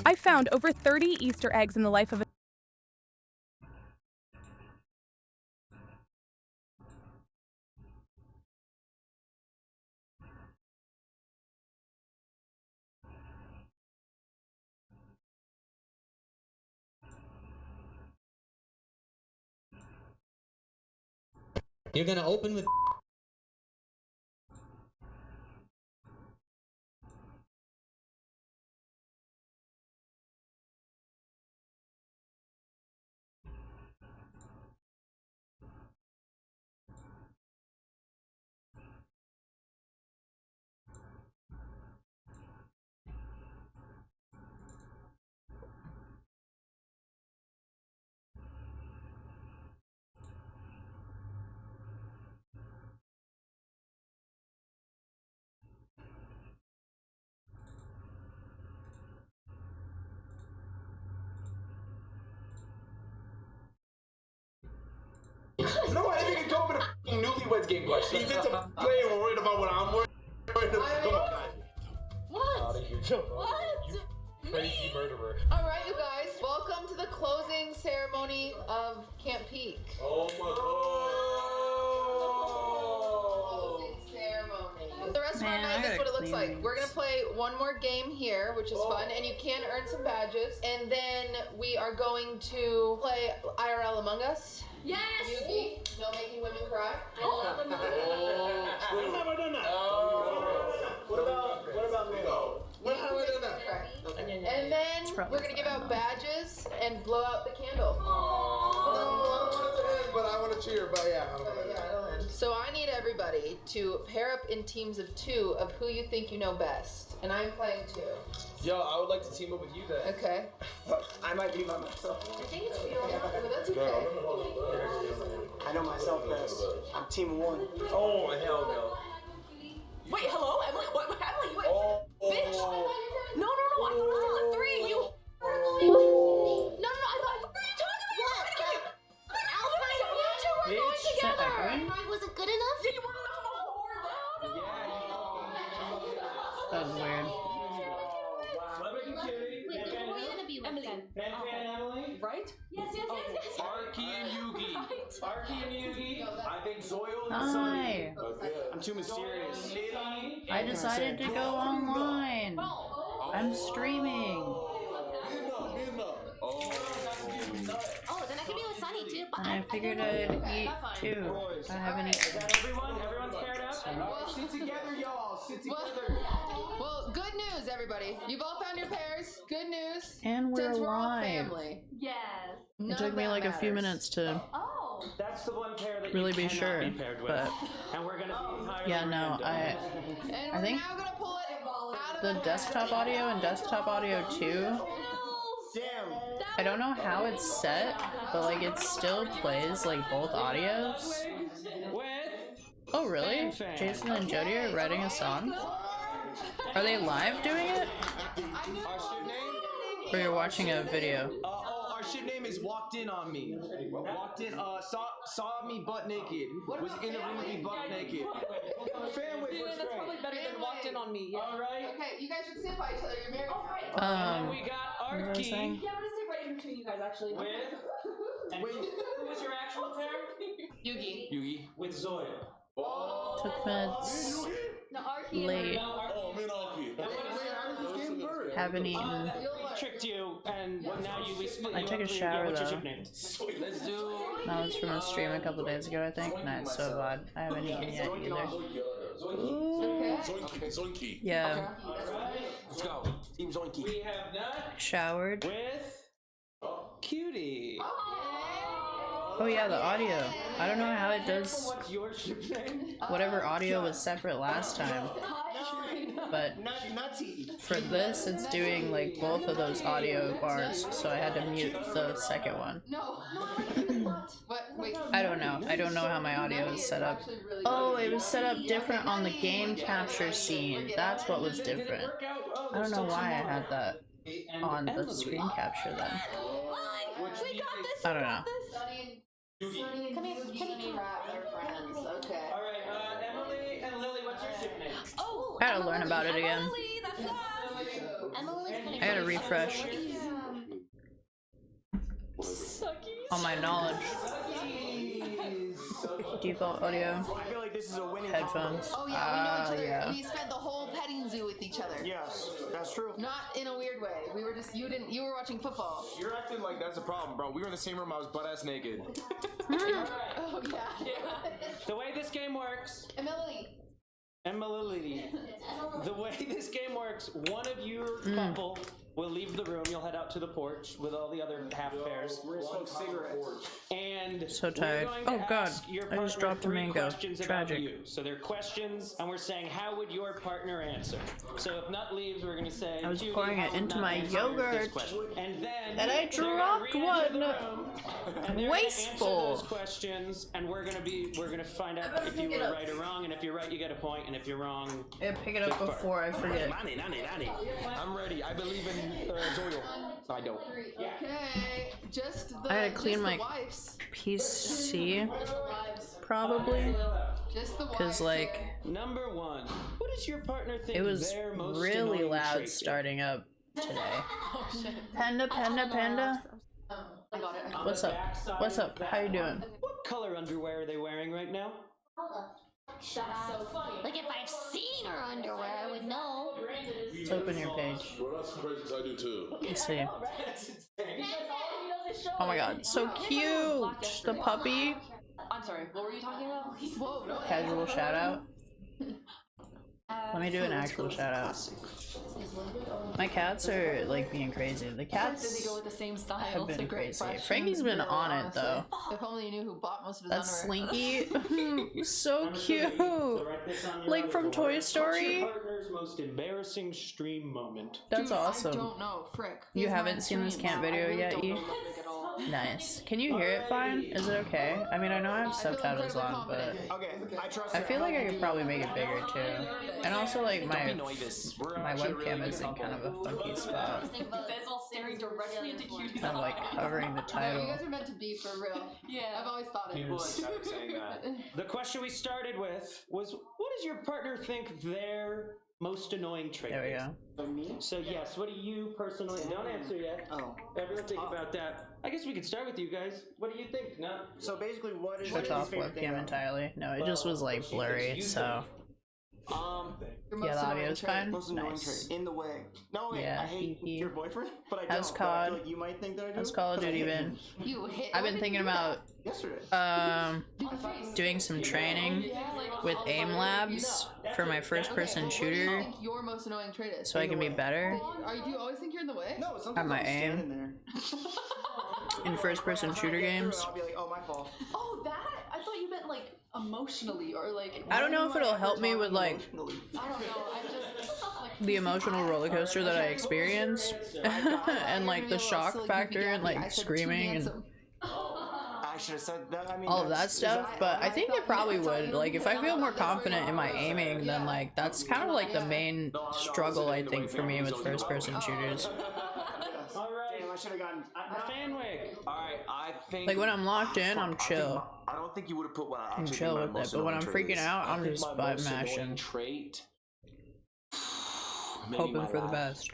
I found over 30 Easter eggs in the life of a You're gonna open with No, I didn't even come up with a newlyweds game question. You get to play and worried about what I'm worried about. Come on, guys. What? What? You crazy murderer. All right, you guys, welcome to the closing ceremony of Camp Peak. Oh my god. Closing ceremony. The rest of our Man, night, I this is what it gotta looks clean like. We're gonna play one more game here, which is fun, and you can earn some badges. And then we are going to play IRL Among Us. Yes! Yugi, no making women cry. I love them. We've never done that. What about me? When have we done that? And then we're gonna give out badges and blow out the candle. No, I don't want it to end, but I want to cheer. But yeah, I don't want it to end. So I need everybody to pair up in teams of 2 of who you think you know best. And I'm playing 2. Yo, I would like to team up with you then. Okay. I might be by myself. I think it's real. But that's okay. I know myself best. I'm team 1. Oh, hell no. Wait, hello? Emily? What? Emily? Wait. Oh. Bitch! No, I thought it was the 3. You. No, I thought. What are you talking about? Alfred, you two were going together. Was it good enough? Do you want to know how That was weird. Wait, who are you gonna be with Emily. Fan and Emily, Right? Yes. Arky and Yugi. Right. Arky and Yugi. I think Zoil and Hi. Sunny. I'm too mysterious. Sunny. I decided to go online. I'm streaming. Oh, then I can be with Sunny too. But And I figured I'd eat too. I haven't eaten. everyone's paired up. Sit together, y'all. Sit together. Well, good news, everybody. You've all found your pairs. Good news. And we're Since we're all live. family. yes. It took me like a few minutes to Oh. That's the one pair that really you be cannot sure, be paired with. but And we're gonna be entirely yeah, no, random. And I we're think now gonna pull it out of the desktop audio and desktop audio 2, Damn. I don't know how it's set, but like it still plays like both audios. With Oh really? Fan. Jason and Jody are writing a song? Are they live doing it? Our ship name? Or you're watching a video? Our ship name is Walked In On Me. Walked in, saw me butt naked. Was in a room with me butt naked. Family was That's probably great. better than walked in on me. Yeah. all right. Okay, you guys should sit by each other. You're married. Oh, right. And we got what was I Arky saying? Yeah, I'm gonna sit right in between you guys actually. with. And Wait. who was your actual pair? Yugi. Yugi. With Zoya. Took meds, No, Arky. late, Oh, man, Arky. Wait, how did this game work? haven't eaten. Tricked you, and now we split I you took up a for your- shower, what's your though. ship name? Let's do. That was from a stream a couple days ago, I think. Nah, it's so bad. I haven't eaten yet either. Zoinky. Zoinky. Yeah, Let's go. Team Zoinky. We have Nut showered. with Cutie. Oh yeah, the audio. I don't know how it does What's your ship name? whatever audio was separate last time, but Nutty. for this it's doing like both of those audio bars, so I had to mute the second one. No. What? Wait. I don't know. I don't know how my audio is set up. Actually really Oh, it was set up different on the game capture scene. That's what was different. I don't know why I had that on the screen capture then. We got this. I don't know. Sunny and Yugi are friends. Okay. All right, Emily and Lily, what's your ship name? Oh, I gotta learn about it again. Emily, that's us. Emily's I gotta refresh on my knowledge. Default audio. I feel like this is a winning Headphones. Oh yeah, we know each other. Yeah. We spent the whole petting zoo with each other. Yes, that's true. Not in a weird way. We were just you were watching football. You're acting like that's a problem, bro. We were in the same room. I was butt ass naked. Oh yeah. The way this game works, Emily. the way this game works, one of your couple will leave the room. You'll head out to the porch with all the other half pairs. We're gonna smoke cigarettes. And So we're tired. going to Oh, God. ask your I just partner dropped a 3 mango. questions about Tragic. you. So they're questions, and we're saying, how would your partner answer? So if Nut leaves, we're going to say, I was Judy, pouring how it would into Nut my answer this yogurt. question? And then And I they're gonna dropped re-enter the one. room, and they're Wasteful. gonna answer those questions, and we're gonna find out if you were right or wrong. And if you're right, you get a point, and if you're wrong, I pick it up before I forget. Nani. I'm ready. I believe in Zoyo. I don't. Okay. Just the I gotta clean just my the wives. PC, probably, Just the wives. because like number 1, what does your partner think it was their most really annoying loud trait is? starting up today. Oh shit. Panda. I got it. What's up? What's up? How you doing? What color underwear are they wearing right now? That's so funny. Like if I've seen her underwear, I would know. Let's open your page. Well, that's crazy 'cause I do too. Let's see. Oh my god, so cute! The puppy. I'm sorry. What were you talking about? Whoa, no. Casual shout out. Let me do an actual shout out. My cats are like being crazy. The Did they cats go with the same style? have It's a been great crazy. question, Frankie's been really, on it honestly. though. If only you knew who bought most of his That's underwear. Slinky. So cute. Write this on your Like from underboard. Toy Story. What's your partner's most embarrassing stream moment? That's Dude, I awesome. don't know. Frick. You Here's haven't my seen this stream. camp I video really yet, don't E? know Ludwig at all. Nice. Can you hear it fine? Is it okay? I mean, I know I have I feel subtitles incredibly on, but confident. Okay, I trust. I feel like I could probably make it bigger too. And also, like my nervous. We're my actually webcam really is good in kind of a couple. funky spot. Bezel staring directly into Cutie's Kind of like covering the No, you title. guys are meant to be for real. Yeah. I've always thought it. People like kept saying that. The question we started with was, what does your partner think their most annoying trait There we is? go. So yes, what do you personally, don't answer yet. Oh. Everyone think about that. I guess we could start with you guys. What do you think? No. So basically, what is Switch your off favorite thing webcam about- entirely. No, it just was like blurry, so Your yeah, most the annoying audio's trait. fine. Most annoying Nice. trait in the way. No, wait, Yeah, I hate hee hee. your boyfriend, but I How's don't. But I COD? feel like you might think that I do. How's Call of 'cause I Duty hit been? him You hit. I've been thinking about yesterday. doing some training with aim labs for my first person What do you shooter think your most annoying trait is? so I can be better Do you always think you're in the way? No, sometimes my I'm aim. standing there. in first person I'll try shooter to get through games. it, I'll be like, oh, my fault. Oh, that? I thought you meant like emotionally or like. I don't know if it'll help me with like Emotionally. I don't know. I just like the emotional roller coaster that I experience and like the shock factor and like screaming and I should have said that. I mean, all of that that's- stuff, is but I think it probably would. Like if I feel more confident in my aiming, then like that's kind of like the main struggle I think for me with first person shooters. All Damn, I right. should have gotten. Fanwig. Alright, I think. Like when I'm locked in, I'm I think chill. I don't think you would have put what I I'm actually chill think my with it, most but when I'm annoying trait freaking is. out, I I'm think just my butt most annoying mashing. Trait. Maybe Hoping my for the laugh. best.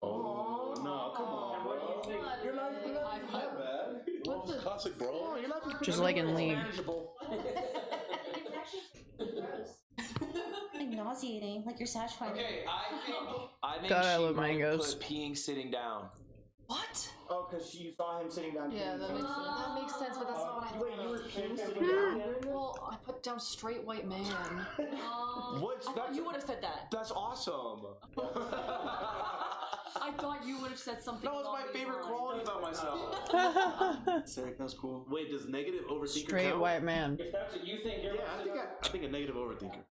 Oh, no, come on, bro. You're not that bad. What's the Classic, bro. You're laughing Just like in League. manageable. Like nauseating, like you're satisfied. Okay, I think God, I she love might mangoes. put peeing sitting down. what? Oh, because you saw him sitting down. Yeah, that makes sense. That makes sense, but that's not what I thought. Wait, you were peeing sitting down? Well, I put down straight white man. What's I thought you would have said that. That's awesome. I thought you would have said something. That was my along these favorite lines. quality about myself. Sick, that's cool. Wait, does negative overthinker Straight count? white man. If that's what you think, you're Yeah, I think a negative overthinker.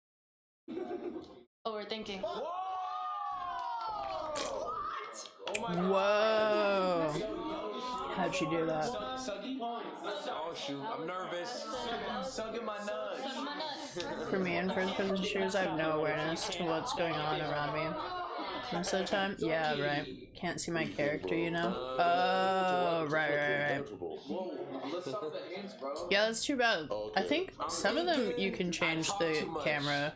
Overthinking. Whoa! Oh my Whoa. How'd she do that? Oh shoot, I'm nervous. Sucking my nuts. For me in first person shooters, I have no awareness to what's going on around me. Most of the time, yeah, right. Can't see my character, you know? Oh, right. Yeah, that's too bad. I think some of them you can change the camera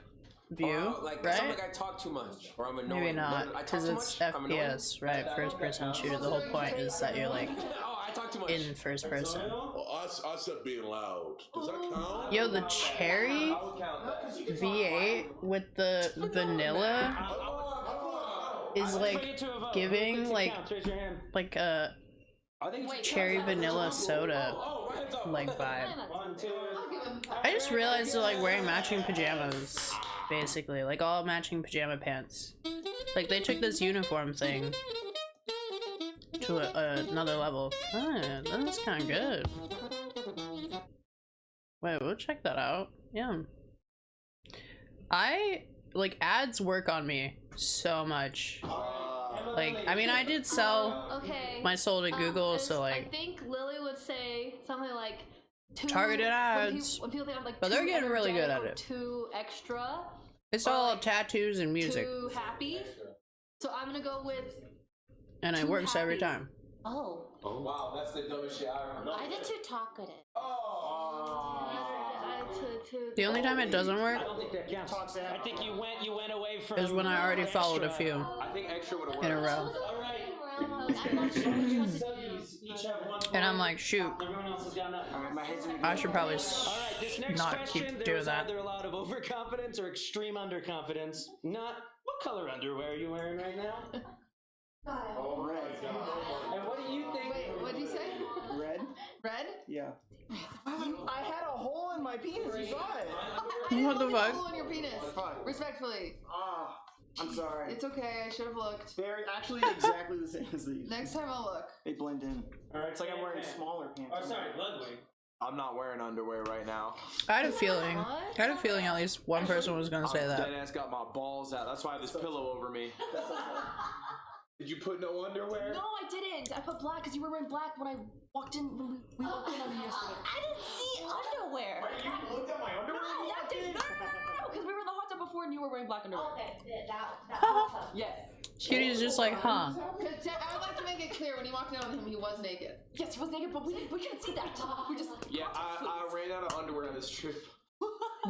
view, Like, right? something like I talk too much, or I'm annoying. Maybe not, I talk because too it's much? I'm annoying? FPS, right? First person shooter. The whole point is that you're like Oh, I talk too much. in first person. Well, I said being loud. Does that count? Yo, the cherry V8 with the vanilla is like giving like a cherry vanilla soda like vibe. I just realized they're like wearing matching pajamas, basically, like all matching pajama pants. Like they took this uniform thing to another level. Ah, that's kind of good. Wait, we'll check that out. Yeah. Like ads work on me so much. Like, I mean, I did sell my soul to Google, so like. I think Lily would say something like targeted ads. When people think of like but they're getting really good at it. Too extra. It's all like tattoos and music. Too happy. So I'm gonna go with. And it works every time. Oh. Oh wow, that's the dumbest shit I ever know. I did too talkative. The only time it doesn't work I don't think that counts. I think you went away from. is when I already followed a extra. few I think extra would have in a worked. row. And I'm like, shoot, I should probably Alright, this next not question, keep there doing was that. either a lot of overconfidence or extreme underconfidence. Not what color underwear are you wearing right now? And what do you think? Wait, what'd you say? Red? Red? Yeah. I had a hole in my penis, you saw it. I didn't What the look at fuck? hole in your penis. Fuck. Respectfully. Ah, I'm sorry. It's okay, I should have looked. Very, actually exactly the same as these. Next time I'll look. They blend in. Alright, It's like I'm wearing smaller pants. Oh, sorry, Ludwig. I'm not wearing underwear right now. I had a feeling. I had a feeling at least one person was gonna say that. Deadass got my balls out. That's why I have this pillow over me. Did you put no underwear? No, I didn't. I put black because you were wearing black when I walked in. When we walked in on you yesterday. I didn't see underwear. You looked at my underwear? No, that didn't. No, because we were in the hot tub before and you were wearing black underwear. Okay, that Yes. Cutie's just like, huh? Cause I would like to make it clear when you walked in on him, he was naked. Yes, he was naked, but we couldn't see that. We just. Yeah, I ran out of underwear on this trip.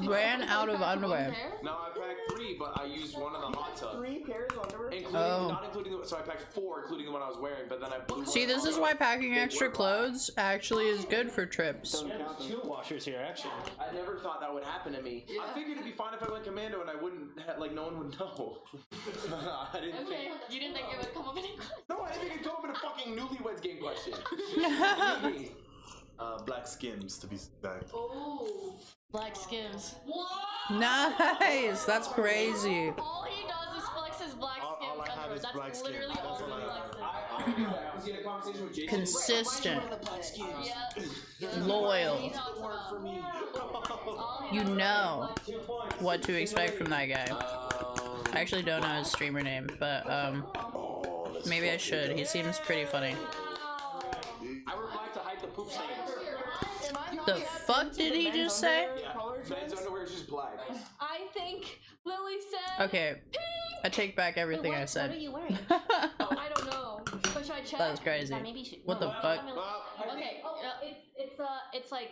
Ran out of underwear. No, I packed 3, but I used one in the hot tub. 3 pairs of underwear? Including, Oh. not including the, so I packed 4, including the one I was wearing, but then I blew See, one this is out. why packing extra clothes actually is good for trips. Two washers here, actually. I never thought that would happen to me. I figured it'd be fine if I went commando and I wouldn't, like, no one would know. I didn't think. You didn't think it would come up in English? No, I didn't think it'd come up in a fucking newlyweds game question. Black Skims to be exact. Oh. Black Skims. What? Nice, that's crazy. All he does is flex his black All Skims I have underwear. is That's black Skims. literally That's all all he I have. flexes. I was in a conversation with Jason. Consistent. Yeah. Loyal. For me. You know what to expect from that guy. I actually don't know his streamer name, but maybe I should. He seems pretty funny. I would like to hide the poop stains. The fuck did he just say? Men's underwear is just black. I think Lily said. Okay, I take back everything I said. What are you wearing? I don't know. But should I check? That was crazy. Maybe you should. What the fuck? Okay. It's like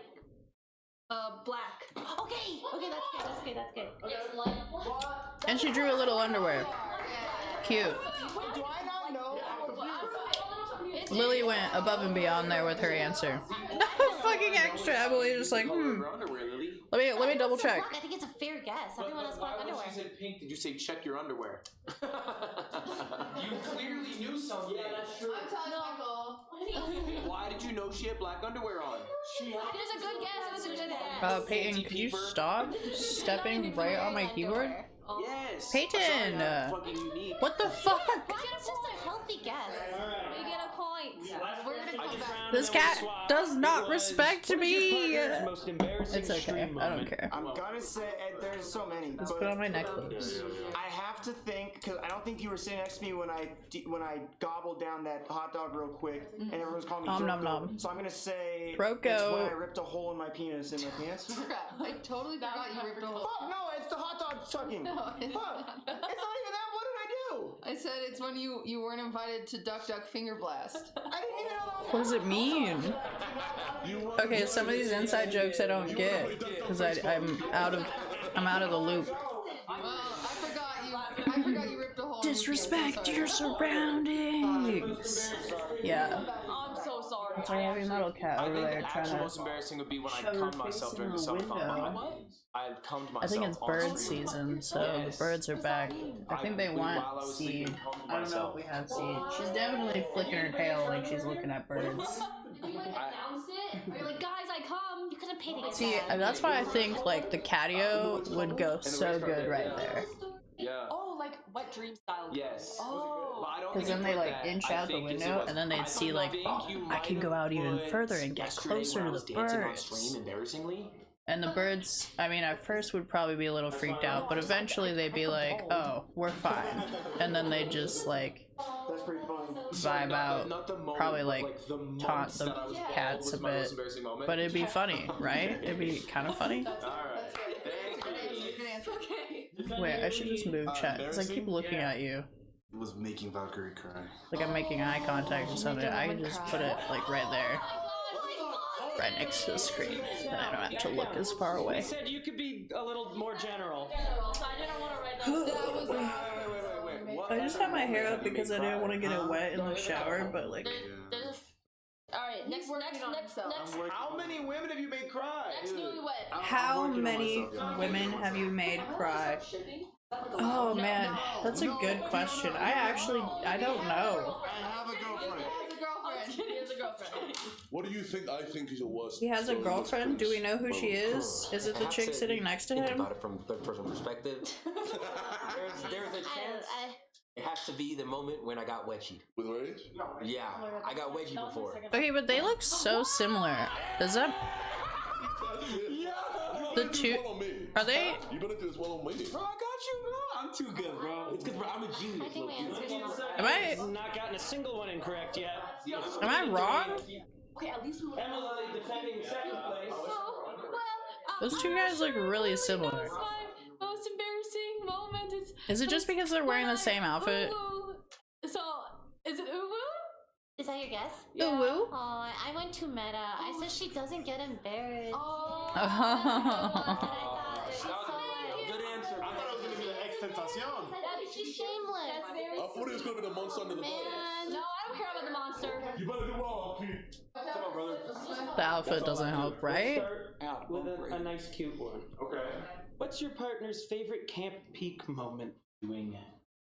black. Okay, that's good. It's like. And she drew a little underwear. Cute. Do I not know? Lily went above and beyond there with her answer. Fucking extra. Emily just like, Underwear, Lily. Let me double check. I think it's a fair guess. Everyone has black Why when underwear. she said pink, did you say check your underwear? You clearly knew something. Yeah, that's true. I'm telling Michael. Why did you know she had black underwear on? It was a good guess. It was a good guess. Peyton, could you stop stepping right on my keyboard? Yes. Peyton! Fucking unique. What the fuck? It's just a healthy guess. We get a point. We're gonna come back. This cat does not respect me. Most embarrassing It's okay. stream I don't moment. care. I'm gonna say there's so many. Let's but put on my necklace. I have to think because I don't think you were sitting next to me when I gobbled down that hot dog real quick, and everyone was calling me Nom, nom, Droko. nom. So I'm gonna say Droko. it's when I ripped a hole in my penis in my pants. Crap, I totally forgot you ripped a hole. Fuck no, it's the hot dog chugging. No, it's Fuck, not. it's not even that. What did I do? I said it's when you weren't invited to Duck Duck Finger Blast. I didn't even know that was What does it mean? Okay, some of these inside jokes I don't get because I'm out of the loop. Well, Disrespect your surroundings. Yeah. I'm so sorry. It's our heavy metal cat I over think there the trying actual to most embarrassing would be when I shove her cummed face myself in during the the summer fun. window. I cummed myself. I think it's on bird stream. season, so the birds are back. I think they while I want was seed. sleeping, cummed I don't know if we have seed. She's definitely flicking her tail like she's looking at birds. Did you like announce it? Or you're like, guys, I come. You couldn't pay to get See, that's why I think like the catio would go so good right there. Yeah. Oh, like wet dream style. Yes. Oh. But I don't Because think then you they put like that. inch I out the think it's window, what- and then they'd see like, think oh, you I can might go out even have further and put get yesterday closer when I to was the dancing on birds. stream, embarrassingly. And the birds, I mean, at first would probably be a little freaked out, but eventually they'd be like, oh, we're fine. And then they'd just like That's pretty fun. vibe out, Not the moment, probably but, like the taunt months the that I was bald cats was a my most bit. embarrassing moment. But it'd be funny, right? It'd be kind of funny. Alright. Thank you. Okay. Wait, I should just move chat, because I keep looking at you. Was making Valkyrie cry. Like I'm making eye contact or something. I can just put it like right there. Right next to the screen. Then I don't have to look as far We away. said you could be a little more general. So I didn't want to write that. Wait. What? I just had my hair up because I didn't want to get it wet in the shower, but like... Alright, next. How many women have you made cry? Next newlywed. How many women have you made cry? Oh man, that's a good question. I don't know. I have a girlfriend. He has a girlfriend. What do you think I think is your worst? He has a girlfriend? Do we know who she is? Is it the chick sitting next to Think him? about it from third person perspective. there's a chance it has to be the moment when I got wedgied. With Rage? Yeah, I got wedgied before. Okay, but they look so similar. Does that... The two... Are they... You better do this one on me. Bro, I got you, bro. I'm too good, bro. It's because I'm a genius. Am I... Not gotten a single one incorrect yet. Am I wrong? Okay, at least we Emily defending second place. Those two guys look really similar. my most embarrassing moment Is it just because they're wearing the same outfit? So, is it Uwu? Is that your guess? Uwu? Oh, I went to Meta. I said she doesn't get embarrassed. Oh. I thought she's so like... Good answer. I thought it was gonna be the ex-tentacion. She's shameless. That's very I thought it was gonna be the monster under the boat. No, I don't care about the monster. You better do well, Pete. Come on, brother. The outfit doesn't help, right? Start with a nice cute one. Okay. What's your partner's favorite Camp Peak moment? Doing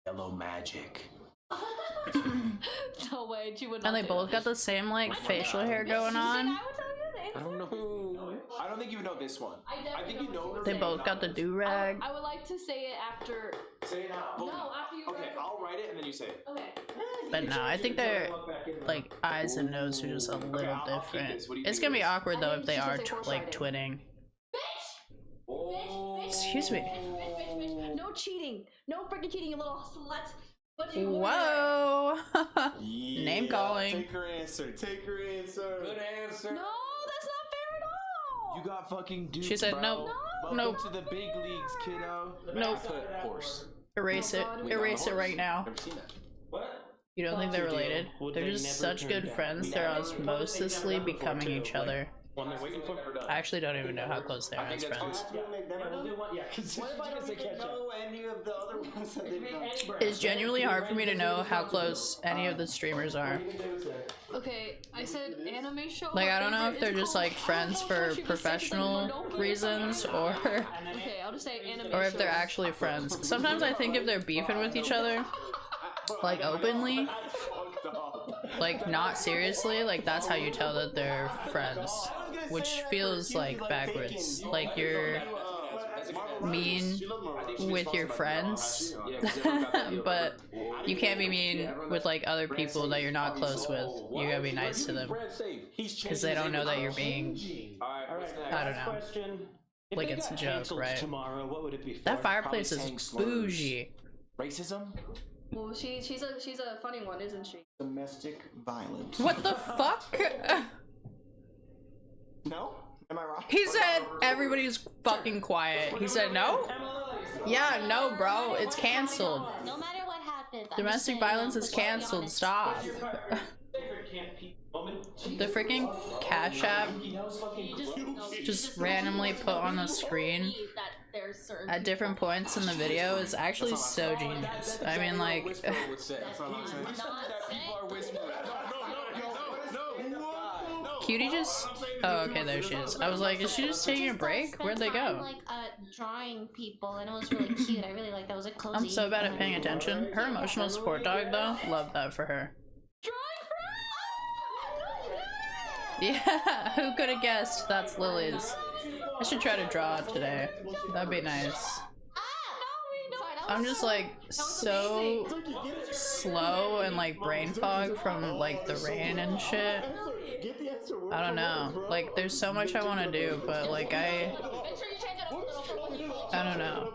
yellow magic. No way, she would not And they do both it. got the same like facial hair going on. I would tell you I don't know. I don't think you know this one. I think you know. They both got the do-rag. I would like to say it after. Say it out. No, after you. Okay, I'll write it and then you say it. Okay. But no, I think their like eyes and nose are just a little different. It's gonna be awkward though if they are like twinning. Excuse me. Bitch. No cheating. No freaking cheating, you little slut. What do you Whoa! Name calling. Take her answer. Take her answer. Good answer. No, that's not fair at all. You got fucking duped, She said bro. nope. Welcome Nope. to the big leagues, kiddo. Nope. Put horse. Erase it. Erase it right now. Never seen that. What? You don't think they're related? Would They're they just never such turn good down? friends. They're osmosisly becoming each other. One they're waiting for. I actually don't even know how close they are as friends. Yeah, we'll do one. Yeah, because What if I don't even know any of the other ones that they've done? It's genuinely hard for me to know how close any of the streamers are. Okay, I said anime show. Like, my I don't know favorite if they're is just called like friends for How to professional Monopoly. reasons or Okay, I'll just say anime or if they're shows. actually friends. Sometimes I think if they're beefing with each other, like openly, like not seriously, like that's how you tell that they're friends, which feels like backwards. Like you're mean with your friends, but you can't be mean with like other people that you're not close with. You gotta be nice to them because they don't know that you're being, I don't know, Question. If like they it's a got joke, canceled right? Tomorrow, what would it be for? That fireplace Probably saying is slurs. bougie. Racism? Well, she's a funny one, isn't she? Domestic violence. What the fuck? No? Am I wrong? He said everybody's fucking quiet. He said no? Yeah, no, bro. It's canceled. No matter what happens. I'm just Domestic saying, violence I'm is just being canceled. honest. Stop. Favorite Camp Peak moment? The freaking Cash App just randomly put on the screen there's certain at different points in the video is actually so genius. I mean, like, Whisperer would say. That's what I'm saying. That people are whispering. No. Cutie just. Oh, okay, there she is. I was like, is she just taking a break? Where'd they go? Like drawing people, and it was really cute. I really liked that. It was like cozy. I'm so bad at paying attention. Her emotional support dog, though, love that for her. Yeah, who could have guessed that's Lily's? I should try to draw today. That'd be nice. I'm just like so slow and like brain fog from like the rain and shit. I don't know. Like there's so much I want to do, but like I don't know.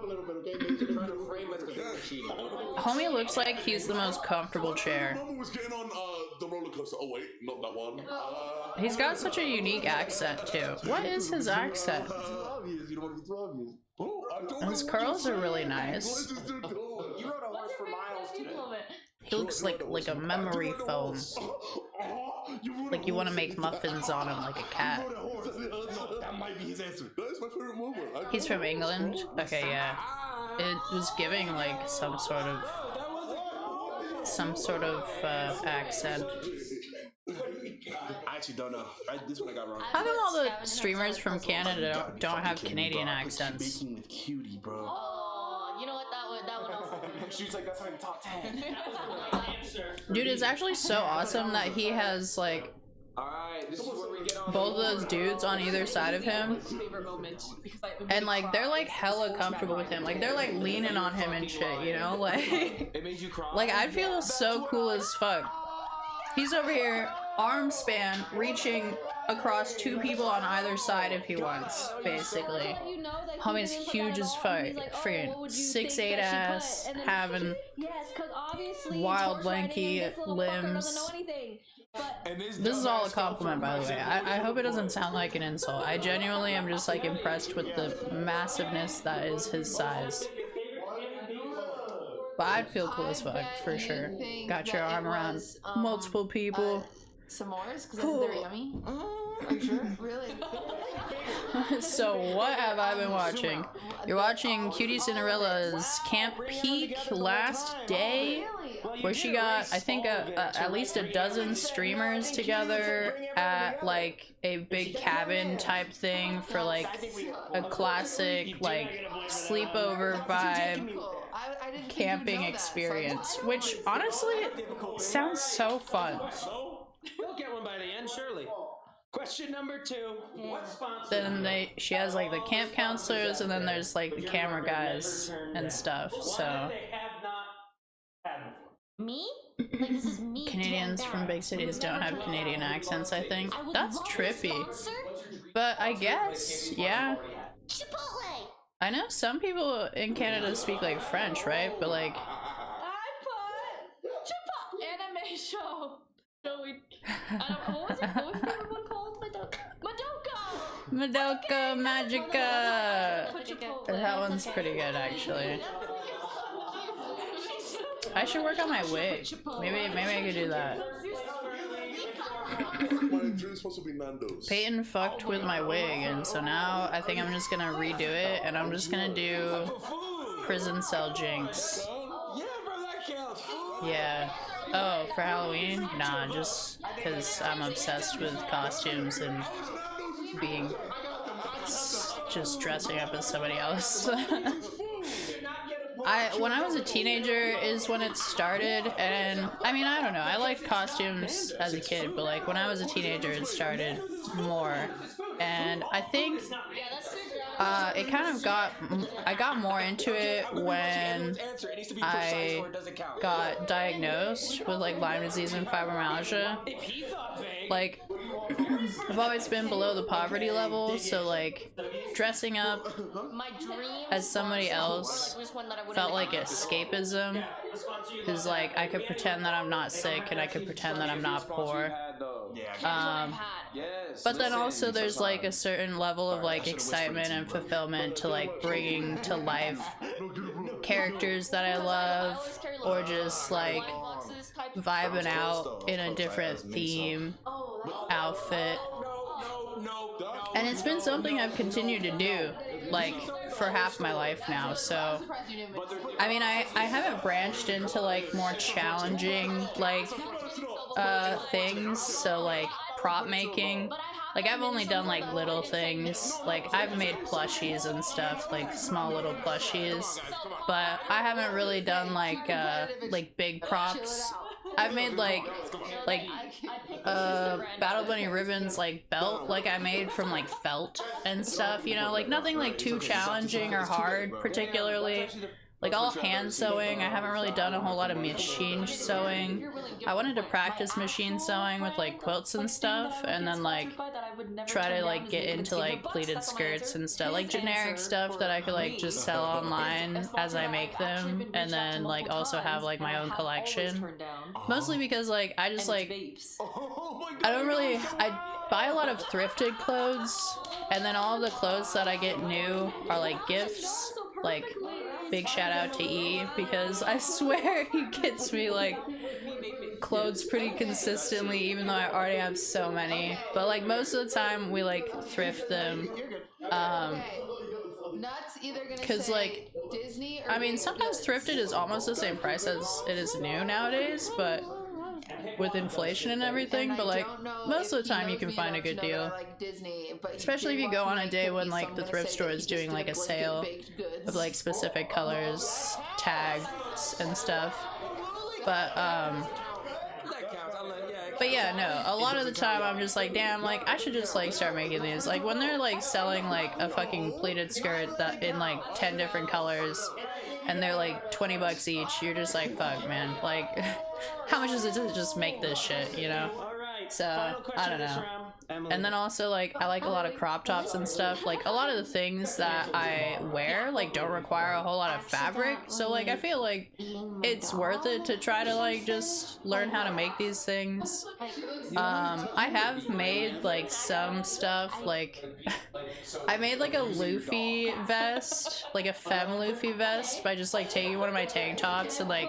Homie looks like he's the most comfortable chair. The roller coaster. Oh wait, not that one. He's got such a unique accent too. What is his accent? His curls are really nice. You rode a horse for miles today. He looks like a memory foam. Like you want to make muffins on him like a cat. That might be his answer. That is my favorite moment. He's from England? Okay, yeah. It was giving like some sort of accent. I actually don't know. This one I got wrong. How come all the streamers from Canada don't have Canadian accents? Speaking with Cutie, bro. Oh, you know what? That one also. She's like, that's not even top 10. Dude, it's actually so awesome that he has like Alright, this is where we get on. both those dudes on either side of him, and like they're like hella comfortable with him. Like they're like leaning on him and shit, you know? Like, It made you cry. like I'd feel so cool as fuck. He's over here, arm span, reaching across two people on either side if he wants, basically. Homie's huge as fuck, freaking 6'8" ass, having wild lanky limbs. This is all a compliment, by the way. I hope it doesn't sound like an insult. I genuinely am just like impressed with the massiveness that is his size. But I'd feel cool as fuck, for sure. Got your arm around multiple people. S'mores, because that's very yummy. Are you sure? Really? So what have I been watching? You're watching Cutie Cinderella's Camp Peak last day, where she got, I think, at least a dozen streamers together at like a big cabin type thing for like a classic like sleepover vibe camping experience, which honestly sounds so fun. You'll get one by the end, surely. Question number 2. What sponsor? Then she has like the camp counselors, and then there's like the camera guys and stuff. So They have not had before. Me? Like this is me. Canadians from big cities don't have Canadian accents, I think. That's trippy. But I guess, yeah. Chipotle. I know some people in Canada speak like French, right? But like Anime show. Joey. I don't know, what was the favorite one called? Madoka Magica. That one's pretty good, actually. I should work on my wig. Maybe I could do that. My dream's supposed to be Nando's. Peyton fucked with my wig, and so now I think I'm just gonna redo it, and I'm just gonna do prison cell Jinx. Yeah, bro, that counts. Yeah. Oh, for Halloween? Nah, just because I'm obsessed with costumes and being just dressing up as somebody else. When I was a teenager is when it started, and I mean, I don't know, I liked costumes as a kid, but like when I was a teenager it started more, and I think it kind of I got more into it when I got diagnosed with like Lyme disease and fibromyalgia. Like, I've always been below the poverty level, so like dressing up as somebody else felt like escapism, because like I could pretend that I'm not sick and I could pretend that I'm not poor. But then also there's like a certain level of like excitement and fulfillment to like bringing to life characters that I love, or just like vibing out in a different theme, outfit. And it's been something I've continued to do, like, for half my life now, so... I mean, I haven't branched into, like, more challenging, like, things, so, like, prop making. Like, I've only done, like, little things. Like, I've made plushies and stuff, like, small little plushies. But I haven't really done, like big props. I've made, like, Battle Bunny Ribbon's, like, belt, like, I made from, like, felt and stuff, you know? Like, nothing, like, too challenging or hard, particularly. Like, all hand sewing. I haven't really done a whole lot of machine sewing. I wanted to practice machine sewing with, like, quilts and stuff, and then, like, try to, like, get into, like, pleated skirts and stuff. Like, generic stuff that I could, like, just sell online as I make them, and then, like, also have, like, my own collection. Mostly because, like, I just, like, I don't really... I buy a lot of thrifted clothes, and then all of the clothes that I get new are, like, gifts. Like, big shout out to E, because I swear he gets me, like, clothes pretty consistently, even though I already have so many. But, like, most of the time we, like, thrift them. Because, like, I mean, sometimes thrifted is almost the same price as it is new nowadays, but with inflation and everything, but, like, most of the time you can find a good deal. Especially if you go on a day when, like, the thrift store is doing, like, a sale of, like, specific colors, tags, and stuff. But yeah, no, a lot of the time I'm just like, damn, like, I should just, like, start making these. Like, when they're, like, selling, like, a fucking pleated skirt that in, like, 10 different colors, and they're, like, 20 bucks each, you're just like, fuck, man, like, how much is it to just make this shit, you know? So, I don't know. And then also, like, I like a lot of crop tops and stuff. Like, a lot of the things that I wear, like, don't require a whole lot of fabric. So, like, I feel like it's worth it to try to, like, just learn how to make these things. I have made, like, some stuff, like, I made, like, a Luffy vest, like a femme Luffy vest, by just, like, taking one of my tank tops and, like,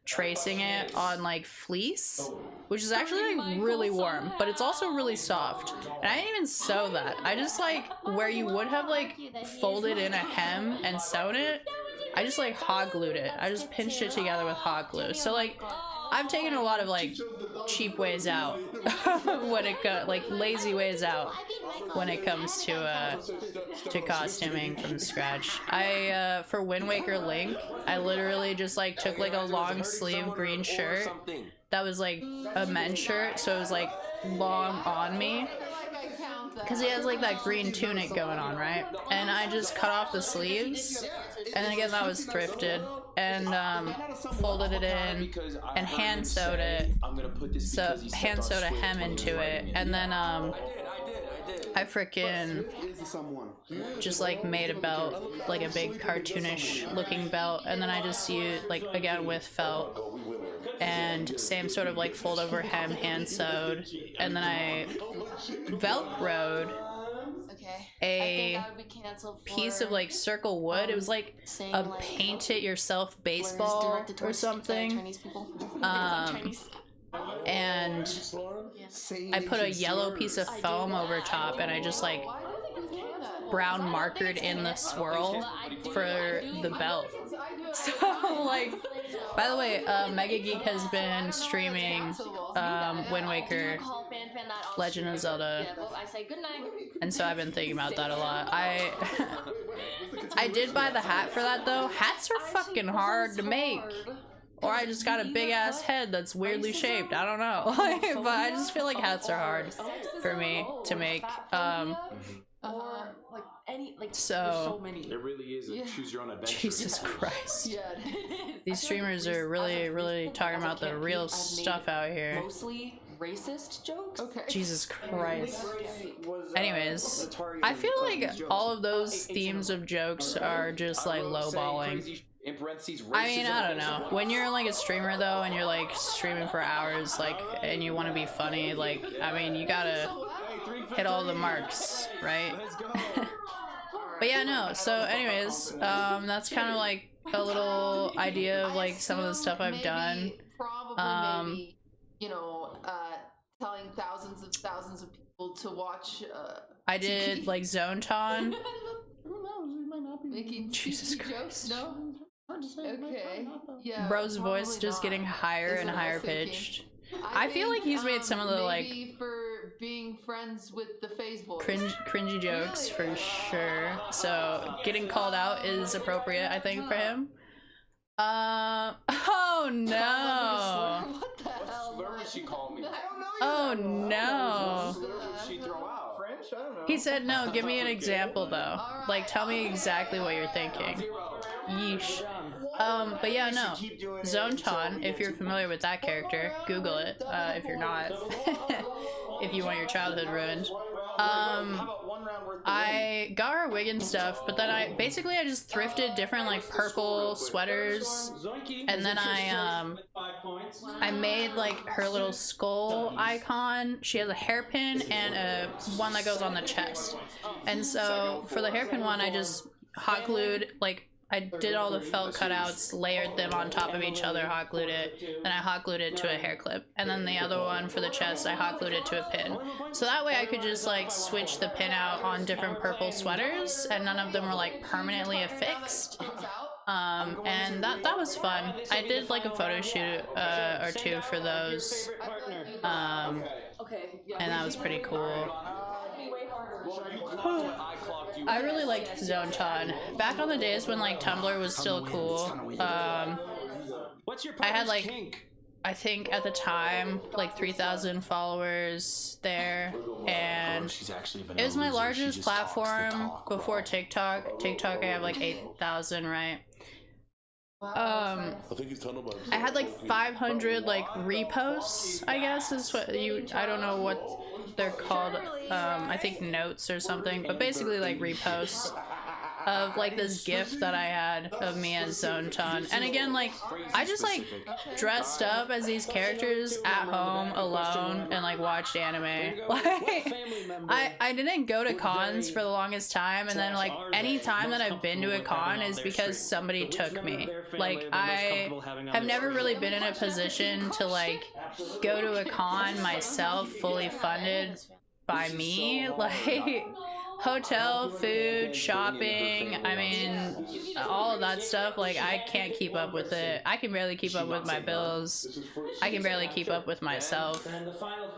tracing it on, like, fleece, which is actually, like, really warm, but it's also really soft. And I didn't even sew that. I just, like, where you would have, like, folded in a hem and sewn it, I just, like, hot glued it. I just pinched it together with hot glue. So, like, I've taken a lot of, like, cheap ways out when it like, lazy ways out when it comes to costuming from scratch. I for Wind Waker Link, I literally just, like, took, like, a long sleeve green shirt that was, like, a men's shirt, so it was, like, long on me, because he has, like, that green tunic going on, right? And I just cut off the sleeves, and then again that was thrifted, and folded it in and hand sewed it, so hand sewed a hem into it, and then I frickin' just, like, made a belt, like a big cartoonish looking belt, and then I just used, like, again with felt, and same sort of, like, fold over hem, hand sewed, and then I velcroed a piece of, like, circle wood. It was like a paint it yourself baseball or something, and I put a yellow piece of foam over top, and I just, like, brown markered in the swirl for the belt. So, like, by the way, Mega Geek has been streaming Wind Waker, Legend of Zelda, and so I've been thinking about that a lot. I did buy the hat for that, though. Hats are fucking hard to make. Or I just got a big ass head that's weirdly shaped. I don't know. But I just feel like hats are hard for me to make. So it really is a choose your own adventure. Jesus Christ. These streamers are really talking about the real stuff out here. Mostly racist jokes. Okay. Jesus Christ. Anyways, I feel like all of those themes of jokes are just, like, lowballing. I mean, I don't know. When you're, like, a streamer, though, and you're, like, streaming for hours, like, and you want to be funny, like, I mean, you gotta hit all the marks, right? But yeah, no, so anyways, that's kind of, like, a little idea of, like, some of the stuff I've done. Probably, maybe, you know, telling thousands of people to watch. I did like Zonton. Making Jesus jokes. No. Okay. Yeah. Bro's voice probably just not, getting higher is and what I higher was thinking. pitched. I feel like he's made some of the like maybe for being friends with the FaZe boys. cringy jokes Really? for sure. So getting called out is appropriate, I think, for him. Oh no. What the hell? Slur did she call me? Oh no. Slur did she throw out? French? I don't know. He said no, give me an example though. Like tell me exactly what you're thinking. Yeesh. But yeah, no. Zonton, if you're familiar with that character, Google it. If you're not, if you want your childhood ruined. I got her wig and stuff, but then I just thrifted different like purple sweaters, and then I made like her little skull icon. She has a hairpin and a one that goes on the chest. And so for the hairpin one, I just hot glued like. I did all the felt cutouts, layered them on top of each other, hot glued it, then I hot glued it to a hair clip. And then the other one for the chest, I hot glued it to a pin. So that way I could just like switch the pin out on different purple sweaters and none of them were like permanently affixed. And that was fun. I did like a photo shoot or two for those. And that was pretty cool. I really liked Zonton. Back on the days when like Tumblr was still cool. I had like, I think at the time like 3,000 followers there, and it was my largest platform before TikTok. TikTok I have like 8,000, right? I had like 500 like reposts, I guess is what I don't know what they're called, I think notes or something, but basically like reposts of like this gif that I had of me as Zonton. And again, like I just like dressed up as these characters at home alone and like watched anime. Like I didn't go to cons for the longest time, and then like any time that I've been to a con is because somebody took me. Like I have never really been in a position to like go to a con myself fully funded by me. Like hotel, food, shopping, I mean, all of that stuff, like, I can't keep up with it. I can barely keep up with my bills. I can barely keep up with myself.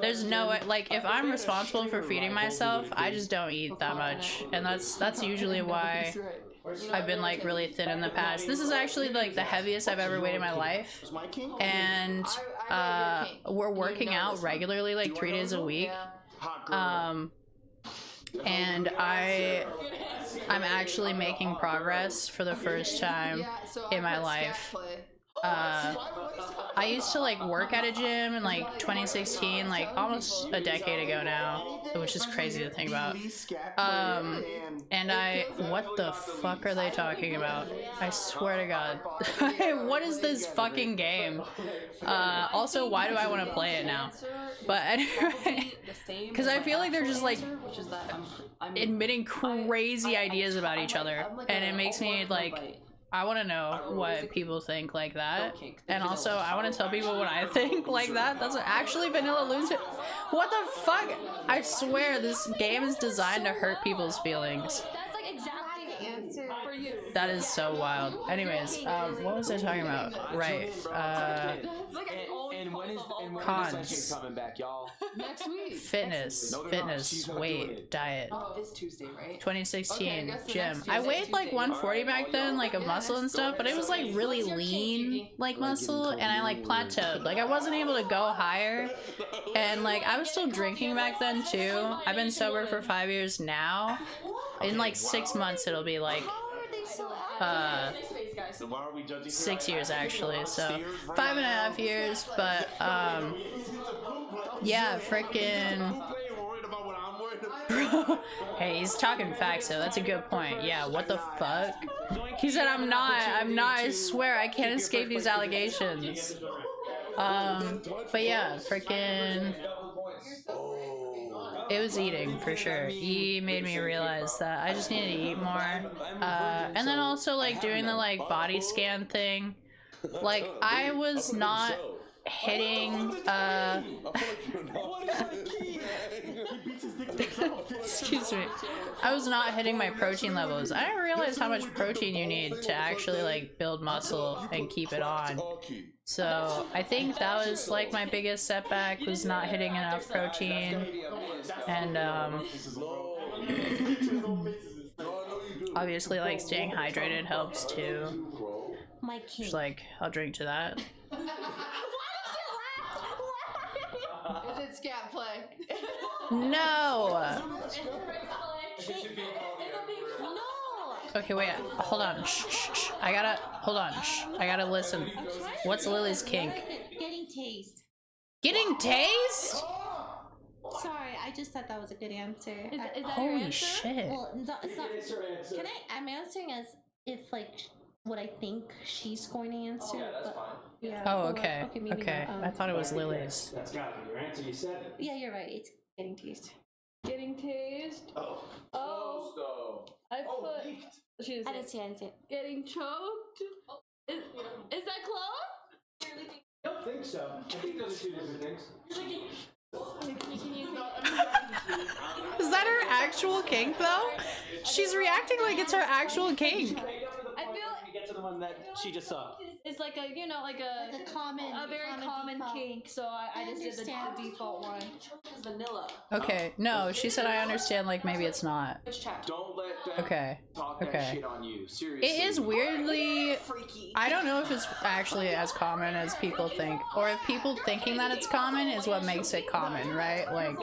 There's no way, like, if I'm responsible for feeding myself, I just don't eat that much. And that's usually why I've been, like, really thin in the past. This is actually, like, the heaviest I've ever weighed in my life. And, we're working out regularly, like, 3 days a week. And I'm actually making progress for the first time in my life. I used to like work at a gym in like 2016, like almost a decade ago now, which is crazy to think about. And what the fuck are they talking about? I swear to God. What is this fucking game? Also, why do I want to play it now? But anyway, because I feel like they're just like admitting crazy ideas about each other, and it makes me like, I want to know what people think like that, and also I want to tell people what I think like that. That's actually Vanilla Lunatic. What the fuck? I swear this game is designed to hurt people's feelings. That's like exactly the answer for you. That is so wild. Anyways, what was I talking about? Right. And when is cons. coming back, y'all? Next week. Fitness, weight, diet. Oh, this Tuesday, right? 2016 Okay, gym. I weighed like 140 back then, like a muscle and stuff, but it was like really lean, like muscle, and I like plateaued. Like I wasn't able to go higher, and like I was still drinking back then too. I've been sober for 5 years now. In like 6 months, it'll be like 6 years actually, so 5.5 years, but yeah, frickin' hey, he's talking facts though, that's a good point. Yeah, what the fuck? He said I'm not, I swear I can't escape these allegations. But yeah, frickin' it was eating for sure. He made me realize that I just needed to eat more. And then also like doing the like body scan thing. Like I was not hitting excuse me. I was not hitting my protein levels. I didn't realize how much protein you need to actually like build muscle and keep it on. So I think that was like my biggest setback, was not hitting enough protein. And obviously like staying hydrated helps too. Just like I'll drink to that. Is it scat play? No. Okay, wait. Hold on. Shh, shh, shh. I gotta listen. What's Lily's kink? Getting tased. Getting tased? Sorry, I just thought that was a good answer. Is that your Holy answer? shit. Well, it's not. Can I'm answering as if like what I think she's going to answer. Yeah, that's but, fine. Yeah. Oh, well, okay. maybe Okay. not, I thought it was Lily's. That's gotta be your answer. You said it. Yeah, you're right. It's getting tased. Getting tased. Oh. Oh. I put. She I didn't see it. I didn't see it. Getting choked. Is that close? I don't think so. I think those are two different things. Is that her actual kink though? She's reacting like it's her actual kink. I feel we get to the one that she just saw. it's like a, you know, like a very common default. kink. So I just did the default one. Vanilla. Okay, no, she said I understand, like maybe it's not. Don't let them Okay. talk that Okay. shit on you. Seriously. It is weirdly, I don't know if it's actually as common as people think, or if people thinking that it's common is what makes it common, right? Like,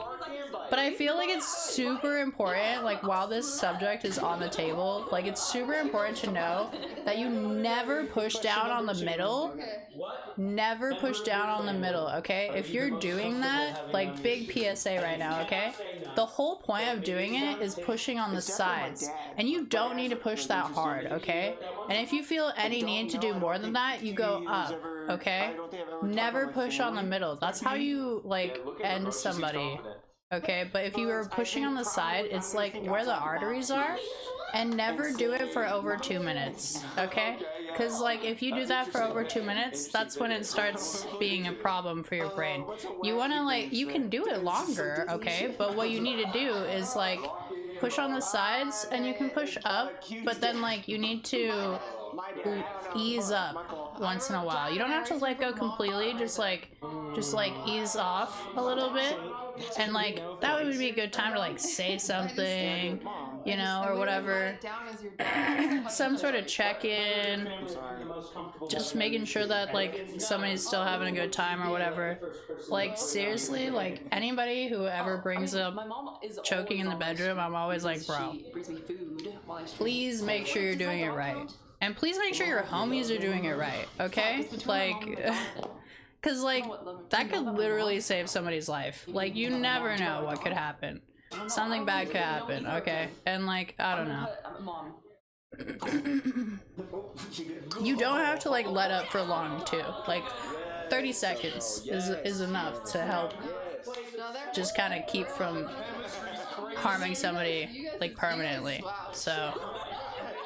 but I feel like it's super important, like while this subject is on the table, like it's super important to know that you never push down on the middle. Never push down on the middle, okay? If you're doing that, like big PSA right now, okay? The whole point of doing it is pushing on the sides, and you don't need to push that hard, okay? And if you feel any need to do more than that, you go up, okay? Never push on the middle. That's how you like end somebody. Okay, but if you were pushing on the side, it's like where the arteries are, and never do it for over 2 minutes, okay? Because like if you do that for over 2 minutes, that's when it starts being a problem for your brain. You want to like, you can do it longer, okay? But what you need to do is like push on the sides, and you can push up, but then like you need to ease up once in a while. You don't have to let go completely, just like ease off a little bit, and like that would be a good time to like say something, you know, or whatever. Some sort of check-in, just making sure that like somebody's still having a good time or whatever. Like seriously, like anybody who ever brings up choking in the bedroom, I'm always like, bro, please make sure you're doing it right. And please make sure your homies are doing it right, okay? Like, cause like, that could literally save somebody's life. Like, you never know what could happen. Something bad could happen, okay? And like, I don't know. You don't have to like let up for long too. Like, 30 seconds is enough to help just kind of keep from harming somebody like permanently. So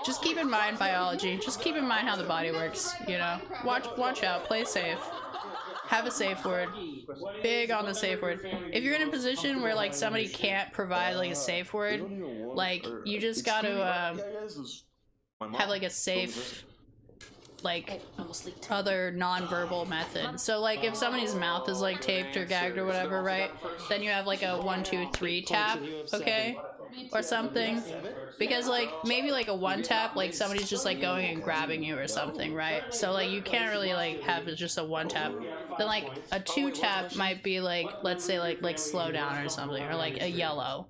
just keep in mind biology. Just keep in mind how the body works, you know? Watch out, play safe. Have a safe word. Big on the safe word. If you're in a position where like somebody can't provide like a safe word, like you just gotta have like a safe like other non-verbal method. So like if somebody's mouth is like taped or gagged or whatever, right? Then you have like a 1, 2, 3 tap, okay? Or something. Because like maybe like a 1 tap, like somebody's just like going and grabbing you or something, right? So like you can't really like have just a 1 tap. Then like a 2 tap might be like, let's say like slow down or something, or like a yellow.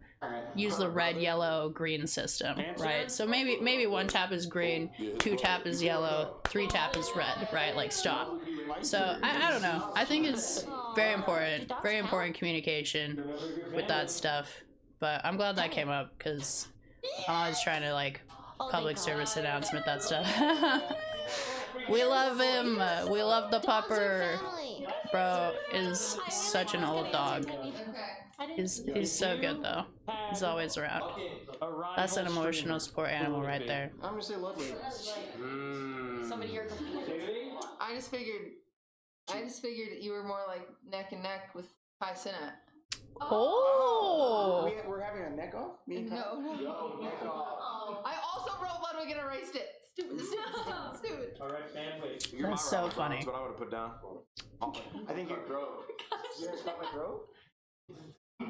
Use the red, yellow, green system, right? So maybe 1 tap is green, 2 tap is yellow, 3 tap is red, right? Like stop. So I don't know. I think it's very important communication with that stuff. But I'm glad that came up because I'm always trying to like public service announcement that stuff. We love him. We love the pupper. Bro is such an old dog. He's so good though. He's always around. That's an emotional support animal right there. I'm gonna say lovely. Somebody here. I just figured I just figured that you were more like neck and neck with Kai Cenat. Oh. We're having a neck off? Me and Kai? No. Yo, neck off. I also wrote Ludwig and erased it. Stupid. All right, fan, please. That's so funny. That's what I would have put down. I think your throat. You guys got my throat? I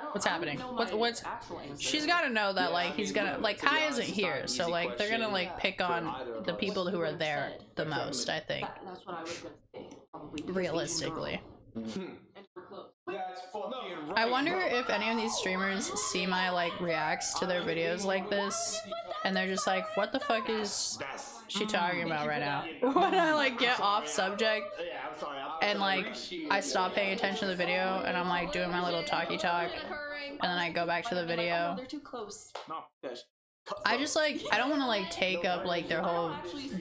don't. What's I don't happening? know What's my actual answer. she's gotta know that like he's gonna like Kai isn't here, so like they're gonna like pick on the people who are there the most, I think. That's what I was gonna say. Probably Realistically. and we're close. That's fucking right. I wonder if any of these streamers see my like reacts to their videos like this and they're just like, what the fuck is she talking about right now? When I like get off subject and like I stop paying attention to the video and I'm like doing my little talky talk and then I go back to the video. They're too close. I just like I don't want to like take up like their whole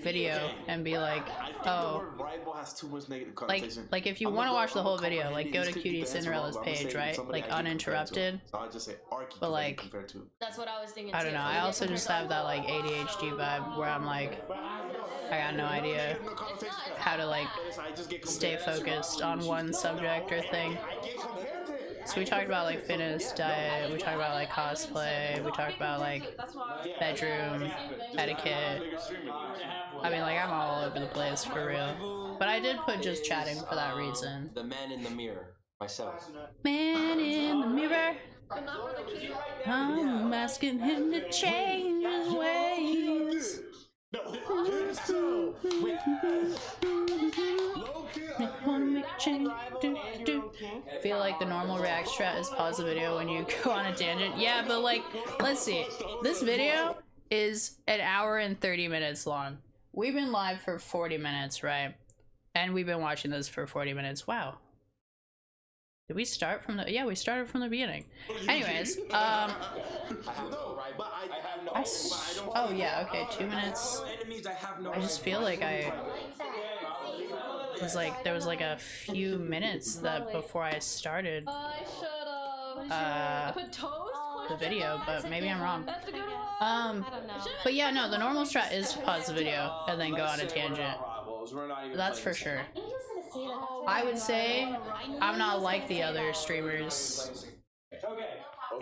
video and be like, oh, like if you want to watch the whole video, like go to Cutie Cinderella's page, right? Like uninterrupted. But like That's what I was thinking. I don't know. I also just have that like ADHD vibe where I'm like, I got no idea how to like stay focused on one subject or thing. So we talked about like fitness, diet, we talked about like cosplay, we talked about like bedroom etiquette. I mean, like I'm all over the place for real. But I did put just chatting for that reason. The man in the mirror, myself. Man in the mirror, I'm asking him to change his ways. I feel like the normal react strat is pause the video when you go on a tangent. Yeah, but like, let's see. This video is an hour and 30 minutes long. We've been live for 40 minutes, right? And we've been watching this for 40 minutes. Wow. Did we start from the... Yeah, we started from the beginning. Anyways, oh yeah, okay, 2 minutes. I just feel like I was like, there was like a few minutes that before I started the video, but maybe I'm wrong. But yeah, no, the normal strat is to pause the video and then go on a tangent. That's for sure. I would say I'm not like the other streamers.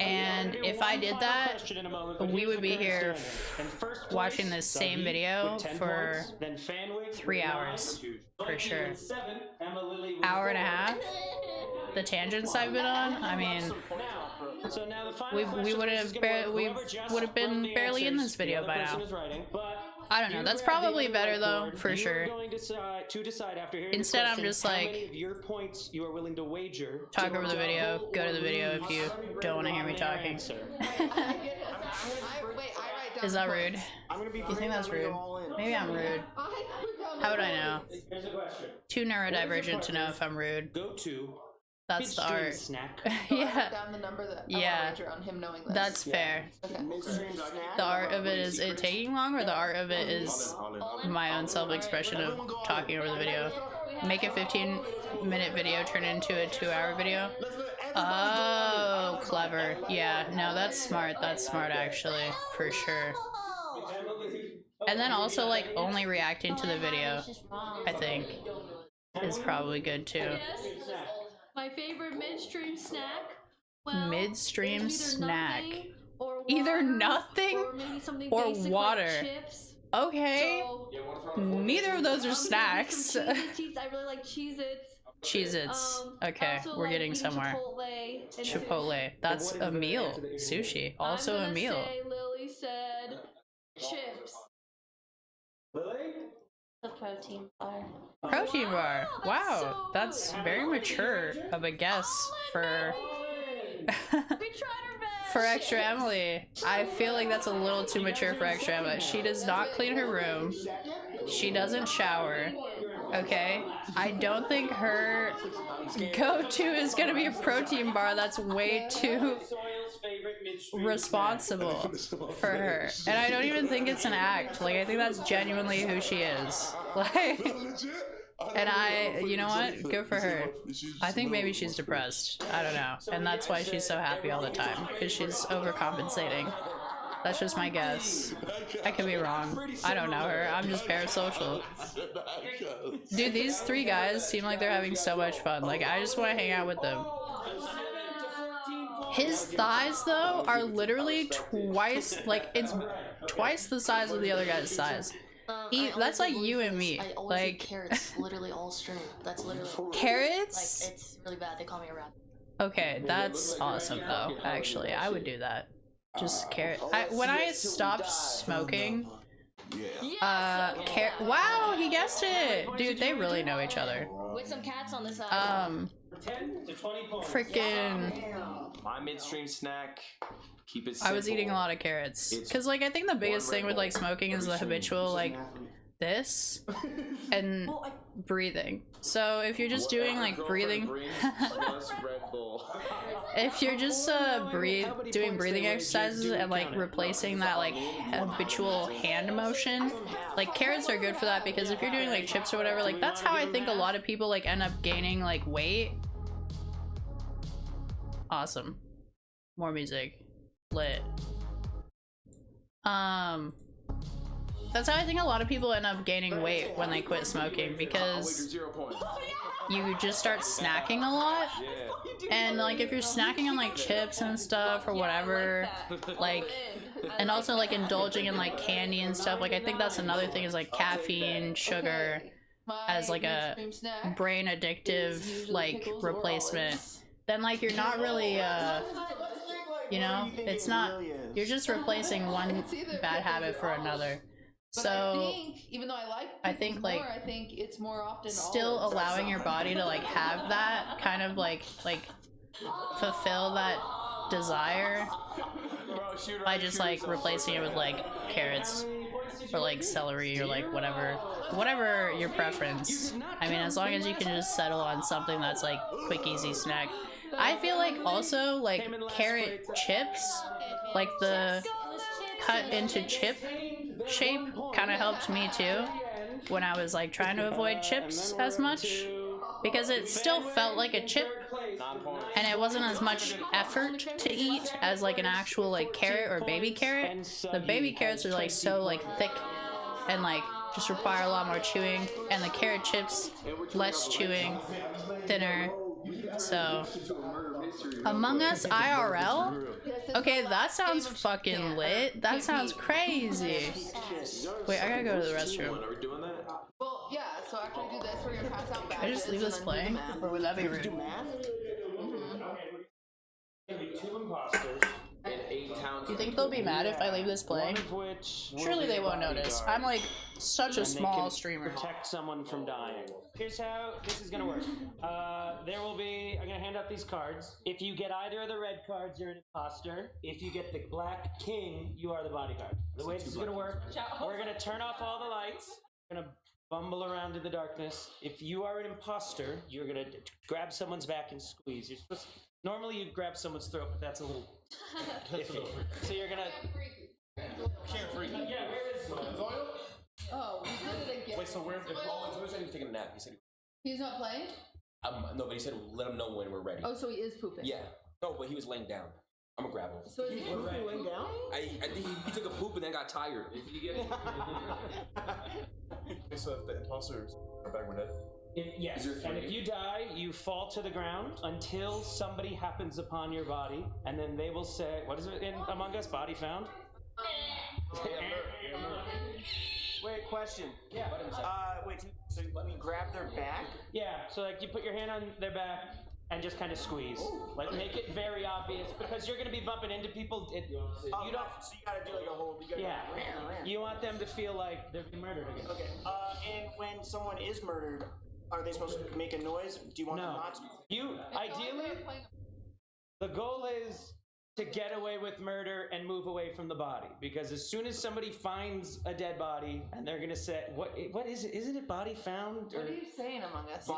And if I did that, we would be here watching this same video for 3 hours, for sure. Hour and a half? The tangents I've been on? I mean, we would have been barely in this video by now. I don't know. That's probably better though, for sure. Instead, I'm just like, talk over the video, go to the video if you don't want to hear me talking. Is that rude? You think that's rude? Maybe I'm rude. How would I know? Too neurodivergent to know if I'm rude. That's the art. Yeah. Yeah. That's fair. The art of it is it taking long, or the art of it is my own self-expression of talking over the video. Make a 15-minute video turn into a 2-hour video. Oh, clever. Yeah, no, that's smart. That's smart, actually, for sure. And then also, like, only reacting to the video, I think, is probably good, too. My favorite midstream snack. Midstream snack. Either nothing or water. Okay. Neither of those are snacks. I really like Cheez-Its. Cheez-Its. Okay, we're getting somewhere. Chipotle. That's a meal. Sushi. Also a meal. Lily said chips. Lily? The protein bar. Protein bar. Wow, that's very mature of a guess for for Extra Emily. I feel like that's a little too mature for Extra Emily. She does not clean her room. She doesn't shower. Okay? I don't think her go-to is gonna be a protein bar. That's way too responsible for her. And I don't even think it's an act. Like, I think that's genuinely who she is. Like, and you know what? Good for her. I think maybe she's depressed. I don't know. And that's why she's so happy all the time. Because she's overcompensating. That's just my guess. I could be wrong. I don't know her. I'm just parasocial. Dude, these 3 guys seem like they're having so much fun. Like, I just want to hang out with them. His thighs, though, are literally twice, like, it's twice the size of the other guy's size. That's like you and me. I always Like, eat carrots, literally all straight. That's literally carrots? like it's really bad. They call me a rat. Okay, that's awesome, though. Actually, I would do that. Just carrot. When I stopped smoking, wow, he guessed it, dude. They really know each other. With some cats on the side. 10 to 20 points. Freaking. My midstream snack. Keep it I was simple. eating a lot of carrots because, like, I think the biggest thing with like smoking is the habitual like this and breathing. So if you're just doing like breathing, if you're just doing breathing exercises and like replacing that like habitual hand motion, like carrots are good for that, because if you're doing like chips or whatever, like that's how I think a lot of people like end up gaining like weight. Awesome. More music. Lit. That's how I think a lot of people end up gaining weight when they quit smoking, because you just start snacking a lot. And like if you're snacking on like chips and stuff or whatever, like, and also like indulging in like candy and stuff, like I think that's another thing, is like caffeine, sugar as like a brain addictive like replacement. Then like you're not really you know, it's not, you're just replacing one bad habit for another. But So I think, even though I think like more, I think it's more often still allowing your body to like have that kind of like fulfill that desire by just like replacing it with like carrots or like celery or like whatever your preference. I mean, as long as you can just settle on something that's like quick, easy snack. I feel like also like carrot chips, like the cut into chip shape kind of helped me too when I was like trying to avoid chips as much, because it still felt like a chip and it wasn't as much effort to eat as like an actual like carrot or baby carrot. The baby carrots are like so like thick and like just require a lot more chewing, and the carrot chips less chewing, thinner. So Among Us IRL? Okay, that sounds fucking lit. That sounds crazy. Wait, I gotta go to the restroom. Are we doing that? Well, yeah, so after we do this, we're gonna pass out badges. Can I just leave this playing? Or would that be rude? Two imposters. You think they'll be mad if I leave this playing? Surely they won't notice. I'm like such a small streamer. Protect someone from dying. Here's how this is gonna work. There will be, I'm gonna hand out these cards. If you get either of the red cards, you're an imposter. If you get the black king, you are the bodyguard. The way this is gonna work, we're gonna turn off all the lights. We're gonna bumble around in the darkness. If you are an imposter, you're gonna grab someone's back and squeeze. You're supposed to, normally you grab someone's throat, but that's a little iffy. So you're gonna Carefree. yeah, where is Oh, Wait, so where's he said he was taking a nap? He said he's not playing? no, but he said let him know when we're ready. Oh, so he is pooping. Yeah. No, but he was laying down. I'm gonna grab him. So is he laying down? I think he took a poop and then got tired. So if the imposters are back, we're dead. Yes, and if you die, you fall to the ground until somebody happens upon your body, and then they will say, what is it in Among Us? Body found? Wait, question. Yeah. Wait, so let me grab their back? Yeah, so like you put your hand on their back and just kind of squeeze. Like make it very obvious, because you're going to be bumping into people. You don't. So you gotta do like a whole. Yeah. You want them to feel like they're being murdered again. Okay. And when someone is murdered, are they supposed to make a noise? Do you want them not to? You ideally, the goal is to get away with murder and move away from the body, because as soon as somebody finds a dead body and they're gonna say, what is it? Isn't it body found? What are you saying, Among Us? You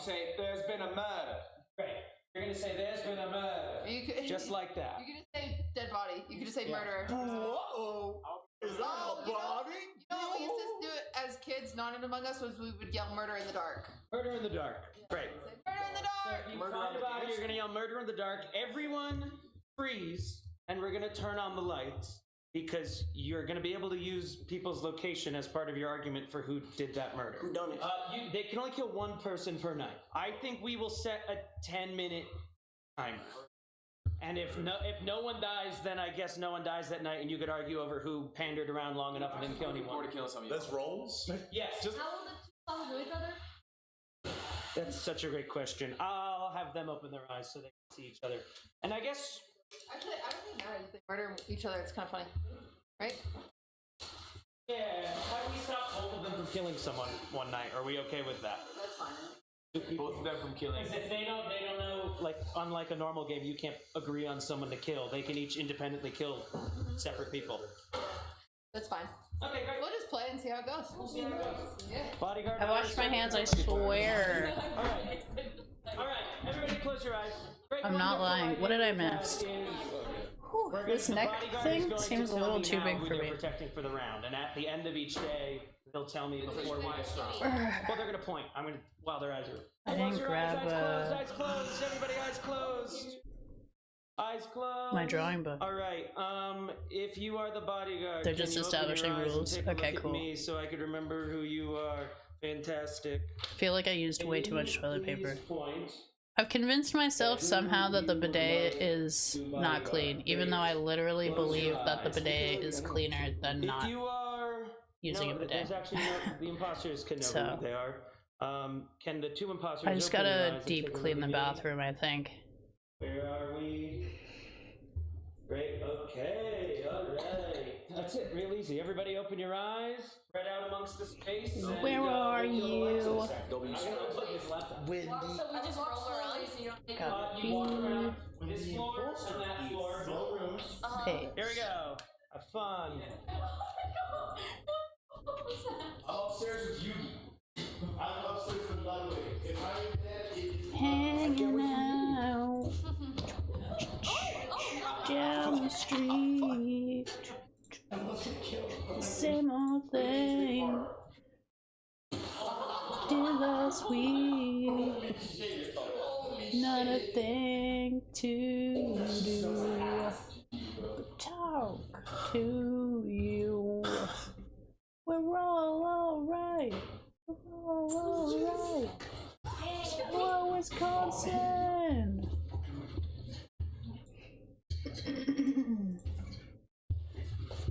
say there's been a murder. Right. You're gonna say there's been a murder. Just like that. You could just say dead body. You could just say murder. Uh-oh. Is that a body? You know how we used to do it as kids, not in Among Us, was we would yell murder in the dark. Murder in the dark. Right. Murder in the dark! So you find a body, you're gonna yell murder in the dark. Everyone freeze, and we're gonna turn on the lights. because you're going to be able to use people's location as part of your argument for who did that murder. Who done it? They can only kill one person per night. I think we will set a 10-minute timer. And if no one dies, then I guess no one dies that night, and you could argue over who pandered around long enough and didn't kill anyone. Let's rolls. Yes. How will the two follow each other? That's such a great question. I'll have them open their eyes so they can see each other. And I guess... Actually, I don't think it matters if they murder each other. It's kind of funny. Right? Yeah, how do we stop both of them from killing someone one night? Are we okay with that? That's fine. Both of them from killing. Because if they don't know, like, unlike a normal game, you can't agree on someone to kill. They can each independently kill separate people. That's fine. Okay, great. We'll just play and see how it goes. Yeah. Bodyguard. I washed my hands, I swear. Alright, everybody close your eyes. Great. I'm not lying. What did I miss? Whew, this neck thing seems a little too big for me. Protecting for the round, and at the end of each day, they'll tell me before we start. Well, they're gonna point. I'm gonna while their eyes are. I didn't grab eyes closed. Everybody, eyes closed. Eyes closed. My drawing book. All right. If you are the bodyguard, They're just establishing rules. Okay, cool. Me, so I could remember who you are. Fantastic. I feel like I used way too much toilet paper. I've convinced myself somehow that the bidet is not clean, even though I literally believe that the bidet is cleaner than not using a bidet. The imposters can know who they are. Can the two imposters? I just gotta deep clean the bathroom, I think. Where are we? Great. Okay. All right. That's it. Real easy. Everybody, open your eyes. Spread out amongst the space. Where are you? So we just roll around so you don't You walk around this floor and that floor. No rooms. Hey. Here we go. Have fun. I'm upstairs with you. I'm upstairs with by the way. If I am dead, Hanging out down the street. Same old thing. Till last week. Not a thing to do. But talk to you. We're all alright. We're all alright. Hello, Wisconsin!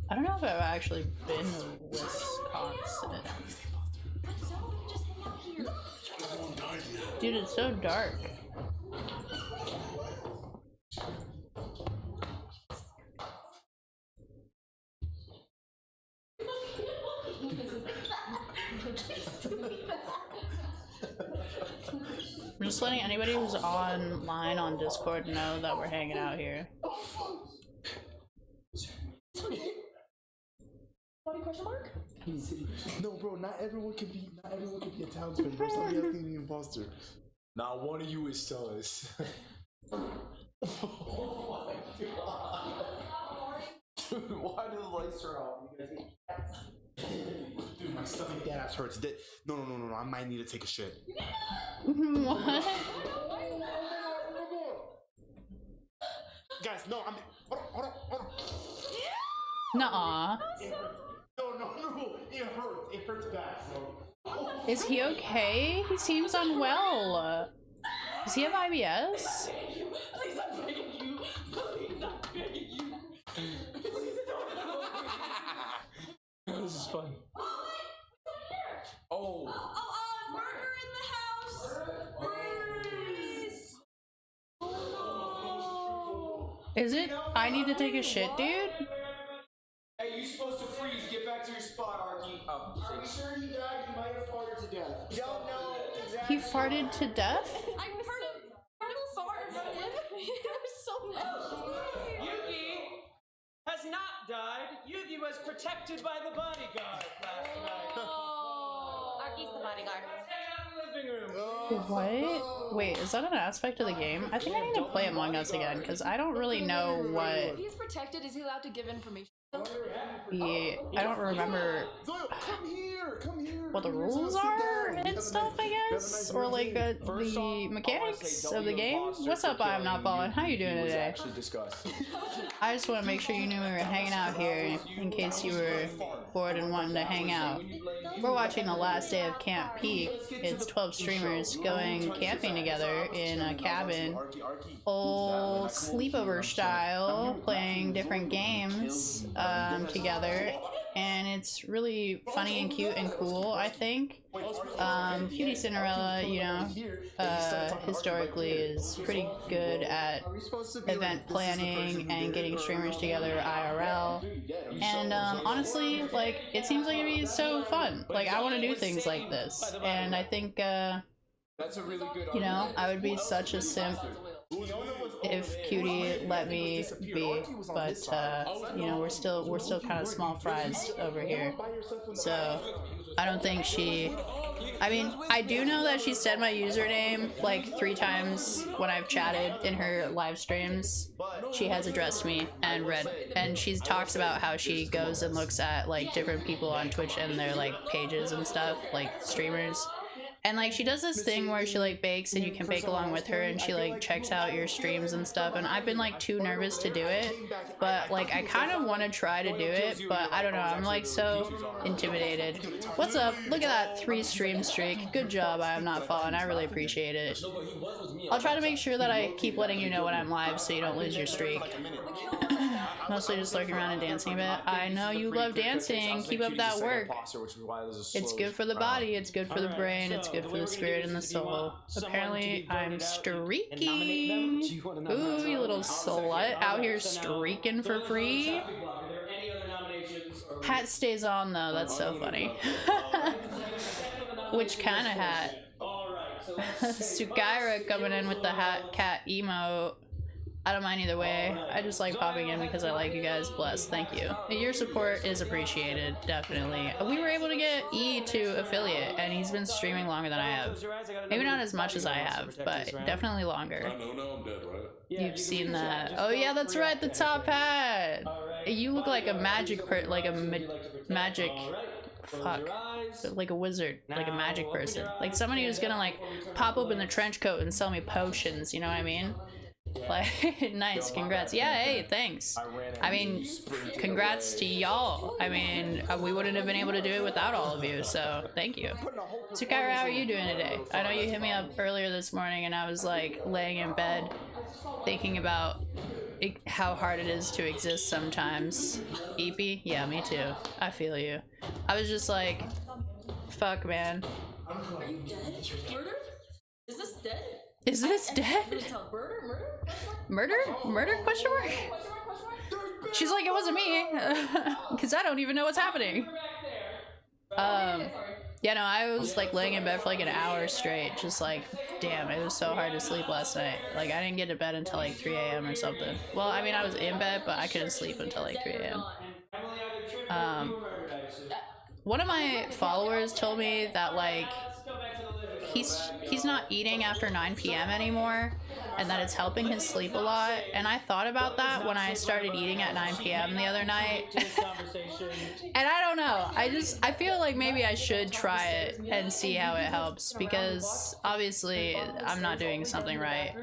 I don't know if I've actually been to Wisconsin. Dude, it's so dark. I'm just letting anybody who's online on Discord know that we're hanging out here. Question mark? No, bro, not everyone can be a townsman, bro. Somebody else can be an imposter. Not one of you is sus. Oh my god. Dude, why do the lights turn off? Dude, my stomach dead ass hurts. No, I might need to take a shit. What? Guys, no, I'm. Hold on. Nuh-uh. No, it hurts. It hurts bad. So. Is he okay? He seems unwell. Does he have IBS? Please, I'm begging you. Please, I'm begging you. Please don't. This is fun. Oh. Murder in the house. Please. Is it? I need to take a shit, dude? Hey, you supposed to freeze. Get back to your spot, Arky. Are we sure he died? He might have farted to death. We don't know exactly. He farted to death? I heard a fart from him. There was so much. Yugi has not died. Yugi was protected by the bodyguard last night. Arky's the bodyguard. What? Wait, is that an aspect of the game? I think I need to play Among Us again, because I don't really know what... If he's protected, is he allowed to give information? I don't remember what the rules are and stuff, I guess, or like the mechanics of the game. What's up, I'm Not Fallen? How you doing today? I just want to make sure you knew we were hanging out here in case you were bored and wanting to hang out. We're watching the last day of Camp Peak. It's 12 streamers going camping together in a cabin, old sleepover style, playing different games together, and it's really funny and cute and cool, I think. Cutie Cinderella, you know, historically is pretty good at event planning and getting streamers together IRL, and honestly, like, it seems like it'd be so fun. Like, I want to do things like this, and I think you know, I would be such a simp if Cutie let me be, but you know, we're still kind of small fries over here, so I don't think she, I mean, I do know that she said my username like 3 times when I've chatted in her live streams. She has addressed me and read, and she talks about how she goes and looks at like different people on Twitch and their like pages and stuff, like streamers. And like, she does this thing where she like bakes and you can bake along with her, and she like checks out your streams and stuff, and I've been like too nervous to do it, but like I kind of want to try to do it, but I don't know, I'm like so intimidated. What's up? Look at that 3 stream streak. Good job, I am not falling. I really appreciate it. I'll try to make sure that I keep letting you know when I'm live so you don't lose your streak. Mostly just lurking around and dancing a bit. I know you love dancing. Keep up that work. It's good for the body, it's good for the brain, it's good for the spirit and the soul. Apparently, I'm streaking. Ooh, you little slut out here streaking for free. Hat stays on though, that's so funny. Which kind of hat? Sukaira coming in with the hat cat emote. I don't mind either way. I just like popping in because I like you guys. Bless. Thank you. Your support is appreciated, definitely. We were able to get E to affiliate, and he's been streaming longer than I have. Maybe not as much as I have, but definitely longer. You've seen that. Oh yeah, that's right, the top hat. You look like a magic magic fuck, like a wizard, like a magic person, like somebody who's gonna like pop open the trench coat and sell me potions, you know what I mean? Like, nice, congrats. Yeah, hey, thanks. I mean, congrats to y'all. I mean, we wouldn't have been able to do it without all of you, so thank you. Sukaira, how are you doing today? I know you hit me up earlier this morning and I was like laying in bed thinking about how hard it is to exist sometimes. Eepy? Yeah, me too. I feel you. I was just like, fuck, man. Are you dead? Murder? Is this dead? Is this dead? Murder? Murder? Question mark? She's like, it wasn't me, because I don't even know what's happening. Yeah, no, I was like laying in bed for like an hour straight, just like, damn, it was so hard to sleep last night. Like, I didn't get to bed until like 3 a.m. or something. Well, I mean, I was in bed, but I couldn't sleep until like 3 a.m. One of my followers told me that like he's not eating after 9 p.m. anymore, and that it's helping his sleep a lot. And I thought about that when I started eating at 9 p.m. the other night. And I don't know, I feel like maybe I should try it and see how it helps, because obviously I'm not doing something right.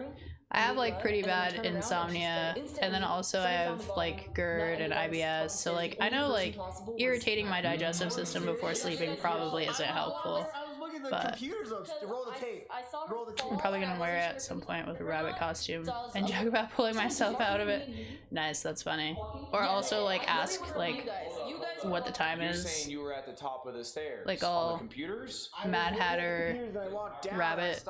I have like pretty bad insomnia, and then also I have like GERD and IBS, so like I know like irritating my digestive system before sleeping probably isn't helpful. But I'm probably gonna wear it at some point with a rabbit costume and joke about pulling myself out of it. Nice, that's funny. Or also like ask like what the time is. You were at the top of the stairs. Like all Mad Hatter, Rabbit,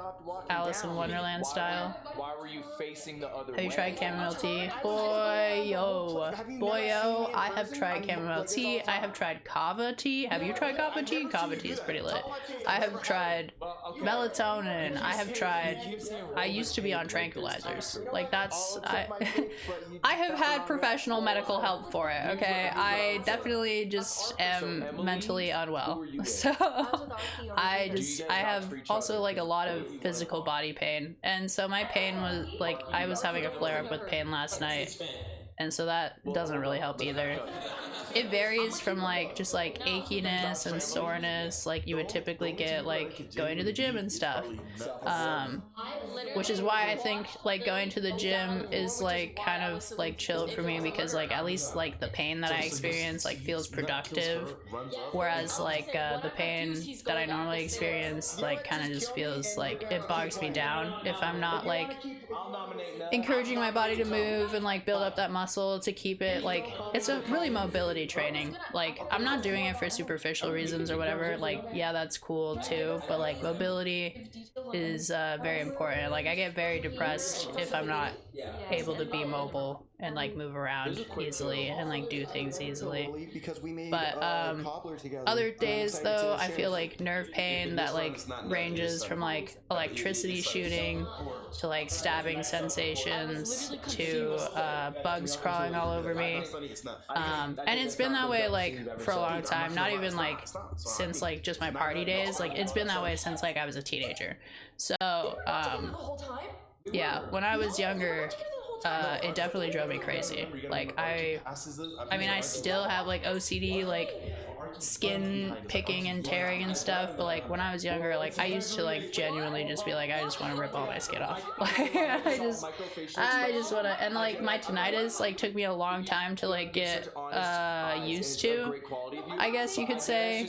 Alice in Wonderland style. Why were you facing the other way? Have you tried chamomile tea? Boyo. Boyo, I have tried chamomile tea. I have tried kava tea. Have you tried kava tea? Kava tea is pretty lit. I have tried melatonin. I used to be on tranquilizers. Like that's, I have had professional medical help for it, okay? I definitely just am mentally unwell. So I have also like a lot of physical body pain. And so my pain was like, I was having a flare up with pain last night. And so that doesn't really help either. it varies from like just like achiness and soreness like you would typically get like going to the gym and stuff, which is why I think like going to the gym is like kind of like chill for me, because like at least like the pain that I experience like feels productive, whereas like the pain that I normally experience like kind of just feels like it bogs me down if I'm not like encouraging my body to move and like build up that muscle to keep it like, it's a really mobility training. Like I'm not doing it for superficial reasons or whatever, like yeah, that's cool too, but like mobility is very important. Like I get very depressed if I'm not able to be mobile and like move around easily and like do things easily. But other days though, I feel like nerve pain that like ranges from like electricity shooting to like stabbing sensations to bugs crawling all over me, and it's been that way like for a long time, not even like since like just my party days, like it's been that way since like I was a teenager. So yeah, when I was younger, it definitely drove me crazy. Like I mean I still have like OCD, like skin picking and tearing and stuff, but like when I was younger, like I used to like genuinely just be like, I just want to rip all my skin off. Like I just want to, and like my tinnitus like took me a long time to like get used to, I guess you could say.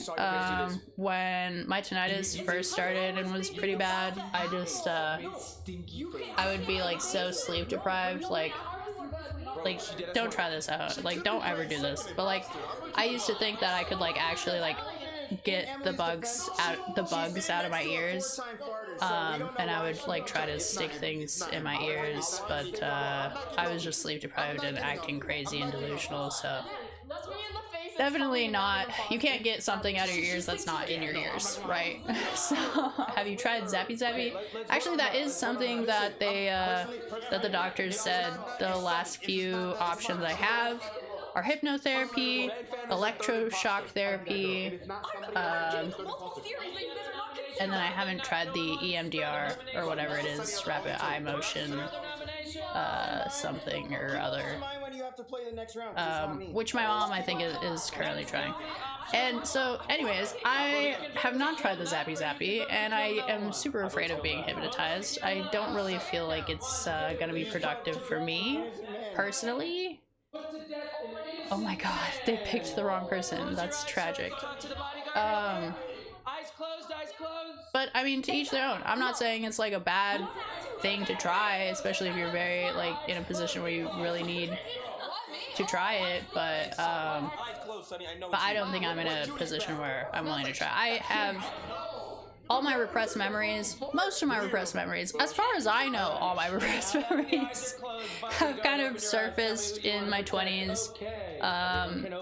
When my tinnitus first started and was pretty bad, I just I would be like so sleep deprived, like don't try this out, like don't ever do this, but like I used to think that I could like actually like get the bugs out of my ears, and I would like try to stick things in my ears, but I was just sleep deprived and acting crazy and delusional. So definitely not, you can't get something out of your ears that's not in your ears, right? So have you tried Zappy Zappy? Actually that is something that they that the doctors said the last few options I have are hypnotherapy, electroshock therapy, and then I haven't tried the EMDR or whatever it is, rapid eye motion something or other, which my mom I think is currently trying. And so anyways, I have not tried the Zappy Zappy, and I am super afraid of being hypnotized. I don't really feel like it's gonna be productive for me personally. Oh my god, they picked the wrong person. That's tragic. But I mean, to each their own. I'm not saying it's like a bad thing to try, especially if you're very like in a position where you really need to try it, but I don't think I'm in a position where I'm willing to try. I have all my repressed memories, most of my repressed memories, as far as I know, all my repressed memories have kind of surfaced in my 20s.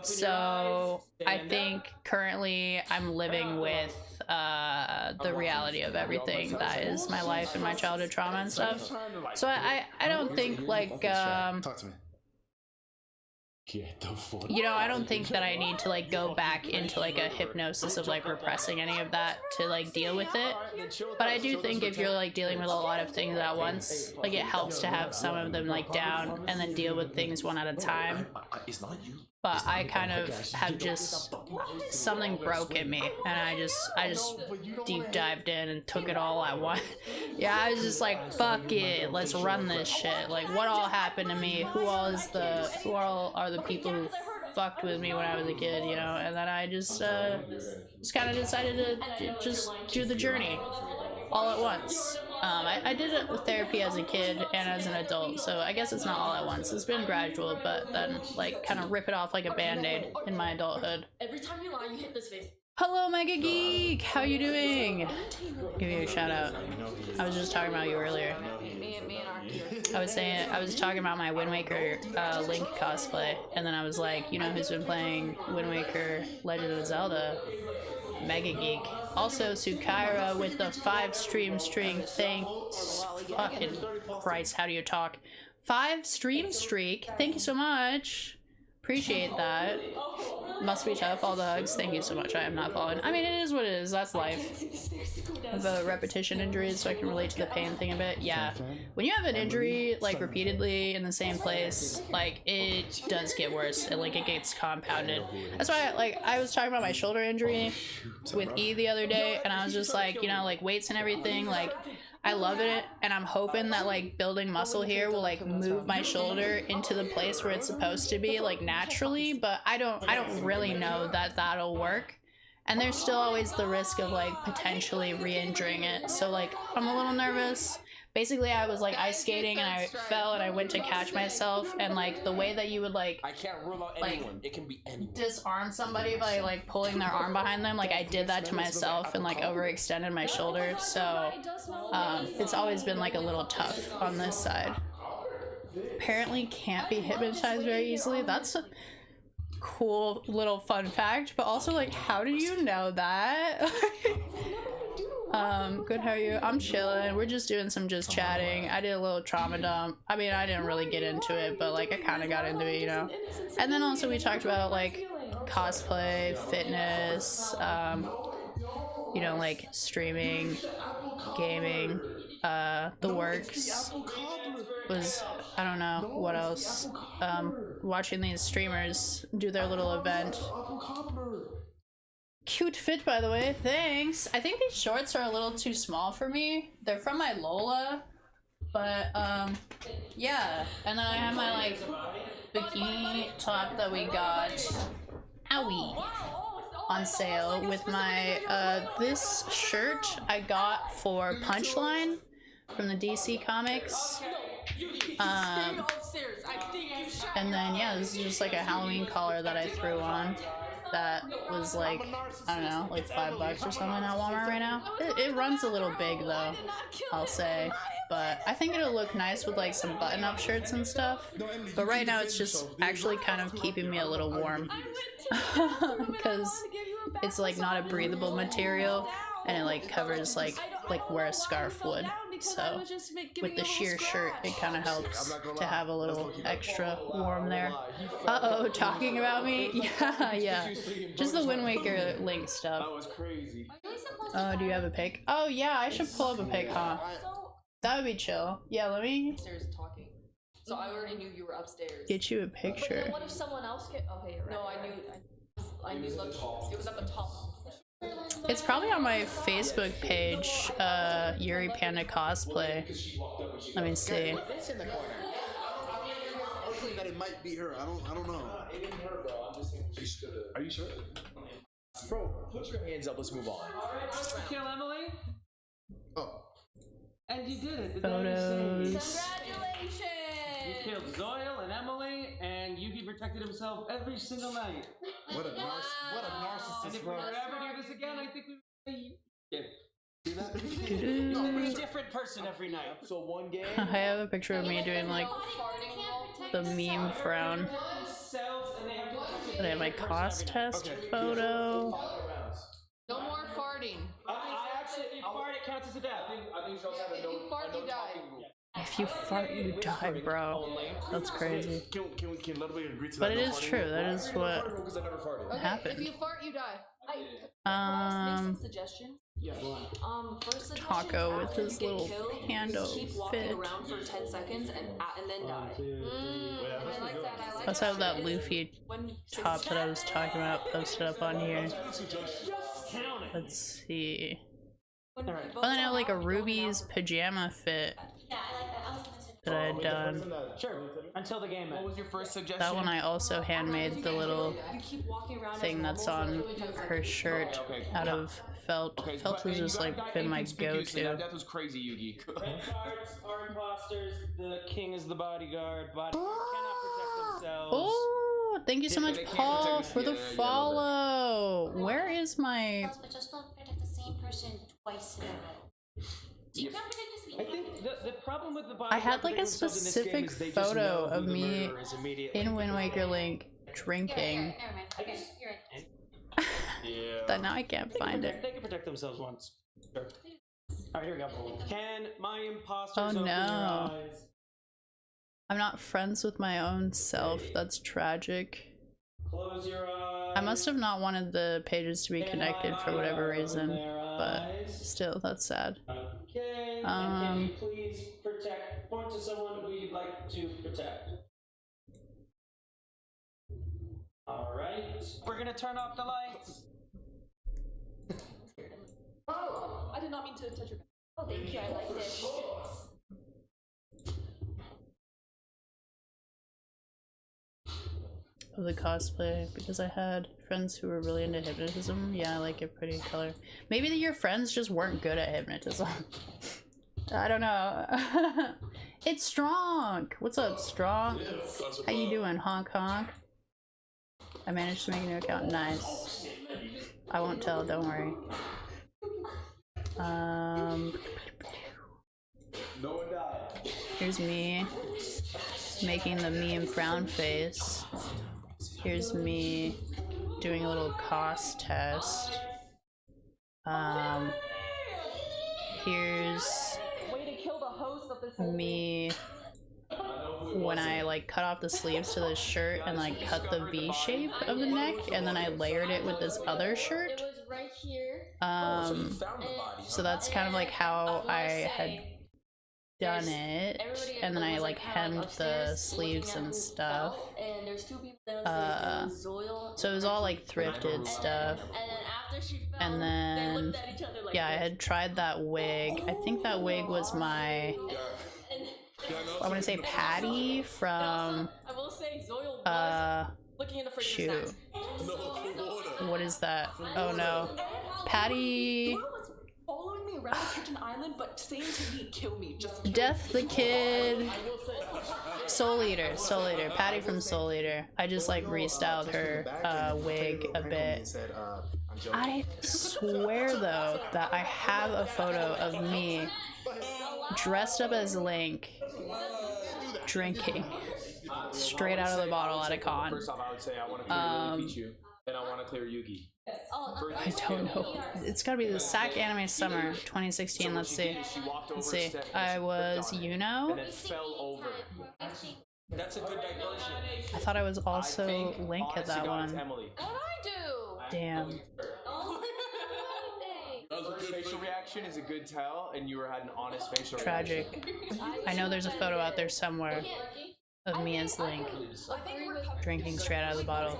So I think currently I'm living with the reality of everything that is my life and my childhood trauma and stuff. So I don't think like talk to me. You know, I don't think that I need to like go back into like a hypnosis of like repressing any of that to like deal with it. But I do think if you're like dealing with a lot of things at once, like it helps to have some of them like down and then deal with things one at a time. But I kind of have just, something broke in me, and I just deep dived in and took it all at once. Yeah, I was just like, fuck it, let's run this shit. Like, what all happened to me? Who all are the people who fucked with me when I was a kid, you know? And then I just kind of decided to just do the journey all at once. I did it with therapy as a kid and as an adult, so I guess it's not all at once. It's been gradual, but then like kind of rip it off like a band-aid in my adulthood. Every time you lie, you hit this face. Hello, Mega Geek! How you doing? Give you a shout out. I was just talking about you earlier. Me and I was talking about my Wind Waker Link cosplay, and then I was like, you know who's been playing Wind Waker Legend of Zelda? Mega Geek. Also, Sukaira with the 5-stream streak. Thanks. Fucking Christ, how do you talk? 5-stream streak. Thank you so much. Appreciate that. Must be tough. All the hugs. Thank you so much. I am not falling. I mean, it is what it is. That's life. I have a repetition injuries, so I can relate to the pain thing a bit. Yeah. When you have an injury, like, repeatedly in the same place, like, it does get worse. It gets compounded. That's why, like, I was talking about my shoulder injury with E the other day, and I was just like, you know, like, weights and everything, like, I love it, and I'm hoping that, like, building muscle here will, like, move my shoulder into the place where it's supposed to be, like, naturally, but I don't really know that that'll work. And there's still always the risk of, like, potentially re-injuring it. So, like, I'm a little nervous. Basically, I was, like, ice skating, and I fell, and I went to catch myself, and, like, the way that you would, like, I can't rule out anyone. It can be anyone. Disarm somebody by, like, pulling their arm behind them, like, I did that to myself and, like, overextended my shoulder, so, it's always been, like, a little tough on this side. Apparently can't be hypnotized very easily. That's a cool little fun fact, but also, like, how do you know that? Good, how are you? I'm chilling. We're just doing some chatting. I did a little trauma dump. I mean, I didn't really get into it, but, like, I kind of got into it, you know? And then also we talked about, like, cosplay, fitness, you know, like, streaming, gaming, the works. Was, I don't know what else, watching these streamers do their little event. Cute fit, by the way, thanks. I think these shorts are a little too small for me. They're from my Lola, but, yeah. And then I have my, like, bikini top that we got, owie, on sale with my, this shirt I got for Punchline from the DC Comics. And then, yeah, this is just, like, a Halloween collar that I threw on. That was like, I don't know, like $5 or something at Walmart right now. It runs a little big though, I'll say, but I think it'll look nice with like some button-up shirts and stuff. But right now it's just actually kind of keeping me a little warm because it's like not a breathable material and it like covers like where a scarf would. So with the sheer shirt, it kind of helps to have a little extra warm there. Uh-oh, talking about me? Yeah. Just the Wind Waker Link stuff. That was crazy. Oh, do you have a pic? Oh yeah, I should pull up a pic, huh? That would be chill. Yeah, let me upstairs talking. So I already knew you were upstairs. get you a picture. But then what if someone else get? Okay, you're right. No, I knew. It was at the top. It's probably on my Facebook page, Yuri Panda Cosplay. Let me see. It's in the corner. I was thinking that it might be her. I don't know. It isn't her, bro. I'm just saying. Are you sure? Bro, put your hands up. Let's move on. Kill Emily. Oh. And you did it. Photos. Congratulations! You killed Zoil and Emily, and Yugi protected himself every single night. What a narcissist, And if we bro. ever do this again, I think we. Yeah. See that? You'll be a different person every night. So one game. I have a picture of me doing like the meme frown. And I have my cost test photo. No more farting. I actually, if you fart, it counts as a death. I think she also had a If you fart, you die. If you fart, you die, bro. That's crazy. Can literally agree to that? But it is true. That is what Because I never farted. Okay, happened. if you fart, you die. Make some suggestions. Yeah, go on. First suggestion, Taco with after his you get little killed, pando keep walking fit. around for 10 seconds and then die. I like that. I like Let's have that Luffy top that I was talking about posted up on here. Let's see. Oh, then I have like a Ruby's pajama fit that I had done. Sure. Until the game ends. What was your first suggestion? That one I also handmade the little You keep walking around thing that's on her shirt out of felt. Okay, Felt but- was and you just got like that been my inconspicuously. go-to. That was crazy, Yugi. Red cards are imposters. The king is the bodyguard. Bodyguard cannot protect themselves. Oh, thank you so Yeah, much, they can't Paul, protect us. for the Yeah, yeah, follow. Where is my? But just don't protect the same person twice in a row. You can't protect I think the problem with the I had like a bodyguard protecting themselves in this game specific is they just photo know who of the me murderer is immediately. in Wind Waker Link drinking Never mind. Okay, you're right. Yeah. that now I can't find it. They can protect themselves once. Sure. Alright, here we go. Can my imposters Oh, open your no. eyes? I'm not friends with my own self. That's tragic. Close your eyes. I must have not wanted the pages to be connected for whatever reason, but still, that's sad. Okay. And can you please point to someone who you'd like to protect? Alright. We're gonna turn off the lights. Oh, I did not mean to touch your back. Oh, thank you. I like this. Of the cosplay, because I had friends who were really into hypnotism. Yeah, I like it pretty color. Maybe your friends just weren't good at hypnotism. I don't know. It's Strong! What's up, Strong? How you doing, honk honk? I managed to make a new account. Nice. I won't tell, don't worry. Here's me making the me and frown face. Here's me doing a little cost test. Here's me when I like cut off the sleeves to this shirt and like cut the V shape of the neck, and then I layered it with this other shirt. So that's kind of like how I had done it, and then I like hemmed the sleeves and stuff. So it was all like thrifted stuff. And then yeah, I had tried that wig. I think that wig was my, I want to say Patty from shoot, what is that? Oh no, Patty. Following me around the kitchen island, but saying to me, kill me, just Death the Kid. Soul Eater, Patty from Soul Eater. I just like restyled her wig a bit. I swear though that I have a photo of me dressed up as Link drinking straight out of the bottle at a con. First off, I would say I want to clear Pichu, and I want to clear Yugi. I don't know. It's gotta be the SAC Anime Summer 2016. Let's see. Let's see. I was Yuno. And it fell over. That's a good diversion. I thought I was also Link at that one. Emily. What'd I do? Damn. Facial reaction is a good tell, and you had an honest facial Tragic. reaction. I know there's a photo out there somewhere of me as Link drinking straight out of the bottle.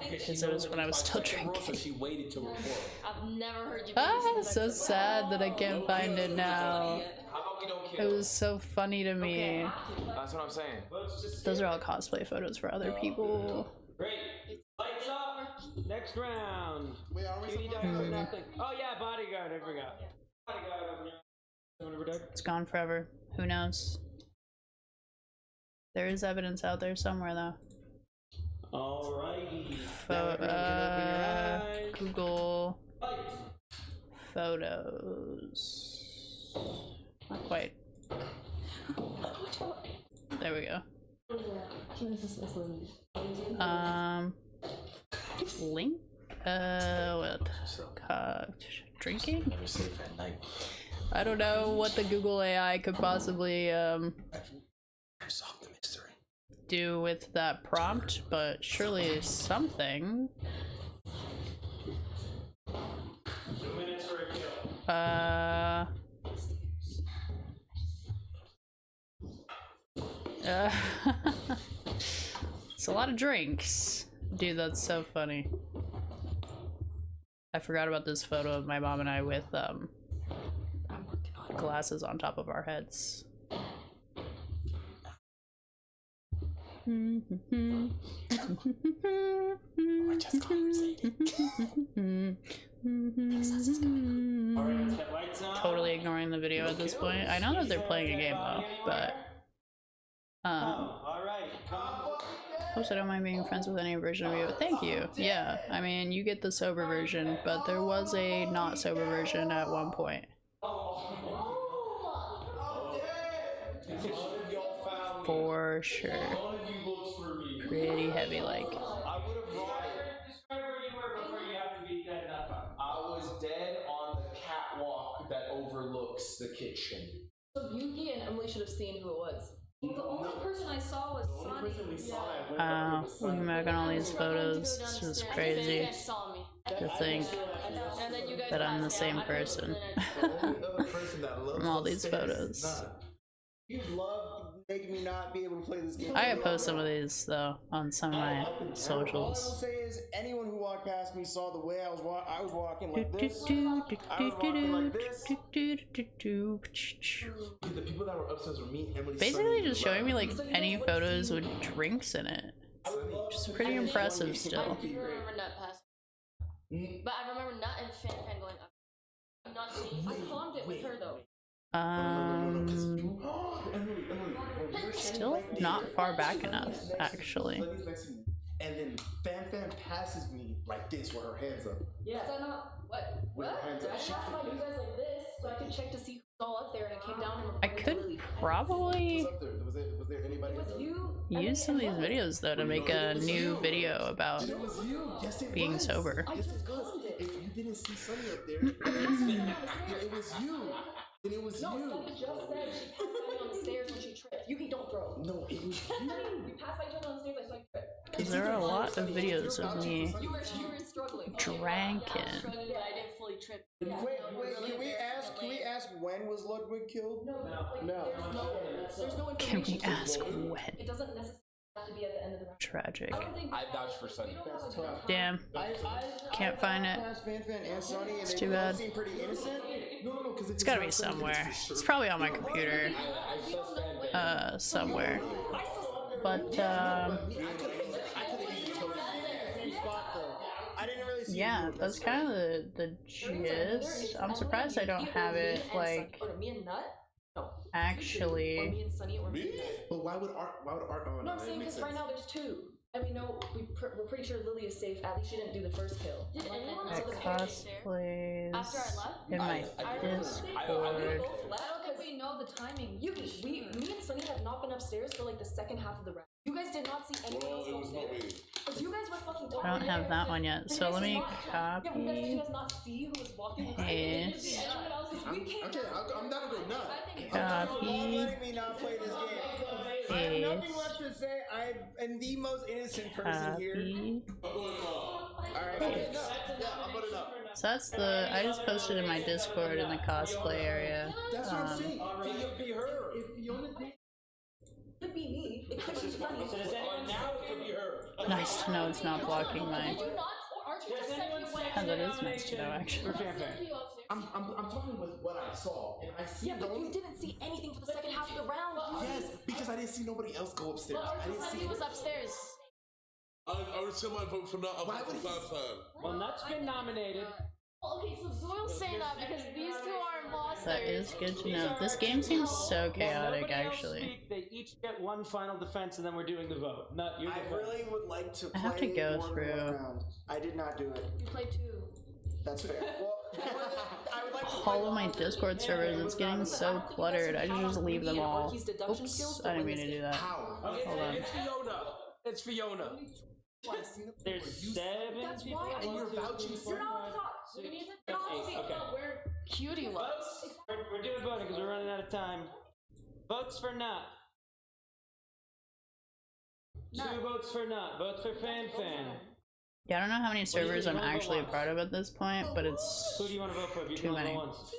Because it was when I was still drinking. She waited to report. I've never heard you. Ah, so sad that I can't find it now. It was so funny to me. That's what I'm saying. Those are all cosplay photos for other people. Great. Lights off. Next round. Wait, are we Oh yeah, bodyguard. I forgot. Bodyguard. It's gone forever. Who knows? There is evidence out there somewhere though. Alrighty. Google photos. Not quite. There we go. Link? What? Drinking? Never safe at night. I don't know what the Google AI could possibly I've solved the mystery. do with that prompt, but surely something. 2 minutes for a kill. It's a lot of drinks. Dude, that's so funny. I forgot about this photo of my mom and I with glasses on top of our heads. I just conversated. Totally ignoring the video at this point. I know that they're playing a game though, but hopes I don't mind being friends with any version of you. Thank you. Yeah, I mean, you get the sober version, but there was a not sober version at one point. For sure. Pretty heavy, like. I was dead on the catwalk that overlooks the kitchen. So Yuki and Emily should have seen who it was. The only person I saw was Sonny. Looking back on all these photos, it's just crazy to think that I'm the same person from all these photos. You love making me not be able to play this game. I could post some of these though on some of my All I will socials. say is, anyone who walked past me saw the way I was walking like this. I was walking like this. The people that were upstairs were me, Emily. Basically just showing me like any photos with drinks in it. Which is pretty impressive still. I do remember Nut passing. But I remember Nut and Fan going up. Not seeing. I calmed it with her though. Still not far back enough, actually. And then Fan passes me like this with her hands up. Yeah. Is that not what? With her hands up. I passed by you guys like this, so I could check to see who's all up there, and it came down and I could probably Was there anybody? it was you. use some of these videos though to make a new video about It was you. Yes, it being was. sober. Yes, it was. If you didn't see Sunny up there, it was you. And it was No, you. Sunny just said she passed by me on the stairs when she tripped. Yuki, don't throw. No, it was you. We passed by each other on the stairs, I saw you trip. Because there are a lot of videos of me You were struggling. drinking. I didn't fully trip. Wait, can we ask when was Ludwig killed? No. There's no Can we information. ask when? It doesn't necessarily have to be at the end of the round. Tragic. I vouch for Sunny. That's tough. Damn. Can't find it. Fan and Sonny, and It's they too both bad. seem pretty innocent. No, because It's gotta be somewhere. It's probably on my computer. Somewhere. But, I didn't really see yeah, that's kind of the gist. I'm surprised I don't have it, like, Me and Nut? No. actually. Me and Sunny or me and Nut? But why would Art? Oh, No, I'm saying because right now there's two. I mean, no, we're pretty sure Lily is safe. At least she didn't do the first kill. Did anyone At cosplays After I left? in my Discord. We both left because we know the timing. Me and Sunny have not been upstairs for like the second half of the round. You guys did not see anyone else go upstairs. But you guys were fucking talking. I don't have that one yet, so let me Yeah, but you copy guys not see who was walking. this. Okay, I'm not a nut. Copy letting me not play this game. I have nothing left to say. I am the most innocent person here. copy. Alright, Yeah, I'm voting up. So that's the, I just posted in my Discord in the cosplay area. That's what I'm saying. it could be her. If Fiona did, It could be me. It could be Sunny. So does anyone now it could be her. Nice to know it's not blocking my. Did you not? Aren't you just said you went? Oh, that is nice to know actually. I'm talking with what I saw, and I see. Yeah, but you didn't see anything for the second half of the round. Yes, because I didn't see nobody else go upstairs. I didn't see. He was upstairs. I would send my vote for Nut up Why for would the he- third time. Well, Nut's been nominated. Okay, so Zoil's saying that because these two are imposters. That is good to know. This game seems so chaotic Nobody else actually. speak. They each get one final defense, and then we're doing the vote. Nut, you're the I vote. really would like to play I have to go more than through. one round. I did not do it. You played two. That's fair. Well, I would like to play All of my Discord servers, it's getting so cluttered. I should just leave them all. Oops, I didn't mean to do that. Okay, Hold on. it's Fiona. It's Fiona. There's 7 That's people. why And you're vouching for. You're not on top. You need to not speak Okay. about where Cutie was. We're doing voting because we're running out of time. Votes for Nut. 2 votes for Nut. Votes for Fan. Yeah, I don't know how many servers I'm actually a part of at this point, but it's Who do you want to vote for? If you too can only many. vote once.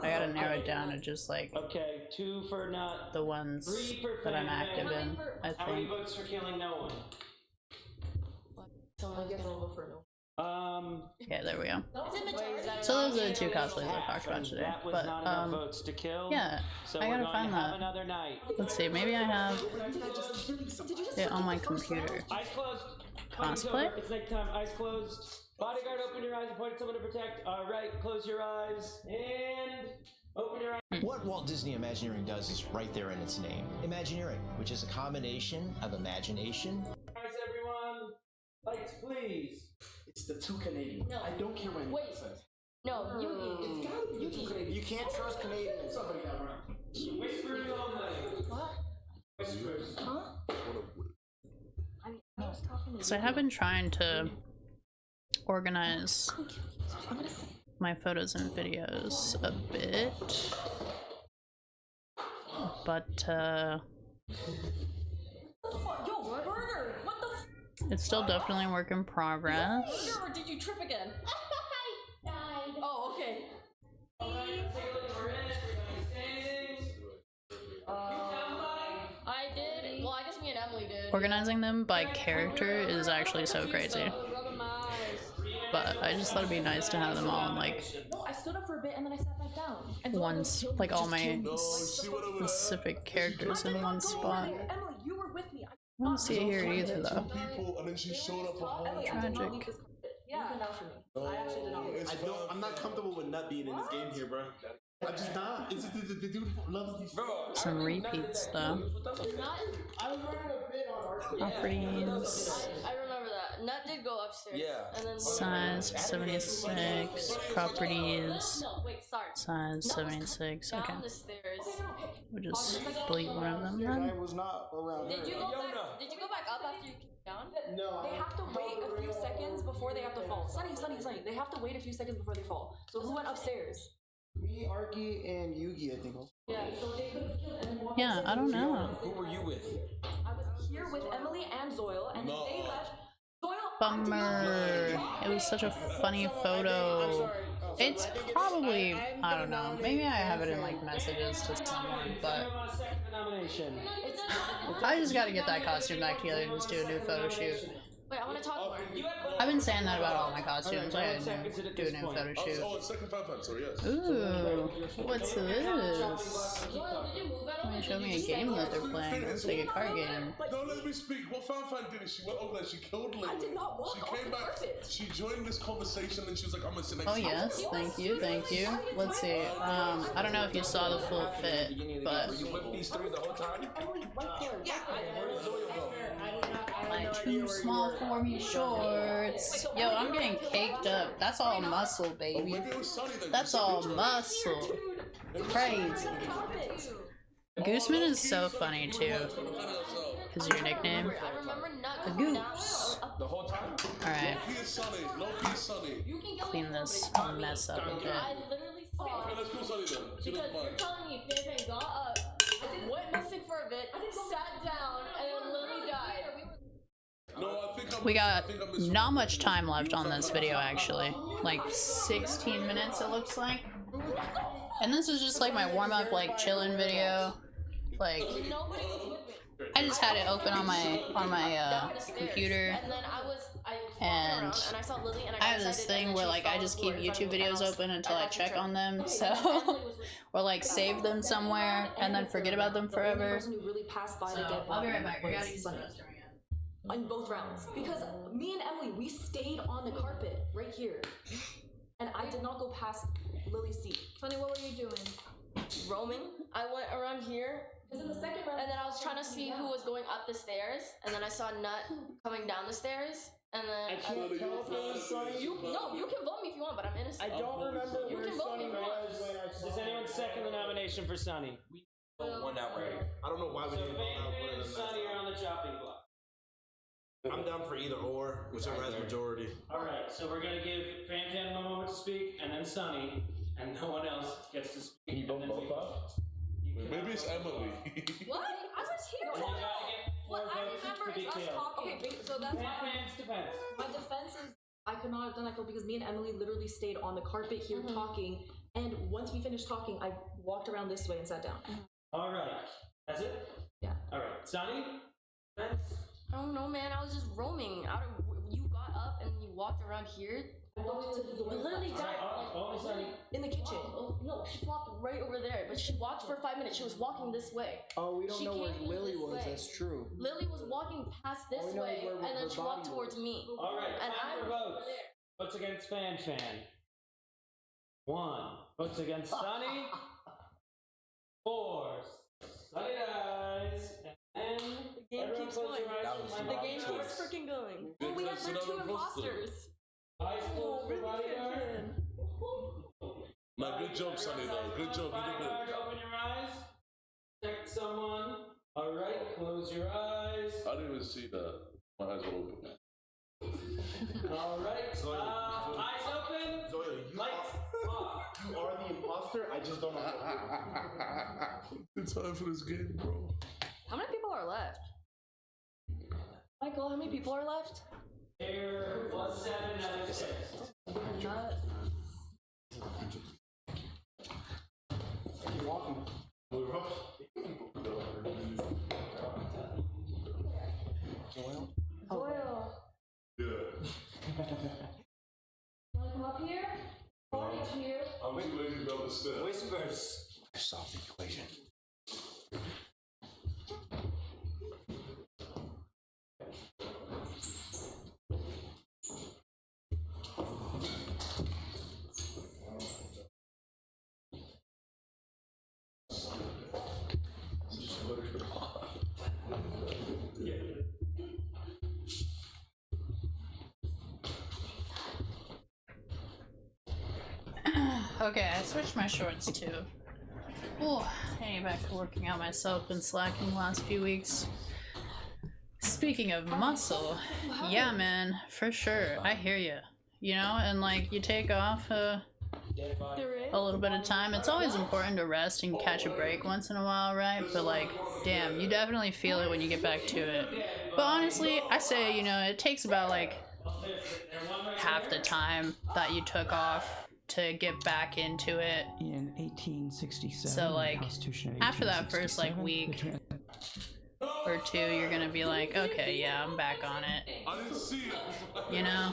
I gotta narrow it down to just like Okay, 2 for Nut. the ones 3 for that I'm Fan. active in, I How many think. votes for killing no one? Someone's gonna vote for no. Yeah, there we go. Is it majority? So those are the 2 cosplays I talked about today. That was But not enough votes to kill. yeah, So I we're gotta going find to have that. another night. Let's see, maybe I have it on my computer. Eyes closed. Cosplay? It's nighttime. Eyes closed. Bodyguard, open your eyes and point at someone to protect. All right, close your eyes and open your eyes. What Walt Disney Imagineering does is right there in its name. Imagineering, which is a combination of imagination. Eyes, everyone. Lights, please. It's the 2 Canadian. No. I don't care what anyone Wait. says. No, Yuki. It's gotta be the 2 Canadian. You can't trust Canadians. Somebody got around. Whispers only. What? Whispers. Huh? I was talking to So I have been trying to organize my photos and videos a bit, but Yo, Burger! What the f? It's still definitely a work in progress. Burger, or did you trip again? I died. Oh, okay. I did. Well, I guess me and Emily did. Organizing them by character is actually so crazy. But I just thought it'd be nice to have them all in like No, I stood up for a bit and then I sat back down. And one's like all my specific characters in one spot. Emily, you were with me. I don't see it here either though. People, and then she showed up a whole Tragic. Yeah. I actually did not. I'm not comfortable with Nut being in this game here, bro. I'm just not. It's just the dude loves these. Some repeats though. I was running a bit on our Properties. I remember that. Nut did go upstairs. Yeah. And then Size 76. Properties. No, wait, sorry. Size 76. Okay. Down the stairs. We'll just delete one of them then. I was not around. Did you go back? Did you go back up after you came down? No. They have to wait a few seconds before they have to fall. Sunny. They have to wait a few seconds before they fall. So who went upstairs? Me, Arky, and Yugi, I think. Yeah. So they could have killed and walked. Yeah, I don't know. Who were you with? I was here with Emily and Zoil, and then they left. Zoil. Bummer. It was such a funny photo. It's probably, I don't know, maybe I have it in like messages to someone, but I just gotta get that costume back together and just do a new photo shoot. Wait, I want to talk more. I've been saying that about all my costumes. I gotta do a new photo shoot. Oh, it's second fan, sorry, yes. Ooh, what's this? Zoil, did you move at all? Can you show me a game that they're playing? Looks like a card game. No, let me speak. What fan did it? She went over there, she killed Lily. I did not walk She off came the back, carpet. she joined this conversation and she was like, I'm gonna sit next Oh to you. yes, thank you. Let's see. I don't know if you saw the full fit, but Were you with these three the whole time? Where did Zoya go? my too small for me shorts. Yo, I'm getting caked up. That's all muscle, baby. Maybe it was Sunny then. That's all muscle. Crazy. Gooseman is so funny too. Cause your nickname? I remember not The coming down Goose. The whole time? Alright, Low-key is Sunny. Low-key is Sunny. You can go clean this mess up a bit. I literally saw. Okay, let's go Sunny then. She Because doesn't you're mind. telling me Fanfan got up, went missing for a bit, sat down, and then literally died. No, I think I'm We got I think I missed not much time left on this video actually. Like 16 minutes it looks like. And this is just like my warm-up like chillin' video. Like Nobody was with me. I just had it open on my computer. And then I And walked around and I saw Lily and I have this thing where like I just keep YouTube videos open until I check on them, so or like save them somewhere and then forget about them forever. The only person who really passed by the dead I'll be body right back. I gotta was use the Sunny. restroom again. In both rounds, because me and Emily, we stayed on the carpet right here, and I did not go past Lily's seat. Funny, what were you doing? Roaming. I went around here. Because in the second round, And then I was trying to see who was going up the stairs, and then I saw Nut coming down the stairs, and then I can't tell if it was Sunny. you can vote me if you want, but I'm innocent. I don't remember You where can vote me Sunny if you want. was when I saw Does anyone second the nomination for Sunny? One out right here. I don't know why we So didn't vote out one Fan of and them. Sunny are on the chopping block. I'm down for either or, whichever has majority. Alright, so we're gonna give Fan a moment to speak, and then Sunny, and no one else gets to speak. you vote and then we both vote. Maybe it's Emily. What? I was here. You gotta get What four I votes remember to be is us killed. talking. Okay, so that's Fan's defense. my defense is I could not have done that kill because me and Emily literally stayed on the carpet here talking, and once we finished talking, I walked around this way and sat down. Alright, that's it? Yeah. Alright, Sunny? Defense? I don't know, man. I was just roaming. You got up and you walked around here. I walked to the door. Literally died. Oh, Sunny. In the kitchen. Oh, no, she walked right over there, but she walked for 5 minutes. She was walking this way. Oh, we don't She know where came Lily this was. way. That's true. Lily was walking past this All we know is way, where and then her she walked body towards was. me. Alright, And time I for was votes. there. Votes against Fan. 1. Votes against Sunny. 4. Sunny dies. And The game everyone keeps close going. your eyes That for was my The body game guard. keeps freaking going. Well, we have so the now two we're imposter. imposters. Eyes closed for bodyguard. Nah, good job, Sunny, though. Good job. You did good. Bodyguard, open your eyes. Protect someone. Alright, close your eyes. I didn't even see that. My eyes were open. Alright, eyes open. Zoya, you Lights off. You are the imposter. I just don't know. It's time for this game, bro. How many people are left? Michael, how many people are left? There was 7, now there's 6. You're walking. Doyle. Yeah. Wanna come up here? Right here. I'm too lazy to build the step. Whispers. I solved the equation. Okay, I switched my shorts too. Ooh, I get back to working out myself. Been slacking the last few weeks. Speaking of muscle, yeah, man, for sure. I hear you. You know, and like you take off a little bit of time. It's always important to rest and catch a break once in a while, right? But like, damn, you definitely feel it when you get back to it. But honestly, I say, you know, it takes about like half the time that you took off to get back into it. In 1867, so like after that first like 1867, week or two, you're gonna be like, okay, yeah, I'm back on it. I didn't see it. You know?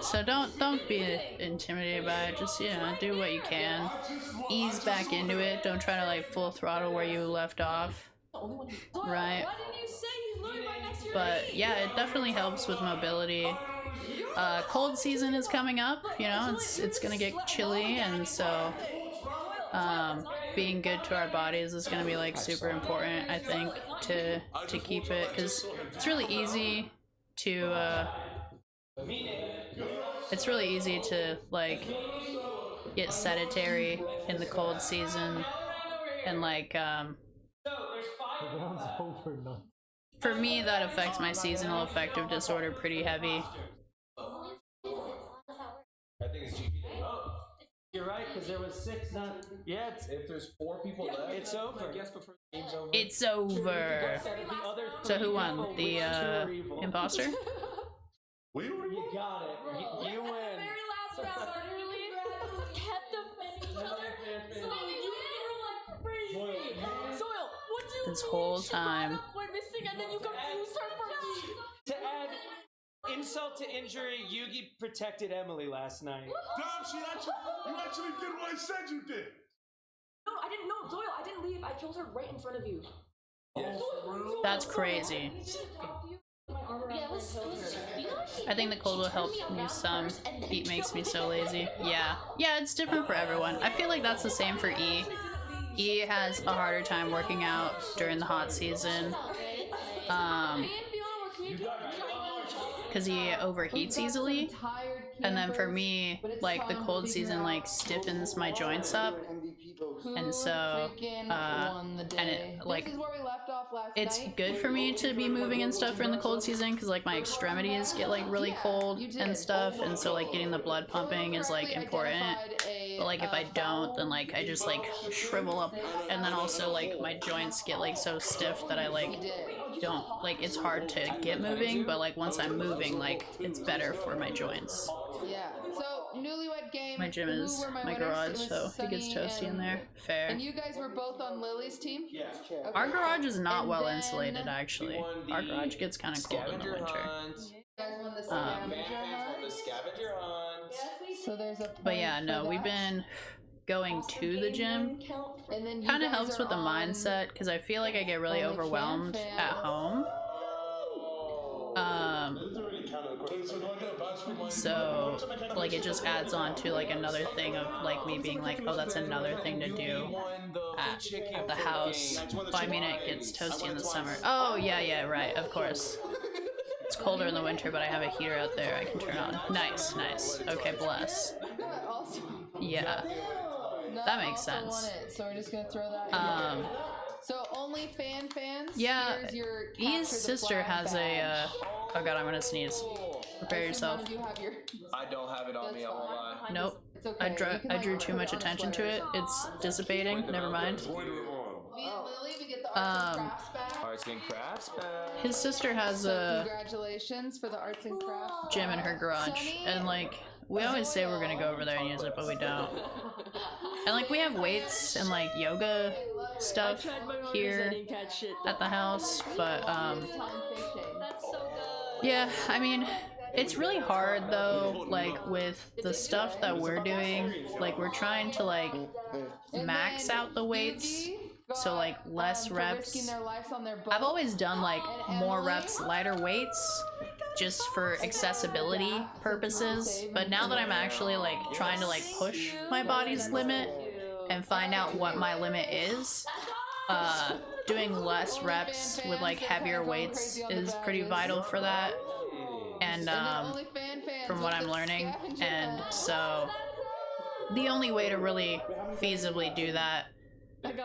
So don't be intimidated by it. Just, you know, do what you can. Ease back into it. Don't try to like full throttle where you left off. Right? Why didn't you say he's literally right next to your But feet? yeah, it definitely helps with mobility. Cold season is coming up, you know, it's gonna get chilly, and so being good to our bodies is gonna be like super important, I think, to keep it, because it's really easy to like get sedentary in the cold season, and like for me that affects my seasonal affective disorder pretty heavy. I think it's GG. You're right, because there was 6, not... Yeah, If there's 4 people left, it's over. I guess before the game's over. It's over. So who won? The imposter? We You got it. You win. Very last round, our early grads kept defending each other. So you were like crazy. Soil, what do you This whole time. We're missing, and then you confuse her for me. To add insult to injury, Yugi protected Emily last night. Damn, you actually did what I said you did. No, I didn't know, Doyle. I didn't leave. I killed her right in front of you. That's crazy. I think the cold will help me some. Heat makes me so lazy. Yeah, it's different for everyone. I feel like that's the same for E. E has a harder time working out during the hot season. Because he overheats easily, and then for me, like the cold season like stiffens my joints up, and so and it like it's good for me to be moving and stuff during the cold season, because like my extremities get like really cold and stuff, and so like getting the blood pumping is like important. But like if I don't, then like I just like shrivel up, and then also like my joints get like so stiff that I like don't like, it's hard to get moving, but like once I'm moving, like it's better for my joints. Yeah. So newlywed game. My gym is my garage, so it gets toasty in there. Fair. And you guys were both on Lily's team? Yeah. Okay. Our garage is not well insulated, actually. Our garage gets kind of cold in the winter. You guys won the scavenger hunt? So there's a But yeah, no, we've been going to the gym. Kind of helps with the mindset, because I feel like I get really overwhelmed at home. So like it just adds on to like another thing of like me being like, oh, that's another thing to do at the house. Well, I mean, it gets toasty in the summer. Oh yeah, right, of course. It's colder in the winter, but I have a heater out there I can turn on. Nice. Okay, bless. Yeah, that makes sense. So we're just gonna throw that in. So only fans. Yeah, Here's your E's sister has a. Oh god, I'm gonna sneeze. Prepare yourself. I don't have it on me, I won't lie. Nope. I drew too much attention to it. It's dissipating. Never mind. Me and Lily, we get the Arts and crafts. His sister has So a congratulations for the arts and crafts gym in her garage, and like we always say we're gonna go over there and use it, but we don't. And like we have weights and like yoga stuff here at the house, but yeah, I mean, it's really hard though, like with the stuff that we're doing, like we're trying to like max out the weights, so like less reps. I've always done like more reps, lighter weights, just for accessibility purposes, but now that I'm actually like trying to like push my body's limit and find out what my limit is, doing less reps with like heavier weights is pretty vital for that, and from what I'm learning, and so the only way to really feasibly do that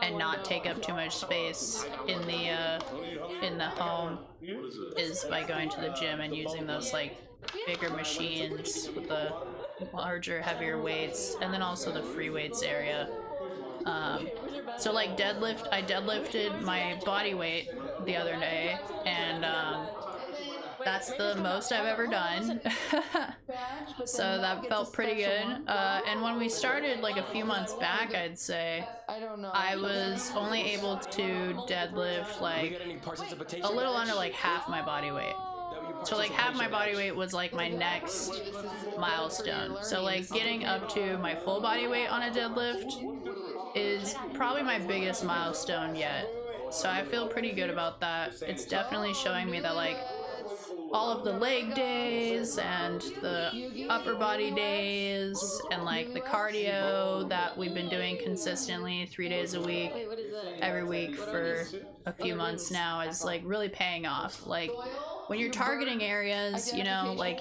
and not take up too much space in the home is by going to the gym and using those like bigger machines with the larger, heavier weights, and then also the free weights area. So like I deadlifted my body weight the other day, and that's the most I've ever done. So that felt pretty good. And when we started like a few months back, I'd say I was only able to deadlift like a little under like half my body weight. So like half my body weight was like my next milestone. So like getting up to my full body weight on a deadlift is probably my biggest milestone yet. So I feel pretty good about that. It's definitely showing me that like all of the leg days and the upper body days and like the cardio that we've been doing consistently 3 days a week, every week for a few months now is like really paying off. Like when you're targeting areas, you know, like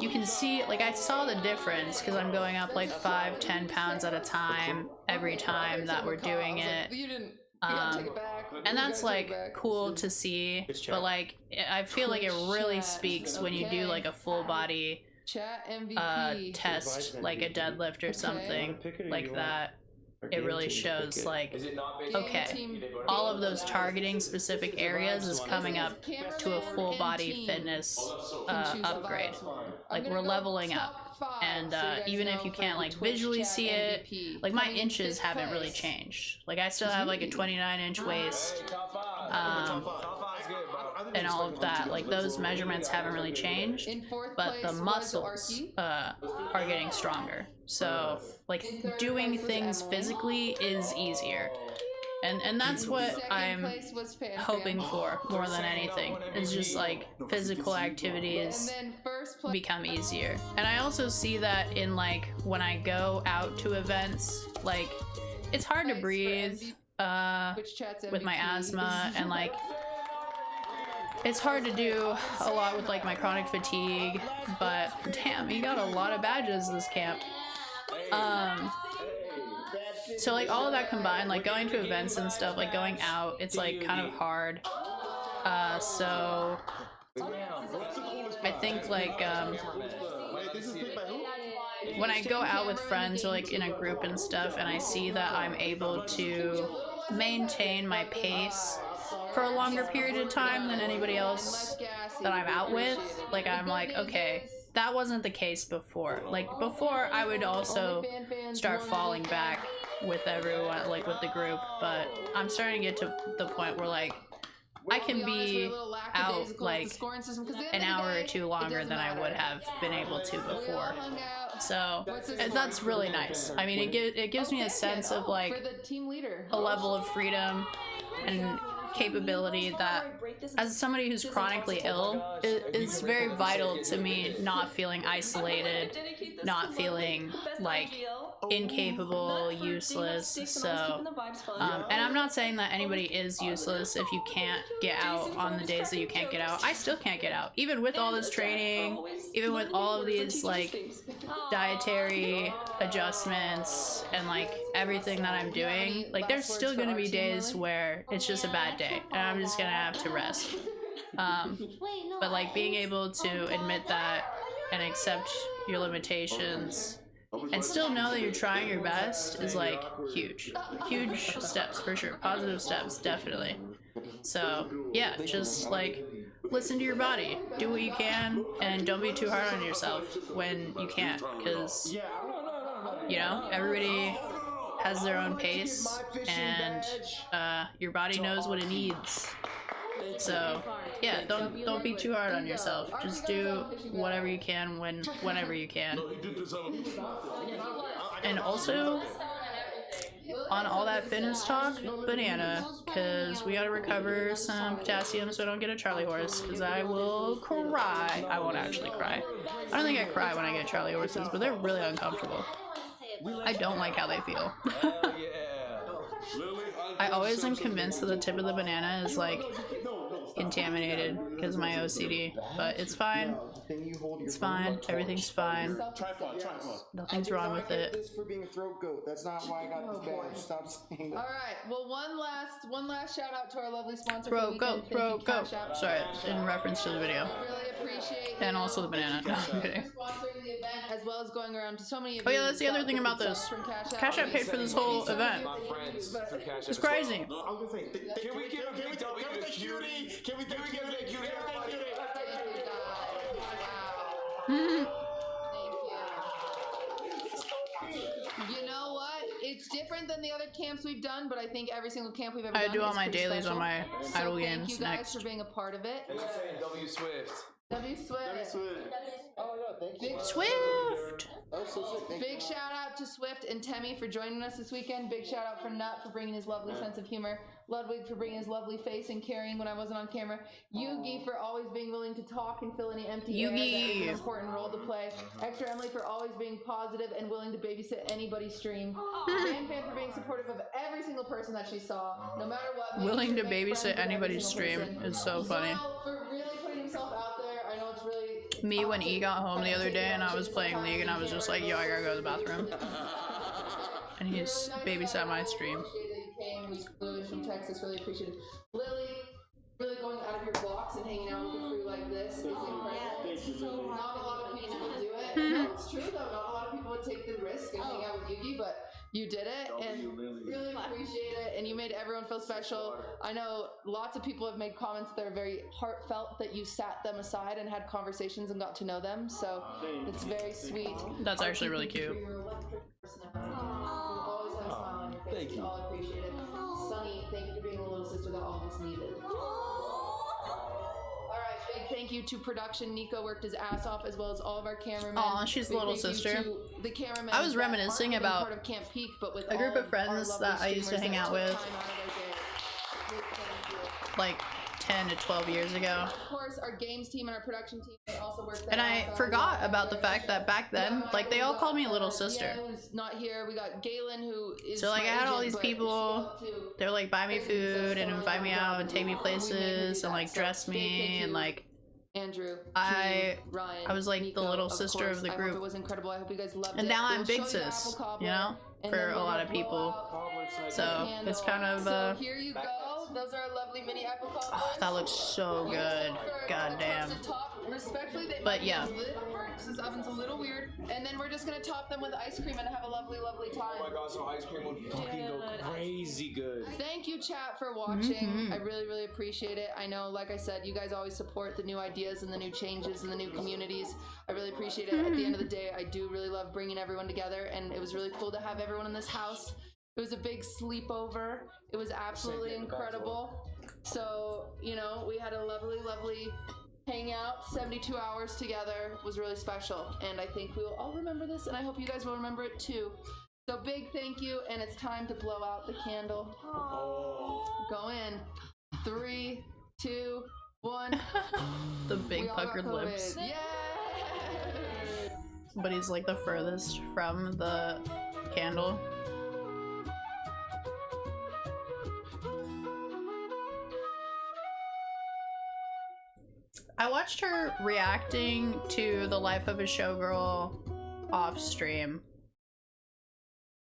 you can see, like I saw the difference because I'm going up like 5-10 pounds at a time every time that we're doing it. And that's like cool to see, but like I feel like it really speaks when you do like a full body test, like a deadlift or something like that. It really shows like, okay, all of those targeting specific areas is coming up to a full body fitness upgrade. Like we're leveling up. And even if you can't like visually see it, like my inches haven't really changed. Like I still have like a 29-inch waist, and all of that. Like those measurements haven't really changed, but the muscles are getting stronger. So like doing things physically is easier. And that's what I'm hoping for more than anything, is just like physical activities become easier. And I also see that in like when I go out to events, like it's hard to breathe with my asthma, and like it's hard to do a lot with like my chronic fatigue, but damn, you got a lot of badges this camp. So like all of that combined, like going to events and stuff, like going out, it's like kind of hard. So I think like when I go out with friends or like in a group and stuff, and I see that I'm able to maintain my pace for a longer period of time than anybody else that I'm out with, like I'm like, okay, that wasn't the case before. Like before I would also start falling back with everyone, like with the group, but I'm starting to get to the point where like I can be out like an hour or two longer than I would have been able to before. So that's really nice. I mean, it gives me a sense of like a level of freedom and capability that, as somebody who's chronically ill, is very vital to me, not feeling isolated, not feeling like incapable, useless. So and I'm not saying that anybody is useless if you can't get out on the days that you can't get out. I still can't get out, even with all this training, even with all of these like dietary adjustments and like everything that I'm doing. Like there's still gonna be days where it's just a bad day and I'm just gonna have to rest. But like being able to admit that and accept your limitations and still know that you're trying your best is like huge steps for sure, positive steps definitely. So yeah, just like listen to your body, do what you can, and don't be too hard on yourself when you can't, because you know, everybody has their own pace, and your body knows what it needs. So yeah, don't be too hard on yourself. Just do whatever you can whenever you can. And also, on all that fitness talk, banana, because we gotta recover some potassium so I don't get a Charlie horse, because I will cry. I won't actually cry. I don't think I cry when I get Charlie horses, but they're really uncomfortable. I don't like how they feel. I always am convinced that the tip of the banana is like contaminated because of my OCD, but it's fine. It's fine. Everything's fine. Nothing's wrong with it. This for being a throat goat. That's not why I got this badge. Stop saying that. All right. Well, one last shout out to our lovely sponsor. Throat goat. Throat goat. Sorry, in reference to the video. Really appreciate. And also the banana. No, I'm kidding. Sponsoring the event as well as going around to so many. Oh yeah, that's the other thing about this. Cash App paid for this whole event. It's crazy. Can we give a big W to Cutie? Can we give a big Cutie? You know what? It's different than the other camps we've done, but I think every single camp we've ever done I do all is my pretty dailies special. on my So idle thank games you guys next. for being a part of it. They're saying W Swift. W Swift. Oh no, thank you. Big Swift. Big shout out to Swift and Temmie for joining us this weekend. Big shout out for Nut for bringing his lovely sense of humor. Ludwig for bringing his lovely face and carrying when I wasn't on camera. Yugi for always being willing to talk and fill any empty air. That is an important role to play. Extra Emily for always being positive and willing to babysit anybody's stream. Fan Fan for being supportive of every single person that she saw, no matter what. Willing to babysit anybody's stream is so funny. For really putting himself out there. I know it's really Me when E got home the other day and I was playing League and I was just like, yo, I gotta go to the bathroom. And he's babysat my stream. We flew in from Texas, really appreciate it. Lily, really going out of your box and hanging out with the crew like this is incredible. Not a lot of people would do it. No, it's true though, not a lot of people would take the risk and hang out with Yugi, but you did it and really appreciate it, and you made everyone feel special. I know lots of people have made comments that are very heartfelt that you sat them aside and had conversations and got to know them, so it's very sweet. That's actually really cute. Thank you. All appreciate it. Sunny, thank you for being the little sister that all of us needed. Alright, big thank you to production. Nico worked his ass off as well as all of our cameramen. Aw, she's the little sister. The cameramen I was reminiscing about part of Camp Peak, but with a group of friends that I used to hang out with like 10 to 12 years ago. Of course, our games team and our production team, they also work. And I forgot about the fact that back then, like, they all called me little sister. Who's not here. We got Galen, who is So like I my had all agent, these but people, they would like buy me food and invite me out and take me places and like dress me and like Andrew, I Ryan, was like Nico, the little sister course. of the I hope group. it was incredible. I hope you guys loved And it. now I'm We'll big show you the sis, apple cobbler, you know, and for then a we're lot gonna of people. So it's kind of so here you go. Those are our lovely mini apple cobblers. oh, that looks so good. God damn. Respectfully, they But might yeah. be a little hard 'cause this oven's a little weird. And then we're just gonna top them with ice cream and have a lovely, lovely time. Oh my god, so ice cream would fucking go crazy good. Thank you, chat, for watching. Mhm. I really, really appreciate it. I know, like I said, you guys always support the new ideas and the new changes and the new communities. I really appreciate it. At the end of the day, I do really love bringing everyone together, and it was really cool to have everyone in this house. It was a big sleepover. It was absolutely incredible. So, you know, we had a lovely, lovely hangout. 72 hours together was really special, and I think we will all remember this, and I hope you guys will remember it too. So big thank you, and it's time to blow out the candle. Go in. 3, 2, 1. The big puckered lips. Yay! But he's like the furthest from the candle. I watched her reacting to the Life of a Showgirl off stream,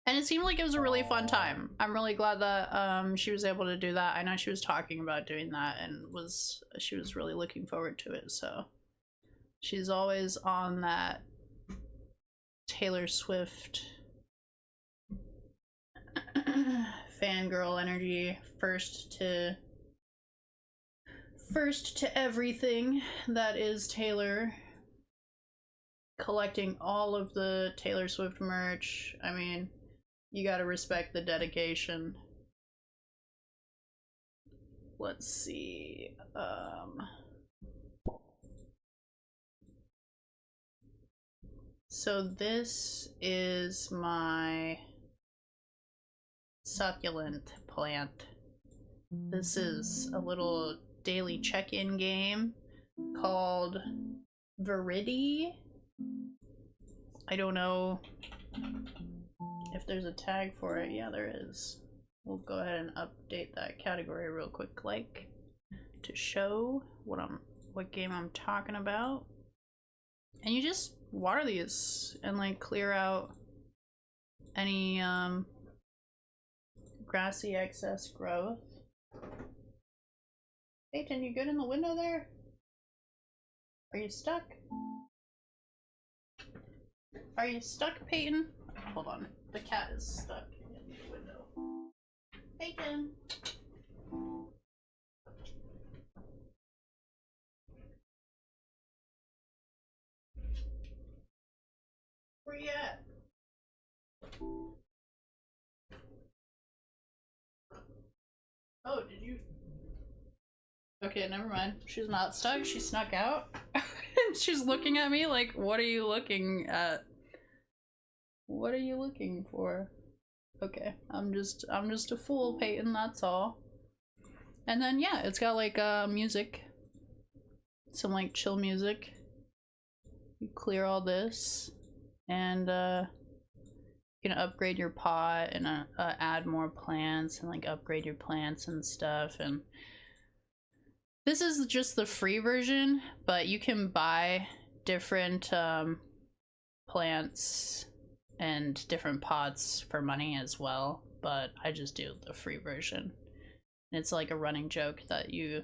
and it seemed like it was a really fun time. I'm really glad that she was able to do that. I know she was talking about doing that and she was really looking forward to it, so she's always on that Taylor Swift fangirl energy. First to everything that is Taylor. Collecting all of the Taylor Swift merch. I mean, you gotta respect the dedication. Let's see. So this is my succulent plant. This is a little daily check-in game called Viridi. I don't know if there's a tag for it. Yeah, there is. We'll go ahead and update that category real quick, like, to show what game I'm talking about. And you just water these and like clear out any grassy excess growth. Peyton, you good in the window there? Are you stuck? Are you stuck, Peyton? Hold on. The cat is stuck in the window. Peyton! Where you at? Oh, did you? Okay, never mind. She's not stuck. She snuck out. She's looking at me like, what are you looking at? What are you looking for? Okay, I'm just a fool, Peyton, that's all. And then yeah, it's got like music. Some like chill music. You clear all this and you can upgrade your pot and add more plants and like upgrade your plants and stuff. And this is just the free version, but you can buy different plants and different pots for money as well, but I just do the free version. And it's like a running joke that you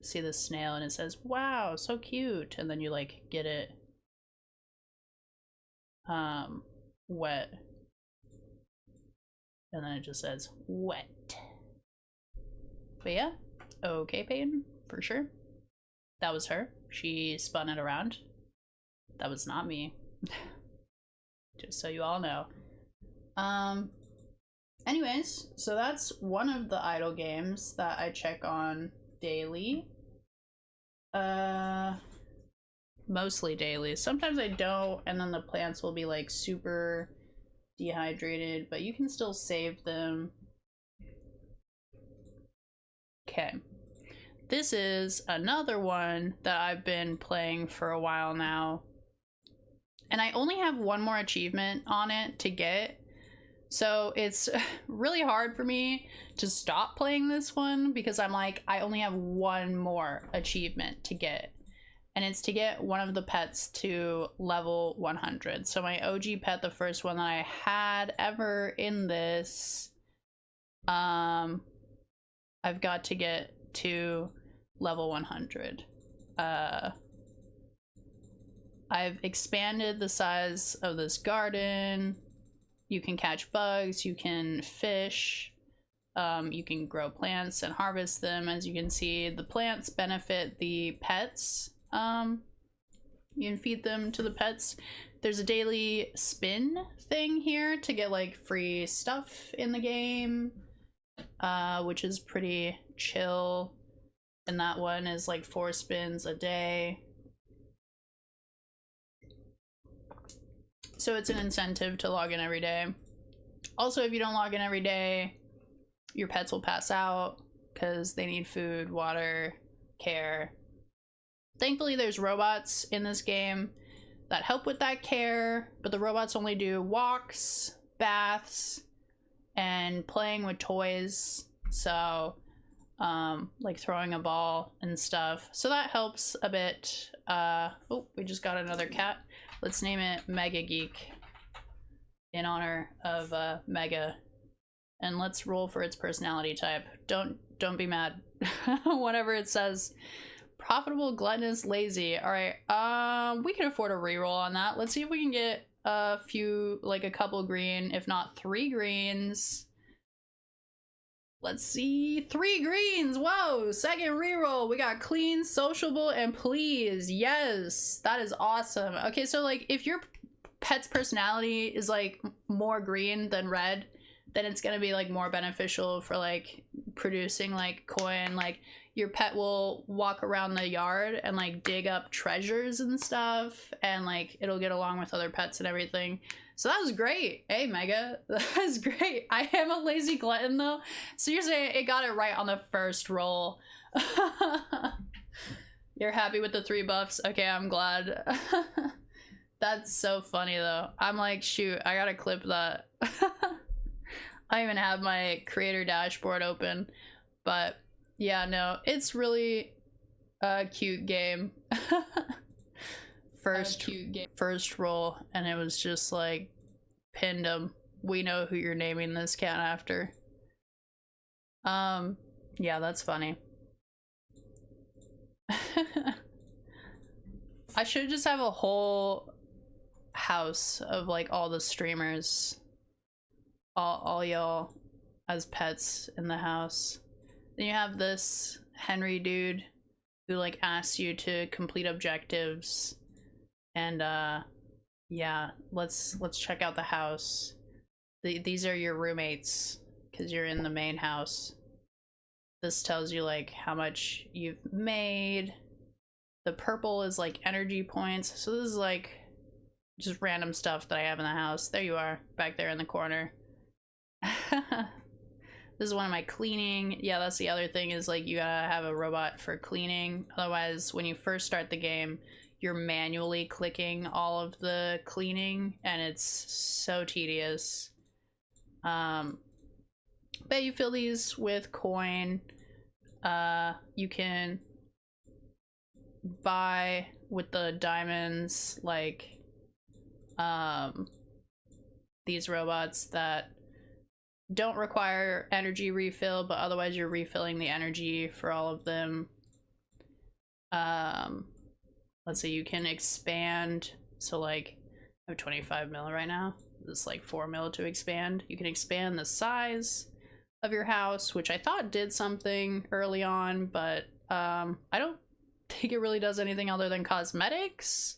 see the snail and it says, wow, so cute, and then you like get it wet, and then it just says wet. But yeah, okay, Peyton, for sure. That was her. She spun it around. That was not me. Just so you all know. Anyways, so that's one of the idle games that I check on daily. Mostly daily. Sometimes I don't, and then the plants will be like super dehydrated, but you can still save them. Okay. This is another one that I've been playing for a while now. And I only have one more achievement on it to get. So it's really hard for me to stop playing this one because I'm like, I only have one more achievement to get. And it's to get one of the pets to level 100. So my OG pet, the first one that I had ever in this, I've got to get to level 100. I've expanded the size of this garden. You can catch bugs, you can fish, you can grow plants and harvest them. As you can see, the plants benefit the pets. You can feed them to the pets. There's a daily spin thing here to get like free stuff in the game, which is pretty chill. And that one is like 4 spins a day. So it's an incentive to log in every day. Also, if you don't log in every day, your pets will pass out because they need food, water, care. Thankfully, there's robots in this game that help with that care, but the robots only do walks, baths, and playing with toys. So, like throwing a ball and stuff. So that helps a bit. Oh, we just got another cat. Let's name it Mega Geek in honor of Mega, and let's roll for its personality type. Don't be mad. Whatever it says. Profitable, gluttonous, lazy. All right, we can afford a reroll on that. Let's see if we can get a few, like a couple green, if not 3 greens. Let's see, 3 greens. Whoa, second reroll. We got clean, sociable, and please. Yes, that is awesome. Okay, so like if your pet's personality is like more green than red, then it's gonna be like more beneficial for like producing like coin. Like your pet will walk around the yard and like dig up treasures and stuff, and like it'll get along with other pets and everything. So that was great. Hey Mega, that was great. I am a lazy glutton though, so you're saying it got it right on the first roll. You're happy with the 3 buffs? Okay, I'm glad. That's so funny though. I'm like, shoot, I gotta clip that. I even have my creator dashboard open, but yeah, no, it's really a cute game. First roll, and it was just like, pinned him. We know who you're naming this cat after. Yeah, that's funny. I should just have a whole house of like all the streamers, all y'all as pets in the house. Then you have this Henry dude who like asks you to complete objectives, and yeah, let's check out the house. These are your roommates because you're in the main house. This tells you like how much you've made. The purple is like energy points, so this is like just random stuff that I have in the house. There you are, back there in the corner. This is one of my cleaning. Yeah, that's the other thing, is like you gotta have a robot for cleaning. Otherwise, when you first start the game, you're manually clicking all of the cleaning, and it's so tedious. But you fill these with coin. You can buy with the diamonds like these robots that don't require energy refill, but otherwise you're refilling the energy for all of them. Let's see, you can expand. So like I have 25 mil right now. This is like 4 mil to expand. You can expand the size of your house, which I thought did something early on, but I don't think it really does anything other than cosmetics.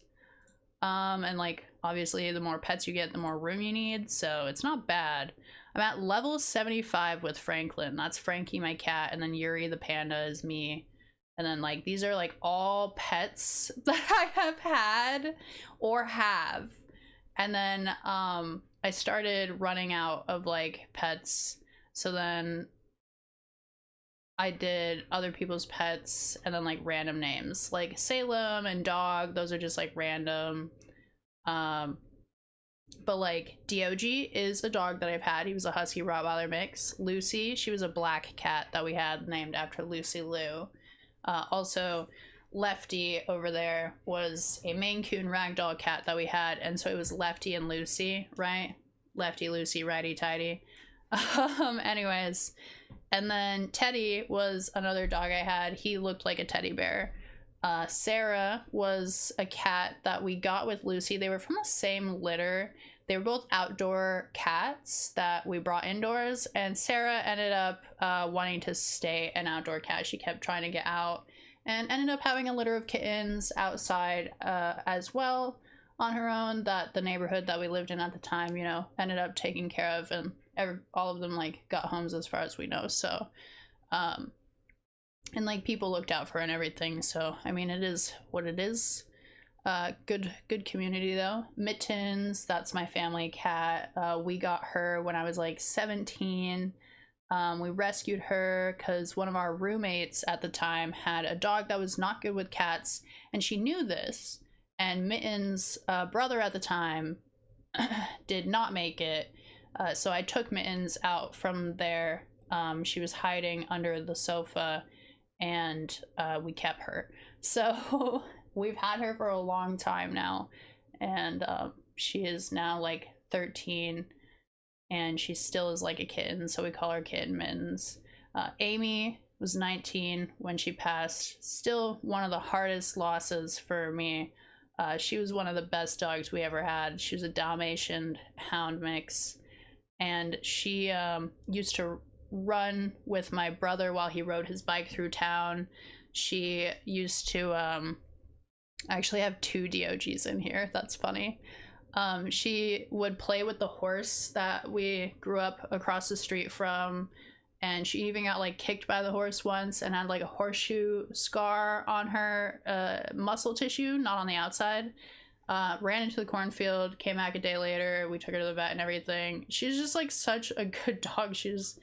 And like obviously the more pets you get, the more room you need, so it's not bad. I'm at level 75 with Franklin. That's Frankie, my cat, and then Yuri the panda is me. And then like these are like all pets that I have had or have. And then I started running out of like pets, so then I did other people's pets and then like random names like Salem and dog. Those are just like random. But like Dog is a dog that I've had. He was a husky rottweiler mix. Lucy, she was a black cat that we had named after Lucy Liu. Also Lefty over there was a Maine Coon ragdoll cat that we had, and so it was Lefty and Lucy, right? Lefty, Lucy, righty tighty. Anyways, and then Teddy was another dog I had. He looked like a teddy bear. Sarah was a cat that we got with Lucy. They were from the same litter. They were both outdoor cats that we brought indoors, and Sarah ended up wanting to stay an outdoor cat. She kept trying to get out and ended up having a litter of kittens outside as well on her own, that the neighborhood that we lived in at the time, you know, ended up taking care of, and all of them like got homes as far as we know. So and like people looked out for her and everything, so I mean it is what it is. Good community though. Mittens, that's my family cat. We got her when I was like 17. We rescued her because one of our roommates at the time had a dog that was not good with cats, and she knew this, and Mittens' brother at the time did not make it. So I took Mittens out from there. She was hiding under the sofa, and we kept her. So we've had her for a long time now, and she is now like 13, and she still is like a kitten, so we call her Kitten Mittens. Amy was 19 when she passed. Still one of the hardest losses for me. She was one of the best dogs we ever had. She was a Dalmatian Hound mix, and she used to run with my brother while he rode his bike through town. She used to I actually have 2 DOGs in here. That's funny. She would play with the horse that we grew up across the street from, and she even got like kicked by the horse once and had like a horseshoe scar on her muscle tissue, not on the outside. Ran into the cornfield, came back a day later, we took her to the vet and everything. She's just like such a good dog. She just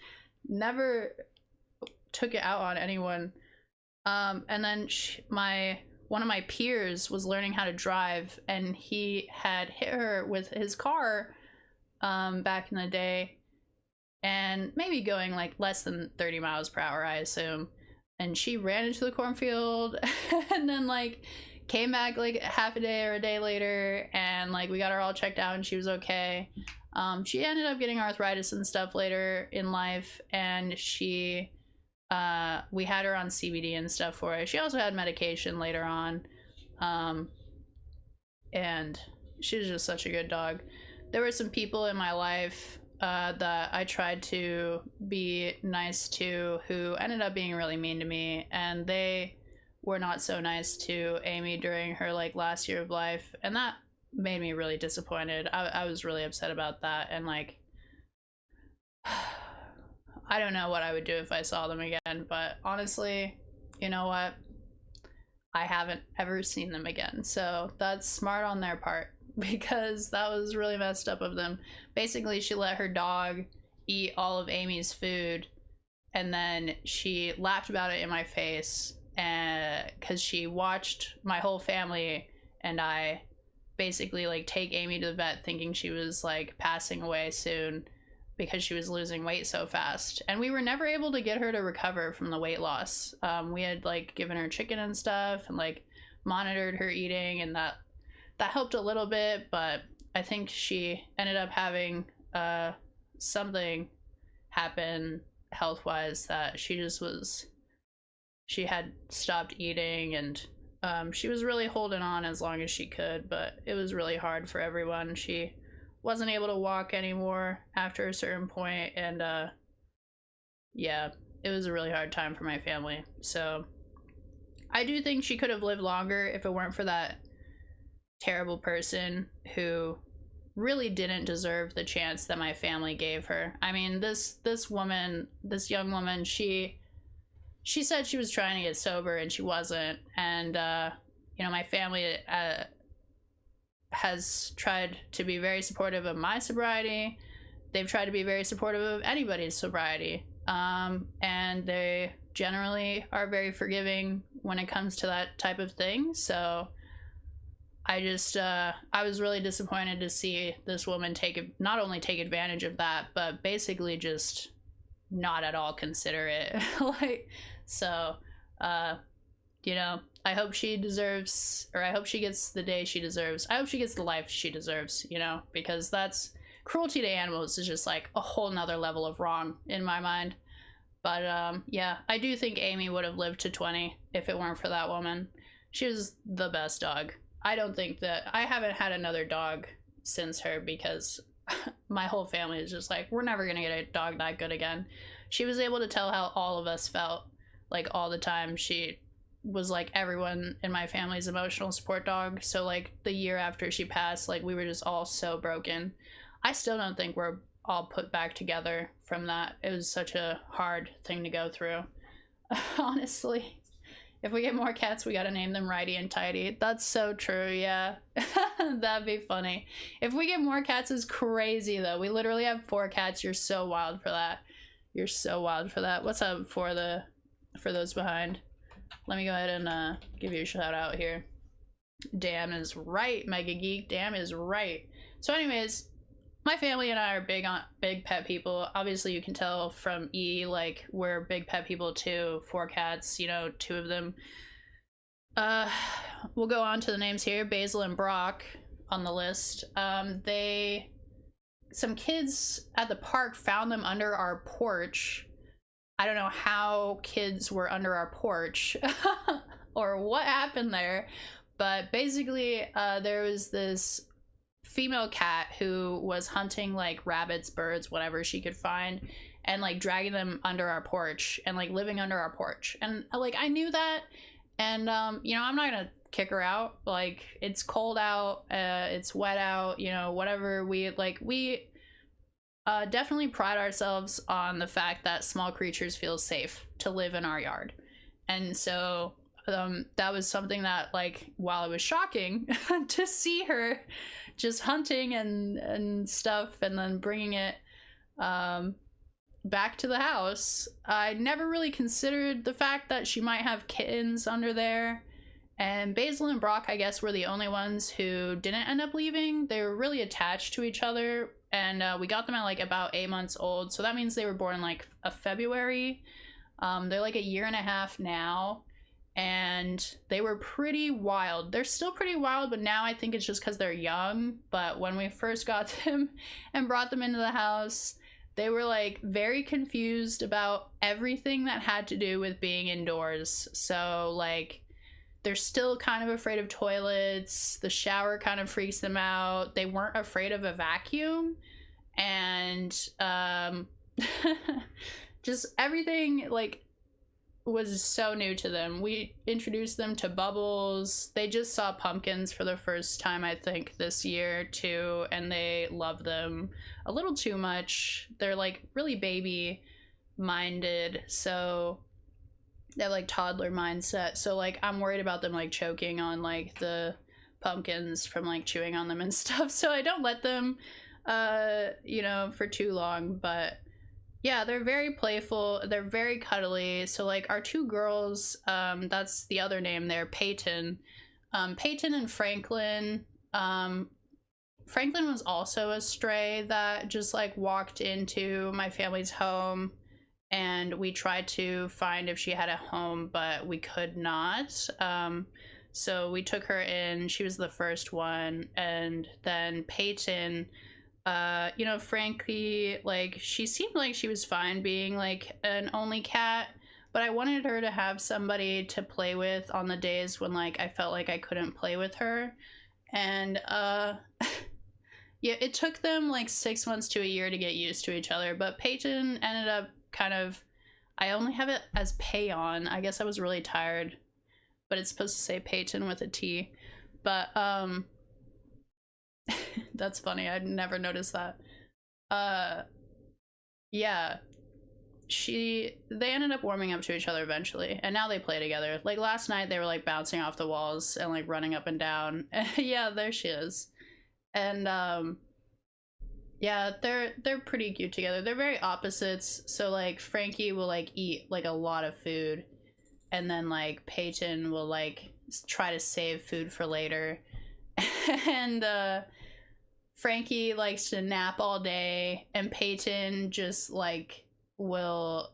never took it out on anyone. And then one of my peers was learning how to drive, and he had hit her with his car back in the day, and maybe going like less than 30 miles per hour, I assume. And she ran into the cornfield and then like came back like half a day or a day later, and like we got her all checked out and she was okay. She ended up getting arthritis and stuff later in life, and we had her on CBD and stuff for it. She also had medication later on. And she was just such a good dog. There were some people in my life that I tried to be nice to who ended up being really mean to me, and they were not so nice to Amy during her like last year of life, and that made me really disappointed. I was really upset about that, and like I don't know what I would do if I saw them again, but honestly, you know what? I haven't ever seen them again, so that's smart on their part, because that was really messed up of them. Basically, she let her dog eat all of Amy's food, and then she laughed about it in my face, and because she watched my whole family and I basically like take Amy to the vet thinking she was like passing away soon, because she was losing weight so fast, and we were never able to get her to recover from the weight loss. We had like given her chicken and stuff and like monitored her eating, and that helped a little bit, but I think she ended up having something happen health-wise that she had stopped eating, and she was really holding on as long as she could, but it was really hard for everyone. She wasn't able to walk anymore after a certain point, and yeah, it was a really hard time for my family. So I do think she could have lived longer if it weren't for that terrible person who really didn't deserve the chance that my family gave her. I mean, this young woman, she said she was trying to get sober and she wasn't, and you know, my family has tried to be very supportive of my sobriety. They've tried to be very supportive of anybody's sobriety, and they generally are very forgiving when it comes to that type of thing. So I just I was really disappointed to see this woman not only take advantage of that, but basically just not at all consider it. Like, so you know, I hope she deserves, or I hope she gets the day she deserves. I hope she gets the life she deserves, you know, because that's cruelty to animals is just like a whole nother level of wrong in my mind. But yeah, I do think Amy would have lived to 20 if it weren't for that woman. She was the best dog. I haven't had another dog since her, because my whole family is just like, we're never gonna get a dog that good again. She was able to tell how all of us felt, like, all the time. She was like everyone in my family's emotional support dog. So like the year after she passed, like we were just all so broken. I still don't think we're all put back together from that. It was such a hard thing to go through. Honestly, if we get more cats, we gotta name them Righty and Tidy. That's so true, yeah. That'd be funny. If we get more cats, is crazy though. We literally have 4 cats. You're so wild for that. You're so wild for that. What's up for those behind? Let me go ahead and give you a shout out here. Damn is right, Mega Geek. Damn is right. So anyways, my family and I are big pet people. Obviously you can tell from E, like, we're big pet people too. 4 cats, you know, 2 of them. We'll go on to the names here. Basil and Brock on the list. Some kids at the park found them under our porch. I don't know how kids were under our porch or what happened there, But basically, there was this female cat who was hunting like rabbits, birds, whatever she could find, and like dragging them under our porch and like living under our porch. And like I knew that, and you know, I'm not gonna kick her out. Like, it's cold out, it's wet out, you know, whatever. We definitely pride ourselves on the fact that small creatures feel safe to live in our yard. And so that was something that, like, while it was shocking to see her just hunting and stuff and then bringing it back to the house, I never really considered the fact that she might have kittens under there. And Basil and Brock, I guess, were the only ones who didn't end up leaving. They were really attached to each other, and we got them at like about 8 months old, so that means they were born like a February. They're like 1.5 years now, and they were pretty wild. They're still pretty wild, but now I think it's just because they're young. But when we first got them and brought them into the house, they were like very confused about everything that had to do with being indoors. So like, they're still kind of afraid of toilets. The shower kind of freaks them out. They weren't afraid of a vacuum. And just everything like was so new to them. We introduced them to bubbles. They just saw pumpkins for the first time, I think, this year too, and they love them a little too much. They're like really baby minded, so they have like toddler mindset. So like I'm worried about them like choking on like the pumpkins from like chewing on them and stuff. So I don't let them you know, for too long. But yeah, they're very playful, they're very cuddly. So like our two girls, that's the other name there, Peyton and Franklin. Franklin was also a stray that just like walked into my family's home, and we tried to find if she had a home, but we could not. So we took her in. She was the first one. And then Peyton, you know, Frankie, like, she seemed like she was fine being like an only cat, but I wanted her to have somebody to play with on the days when like I felt like I couldn't play with her. And yeah, it took them like 6 months to 1 year to get used to each other, but Peyton ended up kind of, I only have it as Payon. I guess I was really tired, but it's supposed to say Peyton with a T. But that's funny, I'd never noticed that. Yeah, they ended up warming up to each other eventually, and now they play together. Like last night they were like bouncing off the walls and like running up and down. Yeah, there she is. And yeah, they're pretty cute together. They're very opposites. So like Frankie will like eat like a lot of food, and then like Peyton will like try to save food for later. And Frankie likes to nap all day, and Peyton just like will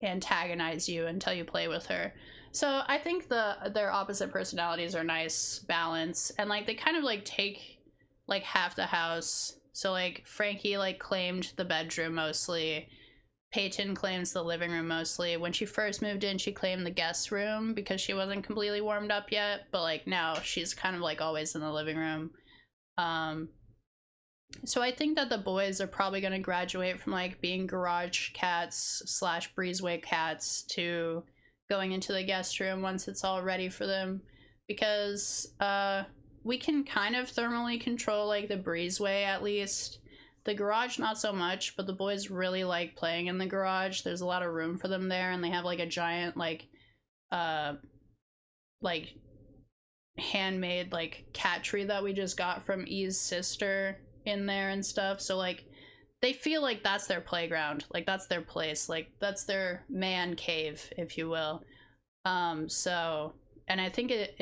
antagonize you until you play with her. So I think their opposite personalities are nice balance, and like they kind of like take like half the house. So like Frankie like claimed the bedroom mostly. Peyton claims the living room mostly. When she first moved in, she claimed the guest room because she wasn't completely warmed up yet, but like now she's kind of like always in the living room. So I think that the boys are probably going to graduate from like being garage cats / breezeway cats to going into the guest room once it's all ready for them, because we can kind of thermally control like the breezeway at least. The garage not so much, but the boys really like playing in the garage. There's a lot of room for them there, and they have like a giant like handmade like cat tree that we just got from E's sister in there and stuff. So like they feel like that's their playground, like that's their place, like that's their man cave, if you will. So, and I think it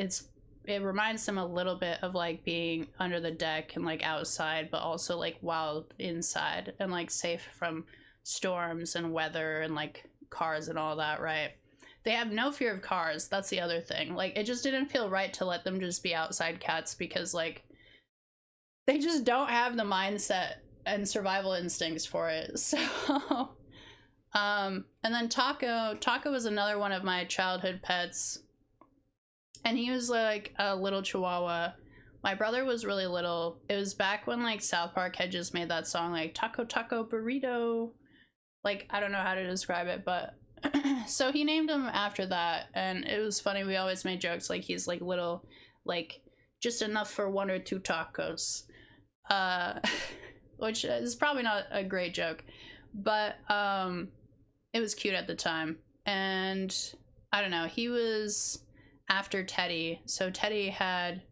reminds them a little bit of like being under the deck and like outside, but also like wild inside and like safe from storms and weather and like cars and all that, right? They have no fear of cars. That's the other thing. Like it just didn't feel right to let them just be outside cats, because like they just don't have the mindset and survival instincts for it. So and then Taco was another one of my childhood pets. and he was like a little chihuahua. My brother was really little. It was back when like South Park had just made that song like Taco Taco Burrito. Like, I don't know how to describe it, but so he named him after that, and it was funny. We always made jokes like he's like little, like just enough for 1 or 2 tacos, which is probably not a great joke, but it was cute at the time. And I don't know, he was after Teddy, so Teddy had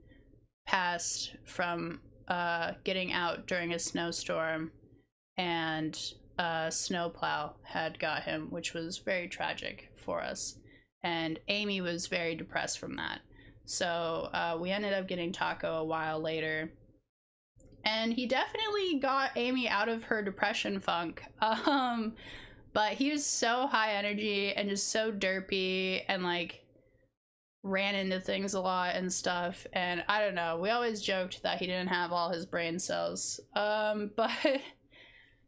passed from getting out during a snowstorm, and snowplow had got him, which was very tragic for us, and Amy was very depressed from that. So we ended up getting Taco a while later, and he definitely got Amy out of her depression funk. But he was so high energy and just so derpy, and like ran into things a lot and stuff, and I don't know, we always joked that he didn't have all his brain cells, but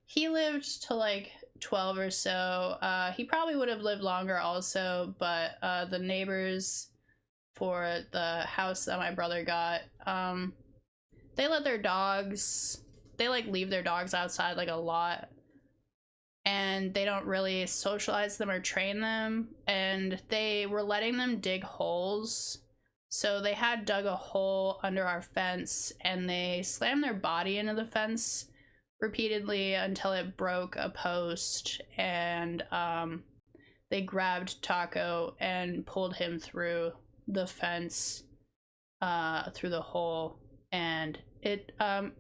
he lived to like 12 or so. He probably would have lived longer also, but the neighbors for the house that my brother got, they let their dogs, they like leave their dogs outside like a lot, and they don't really socialize them or train them, and they were letting them dig holes. So they had dug a hole under our fence, and they slammed their body into the fence repeatedly until it broke a post, and they grabbed Taco and pulled him through the fence, through the hole, and it I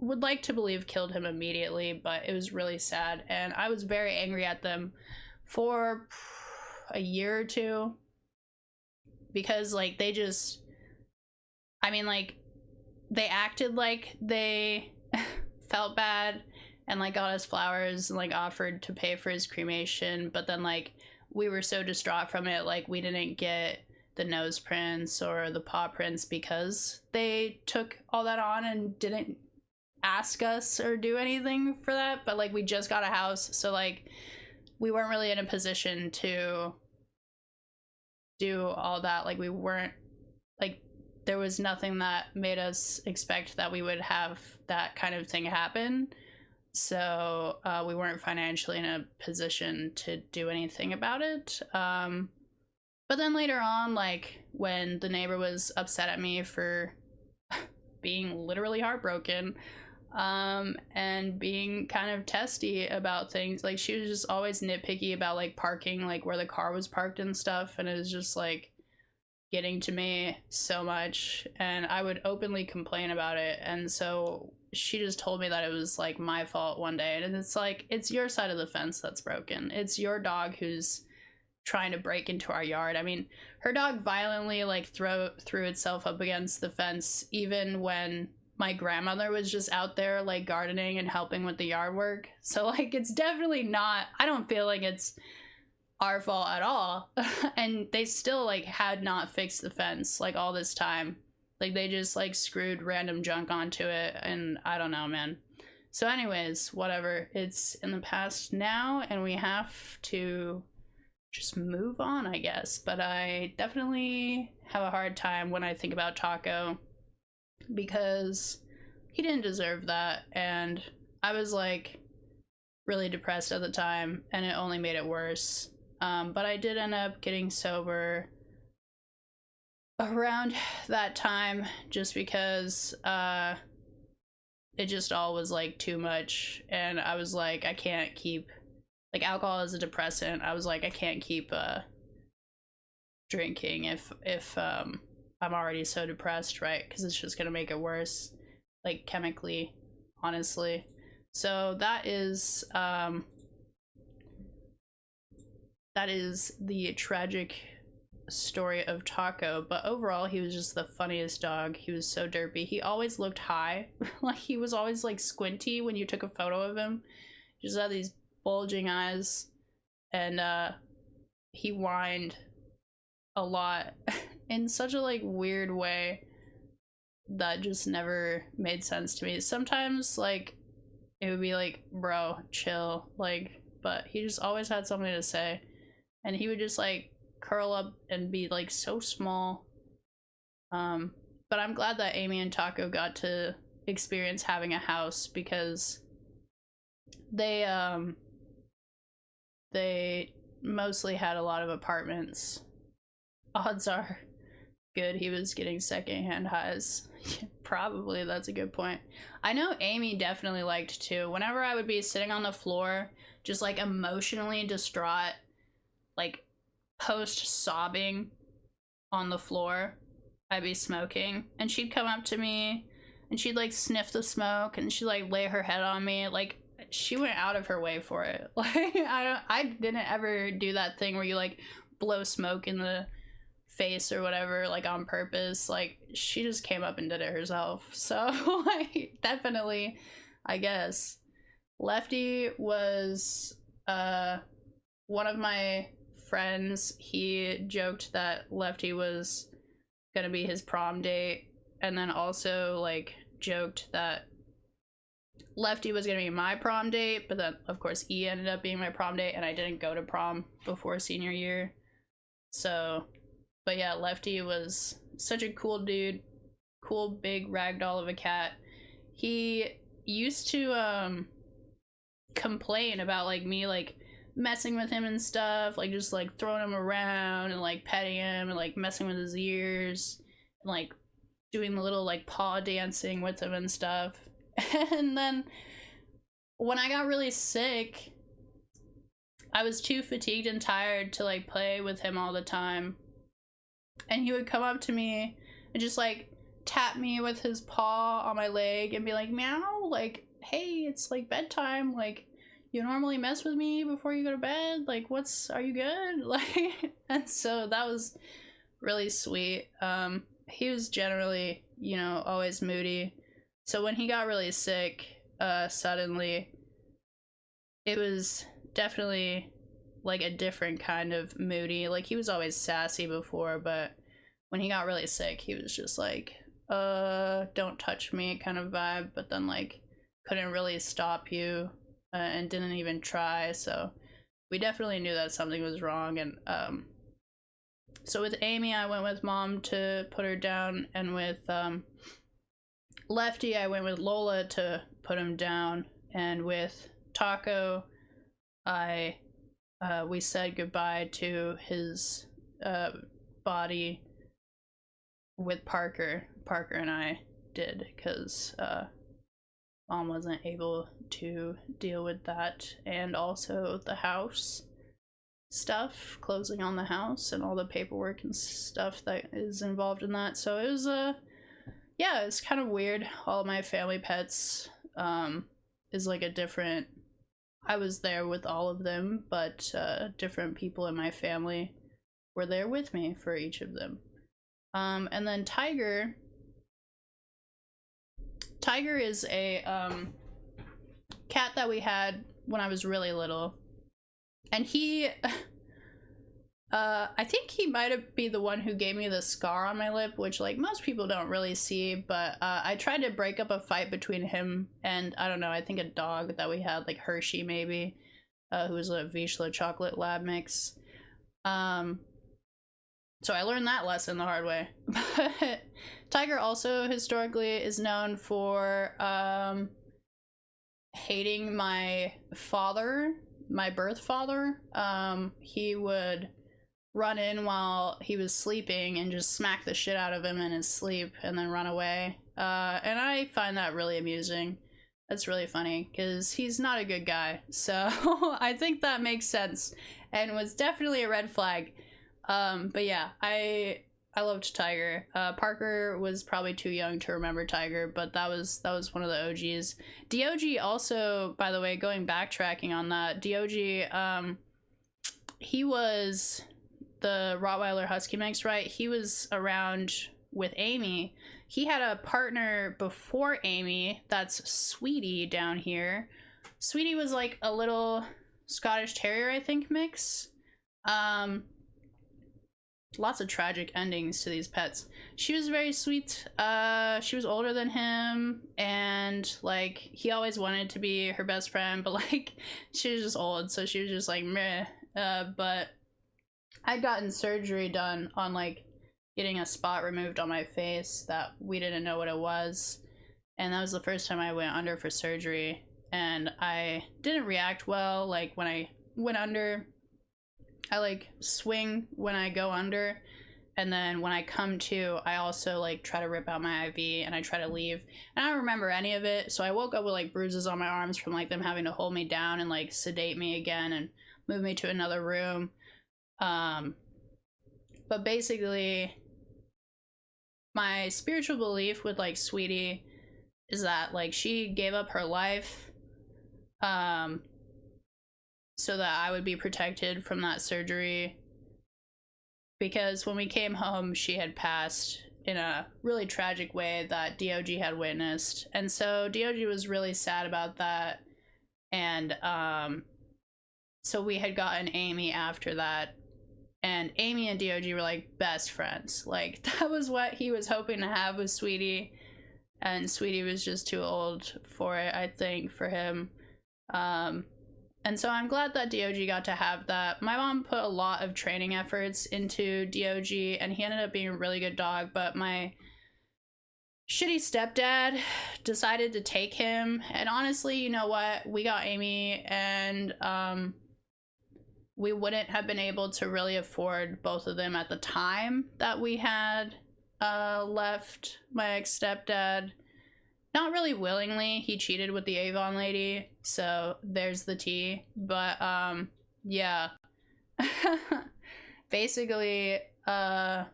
would like to believe killed him immediately, but it was really sad, and I was very angry at them for a year or two, because like they just, I mean, like they acted like they felt bad and like got us flowers and like offered to pay for his cremation, but then like we were so distraught from it, like we didn't get the nose prints or the paw prints because they took all that on and didn't ask us or do anything for that. But like we just got a house, so like we weren't really in a position to do all that. Like we weren't, like there was nothing that made us expect that we would have that kind of thing happen, so we weren't financially in a position to do anything about it. But then later on, like when the neighbor was upset at me for being literally heartbroken, and being kind of testy about things, like she was just always nitpicky about like parking, like where the car was parked and stuff, and it was just like getting to me so much, and I would openly complain about it. And so she just told me that it was like my fault one day, and it's like, it's your side of the fence that's broken. It's your dog who's trying to break into our yard. I mean, her dog violently like threw itself up against the fence even when my grandmother was just out there like gardening and helping with the yard work. So like it's definitely not, I don't feel like it's our fault at all. And they still like had not fixed the fence like all this time. Like they just like screwed random junk onto it, and I don't know, man. So anyways, whatever, it's in the past now and we have to just move on, I guess. But I definitely have a hard time when I think about Taco, because he didn't deserve that, and I was like really depressed at the time, and it only made it worse. But I did end up getting sober around that time, just because it just all was like too much, and I was like, I can't keep, like, alcohol is a depressant. I was like, I can't keep drinking if I'm already so depressed, right? Because it's just gonna make it worse, like chemically, honestly. So that is the tragic story of Taco. But overall, he was just the funniest dog. He was so derpy. He always looked high. Like he was always like squinty when you took a photo of him. He just had these bulging eyes, and he whined a lot in such a like weird way that just never made sense to me. Sometimes like it would be like, bro, chill, like, but he just always had something to say, and he would just like curl up and be like so small But I'm glad that Amy and Taco got to experience having a house, because they mostly had a lot of apartments. Odds are good he was getting secondhand highs. Probably, that's a good point. I know Amy definitely liked too. Whenever I would be sitting on the floor, just like emotionally distraught, like post sobbing on the floor, I'd be smoking, and she'd come up to me and she'd like sniff the smoke and she'd like lay her head on me. Like, she went out of her way for it. Like, I didn't ever do that thing where you like blow smoke in the face or whatever, like on purpose. Like, she just came up and did it herself. So like, definitely, I guess. Lefty was one of my friends. He joked that Lefty was gonna be his prom date, and then also like joked that Lefty was gonna be my prom date, but then of course E ended up being my prom date, and I didn't go to prom before senior year. So, but yeah, Lefty was such a cool dude, cool big ragdoll of a cat. He used to complain about like me like messing with him and stuff, like just like throwing him around and like petting him and like messing with his ears and like doing the little like paw dancing with him and stuff. And then when I got really sick, I was too fatigued and tired to like play with him all the time, and he would come up to me and just like tap me with his paw on my leg and be like, meow, like, hey, it's like bedtime, like, you normally mess with me before you go to bed, like, are you good? Like, and so that was really sweet. He was generally, you know, always moody. So when he got really sick, suddenly, it was definitely like a different kind of moody. Like, he was always sassy before, but when he got really sick, he was just like, don't touch me kind of vibe, but then like couldn't really stop you. And didn't even try, so we definitely knew that something was wrong. And so with Amy, I went with Mom to put her down, and with Lefty, I went with Lola to put him down, and with Taco, we said goodbye to his body with Parker and I did, because Mom wasn't able to deal with that, and also the house stuff, closing on the house and all the paperwork and stuff that is involved in that. So it was yeah, it's kind of weird. All of my family pets is like a different, I was there with all of them, but different people in my family were there with me for each of them. And then Tiger is a cat that we had when I was really little, and he I think he might be the one who gave me the scar on my lip, which like most people don't really see, but I tried to break up a fight between him and, I don't know, I think a dog that we had, like Hershey maybe, who was a Vizsla chocolate lab mix. So I learned that lesson the hard way. But Tiger also historically is known for hating my father, my birth father. He would run in while he was sleeping and just smack the shit out of him in his sleep and then run away. And I find that really amusing. That's really funny because he's not a good guy. So I think that makes sense and was definitely a red flag. But yeah, I loved Tiger. Parker was probably too young to remember Tiger, but that was one of the OGs. DOG also, by the way, backtracking on that, DOG, he was the Rottweiler Husky mix, right? He was around with Amy. He had a partner before Amy, that's Sweetie down here. Sweetie was like a little Scottish Terrier, I think, mix. Lots of tragic endings to these pets. She was very sweet. She was older than him, and like he always wanted to be her best friend, but like she was just old, so she was just like meh. But I'd gotten surgery done on like getting a spot removed on my face that we didn't know what it was. And that was the first time I went under for surgery. And I didn't react well. Like when I went under, I like swing when I go under. And then when I come to, I also like try to rip out my IV and I try to leave. And I don't remember any of it. So I woke up with like bruises on my arms from like them having to hold me down and like sedate me again and move me to another room. But basically, my spiritual belief with like Sweetie is that like she gave up her life so that I would be protected from that surgery, because when we came home she had passed in a really tragic way that DOG had witnessed, and so DOG was really sad about that. And so we had gotten Amy after that, and Amy and DOG were like best friends. Like that was what he was hoping to have with Sweetie, and Sweetie was just too old for it, I think, for him. And so I'm glad that DOG got to have that. My mom put a lot of training efforts into DOG, and he ended up being a really good dog, but my shitty stepdad decided to take him. And honestly, you know what? We got Amy, and we wouldn't have been able to really afford both of them at the time that we had left my ex-stepdad. Not really willingly. He cheated with the Avon lady, so there's the tea. But yeah. Basically, DOG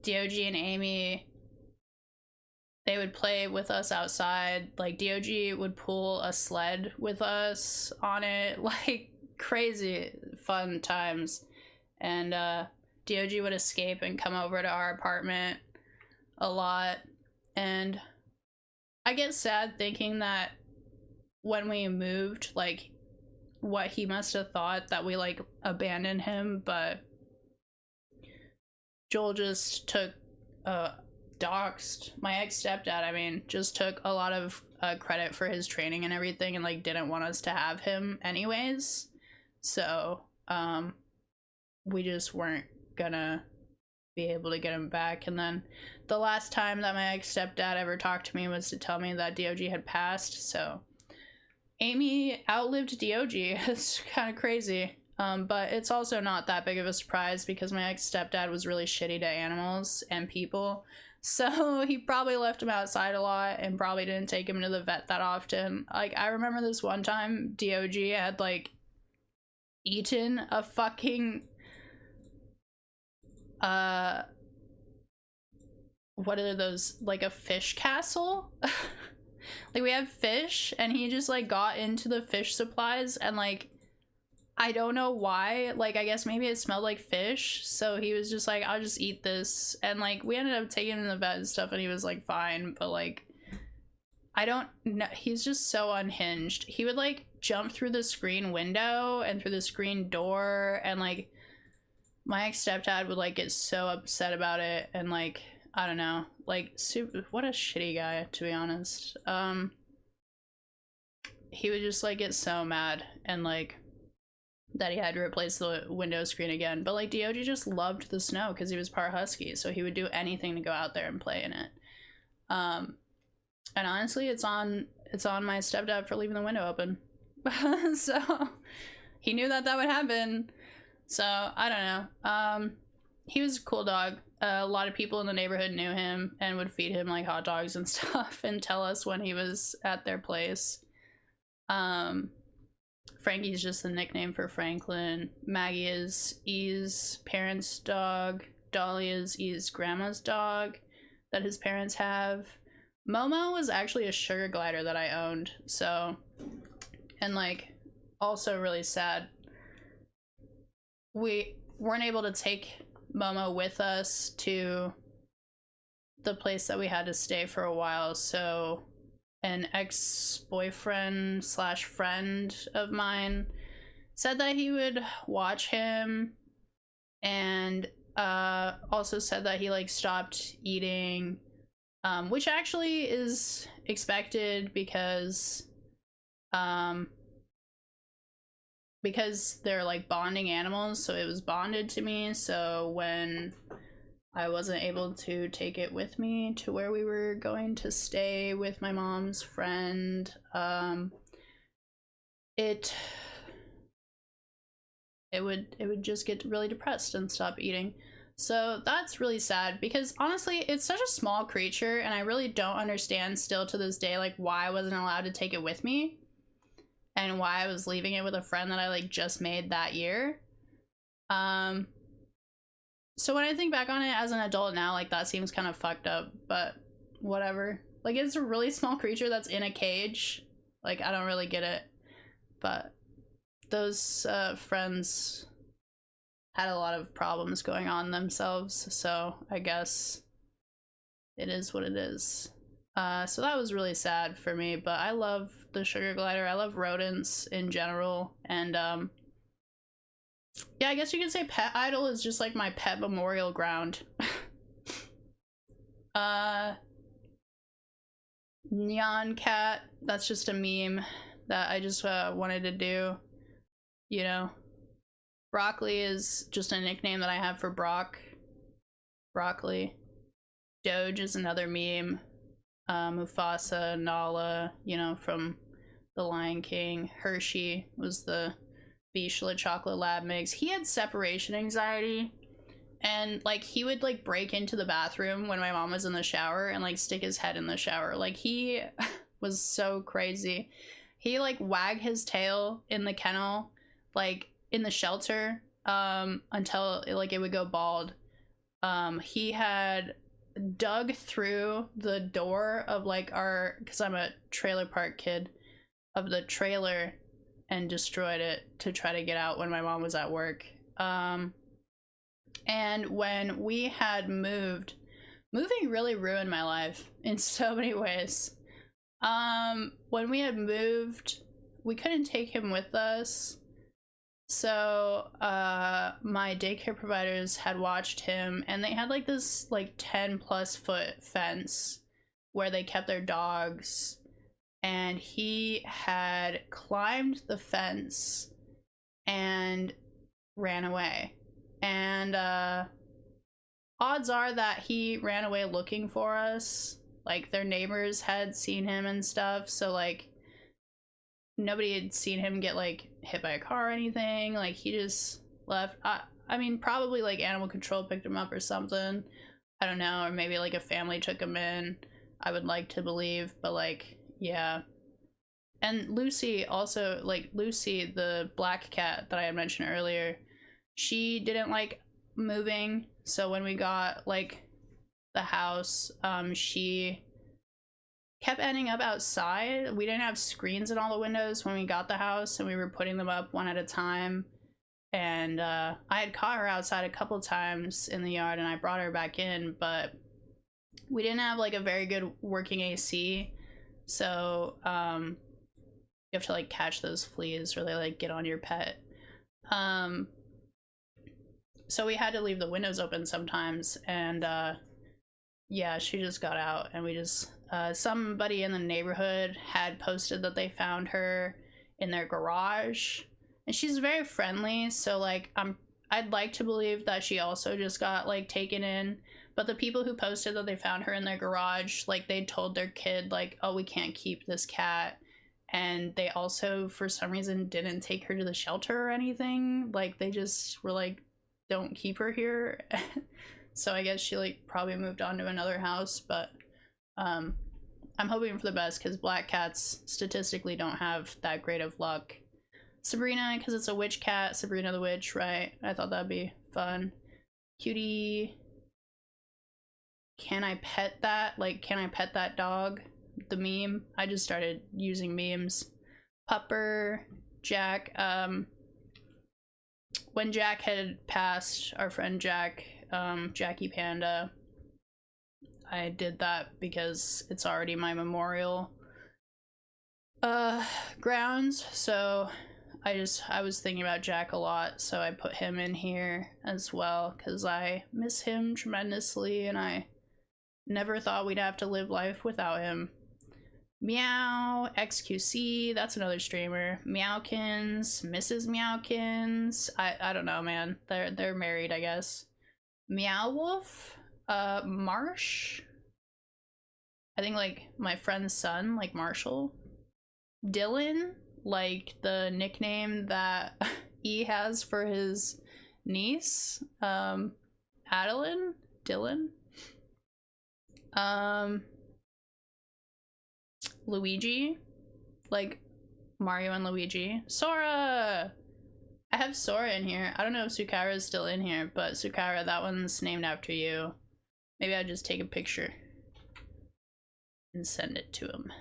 and Amy, they would play with us outside. Like DOG would pull a sled with us on it, like crazy fun times. And DOG would escape and come over to our apartment a lot. And I get sad thinking that when we moved, like, what he must have thought that we, like, abandoned him, but Joel just took, doxed my ex-stepdad, I mean, just took a lot of credit for his training and everything, and, like, didn't want us to have him anyways. So, we just weren't gonna be able to get him back. And then the last time that my ex-stepdad ever talked to me was to tell me that DOG had passed. So Amy outlived DOG. It's kind of crazy, but it's also not that big of a surprise because my ex-stepdad was really shitty to animals and people, so he probably left him outside a lot and probably didn't take him to the vet that often. Like I remember this one time DOG had like eaten a fucking what are those, like a fish castle? Like we have fish and he just like got into the fish supplies and like I don't know why, like I guess maybe it smelled like fish, so he was just like, I'll just eat this. And like we ended up taking him to the vet and stuff and he was like fine, but like I don't know, he's just so unhinged. He would like jump through the screen window and through the screen door, and like my ex-stepdad would like get so upset about it, and like I don't know, like super, what a shitty guy, to be honest. He would just like get so mad and like that he had to replace the window screen again. But like DOG just loved the snow because he was part husky, so he would do anything to go out there and play in it. And honestly, it's on my stepdad for leaving the window open. So he knew that would happen. So I don't know. He was a cool dog. A lot of people in the neighborhood knew him and would feed him like hot dogs and stuff and tell us when he was at their place. Frankie's just the nickname for Franklin. Maggie is E's parents' dog. Dolly is E's grandma's dog that his parents have. Momo was actually a sugar glider that I owned, so, and like also really sad, we weren't able to take Momo with us to the place that we had to stay for a while, so an ex-boyfriend slash friend of mine said that he would watch him, and also said that he like stopped eating, which actually is expected because because they're like bonding animals, so it was bonded to me. So when I wasn't able to take it with me to where we were going to stay with my mom's friend, it would just get really depressed and stop eating. So that's really sad, because honestly it's such a small creature, and I really don't understand still to this day like why I wasn't allowed to take it with me and why I was leaving it with a friend that I like just made that year. So when I think back on it as an adult now, like that seems kind of fucked up, but whatever. Like, it's a really small creature that's in a cage. Like, I don't really get it. But those friends had a lot of problems going on themselves, so I guess it is what it is. So that was really sad for me, but I love the sugar glider. I love rodents in general, and yeah, I guess you could say Pet Idol is just like my pet memorial ground. Neon Cat, that's just a meme that I just wanted to do, you know. Broccoli is just a nickname that I have for Brock. Broccoli. Doge is another meme. Mufasa, Nala, you know, from The Lion King. Hershey was the Vizsla chocolate lab mix. He had separation anxiety, and like he would like break into the bathroom when my mom was in the shower and like stick his head in the shower. Like, he was so crazy. He like wag his tail in the kennel, like in the shelter, until it would go bald. He had dug through the door of like because I'm a trailer park kid, of the trailer, and destroyed it to try to get out when my mom was at work. And when we had moving really ruined my life in so many ways. When we had moved, we couldn't take him with us. So my daycare providers had watched him, and they had like this like 10+ foot fence where they kept their dogs, and he had climbed the fence and ran away. And odds are that he ran away looking for us. Like, their neighbors had seen him and stuff, so like nobody had seen him get like hit by a car or anything. Like, he just left. I mean, probably like animal control picked him up or something, I don't know, or maybe like a family took him in, I would like to believe, but like, yeah. And Lucy also, like Lucy, the black cat that I had mentioned earlier, she didn't like moving, so when we got like the house, she kept ending up outside. We didn't have screens in all the windows when we got the house, and we were putting them up one at a time, and I had caught her outside a couple times in the yard, and I brought her back in, but we didn't have like a very good working AC, so you have to like catch those fleas or they like get on your pet. So we had to leave the windows open sometimes, and yeah, she just got out, and we just somebody in the neighborhood had posted that they found her in their garage, and she's very friendly, so like I'd like to believe that she also just got like taken in. But the people who posted that they found her in their garage, like, they told their kid like, oh, we can't keep this cat, and they also for some reason didn't take her to the shelter or anything. Like, they just were like, don't keep her here. So I guess she like probably moved on to another house, but I'm hoping for the best, because black cats statistically don't have that great of luck. Sabrina, because it's a witch cat. Sabrina the witch, right? I thought that'd be fun. Cutie. Can I pet that? Like, can I pet that dog? The meme. I just started using memes. Pupper. Jack. When Jack had passed, our friend Jack, Jackie Panda, I did that because it's already my memorial grounds, so I was thinking about Jack a lot, so I put him in here as well, because I miss him tremendously, and I never thought we'd have to live life without him. Meow, XQC, that's another streamer. Meowkins, Mrs. Meowkins. I don't know, man. They're married, I guess. Meow Wolf, Marsh. I think like my friend's son, like Marshall. Dylan, like the nickname that E has for his niece. Adeline? Dylan? Luigi, like Mario and Luigi. Sora! I have Sora in here. I don't know if Sukara is still in here, but Sukara, that one's named after you. Maybe I'll just take a picture and send it to him.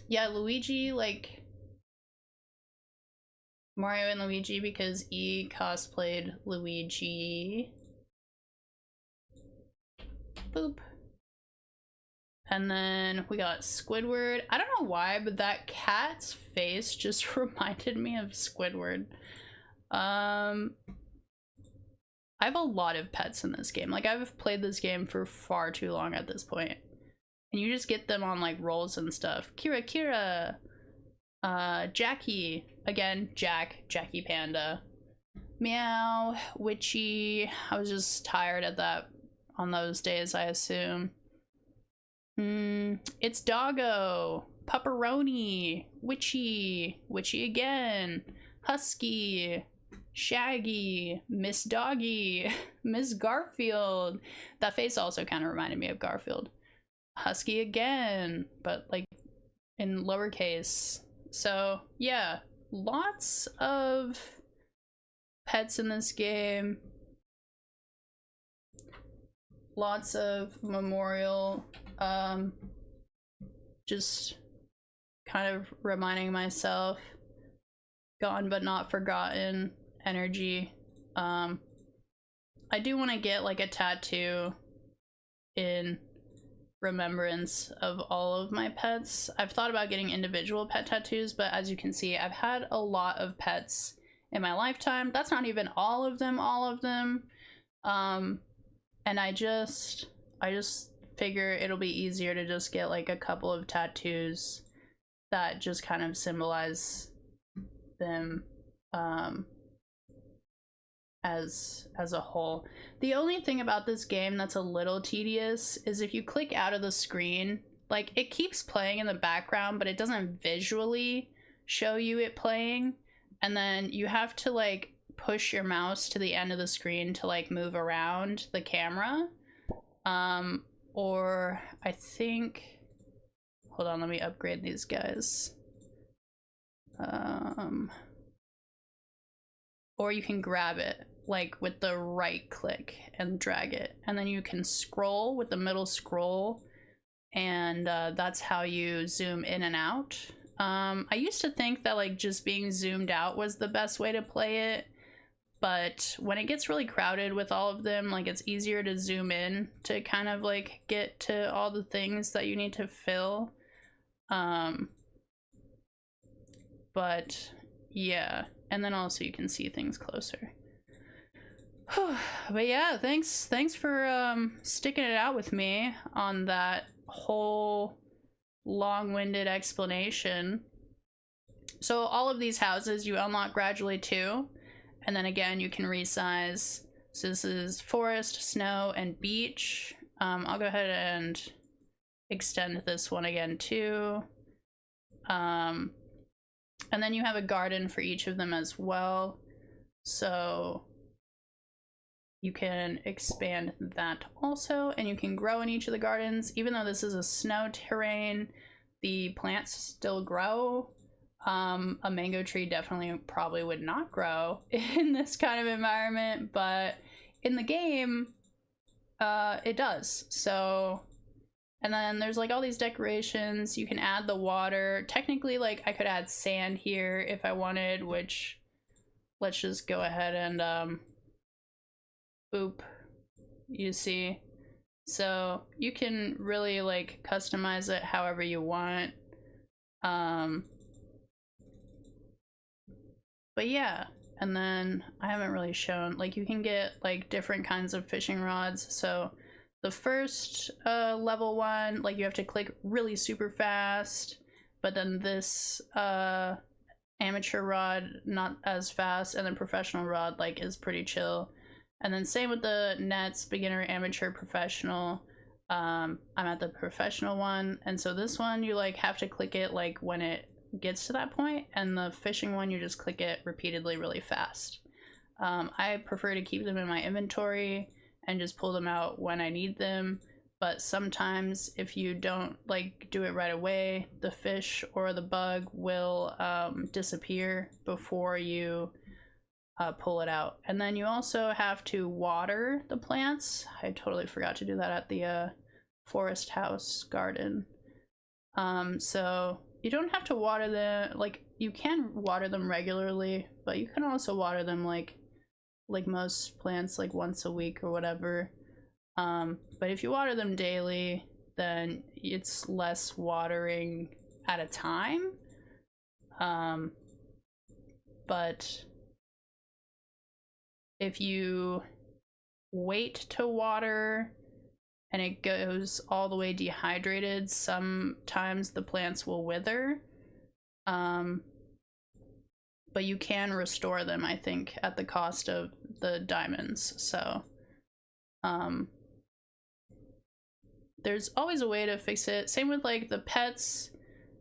Yeah, Luigi, like Mario and Luigi, because E cosplayed Luigi. Boop. And then we got Squidward. I don't know why, but that cat's face just reminded me of Squidward. I have a lot of pets in this game. Like, I've played this game for far too long at this point. And you just get them on like rolls and stuff. Kira. Jackie. Again, Jackie Panda. Meow. Witchy. I was just tired at that on those days, I assume. It's Doggo. Pepperoni. Witchy again. Husky. Shaggy. Miss Doggy. Miss Garfield. That face also kind of reminded me of Garfield. Husky again, but like in lowercase. So yeah, lots of pets in this game. Lots of memorial, just kind of reminding myself, gone but not forgotten energy. I do want to get like a tattoo in remembrance of all of my pets. I've thought about getting individual pet tattoos, but as you can see, I've had a lot of pets in my lifetime. That's not even all of them. And I just figure it'll be easier to just get like a couple of tattoos that just kind of symbolize them as a whole. The only thing about this game that's a little tedious is if you click out of the screen, like it keeps playing in the background, but it doesn't visually show you it playing, and then you have to like push your mouse to the end of the screen to like move around the camera. Or I think, hold on, let me upgrade these guys. Or you can grab it like with the right click and drag it, and then you can scroll with the middle scroll, and that's how you zoom in and out. I used to think that like just being zoomed out was the best way to play it, but when it gets really crowded with all of them, like it's easier to zoom in to kind of like get to all the things that you need to fill. But yeah, and then also you can see things closer. But yeah, thanks for sticking it out with me on that whole long-winded explanation. So all of these houses you unlock gradually too, and then again you can resize. So this is forest, snow, and beach. I'll go ahead and extend this one again too. And then you have a garden for each of them as well, so you can expand that also, and you can grow in each of the gardens. Even though this is a snow terrain, the plants still grow. A mango tree definitely probably would not grow in this kind of environment, but in the game, it does. So, and then there's like all these decorations. You can add the water. Technically, like I could add sand here if I wanted, which let's just go ahead and boop, you see. So you can really like customize it however you want. But yeah, and then I haven't really shown, like you can get like different kinds of fishing rods. So the first level one, like you have to click really super fast, but then this amateur rod not as fast, and then professional rod like is pretty chill. And then same with the nets, beginner, amateur, professional. I'm at the professional one, and so this one you like have to click it like when it gets to that point, and the fishing one you just click it repeatedly really fast. I prefer to keep them in my inventory and just pull them out when I need them, but sometimes if you don't like do it right away, the fish or the bug will disappear before you pull it out. And then you also have to water the plants. I totally forgot to do that at the forest house garden. So you don't have to water them, like you can water them regularly, but you can also water them like most plants like once a week or whatever. But if you water them daily, then it's less watering at a time. But if you wait to water and it goes all the way dehydrated, sometimes the plants will wither. But you can restore them, I think, at the cost of the diamonds. So there's always a way to fix it. Same with like the pets.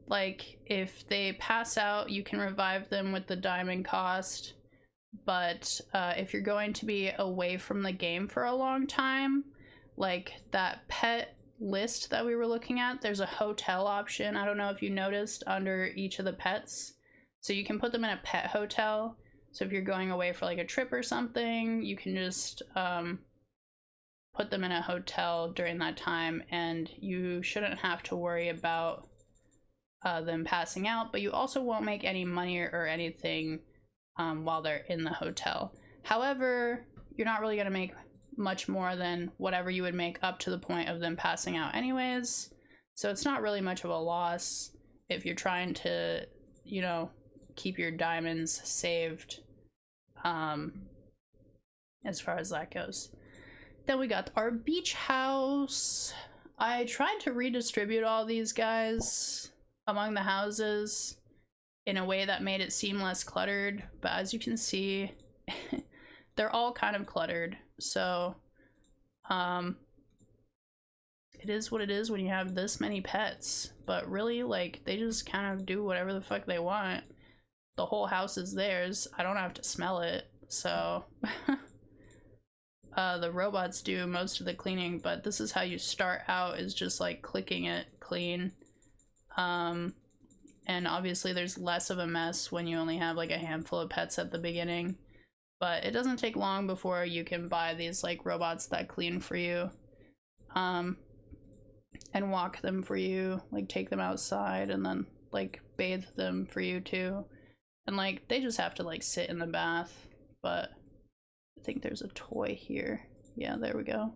Like if they pass out, you can revive them with the diamond cost. But if you're going to be away from the game for a long time, like that pet list that we were looking at, there's a hotel option. I don't know if you noticed under each of the pets. So you can put them in a pet hotel. So if you're going away for like a trip or something, you can just put them in a hotel during that time, and you shouldn't have to worry about them passing out, but you also won't make any money or anything while they're in the hotel. However, you're not really going to make much more than whatever you would make up to the point of them passing out anyways. So it's not really much of a loss if you're trying to, you know, keep your diamonds saved as far as that goes. Then we got our beach house. I tried to redistribute all these guys among the houses in a way that made it seem less cluttered, but as you can see, they're all kind of cluttered. So it is what it is when you have this many pets, but really like they just kind of do whatever the fuck they want. The whole house is theirs. I don't have to smell it, so the robots do most of the cleaning, but this is how you start out, is just like clicking it clean. And obviously there's less of a mess when you only have like a handful of pets at the beginning, but it doesn't take long before you can buy these like robots that clean for you and walk them for you, like take them outside and then like bathe them for you too. And like they just have to like sit in the bath. But I think there's a toy here. Yeah, there we go.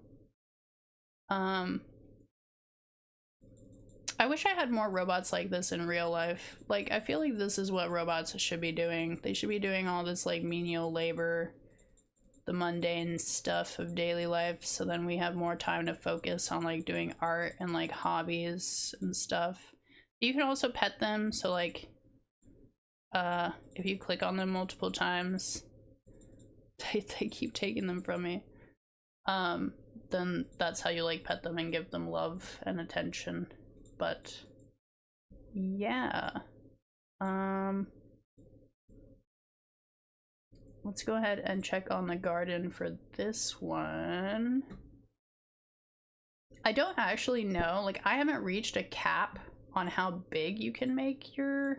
I wish I had more robots like this in real life. Like, I feel like this is what robots should be doing. They should be doing all this, like, menial labor, the mundane stuff of daily life, so then we have more time to focus on, like, doing art and, like, hobbies and stuff. You can also pet them, so, like, if you click on them multiple times, they keep taking them from me. Then that's how you, like, pet them and give them love and attention. But yeah, let's go ahead and check on the garden for this one. I don't actually know, like I haven't reached a cap on how big you can make your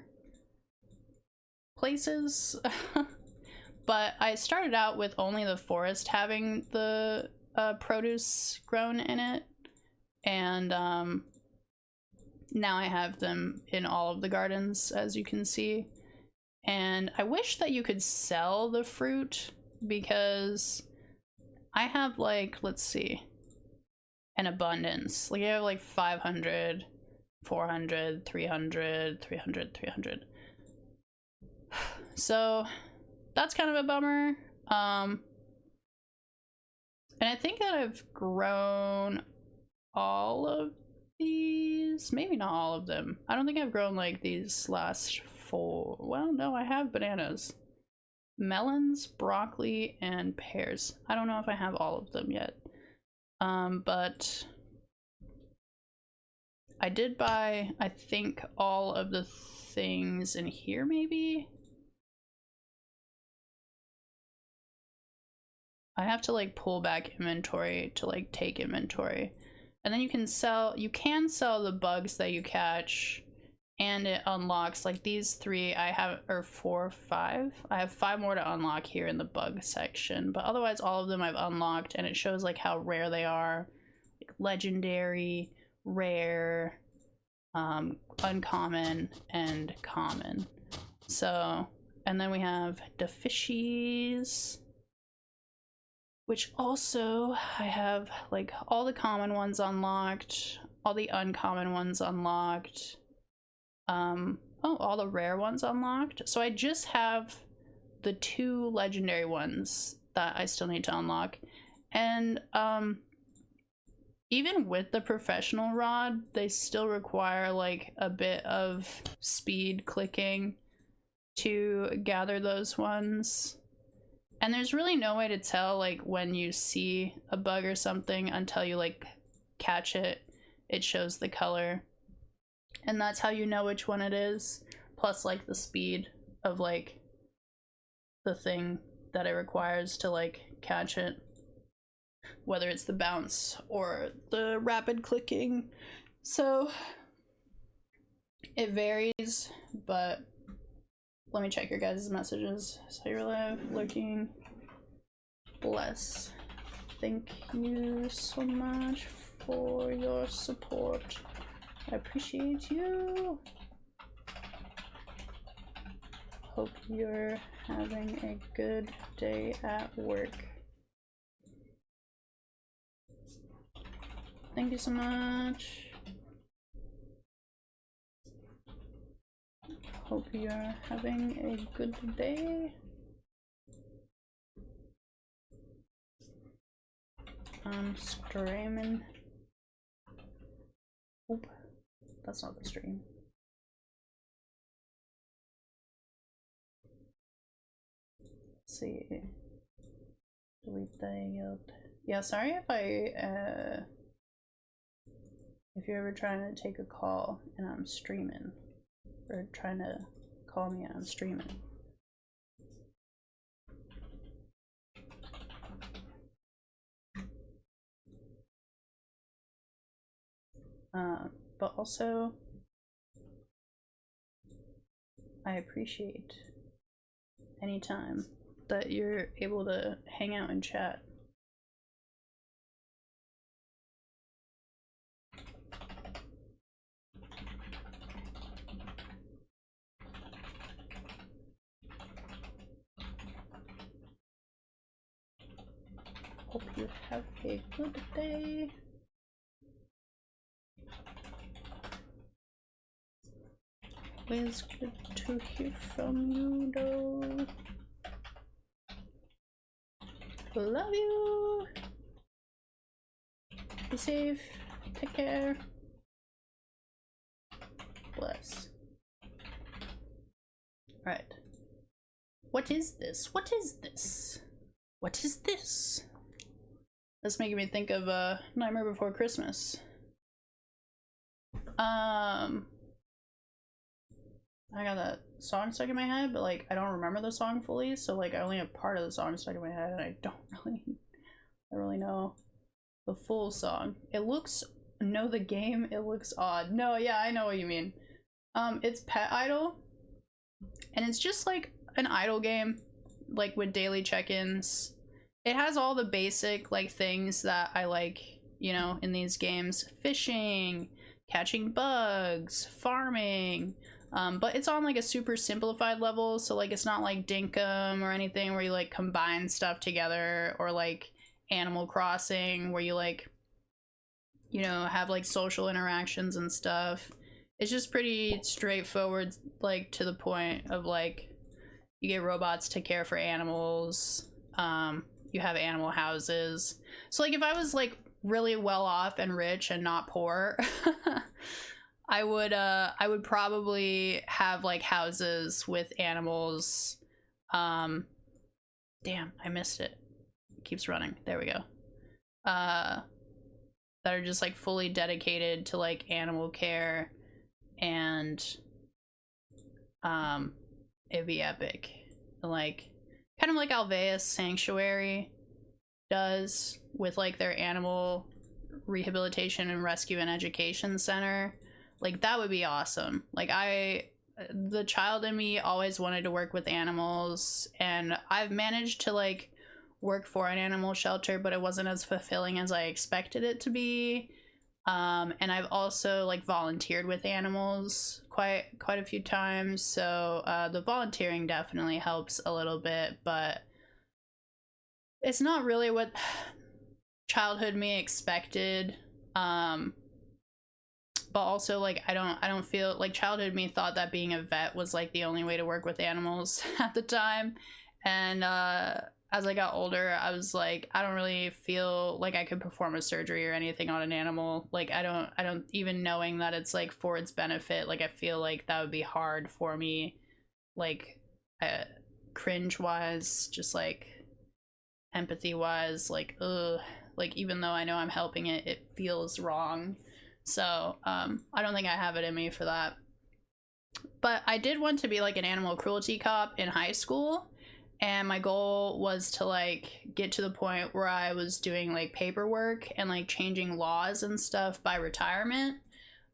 places. But I started out with only the forest having the produce grown in it, and now I have them in all of the gardens, as you can see. And I wish that you could sell the fruit, because I have like, let's see, an abundance. Like I have like 500, 400, 300, 300, 300. So that's kind of a bummer. And I think that I've grown all of these, maybe not all of them. I don't think I've grown like these last 4. Well, no, I have bananas, melons, broccoli, and pears. I don't know if I have all of them yet. But I did buy, I think, all of the things in here, maybe? I have to like pull back inventory to like take inventory. And then you can sell the bugs that you catch, and it unlocks like these 3 I have, or 4, 5. I have 5 more to unlock here in the bug section, but otherwise all of them I've unlocked, and it shows like how rare they are, like legendary, rare, uncommon, and common. So, and then we have the fishies, which also I have like all the common ones unlocked, all the uncommon ones unlocked, all the rare ones unlocked. So I just have the 2 legendary ones that I still need to unlock. And even with the professional rod, they still require like a bit of speed clicking to gather those ones. And there's really no way to tell like when you see a bug or something until you like catch it. It shows the color, and that's how you know which one it is, plus like the speed of like the thing that it requires to like catch it, whether it's the bounce or the rapid clicking. So it varies, but let me check your guys' messages. Sayurlive, lurking, bless. Thank you so much for your support. I appreciate you. Hope you're having a good day at work. Thank you so much. Hope you're having a good day. I'm streaming. Oop, that's not the stream. Let's see. Delete that yield. Yeah, sorry if if you're ever trying to take a call and I'm streaming, or trying to call me and I'm streaming. But also, I appreciate any time that you're able to hang out and chat. Hope you have a good day. It's good to hear from you, though. Love you. Be safe. Take care. Bless. Right. What is this? What is this? What is this? That's making me think of Nightmare Before Christmas. I got that song stuck in my head, but like I don't remember the song fully, so like I only have part of the song stuck in my head, and I don't really know the full song. It looks the game. It looks odd. No, yeah, I know what you mean. It's Pet Idol, and it's just like an idol game, like with daily check-ins. It has all the basic like things that I like, you know, in these games: fishing, catching bugs, farming. But it's on like a super simplified level, so like it's not like Dinkum or anything where you like combine stuff together, or like Animal Crossing where you like, you know, have like social interactions and stuff. It's just pretty straightforward, like to the point of like You get robots to care for animals. You have animal houses. So like if I was like really well off and rich and not poor, I would probably have like houses with animals. Damn, I missed it. It keeps running. There we go. That are just like fully dedicated to like animal care, and it'd be epic. Like kind of like Alveus Sanctuary does with like their animal rehabilitation and rescue and education center. Like that would be awesome. Like the child in me always wanted to work with animals, and I've managed to like work for an animal shelter, but it wasn't as fulfilling as I expected it to be. And I've also like volunteered with animals quite a few times, so the volunteering definitely helps a little bit, but it's not really what childhood me expected. But also like I don't feel like childhood me thought that being a vet was like the only way to work with animals at the time, and as I got older, I was like, I don't really feel like I could perform a surgery or anything on an animal. Like I don't even knowing that it's like for its benefit, like I feel like that would be hard for me, like cringe wise, just like empathy wise, like ugh, like even though I know I'm helping it, it feels wrong. So I don't think I have it in me for that. But I did want to be like an animal cruelty cop in high school, and my goal was to like get to the point where I was doing like paperwork and like changing laws and stuff by retirement.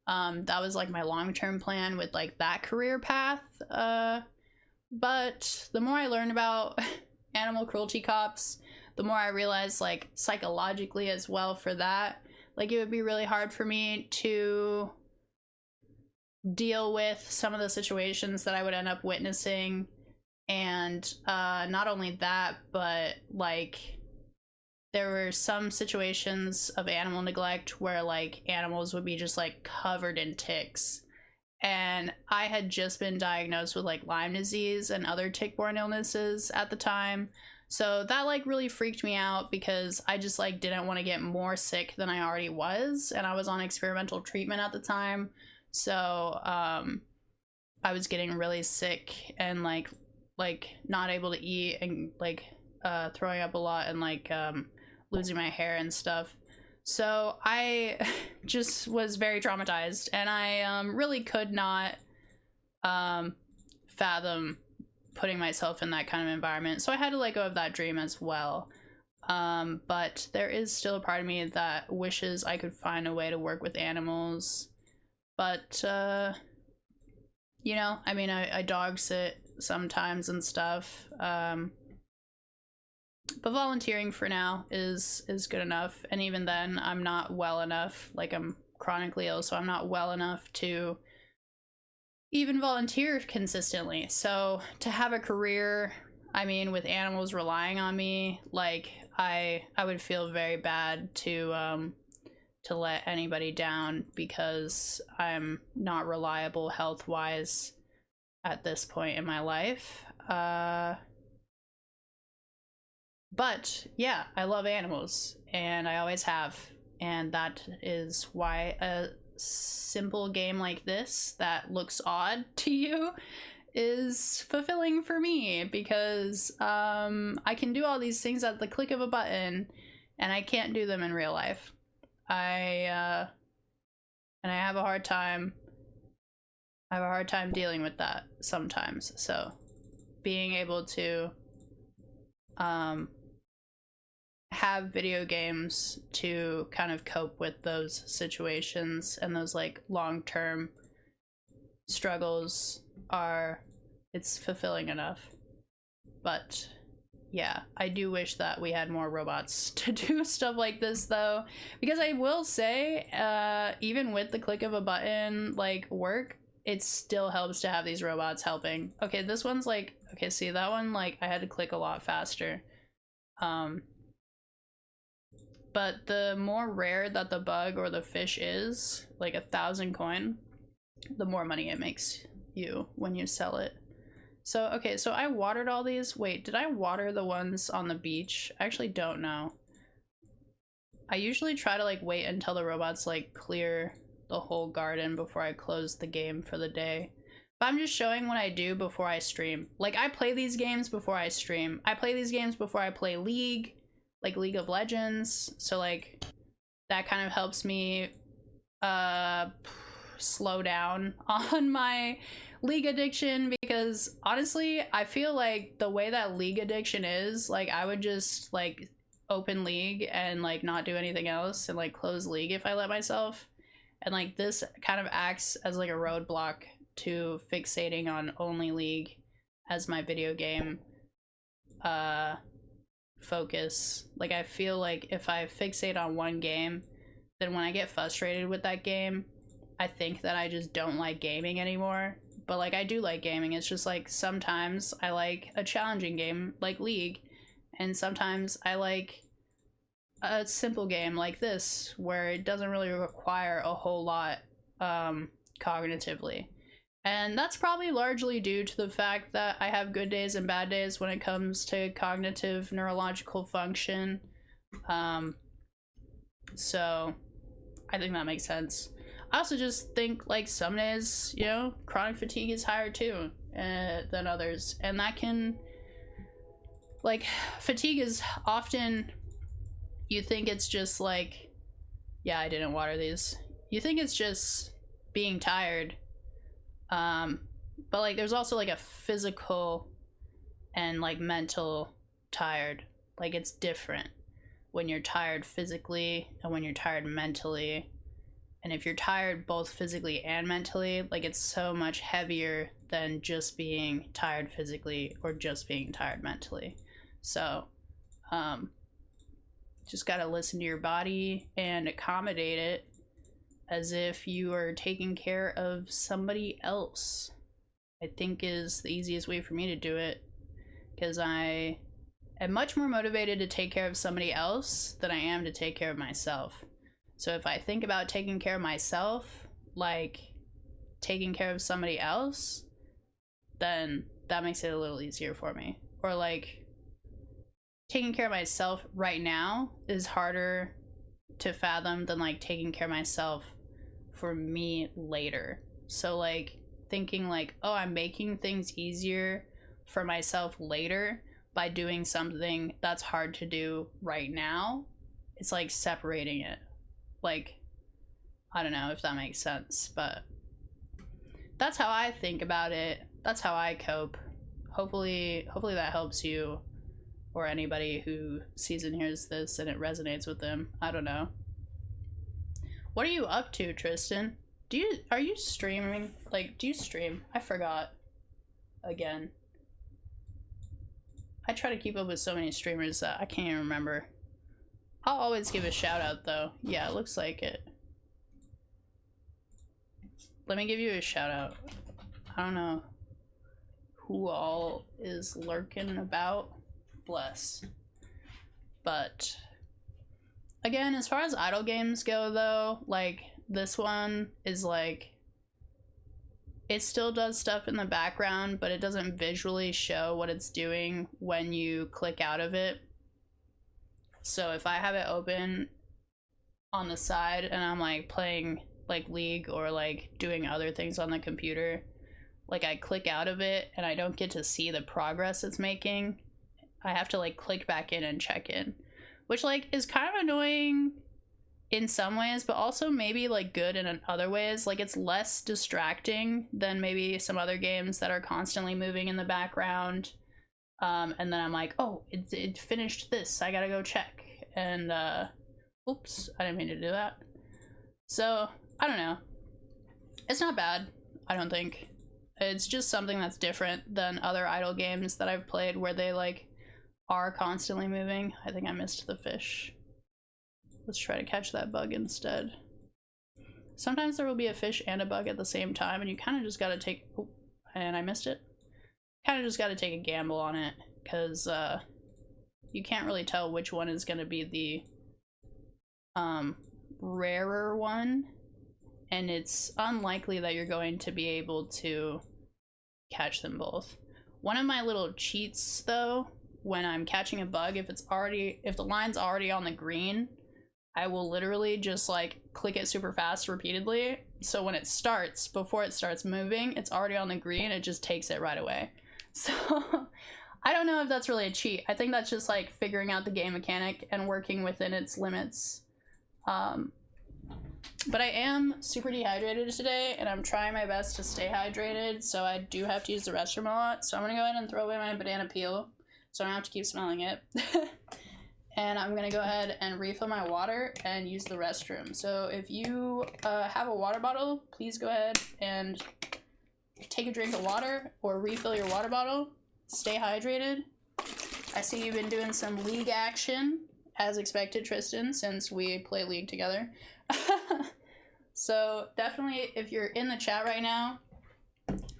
That was like my long-term plan with like that career path. But the more I learned about animal cruelty cops, the more I realized like psychologically as well for that, like it would be really hard for me to deal with some of the situations that I would end up witnessing. And not only that, but like there were some situations of animal neglect where like animals would be just like covered in ticks, and I had just been diagnosed with like Lyme disease and other tick-borne illnesses at the time, so that like really freaked me out because I just like didn't want to get more sick than I already was, and I was on experimental treatment at the time, so I was getting really sick and like not able to eat and like throwing up a lot and like losing my hair and stuff. So I just was very traumatized, and I really could not fathom putting myself in that kind of environment, so I had to let go of that dream as well. But there is still a part of me that wishes I could find a way to work with animals, but you know, I mean, I dog sit sometimes and stuff, but volunteering for now is good enough, and even then I'm not well enough, like I'm chronically ill, so I'm not well enough to even volunteer consistently. So to have a career, I mean, with animals relying on me, like I would feel very bad to let anybody down because I'm not reliable health-wise at this point in my life. But yeah, I love animals, and I always have, and that is why a simple game like this that looks odd to you is fulfilling for me, because I can do all these things at the click of a button, and I can't do them in real life. And I have a hard time dealing with that sometimes. So being able to have video games to kind of cope with those situations and those like long-term struggles it's fulfilling enough. But yeah, I do wish that we had more robots to do stuff like this though, because I will say even with the click of a button like work, it still helps to have these robots helping. Okay, this one's like, okay, see that one, like I had to click a lot faster. But the more rare that the bug or the fish is, like 1,000 coin, the more money it makes you when you sell it. So, okay, so I watered all these. Wait, did I water the ones on the beach? I actually don't know. I usually try to like wait until the robots like clear the whole garden before I close the game for the day. But I'm just showing what I do before I stream. Like, I play these games before I stream. I play these games before I play League, like League of Legends. So like that kind of helps me slow down on my League addiction, because honestly I feel like the way that League addiction is, like, I would just like open League and like not do anything else and like close League if I let myself, and like this kind of acts as like a roadblock to fixating on only League as my video game focus. Like, I feel like if I fixate on one game, then when I get frustrated with that game, I think that I just don't like gaming anymore. But like, I do like gaming. It's just like sometimes I like a challenging game like League, and sometimes I like a simple game like this where it doesn't really require a whole lot cognitively. And that's probably largely due to the fact that I have good days and bad days when it comes to cognitive neurological function. So I think that makes sense. I also just think like some days, you know, chronic fatigue is higher too than others. And that can, like, fatigue is often, you think it's just like, yeah, I didn't water these. You think it's just being tired. But like there's also like a physical and like mental tired. Like, it's different when you're tired physically and when you're tired mentally. And if you're tired both physically and mentally, like, it's so much heavier than just being tired physically or just being tired mentally. So just gotta listen to your body and accommodate it as if you are taking care of somebody else, I think is the easiest way for me to do it, because I am much more motivated to take care of somebody else than I am to take care of myself. So if I think about taking care of myself like taking care of somebody else, then that makes it a little easier for me. Or like, taking care of myself right now is harder to fathom than like taking care of myself for me later. So like thinking like, oh, I'm making things easier for myself later by doing something that's hard to do right now, it's like separating it. Like, I don't know if that makes sense, but that's how I think about it. That's how I cope. Hopefully that helps you or anybody who sees and hears this and it resonates with them. I don't know. What are you up to, Tristan? Are you streaming? Like, do you stream? I forgot. Again. I try to keep up with so many streamers that I can't even remember. I'll always give a shout out though. Yeah, it looks like it. Let me give you a shout out. I don't know who all is lurking about. Bless. But again, as far as idle games go though, like this one is like, it still does stuff in the background, but it doesn't visually show what it's doing when you click out of it. So if I have it open on the side and I'm like playing like League or like doing other things on the computer, like I click out of it and I don't get to see the progress it's making. I have to like click back in and check in, which like is kind of annoying in some ways, but also maybe like good in other ways. Like, it's less distracting than maybe some other games that are constantly moving in the background. And then I'm like, oh, it finished this, I gotta go check. And oops, I didn't mean to do that. So I don't know, it's not bad, I don't think. It's just something that's different than other idle games that I've played where they like are constantly moving. I think I missed the fish. Let's try to catch that bug instead. Sometimes there will be a fish and a bug at the same time, and you kind of just gotta take, oh, and I missed it. Kind of just gotta take a gamble on it, because you can't really tell which one is gonna be the rarer one, and it's unlikely that you're going to be able to catch them both. One of my little cheats though, when I'm catching a bug, if the line's already on the green, I will literally just like click it super fast repeatedly. So when it starts, before it starts moving, it's already on the green, it just takes it right away. So I don't know if that's really a cheat. I think that's just like figuring out the game mechanic and working within its limits. But I am super dehydrated today, and I'm trying my best to stay hydrated, so I do have to use the restroom a lot. So I'm gonna go ahead and throw away my banana peel, so I don't have to keep smelling it. And I'm gonna go ahead and refill my water and use the restroom. So if you have a water bottle, please go ahead and take a drink of water or refill your water bottle. Stay hydrated. I see you've been doing some League action, as expected, Tristan, since we play League together. So definitely, if you're in the chat right now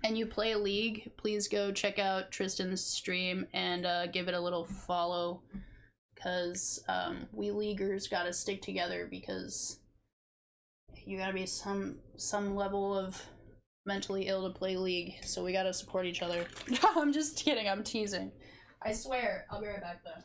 and you play League, please go check out Tristan's stream and give it a little follow, because we Leaguers gotta stick together, because you gotta be some level of mentally ill to play League, so we gotta support each other. I'm just kidding, I'm teasing. I swear. I'll be right back though.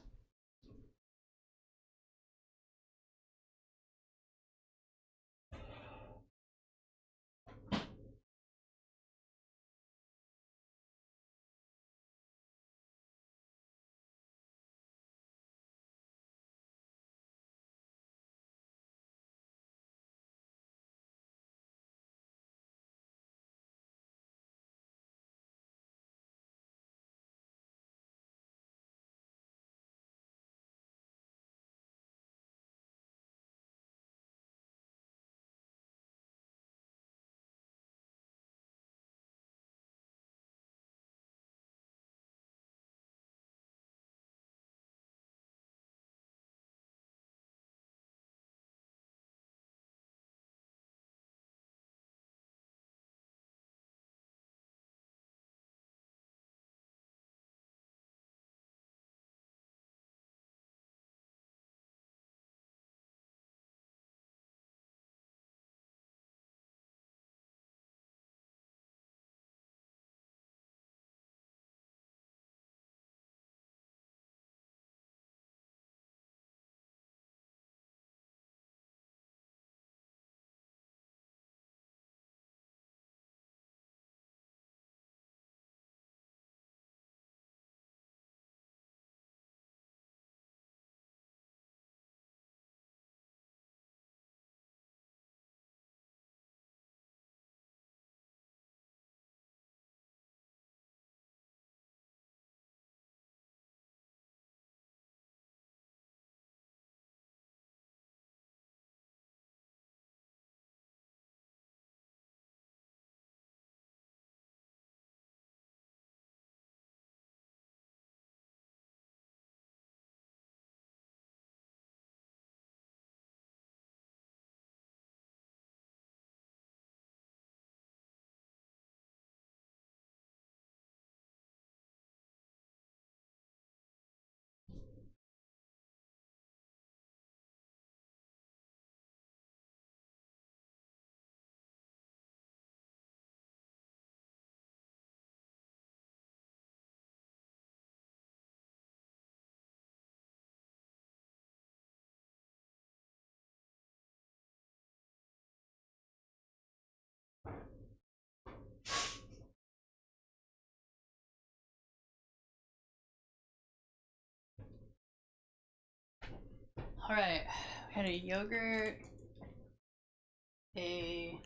Alright, we had a yogurt, a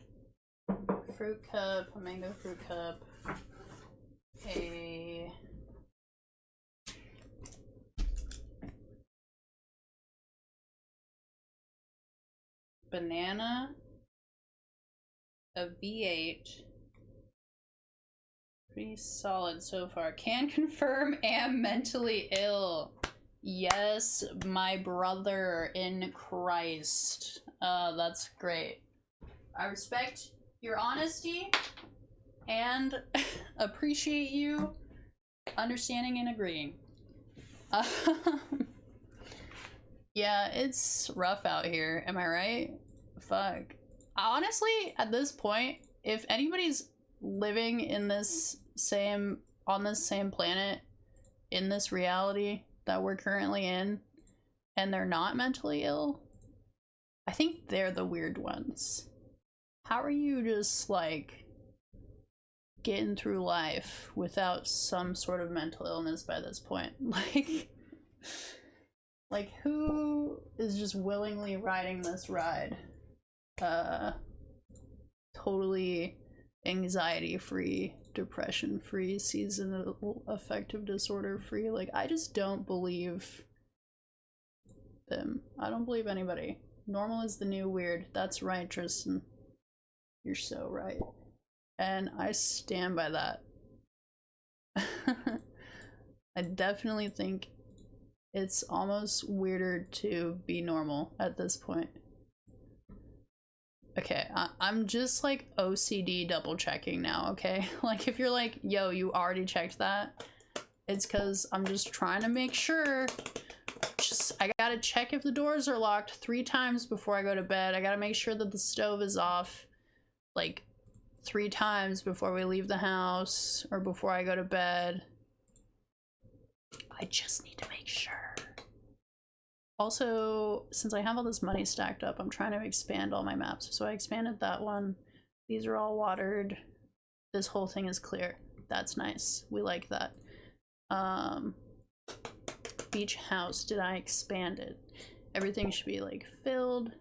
fruit cup, a mango fruit cup, a banana, a V8. Pretty solid so far. Can confirm am mentally ill. Yes, my brother in Christ. That's great. I respect your honesty and appreciate you understanding and agreeing. Yeah, it's rough out here, am I right? Fuck. Honestly, at this point, if anybody's living in this same on this same planet in this reality that we're currently in and they're not mentally ill, I think they're the weird ones. How are you just like getting through life without some sort of mental illness by this point? Like who is just willingly riding this ride? Totally anxiety free, depression free, seasonal affective disorder free. Like, I just don't believe them. I don't believe anybody. Normal is the new weird. That's right, Tristan. You're so right. And I stand by that. I definitely think it's almost weirder to be normal at this point. Okay, I'm just like OCD double checking now, okay? Like if you're like, yo, you already checked that, it's because I'm just trying to make sure. I gotta check if the doors are locked 3 times before I go to bed. I gotta make sure that the stove is off like 3 times before we leave the house or before I go to bed. I just need to make sure. Also, since I have all this money stacked up, I'm trying to expand all my maps. So I expanded that one. These are all watered. This whole thing is clear. That's nice. We like that. Beach house. Did I expand it? Everything should be like filled.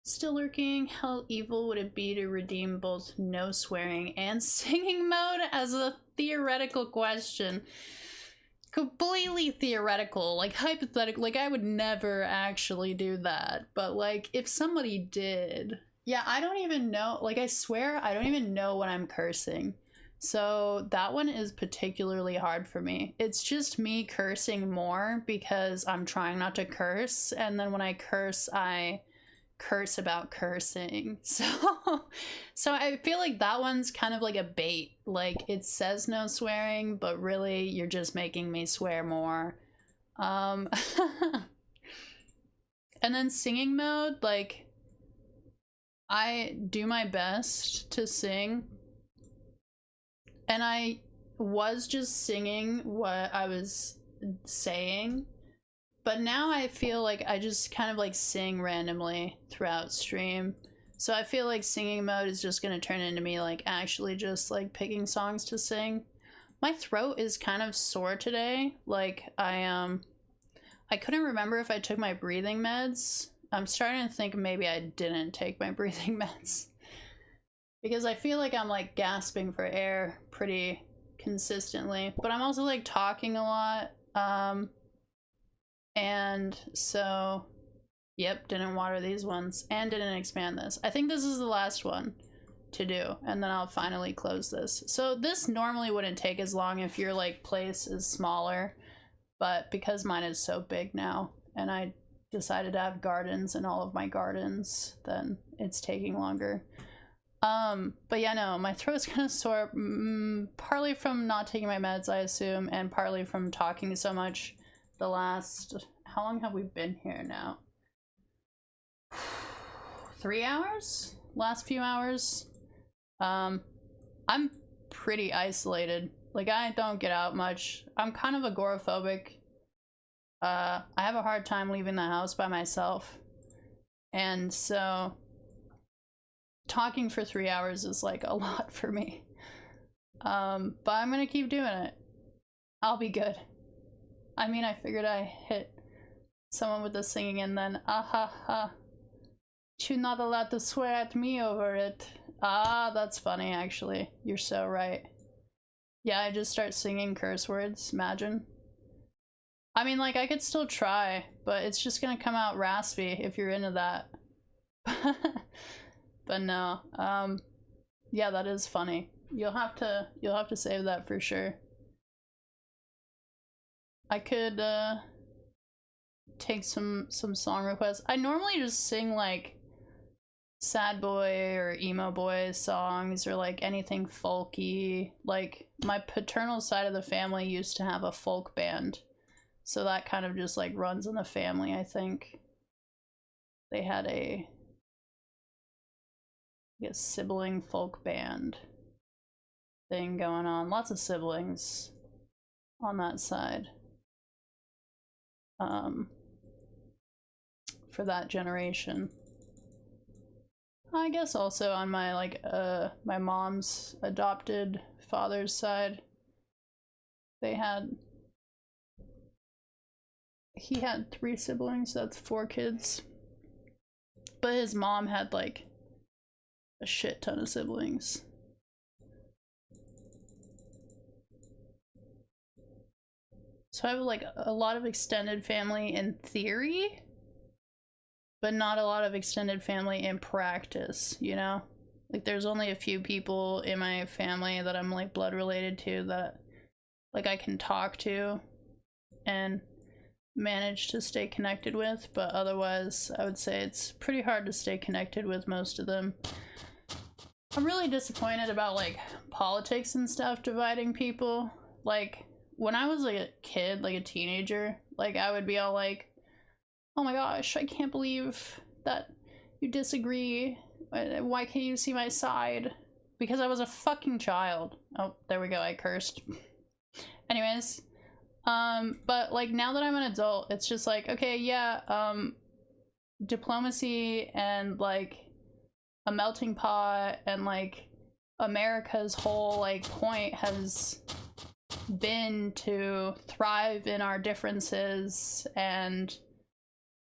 Still lurking. How evil would it be to redeem both no swearing and singing mode as a theoretical question? Completely theoretical, like hypothetical. Like I would never actually do that, but like if somebody did, yeah, I don't even know. Like I swear I don't even know when I'm cursing, so that one is particularly hard for me. It's just me cursing more because I'm trying not to curse, and then when I curse I curse about cursing. So I feel like that one's kind of like a bait. Like it says no swearing, but really you're just making me swear more. And then singing mode, like I do my best to sing, and I was just singing what I was saying. But now I feel like I just kind of like sing randomly throughout stream. So I feel like singing mode is just gonna turn into me like actually just like picking songs to sing. My throat is kind of sore today. Like I couldn't remember if I took my breathing meds. I'm starting to think maybe I didn't take my breathing meds. Because I feel like I'm like gasping for air pretty consistently. But I'm also like talking a lot. And so, yep, didn't water these ones and didn't expand this. I think this is the last one to do, and then I'll finally close this. So this normally wouldn't take as long if your like place is smaller, but because mine is so big now and I decided to have gardens in all of my gardens, then it's taking longer. But yeah, no, my throat's kind of sore, partly from not taking my meds, I assume, and partly from talking so much. The last, how long have we been here now? 3 hours? Last few hours? I'm pretty isolated. Like I don't get out much. I'm kind of agoraphobic. I have a hard time leaving the house by myself. And so talking for 3 hours is like a lot for me. But I'm gonna keep doing it. I'll be good. I mean, I figured I hit someone with the singing and then, you're not allowed to swear at me over it. Ah, that's funny, actually. You're so right. Yeah, I just start singing curse words, imagine. I mean, like, I could still try, but it's just gonna come out raspy if you're into that. But no, yeah, that is funny. You'll have to save that for sure. I could take some song requests. I normally just sing like sad boy or emo boy songs or like anything folky. Like my paternal side of the family used to have a folk band, so that kind of just like runs in the family. I think they had a sibling folk band. thing going on. Lots of siblings on that side. For that generation. I guess also on my my mom's adopted father's side, he had 3 siblings, that's 4 kids. But his mom had like a shit ton of siblings. So I have like a lot of extended family in theory, but not a lot of extended family in practice, you know? Like there's only a few people in my family that I'm like blood related to that like I can talk to and manage to stay connected with, but otherwise I would say it's pretty hard to stay connected with most of them. I'm really disappointed about like politics and stuff dividing people. Like when I was like a kid, like a teenager, like I would be all like, oh my gosh, I can't believe that you disagree. Why can't you see my side? Because I was a fucking child. Oh, there we go, I cursed. Anyways, but like now that I'm an adult, it's just like, okay, yeah, diplomacy and like a melting pot and like America's whole like point has been to thrive in our differences, and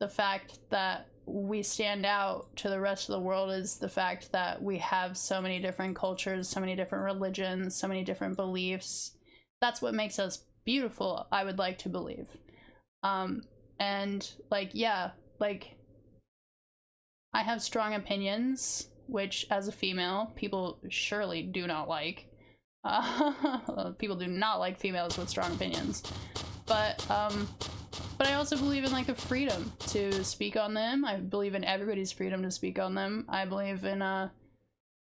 the fact that we stand out to the rest of the world is the fact that we have so many different cultures, so many different religions, so many different beliefs. That's what makes us beautiful, I would like to believe. And like, yeah, like I have strong opinions, which as a female, people surely do not like. People do not like females with strong opinions, but I also believe in like the freedom to speak on them. I believe in everybody's freedom to speak on them. I believe in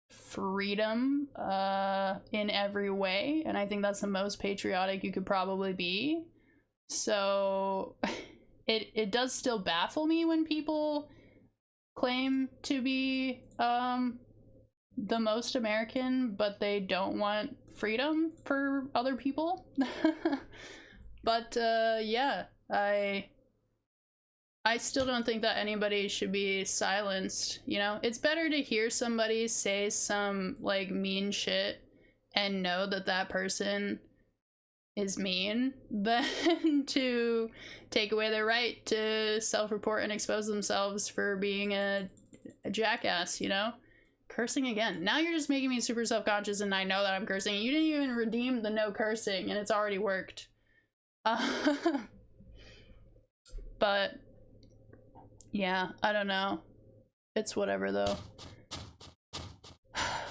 freedom in every way, and I think that's the most patriotic you could probably be. So it does still baffle me when people claim to be the most American, but they don't want freedom for other people. But yeah, I still don't think that anybody should be silenced, you know? It's better to hear somebody say some like mean shit and know that that person is mean than to take away their right to self-report and expose themselves for being a jackass, you know? Cursing again. Now you're just making me super self-conscious, and I know that I'm cursing. You didn't even redeem the no cursing, and it's already worked. But yeah, I don't know. It's whatever though.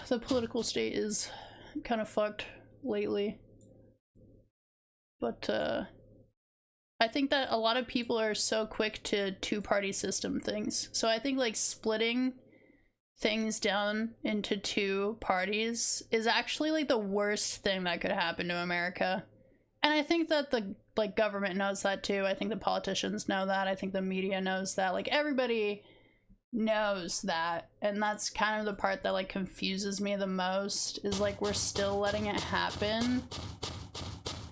The political state is kind of fucked lately. But I think that a lot of people are so quick to two-party system things. So I think like splitting things down into 2 parties is actually like the worst thing that could happen to America. And I think that the like government knows that too. I think the politicians know that. I think the media knows that. Like everybody knows that. And that's kind of the part that like confuses me the most, is like we're still letting it happen.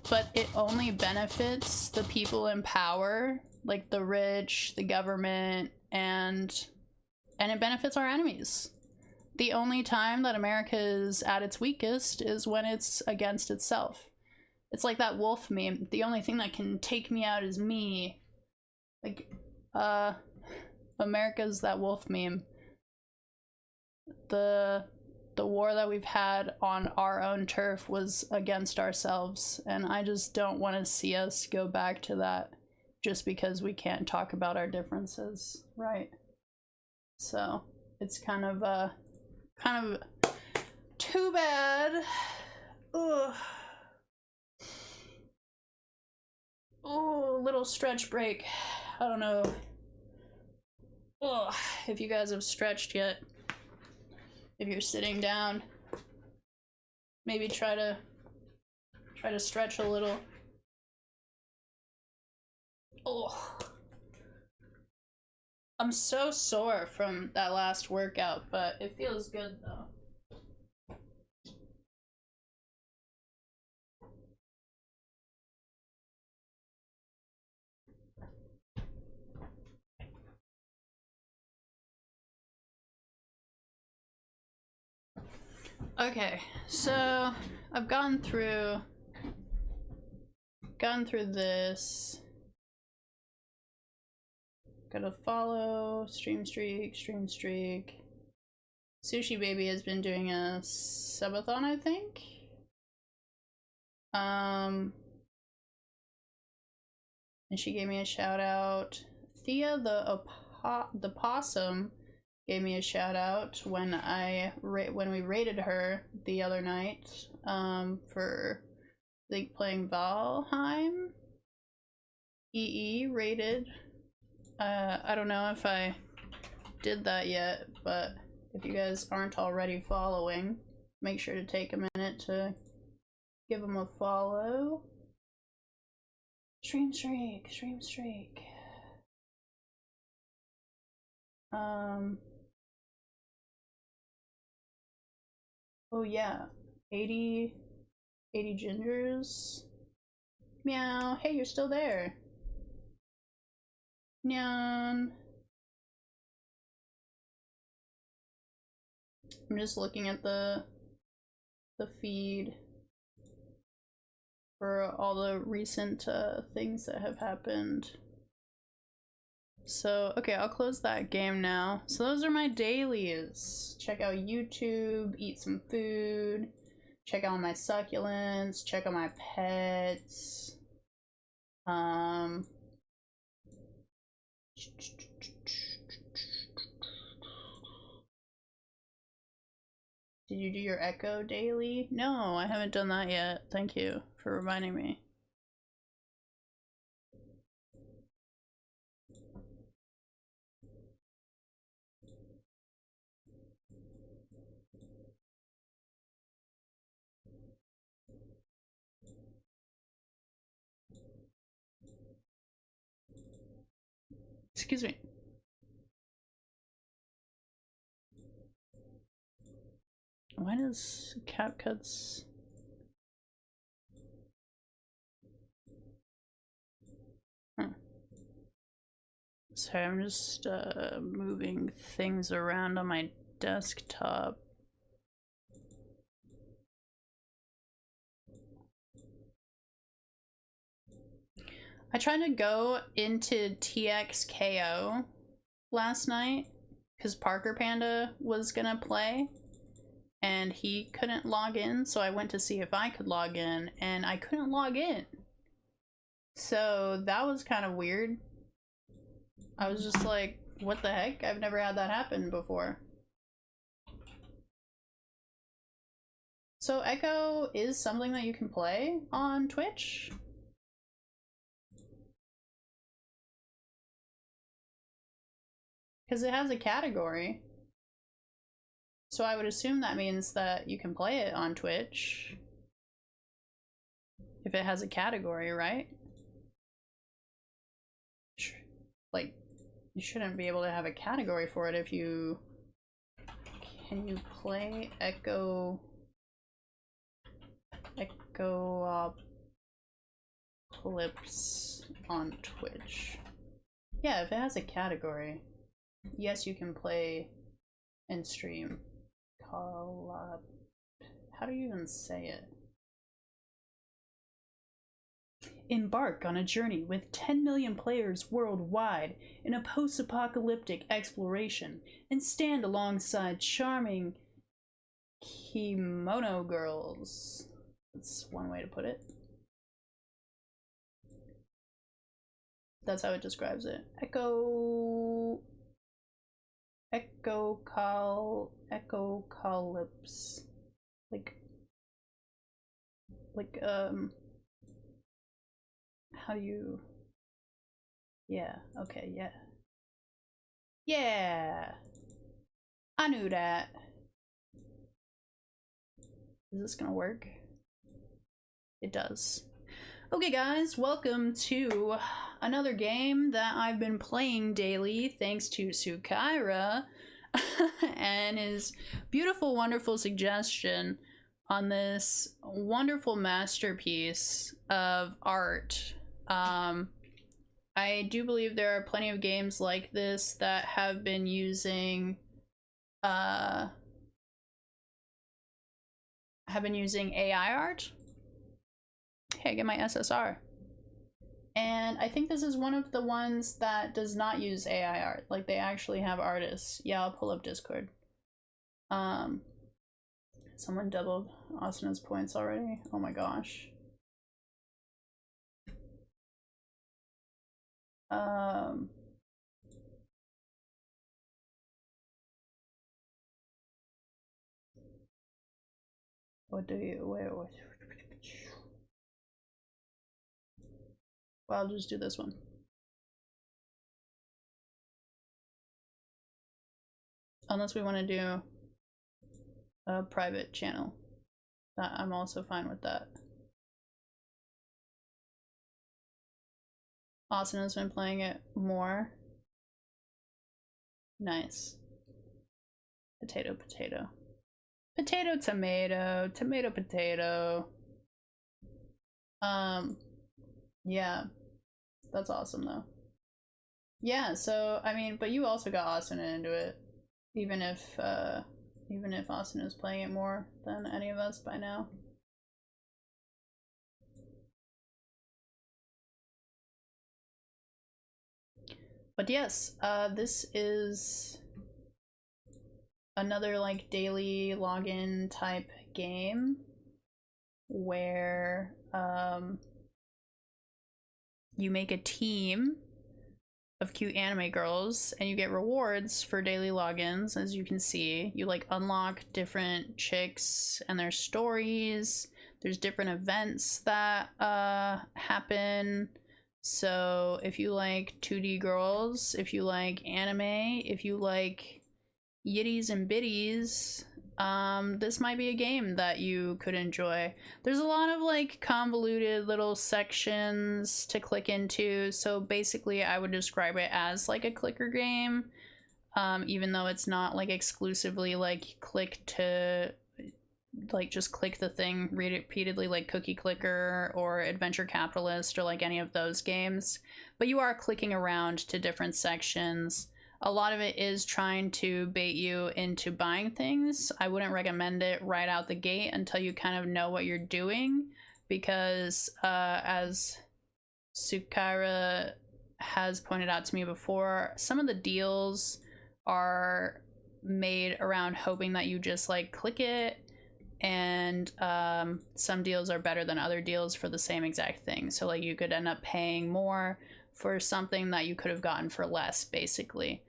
But it only benefits the people in power, like the rich, the government, and it benefits our enemies. The only time that America is at its weakest is when it's against itself. It's like that wolf meme. The only thing that can take me out is me. Like, America's that wolf meme. The war that we've had on our own turf was against ourselves, and I just don't want to see us go back to that just because we can't talk about our differences, right? So it's kind of too bad. Ugh. Oh, little stretch break. I don't know. Ugh, if you guys have stretched yet. If you're sitting down, maybe try to stretch a little. Oh, I'm so sore from that last workout, but it feels good though. Okay, so I've gone through this. Gotta follow, stream streak. Sushi Baby has been doing a subathon, I think. And she gave me a shout out. Thea the possum gave me a shout out when we raided her the other night for playing Valheim. EE raided. I don't know if I did that yet, but if you guys aren't already following, make sure to take a minute to give them a follow. Stream streak. Oh yeah, 80 gingers. Meow. Hey, you're still there. Nyan. I'm just looking at the feed for all the recent things that have happened. So, okay, I'll close that game now. So those are my dailies. Check out YouTube, eat some food, check out my succulents, check out my pets. Did you do your Echo daily? No, I haven't done that yet. Thank you for reminding me. Excuse me. Why does CapCut's... Sorry, I'm just moving things around on my desktop. I tried to go into TXKO last night because Parker Panda was gonna play and he couldn't log in, so I went to see if I could log in and I couldn't log in. So that was kind of weird. I was just like, what the heck? I've never had that happen before. So Echo is something that you can play on Twitch. Because it has a category. So I would assume that means that you can play it on Twitch. If it has a category, right? Like, you shouldn't be able to have a category for it if you... Can you play Echo Clips on Twitch? Yeah, if it has a category. Yes, you can play and stream. How do you even say it? Embark on a journey with 10 million players worldwide in a post-apocalyptic exploration and stand alongside charming kimono girls. That's one way to put it. That's how it describes it. Echocalypse. How do you... Yeah, okay, yeah. Yeah! I knew that. Is this gonna work? It does. Okay guys, welcome to another game that I've been playing daily thanks to Sukaira and his beautiful, wonderful suggestion on this wonderful masterpiece of art. I do believe there are plenty of games like this that have been using have been using AI art. Hey, I get my SSR. And I think this is one of the ones that does not use AI art. Like, they actually have artists. Yeah, I'll pull up Discord. Someone doubled Asana's points already. Oh my gosh. What do you wait? Well, I'll just do this one. Unless we want to do a private channel. I'm also fine with that. Asana's been playing it more. Nice. Potato, potato. Potato, tomato, tomato, potato. Yeah. That's awesome though. Yeah, so I mean, but you also got Asana into it. Even if Asana is playing it more than any of us by now. But yes, this is another like daily login type game where you make a team of cute anime girls and you get rewards for daily logins. As you can see, you like unlock different chicks and their stories. There's different events that happen. So if you like 2D girls, if you like anime, if you like yitties and bitties, this might be a game that you could enjoy. There's a lot of like convoluted little sections to click into, so basically I would describe it as like a clicker game, even though it's not like exclusively like click to like just click the thing repeatedly like Cookie Clicker or Adventure Capitalist or like any of those games, but you are clicking around to different sections. A lot of it is trying to bait you into buying things. I wouldn't recommend it right out the gate until you kind of know what you're doing, because as Sukara has pointed out to me before, some of the deals are made around hoping that you just like click it, and some deals are better than other deals for the same exact thing. So like you could end up paying more for something that you could have gotten for less, basically.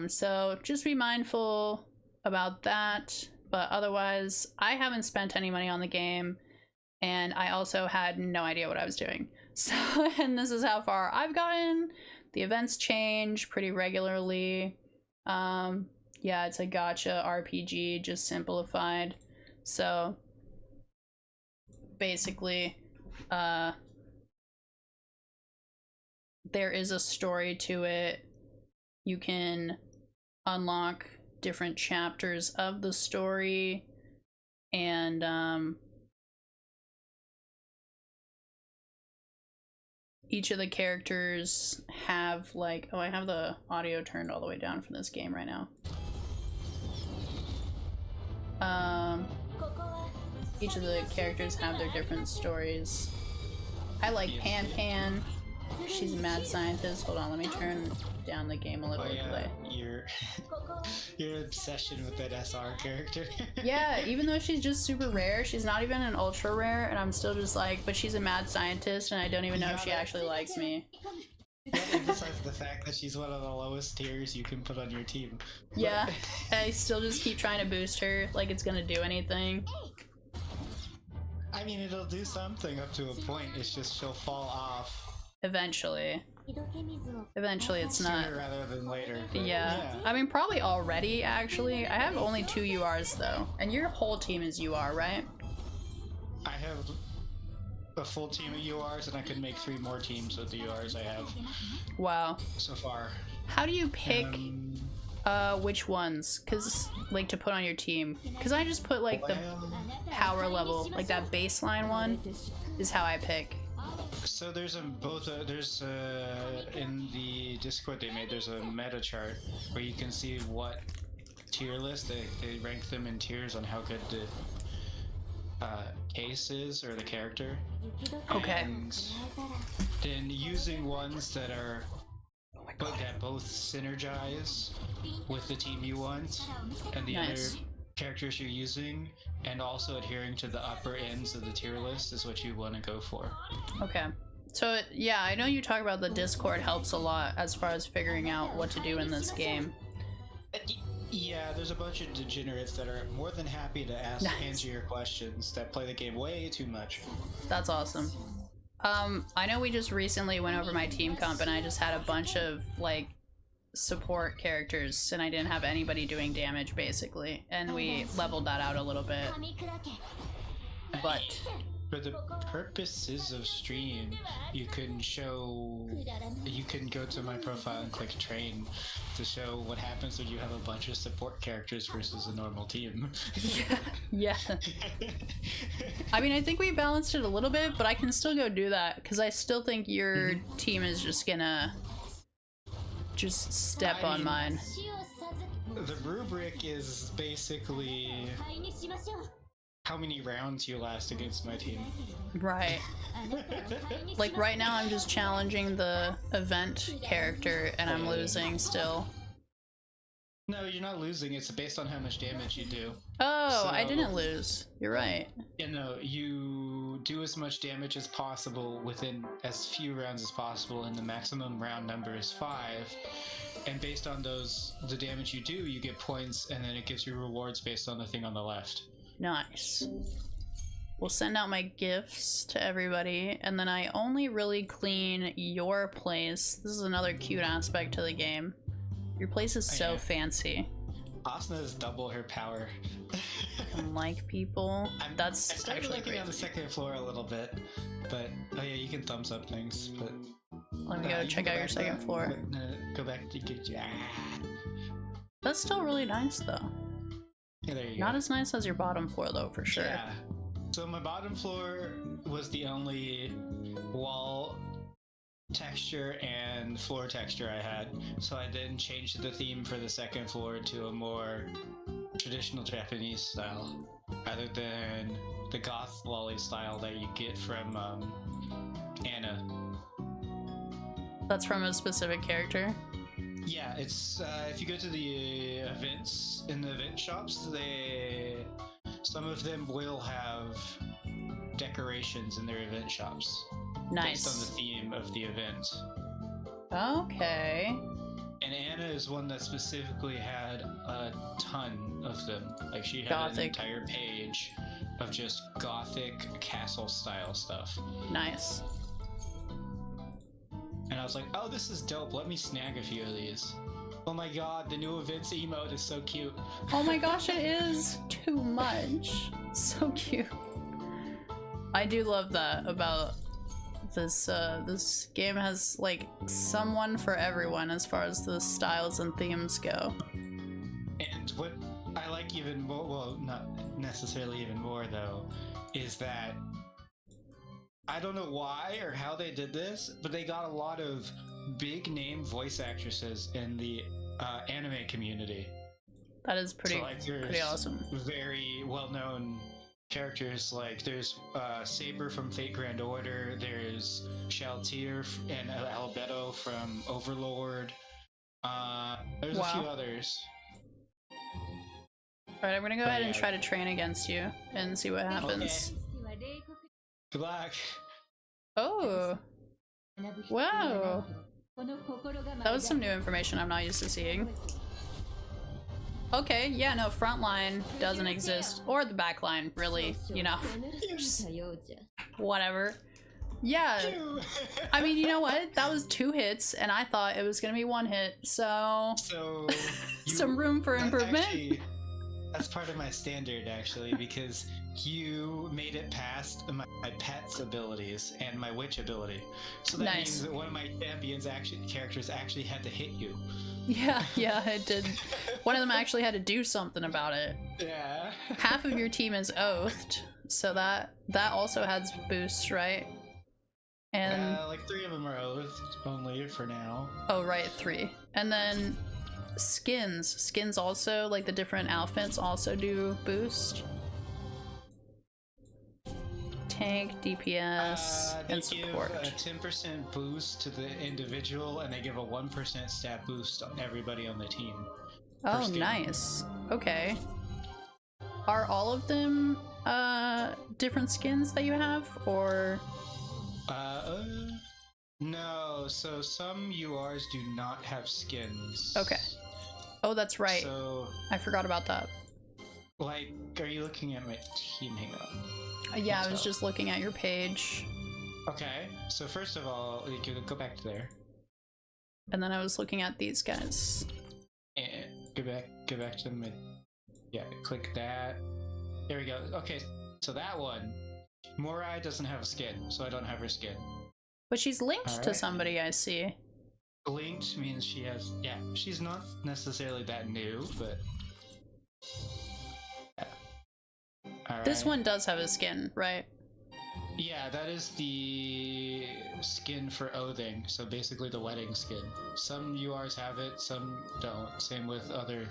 So just be mindful about that. But otherwise, I haven't spent any money on the game, and I also had no idea what I was doing. So, and this is how far I've gotten. The events change pretty regularly. Yeah, it's a gacha RPG, just simplified. So basically, there is a story to it. You can unlock different chapters of the story, and each of the characters have like, oh, I have the audio turned all the way down for this game right now. Each of the characters have their different stories. I like Pan Pan. She's a mad scientist. Hold on, let me turn down the game a little bit. Your obsession with that SR character. Yeah, even though she's just super rare, she's not even an ultra rare, and I'm still just like, but she's a mad scientist, and I don't even know if she actually likes me. Besides the fact that she's one of the lowest tiers you can put on your team. Yeah, I still just keep trying to boost her like it's gonna do anything. I mean, it'll do something up to a point, it's just she'll fall off. Eventually. Eventually it's not. Sooner rather than later. Yeah. I mean, probably already, actually. I have only 2 URs, though. And your whole team is UR, right? I have a full team of URs, and I could make 3 more teams with the URs I have. Wow. So far. How do you pick which ones? Cause like to put on your team? Cause I just put like the power level, like that baseline one is how I pick. So there's in the Discord they made, there's a meta chart where you can see what tier list they rank them in tiers on how good Case is, or the character. Okay. And then using ones that are that both synergize with the team you want and the other characters you're using, and also adhering to the upper ends of the tier list is what you want to go for. Okay. So yeah, I know you talk about the Discord helps a lot as far as figuring out what to do in this game. Yeah, there's a bunch of degenerates that are more than happy to answer your questions that play the game way too much. That's awesome. I know we just recently went over my team comp and I just had a bunch of like support characters and I didn't have anybody doing damage basically, and we leveled that out a little bit. But for the purposes of stream, you can go to my profile and click train to show what happens when you have a bunch of support characters versus a normal team. Yeah. I mean, I think we balanced it a little bit, but I can still go do that because I still think your team is just gonna step on mine. The rubric is basically how many rounds you last against my team. Right. Like right now I'm just challenging the event character and I'm losing still. No, you're not losing. It's based on how much damage you do. Oh, So- I didn't lose. You're right. You know, you do as much damage as possible within as few rounds as possible, and the maximum round number is 5. And based on the damage you do, you get points, and then it gives you rewards based on the thing on the left. Nice. We'll send out my gifts to everybody, and then I only really clean your place. This is another cute aspect to the game. Your place is so fancy. Asuna has double her power. And like people. That's I started actually looking great. on the second floor a little bit, but oh yeah, you can thumbs up things. But Let me go you check can out your back second to- floor. Go back to get you. That's still really nice though. Yeah, there you Not go. as nice as your bottom floor though, for sure. Yeah. So my bottom floor was the only wall texture and floor texture I had. So I then changed the theme for the second floor to a more traditional Japanese style, rather than the goth lolly style that you get from Anna. That's from a specific character. Yeah, it's if you go to the events in the event shops, some of them will have decorations in their event shops Nice. based on the theme of the event. Okay. And Anna is one that specifically had a ton of them. Like she had an Gothic. entire page of just gothic castle style stuff. Nice. And I was like, oh, this is dope. Let me snag a few of these. Oh my god, the new events emote is so cute. Oh my gosh, it is too much. So cute. I do love that about this. This game has like someone for everyone as far as the styles and themes go. And what I like even more, well, not necessarily even more though, is that I don't know why or how they did this, but they got a lot of big name voice actresses in the anime community. That is pretty, So, like, there's pretty awesome. Very well-known characters, like there's Saber from Fate Grand Order, there's Shaltir and Albedo from Overlord. There's a few Wow. others. Alright, I'm gonna go ahead and try to train against you and see what happens. Good luck. Oh. Wow. That was some new information I'm not used to seeing. Okay, yeah, no, front line doesn't exist. Or the back line, really, you know. Just whatever. Yeah. I mean, you know what? That was 2 hits, and I thought it was gonna be 1 hit, so... So... some room for improvement. Actually, that's part of my standard, actually, because you made it past my pet's abilities and my witch ability. So that Nice. means that one of my champions characters actually had to hit you. Yeah, it did. One of them actually had to do something about it. Yeah. Half of your team is oathed, so that also has boosts, right? And Like 3 of them are oath only for now. oh right, 3. And then skins also, like the different outfits also do boost. tank, DPS, They and support. give a 10% boost to the individual, and they give a 1% stat boost on everybody on the team. per Oh, skin. nice. Okay. Are all of them different skins that you have, or? No. So some URs do not have skins. Okay. Oh, that's right. So, I forgot about that. like, are you looking at my team? Hang on. Yeah, I was just looking at your page. Okay. So first of all, you can go back to there. And then I was looking at these guys. And go back to the yeah, click that. There we go. Okay, so that one, Morai doesn't have a skin, so I don't have her skin. But she's linked to Alright. somebody, I see. Linked means she has, yeah, she's not necessarily that new, but yeah. All This right. one does have a skin, right? Yeah, that is the skin for oathing, so basically the wedding skin. Some URs have it, some don't. Same with other.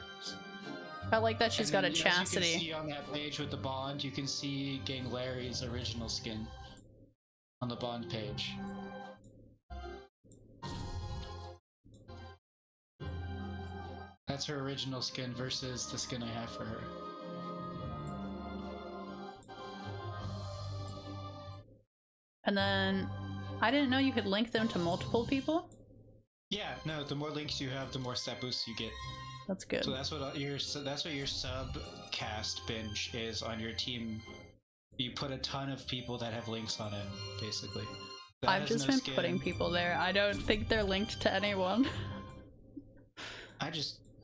I like that she's And got a then, as you can chastity. see on that page with the bond, you can see Ganglary's original skin on the bond page. That's her original skin versus the skin I have for her. And then I didn't know you could link them to multiple people. Yeah, no, the more links you have, the more stat boosts you get. That's good. So that's what your subcast binge is on your team. You put a ton of people that have links on it, basically. That I've has just no been skin. putting people there. I don't think they're linked to anyone.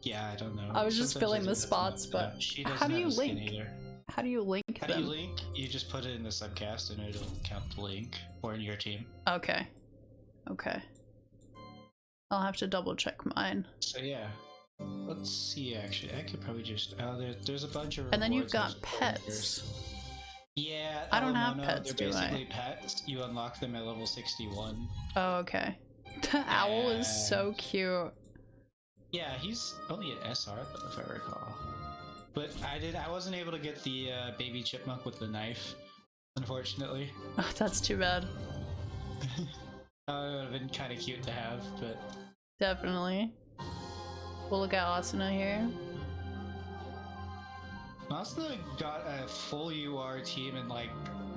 Yeah, I don't know. I was just Sometimes filling I the think spots, that's not- but she how doesn't do have you a skin link? either. How do you link How do them? you link? You just put it in the subcast and it'll count the link, or in your team. Okay. Okay. I'll have to double check mine. So yeah, let's see. Actually, I could probably just. There's a bunch of. And then you've rewards got as pets. Yeah, I don't have no, pets, they're do I? basically pets. You unlock them at level 61. Oh, okay. The owl is so cute. Yeah, he's only an SR though, if I recall. But I wasn't able to get the baby chipmunk with the knife, unfortunately. Oh, that's too bad. It would have been kind of cute to have, but Definitely. We'll look at Asuna here. Asuna got a full UR team in like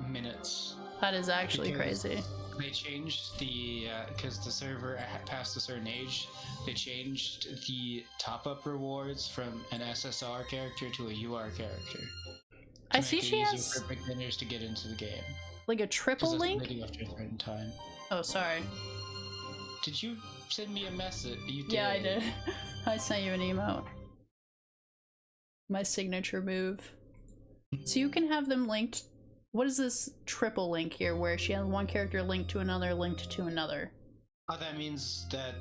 minutes. That is actually Because crazy. They changed the because the server passed a certain age. They changed the top-up rewards from an SSR character to a UR character. I to see make it she easier has for beginners to get into the game. like a triple 'Cause it's link? limiting after a certain time. Oh, sorry. Did you send me a message? You did. Yeah, I did. I sent you an emote. My signature move. So you can have them linked. What is this triple link here where she has one character linked to another, linked to another? Oh, that means that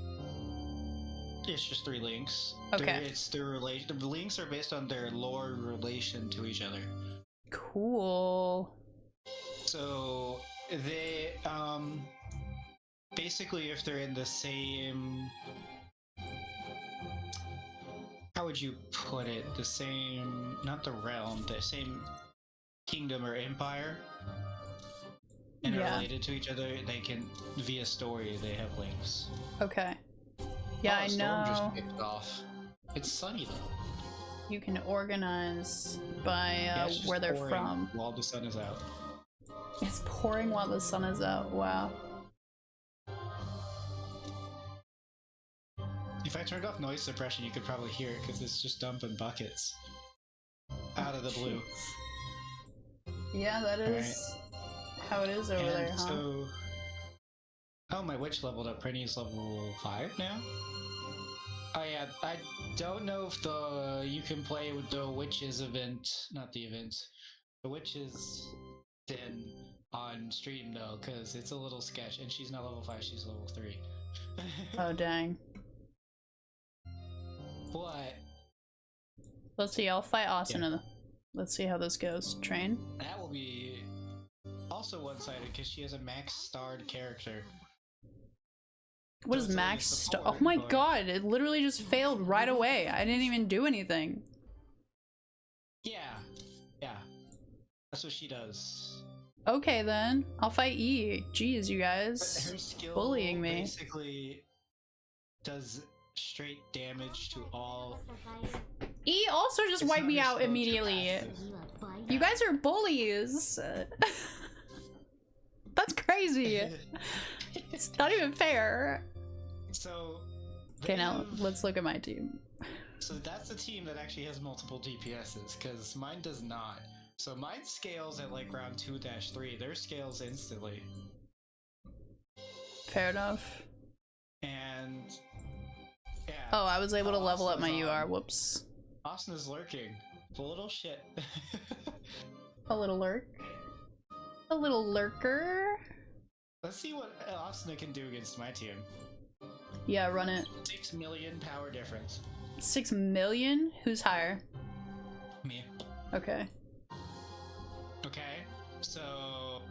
it's just 3 links. Okay. It's their relation. The links are based on their lore relation to each other. Cool. So they basically if they're in the same, how would you put it? The same, not the realm, the same kingdom or empire, and are Yeah. related to each other, they can, via story, they have links. Okay. Yeah, I Storm just know. kicked off. It's sunny though. You can organize by Yeah, it's just where they're pouring from. while the sun is out. It's pouring while the sun is out. Wow. If I turned off noise suppression, you could probably hear it because it's just dumping buckets out of the blue. Yeah, that is how it is over there, huh? So, oh, my witch leveled up. Prinny's level 5 now. Oh yeah, I don't know if you can play with the witches event, not the event, the witches den on stream though, because it's a little sketch, and she's not level 5, she's level 3. Oh, dang. But Let's see, I'll fight Asuna. Let's see how this goes. Train? that will be also one-sided because she has a max starred character. What is max star? Oh my god, it literally just failed right away. I didn't even do anything. Yeah, that's what she does. Okay then, I'll fight E. Jeez, you guys, Her skill bullying me. basically does straight damage to all. E also just wiped me out immediately. You guys are bullies. That's crazy. It's not even fair. So. Okay, now let's look at my team. So that's the team that actually has multiple DPSs, because mine does not. So mine scales at like round 2-3. Theirs scales instantly. Fair enough. And yeah. Oh, I was able to level up my UR. Whoops. Austin is lurking. A little shit. A little lurk. A little lurker. Let's see what Austin can do against my team. Yeah, run it. 6 million power difference. 6 million? Who's higher? Me. Okay. Okay, so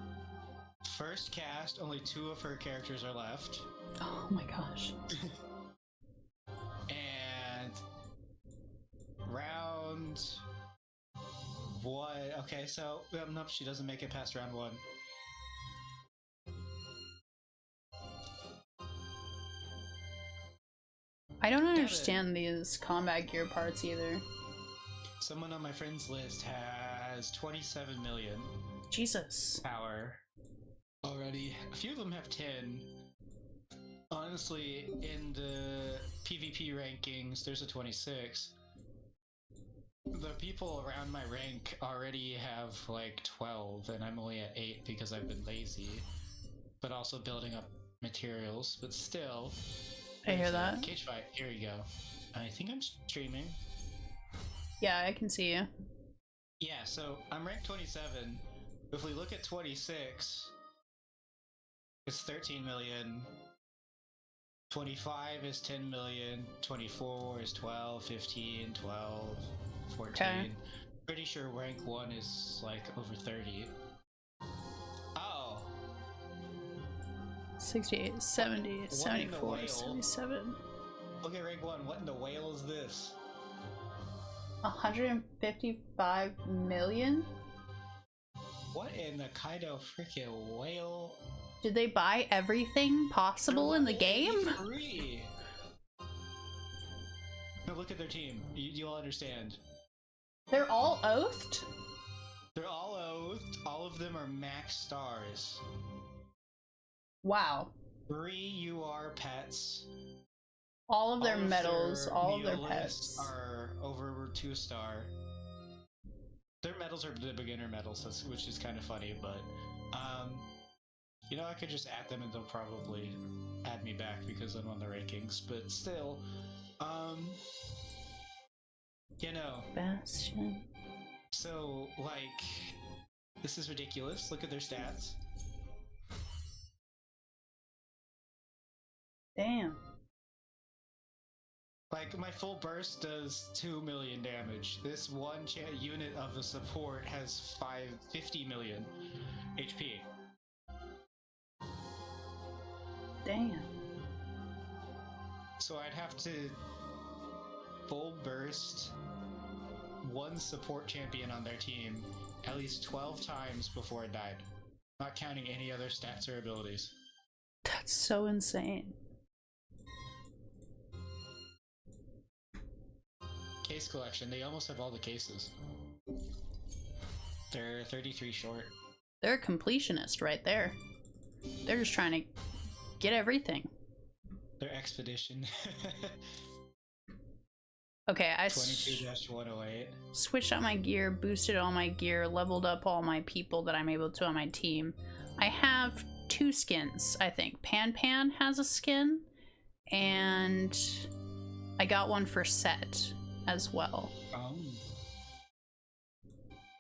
first cast, only 2 of her characters are left. Oh my gosh. And round 1. Okay, so nope, she doesn't make it past round 1. I don't understand these combat gear parts either. Someone on my friends list has 27 million. Jesus. Power already. A few of them have 10. Honestly, in the PvP rankings, there's a 26. The people around my rank already have like 12, and I'm only at 8 because I've been lazy. But also building up materials, but still. I hear that. Cage fight, here you go. I think I'm streaming. Yeah, I can see you. Yeah, so I'm ranked 27. If we look at 26, it's 13 million. 25 is 10 million. 24 is 12, 15, 12, 14. Okay. Pretty sure rank 1 is like over 30. Oh. 68, 70, 74, 77. Look at rank 1. What in the whale is this? 155 million? What in the kind of freaking whale? Did they buy everything possible in the game? Free. No, look at their team. You'll understand. They're all oathed? They're all oathed. All of them are max stars. Wow. 3 UR pets. All of their medals, all of their Neolists pets are over 2-star. Their medals are the beginner medals, which is kind of funny, but you know, I could just add them and they'll probably add me back because I'm on the rankings, but still, you know. Bastion. So, like, this is ridiculous. Look at their stats. Damn. Like, my full burst does 2 million damage. This one unit of the support has 50 million HP. Damn. So I'd have to full burst one support champion on their team at least 12 times before it died. Not counting any other stats or abilities. That's so insane. Case collection, they almost have all the cases. They're 33 short. They're a completionist right there. They're just trying to get everything. Their expedition. Okay, I 22-108. switched out my gear, boosted all my gear, leveled up all my people that I'm able to on my team. I have 2 skins, I think. Pan has a skin, and I got one for Set as well.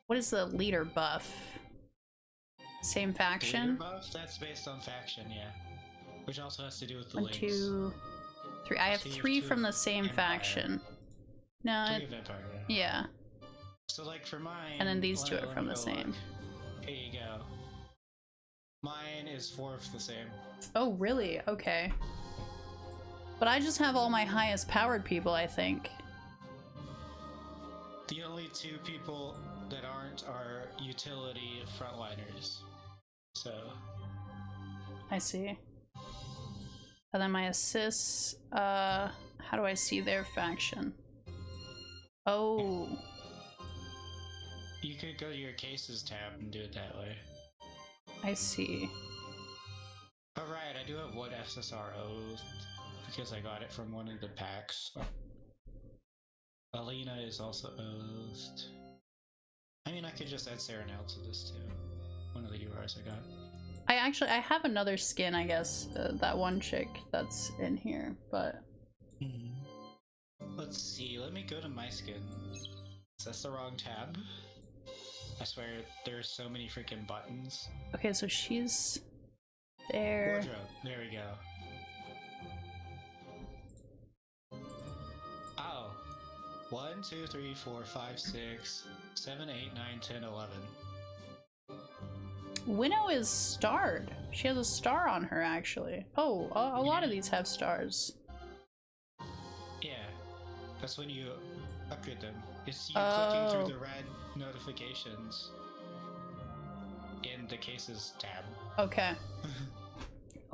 What is the leader buff? Same faction? Leader buff? That's based on faction, yeah. Which also has to do with the 1, links. 2, 3. I have So you have 3 two from the same Empire. faction. No, 3 of Empire, yeah. So like for mine, And then these let 2 me- are let from me the go same. look. Here you go. Mine is 4 of the same. Oh, really? Okay. But I just have all my highest powered people, I think. The only 2 people that aren't are utility frontliners. So I see. And then my assists, how do I see their faction? Oh. you could go to your cases tab and do it that way. I see. Alright, I do have one SSR oath because I got it from one of the packs. Alina is also oathed. I mean, I could just add Serenelle to this too. One of the URs I got. I have another skin, I guess, that one chick that's in here, but... Let's see, let me go to my skin. That's the wrong tab. I swear, there's so many freaking buttons. Okay, so she's... there. Wardrobe, there we go. Oh. 1, 2, 3, 4, 5, 6, 7, 8, 9, 10, 11. Winnow is starred. She has a star on her, actually. Oh, a lot of these have stars. Yeah, that's when you upgrade them. It's you clicking through the red notifications in the cases tab. Okay.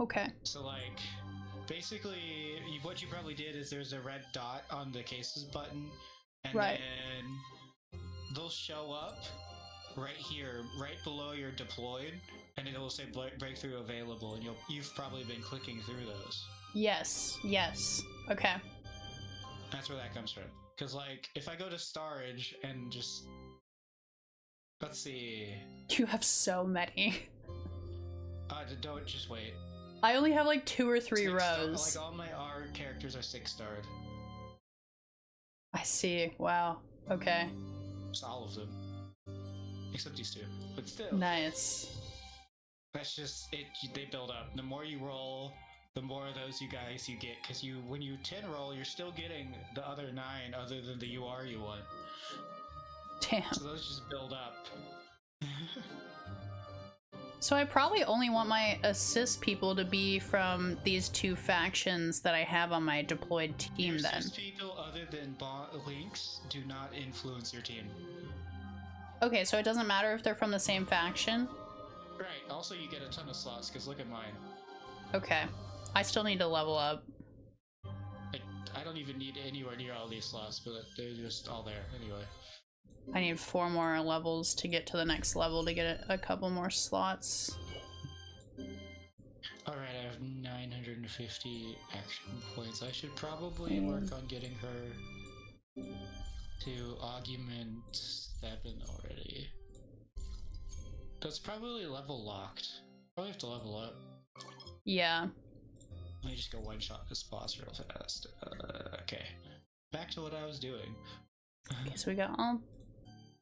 Okay. So like, basically, what you probably did is there's a red dot on the cases button, and right. then they'll show up right here, right below your deployed, and it will say breakthrough available, and you've probably been clicking through those. Yes, yes. Okay. That's where that comes from. Because like, if I go to storage and just... Let's see... You have so many. Don't, just wait. I only have like 2 or 3 rows. Like all my R characters are 6-starred. I see. Wow. Okay. Just all of them. Except these 2. But still. Nice. That's just it. They build up. The more you roll, the more of those you guys you get. Because when you 10 roll, you're still getting the other 9 other than the UR you want. Damn. So those just build up. So I probably only want my assist people to be from these 2 factions that I have on my deployed team. Your then. Assist people other than links do not influence your team. Okay, so it doesn't matter if they're from the same faction? Right, also you get a ton of slots, because look at mine. Okay. I still need to level up. I don't even need anywhere near all these slots, but they're just all there anyway. I need 4 more levels to get to the next level to get a couple more slots. Alright, I have 950 action points. I should probably work on getting her to augment 7 already. That's probably level locked. Probably have to level up. Yeah. Let me just go one-shot this boss real fast. Okay. Back to what I was doing. Okay, so we got all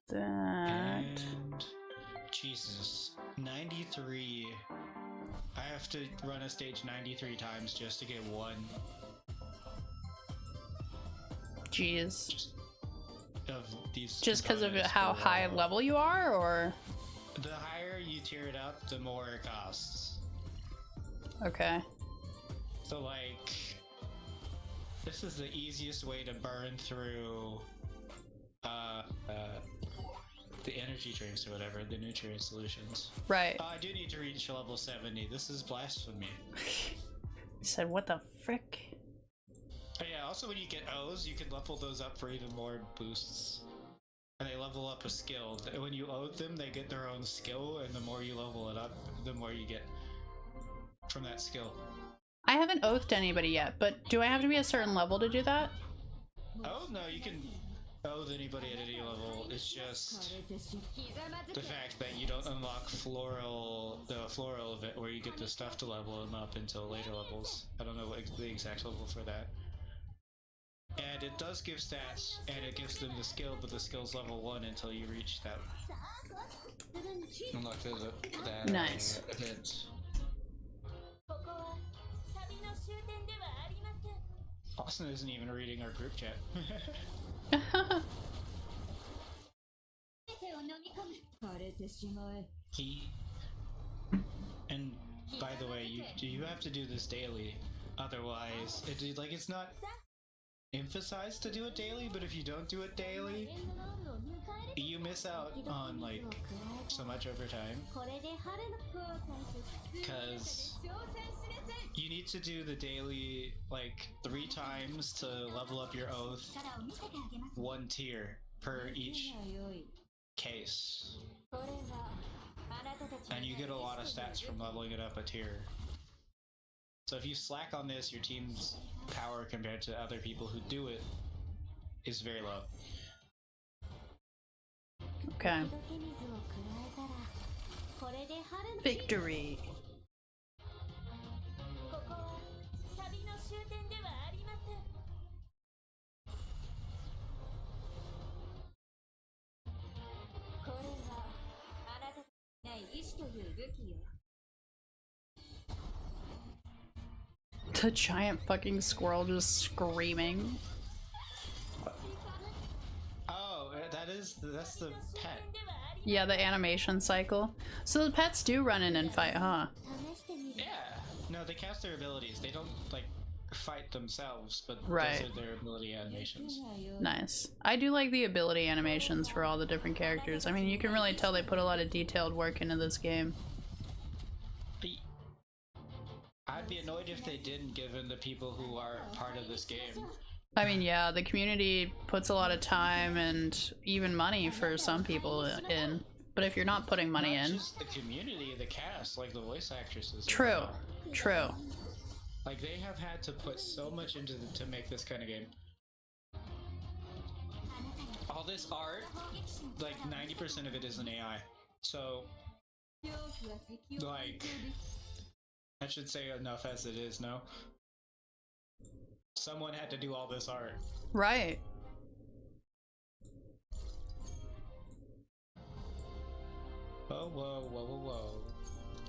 that. And Jesus. 93. I have to run a stage 93 times just to get 1. Jeez. Of these just because of how high level you are, or? The higher you tier it up, the more it costs. Okay. So like, this is the easiest way to burn through the energy drinks or whatever, the nutrient solutions. Right. I do need to reach level 70. This is blasphemy. You said, what the frick? Oh yeah, also when you get O's, you can level those up for even more boosts. And they level up a skill. When you oath them, they get their own skill, and the more you level it up, the more you get from that skill. I haven't oathed anybody yet, but do I have to be a certain level to do that? Oh, no, you can oath anybody at any level. It's just the fact that you don't unlock the floral event where you get the stuff to level them up until later levels. I don't know what the exact level for that. And it does give stats, and it gives them the skill, but the skill's level 1 until you reach that. Unlock that nice. Event. Austin isn't even reading our group chat. And by the way, you have to do this daily. Otherwise, it's not emphasized to do it daily, but if you don't do it daily, you miss out on like so much over time because you need to do the daily like 3 times to level up your oath 1 tier per each case, and you get a lot of stats from leveling it up a tier. So if you slack on this, your team's power compared to other people who do it is very low. Okay. Victory. The giant fucking squirrel just screaming. Oh, that's the pet. Yeah, the animation cycle. So the pets do run in and fight, huh? Yeah. No, they cast their abilities. They don't like fight themselves, but Right. those are their ability animations. Nice. I do like the ability animations for all the different characters. I mean, you can really tell they put a lot of detailed work into this game. I'd be annoyed if they didn't, given the people who are part of this game. I mean, yeah, the community puts a lot of time and even money for some people in. But if you're not putting money Not in... just the community, the cast, like the voice actresses. True. True. Like, they have had to put so much into to make this kind of game. All this art, like 90% of it is an AI. So, like, I should say enough as it is, no? Someone had to do all this art. Right. Whoa, whoa, whoa, whoa, whoa.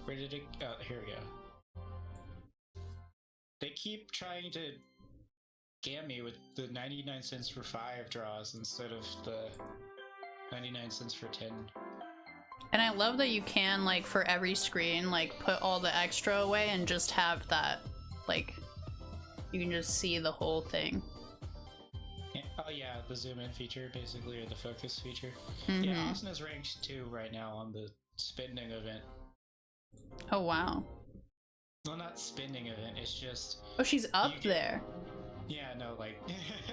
Where did it... Oh, here we go. They keep trying to scam me with the 99 cents for 5 draws instead of the 99 cents for 10. And I love that you can, like, for every screen, like, put all the extra away and just have that, like, you can just see the whole thing. Yeah, oh yeah, the zoom in feature, basically, or the focus feature. Mhm. Yeah, Asuna ranked 2 right now on the spending event. Oh, wow. Well, not spending event, it's just... Oh, she's up there. Yeah, no, like...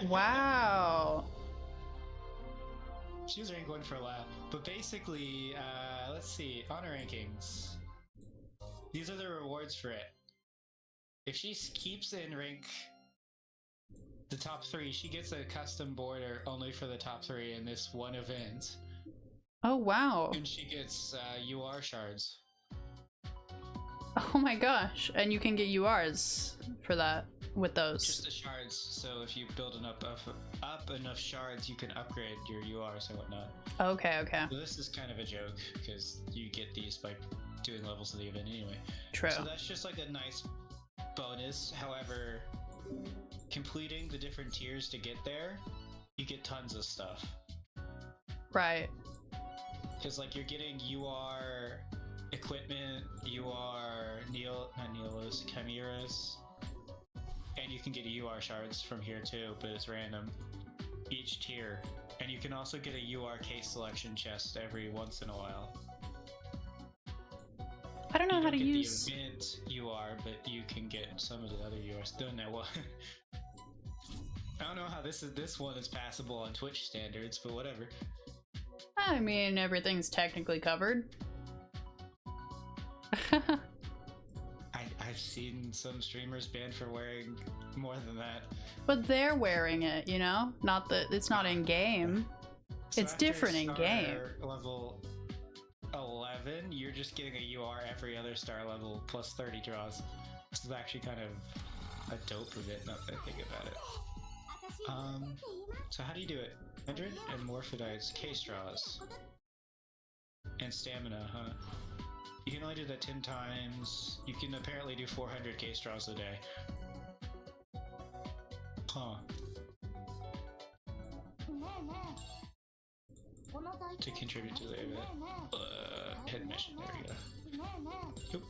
Wow. She was ranked 1 for a while. But basically, let's see, honor rankings. These are the rewards for it. If she keeps in rank the top 3, she gets a custom border only for the top 3 in this one event. Oh, wow. And she gets UR shards. Oh my gosh. And you can get URs for that with those. Just the shards, so if you build up enough shards, you can upgrade your URs and whatnot. Okay, okay. So this is kind of a joke, because you get these by doing levels of the event anyway. True. So that's just like a nice bonus. However, completing the different tiers to get there, you get tons of stuff. Right. Because like you're getting UR equipment, UR chimeras, and you can get UR shards from here too, but it's random each tier. And you can also get a UR case selection chest every once in a while. I don't know how to get use the event UR, but you can get some of the other URs. Don't know what. I don't know how this one is passable on Twitch standards, but whatever. I mean, everything's technically covered. I've seen some streamers banned for wearing more than that. But they're wearing it, you know? Not that it's not in game. So It's after different in game. star level 11, you're just getting a UR every other star level plus 30 draws. This is actually kind of a dope event, now that I think about it. So how do you do it? 100 and Morphidites, case draws. And stamina, huh? You can only do that 10 times. You can apparently do 400 case draws a day. Huh. To contribute to the event. Hidden mission, there we go. Oop.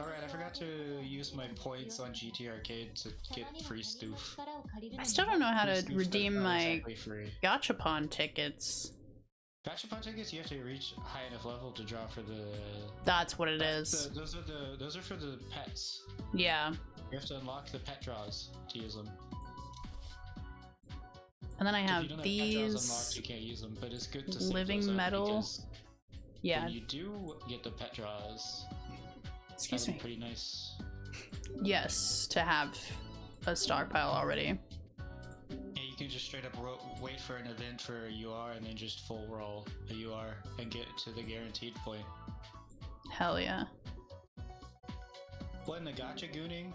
Alright, I forgot to use my points on GT Arcade to get free stoof. I still don't know how to Free stoof's redeem not my exactly free. Gachapon tickets. Gachapon tickets, you have to reach high enough level to draw for the. That's what it is. Those are for the pets. Yeah. You have to unlock the pet draws to use them. And then I have if you don't these. Have pet draws unlocked, you can't use them, but it's good to save living those up metal. Yeah. When you do get the pet draws. Excuse me. Pretty nice. Yes, to have a stockpile already. Yeah, you can just straight up wait for an event for a UR and then just full roll a UR and get to the guaranteed point. Hell yeah. What in the gacha gooning?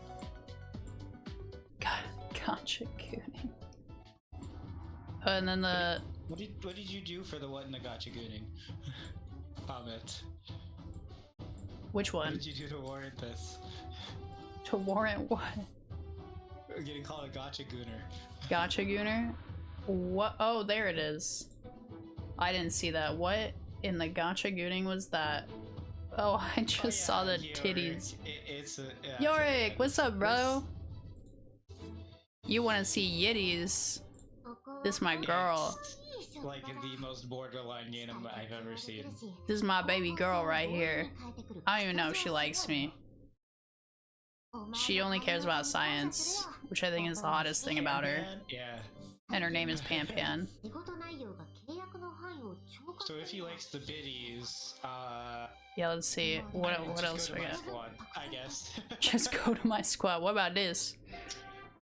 Gacha gooning. And then the. What did you do for the what in the gacha gooning? Amit. Which one? What did you do to warrant this? To warrant what? Getting called a gacha gooner. Gacha gooner? What? Oh, there it is. I didn't see that. What in the gacha gooning was that? Oh, I just saw the titties. Yorick, what's up, bro? You want to see yitties? This my girl. Like the most borderline game I've ever seen. This is my baby girl right here. I don't even know if she likes me. She only cares about science, which I think is the hottest thing about her. Yeah. And her name is Pan Pan. So if he likes the biddies, yeah, let's see. What else do we got? Squad, I guess. Just go to my squad. What about this?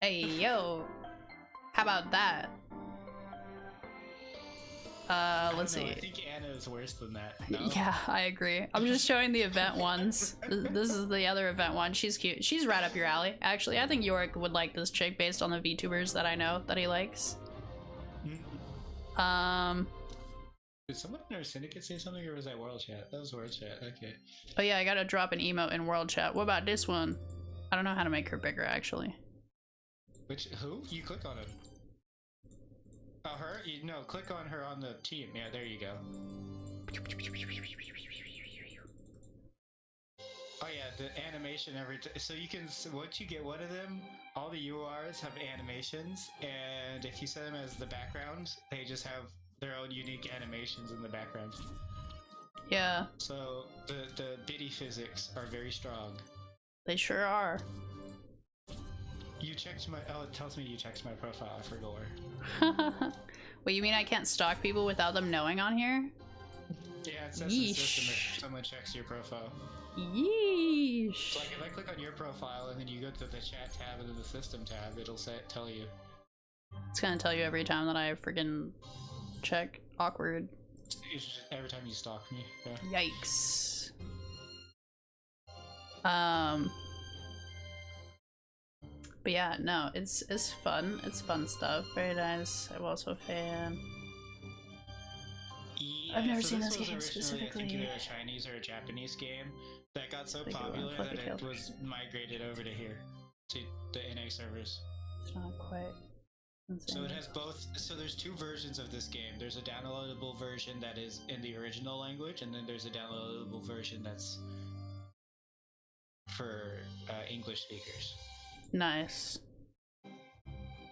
Hey, yo. How about that? Let's see. I think Anna is worse than that. No? Yeah, I agree. I'm just showing the event ones. This is the other event one. She's cute. She's right up your alley. Actually, I think Yorick would like this chick based on the VTubers that I know that he likes. Did someone in our syndicate say something, or was that World Chat? That was World Chat. Okay. Oh yeah, I gotta drop an emote in World Chat. What about this one? I don't know how to make her bigger, actually. Which who? You click on it. Oh, her? No, click on her on the team. Yeah, there you go. Oh yeah, the animation so you can, once you get one of them, all the URs have animations, and if you set them as the background, they just have their own unique animations in the background. Yeah. So the biddy physics are very strong. They sure are. You checked my, oh, it tells me you checked my profile for gore. Wait, you mean I can't stalk people without them knowing on here? Yeah, it says in the system if someone checks your profile. Yeesh. So like if I click on your profile and then you go to the chat tab and then the system tab, it'll tell you. It's gonna tell you every time that I freaking check. Awkward. Every time you stalk me. Yeah. Yikes. But yeah, no, it's fun. It's fun stuff. Very nice. I'm also a fan. Yeah, I've never so seen this this game was originally, specifically. I think either a Chinese or a Japanese game that got so popular that it was migrated over to here, to the NA servers. It's not quite. So it has both. So there's two versions of this game. There's a downloadable version that is in the original language, and then there's a downloadable version that's for English speakers. Nice.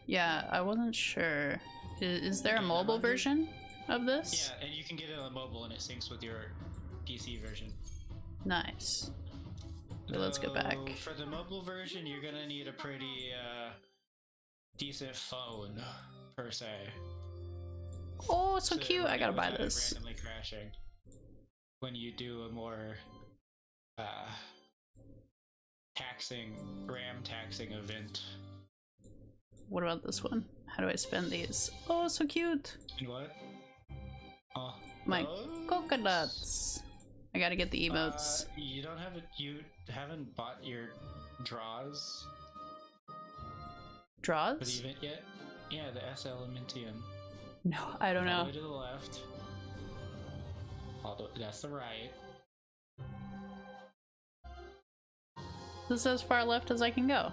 Yeah, I wasn't sure. Is there a mobile version of this? Yeah, and you can get it on mobile and it syncs with your PC version. Nice. Okay, let's get back. For the mobile version, you're gonna need a pretty decent phone, per se. Oh, so cute! I gotta buy this. Randomly crashing when you do a more RAM taxing event. What about this one? How do I spend these? Oh, so cute! And what? Oh, my coconuts. I gotta get the emotes. You don't have it. You haven't bought your draws. Draws? For the event yet? Yeah, the S Elementium. No, I don't know. All the way to the left. That's the right. This is as far left as I can go.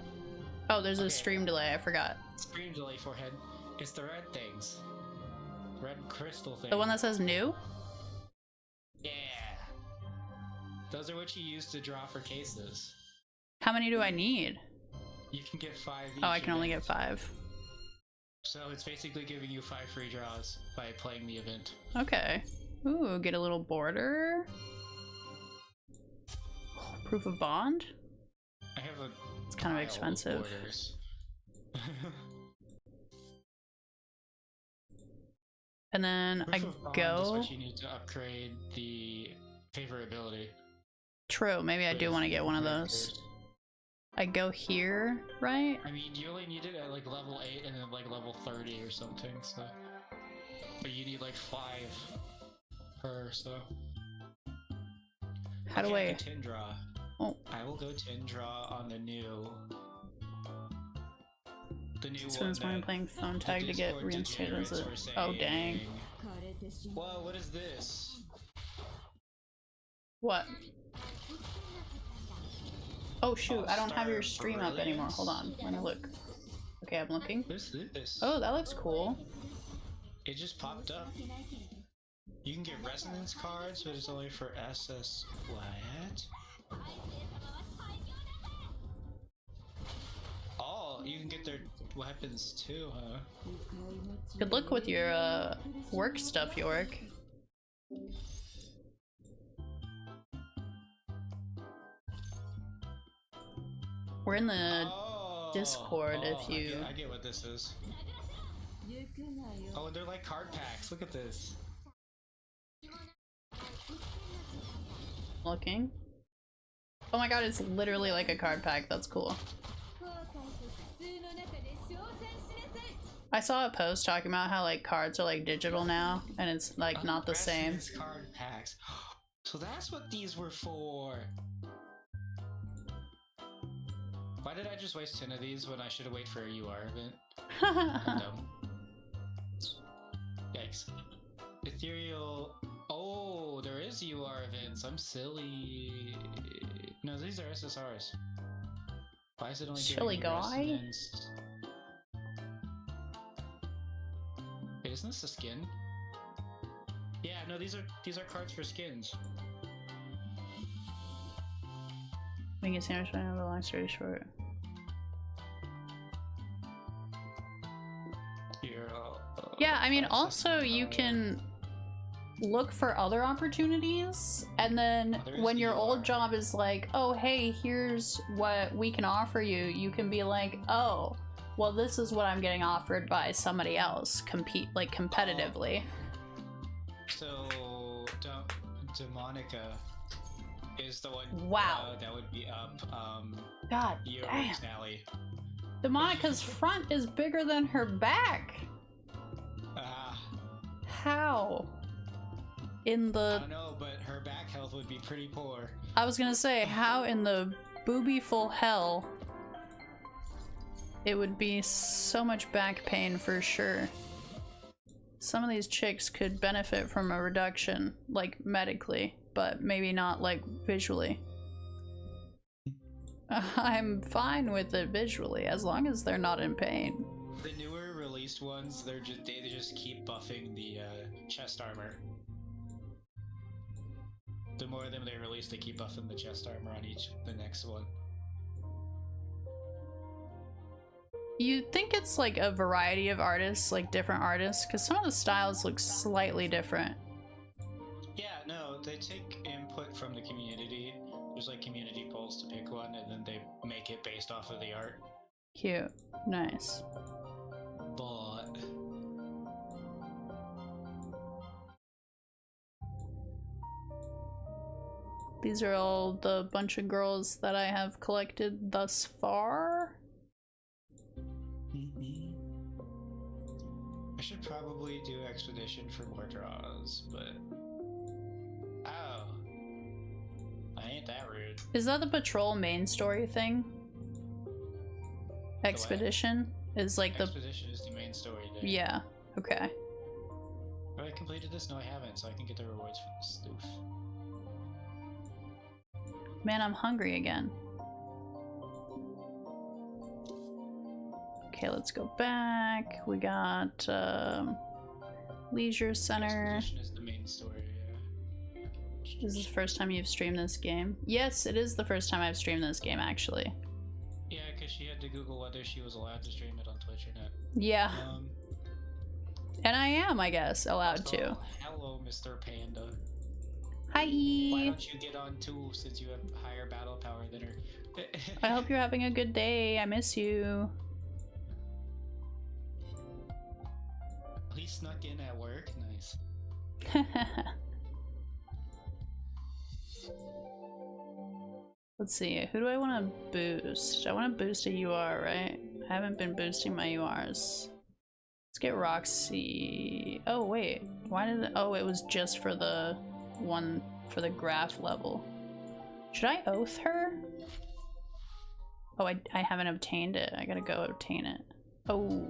Oh, there's a stream delay. I forgot. Stream delay, forehead. It's the red things. Red crystal things. The one that says new? Yeah. Those are what you use to draw for cases. How many do I need? You can get 5 each. Oh, I can only get 5. So it's basically giving you 5 free draws by playing the event. Okay. Ooh, get a little border. Proof of bond? I have a. It's kind of pile expensive. borders. And then Proof I of bond go. is what you need to upgrade the favorability. True, maybe I do want to get one of those. I go here, right? I mean, you only need it at like level 8 and then like level 30 or something, so. But you need like 5 per, so. How do I? Tin draw. Oh. I will go tin draw on the new. The new This one. one's when I'm playing phone tag to get reinstated as a. Oh dang. Whoa, what is this? What? Oh shoot, I don't have your stream up anymore. Hold on, let me look. Okay, I'm looking. What's this? Oh, that looks cool. It just popped up. You can get resonance cards, but it's only for SS. What? Oh, you can get their weapons too, huh? Good luck with your work stuff, Yorick. We're in the Discord if you. I get what this is. Oh, and they're like card packs. Look at this. Looking. Oh my god, it's literally like a card pack. That's cool. I saw a post talking about how like cards are like digital now, and it's like not the same. Card packs. So that's what these were for. Why did I just waste 10 of these when I should have waited for a UR event? I'm dumb. Yikes. Ethereal. Oh, there is UR events. I'm silly. No, these are SSRs. Why is it only Silly giving me guy? resonance? Wait, isn't this a skin? Yeah, no, these are cards for skins. Make a sandwich when I have a long story short. Yeah, I mean, also you can look for other opportunities, and then when your old job is like, oh hey, here's what we can offer you, you can be like, oh, well this is what I'm getting offered by somebody else, compete like competitively. So, Demonica is the one. Wow. That would be up. God Yorick's damn. alley. Demonica's front is bigger than her back. How? In the. I don't know, but her back health would be pretty poor. I was gonna say, how in the boobyful hell it would be so much back pain for sure. Some of these chicks could benefit from a reduction, like medically, but maybe not like visually. I'm fine with it visually as long as they're not in pain. The newer released ones, they just keep buffing the chest armor. The more of them they release, they keep buffing the chest armor on the next one. You'd think it's like a variety of artists, like different artists, because some of the styles look slightly different. Yeah, no, they take input from the community. There's like community polls to pick one, and then they make it based off of the art. Cute. Nice. But these are all the bunch of girls that I have collected thus far. I should probably do expedition for more draws, but oh, I ain't that rude. Is that the patrol main story thing? Expedition is like the. Expedition is the main story. There. Yeah. Okay. Have I completed this? No, I haven't, so I can get the rewards for this stoof. Man, I'm hungry again. Okay, let's go back. We got Leisure Center. Expedition is the main story, yeah. This is the first time you've streamed this game? Yes, it is the first time I've streamed this game, actually. Yeah, because she had to Google whether she was allowed to stream it on Twitch or not. Yeah. And I am, I guess, allowed to. Hello, Mr. Panda. Hi. Why don't you get on too, since you have higher battle power than her? I hope you're having a good day. I miss you. He snuck in at work. Nice. Let's see. Who do I want to boost? I want to boost a UR, right? I haven't been boosting my URs. Let's get Roxy. Oh wait, why did it? Oh, it was just for the one for the graph level. Should I oath her? Oh, I haven't obtained it. I gotta go obtain it. Oh,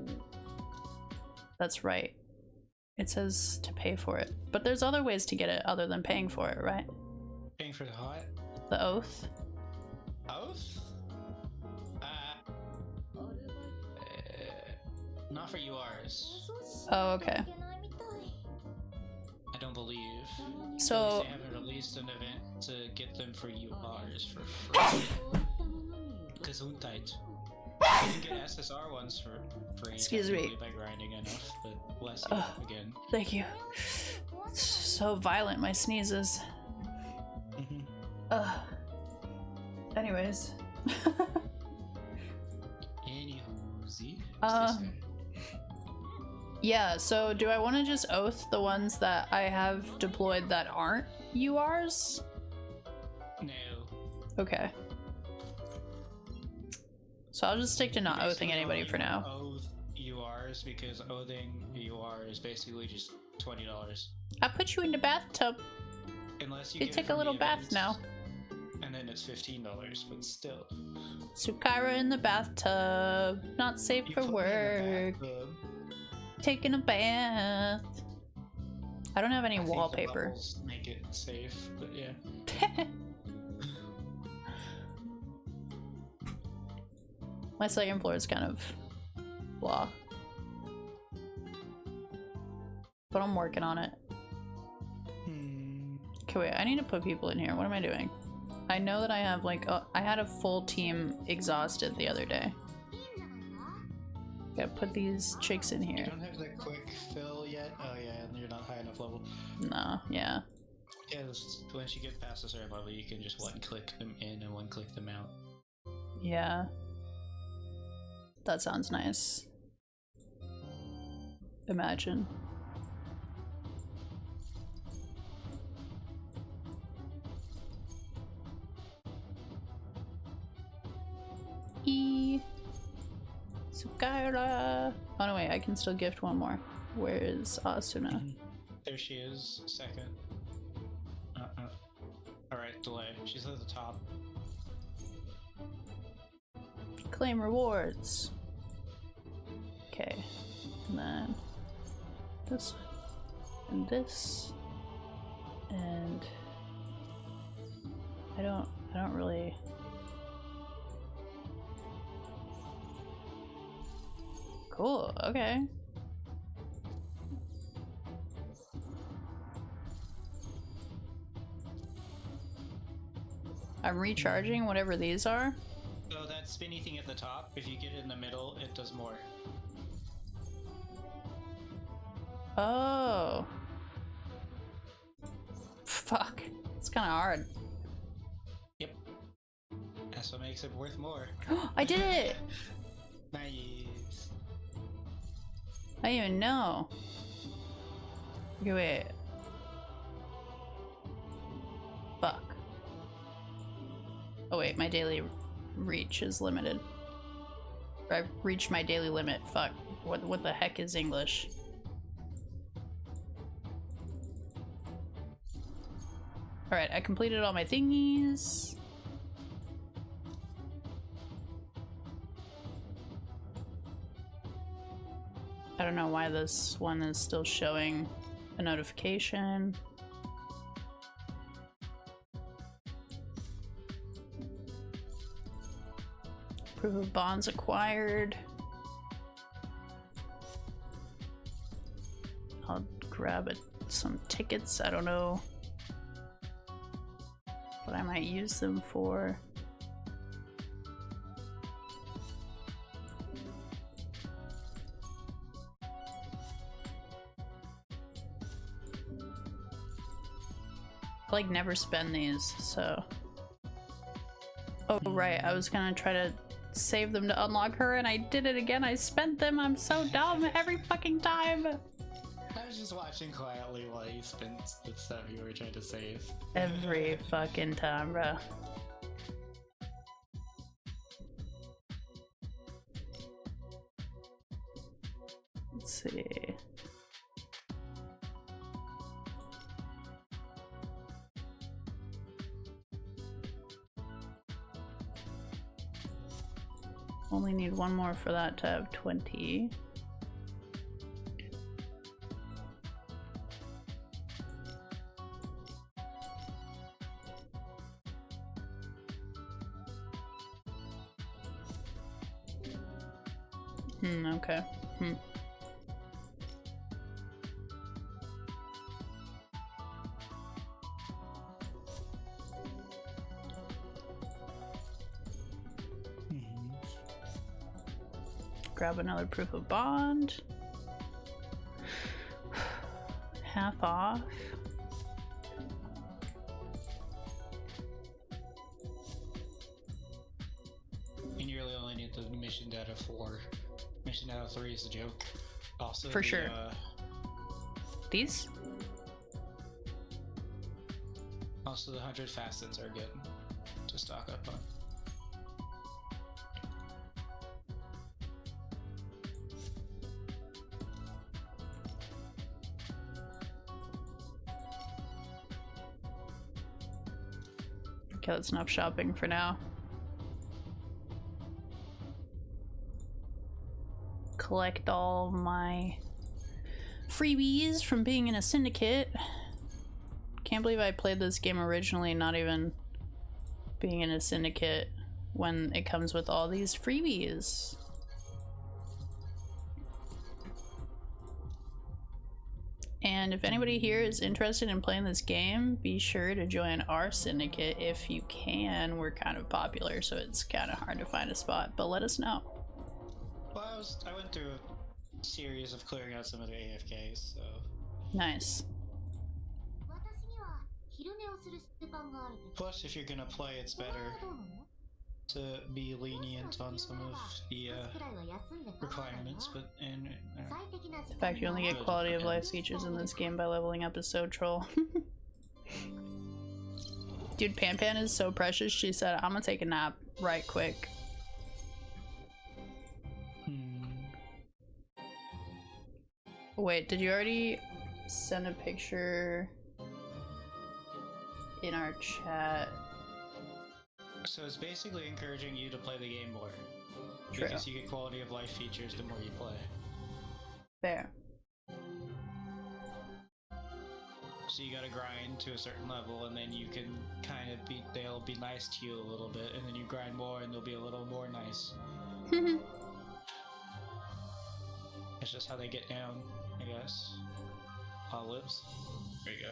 that's right. It says to pay for it, but there's other ways to get it other than paying for it, right? Paying for the what? The oath. Oath? Not for URs. Oh, okay. I don't believe. So they haven't released an event to get them for URs for free. Gesundheit. You can get SSR ones for free. Excuse me. By grinding enough, but bless you again. Thank you. It's so violent, my sneezes. Anyways. Yeah, so do I want to just oath the ones that I have deployed that aren't URs? No. Okay. So I'll just stick to not oathing anybody for now. Oath URs because oathing UR is basically just $20. I put you in the bathtub. Unless you take a little bath now. And then it's $15, but still. Sukaira in the bathtub. Not safe for work. Taking a bath. I don't have any wallpaper. Make it safe, but yeah. My second floor is kind of blah. But I'm working on it. Okay, wait, I need to put people in here. What am I doing? I know that I have like, I had a full team exhausted the other day. Gotta put these chicks in here. You don't have the quick fill yet? Oh yeah, you're not high enough level. No, yeah. Yeah, once you get past a certain level, you can just one-click them in and one-click them out. Yeah. That sounds nice. Imagine. Sukaira. Oh no, wait, I can still gift one more. Where is Asuna? There she is, second. Alright, delay. She's at the top. Claim rewards. Okay. And then this and this. And I don't really. Cool, okay. I'm recharging whatever these are. So that spinny thing at the top, if you get it in the middle, it does more. Oh. Fuck. It's kind of hard. Yep. That's what makes it worth more. I did it! Nice. I didn't even know. Okay, wait. Fuck. Oh wait, my daily reach is limited. I've reached my daily limit. Fuck. What the heck is English? Alright, I completed all my thingies. I don't know why this one is still showing a notification. Proof of bonds acquired. I'll grab some tickets. I don't know what I might use them for. like never spend these, so. Oh right, I was gonna try to save them to unlock her and I did it again. I spent them. I'm so dumb every fucking time. I was just watching quietly while you spent the stuff you were trying to save. Every fucking time, bro. Let's see. Only need one more for that to have 20. Okay. Grab another proof of bond. Half off. And you really only need the mission data 4. Mission data 3 is a joke. Also, for sure. These? Also, the 100 facets are good to stock up on. Okay, that's enough shopping for now. Collect all my freebies from being in a syndicate. Can't believe I played this game originally not even being in a syndicate when it comes with all these freebies. And if anybody here is interested in playing this game, be sure to join our syndicate if you can. We're kind of popular, so it's kind of hard to find a spot, but let us know. Well, I went through a series of clearing out some of the AFKs, so... Nice. Plus, if you're gonna play, it's better to be lenient on some of the requirements, but the fact you only get quality of life features in this game by leveling up is so troll. Dude, Pan Pan is so precious, she said, I'm gonna take a nap right quick. Wait, did you already send a picture in our chat? So it's basically encouraging you to play the game more. True. Because you get quality of life features the more you play. Fair. So you gotta grind to a certain level and then you can kind of be, they'll be nice to you a little bit, and then you grind more and they'll be a little more nice. It's just how they get down, I guess. Olives. There you go.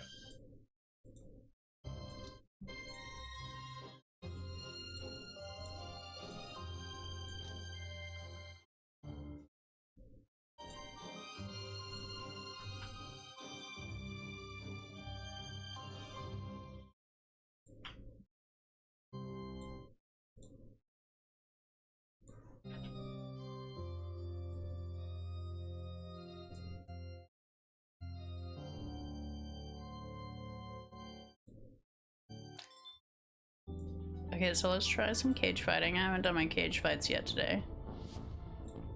Okay, so let's try some cage fighting. I haven't done my cage fights yet today.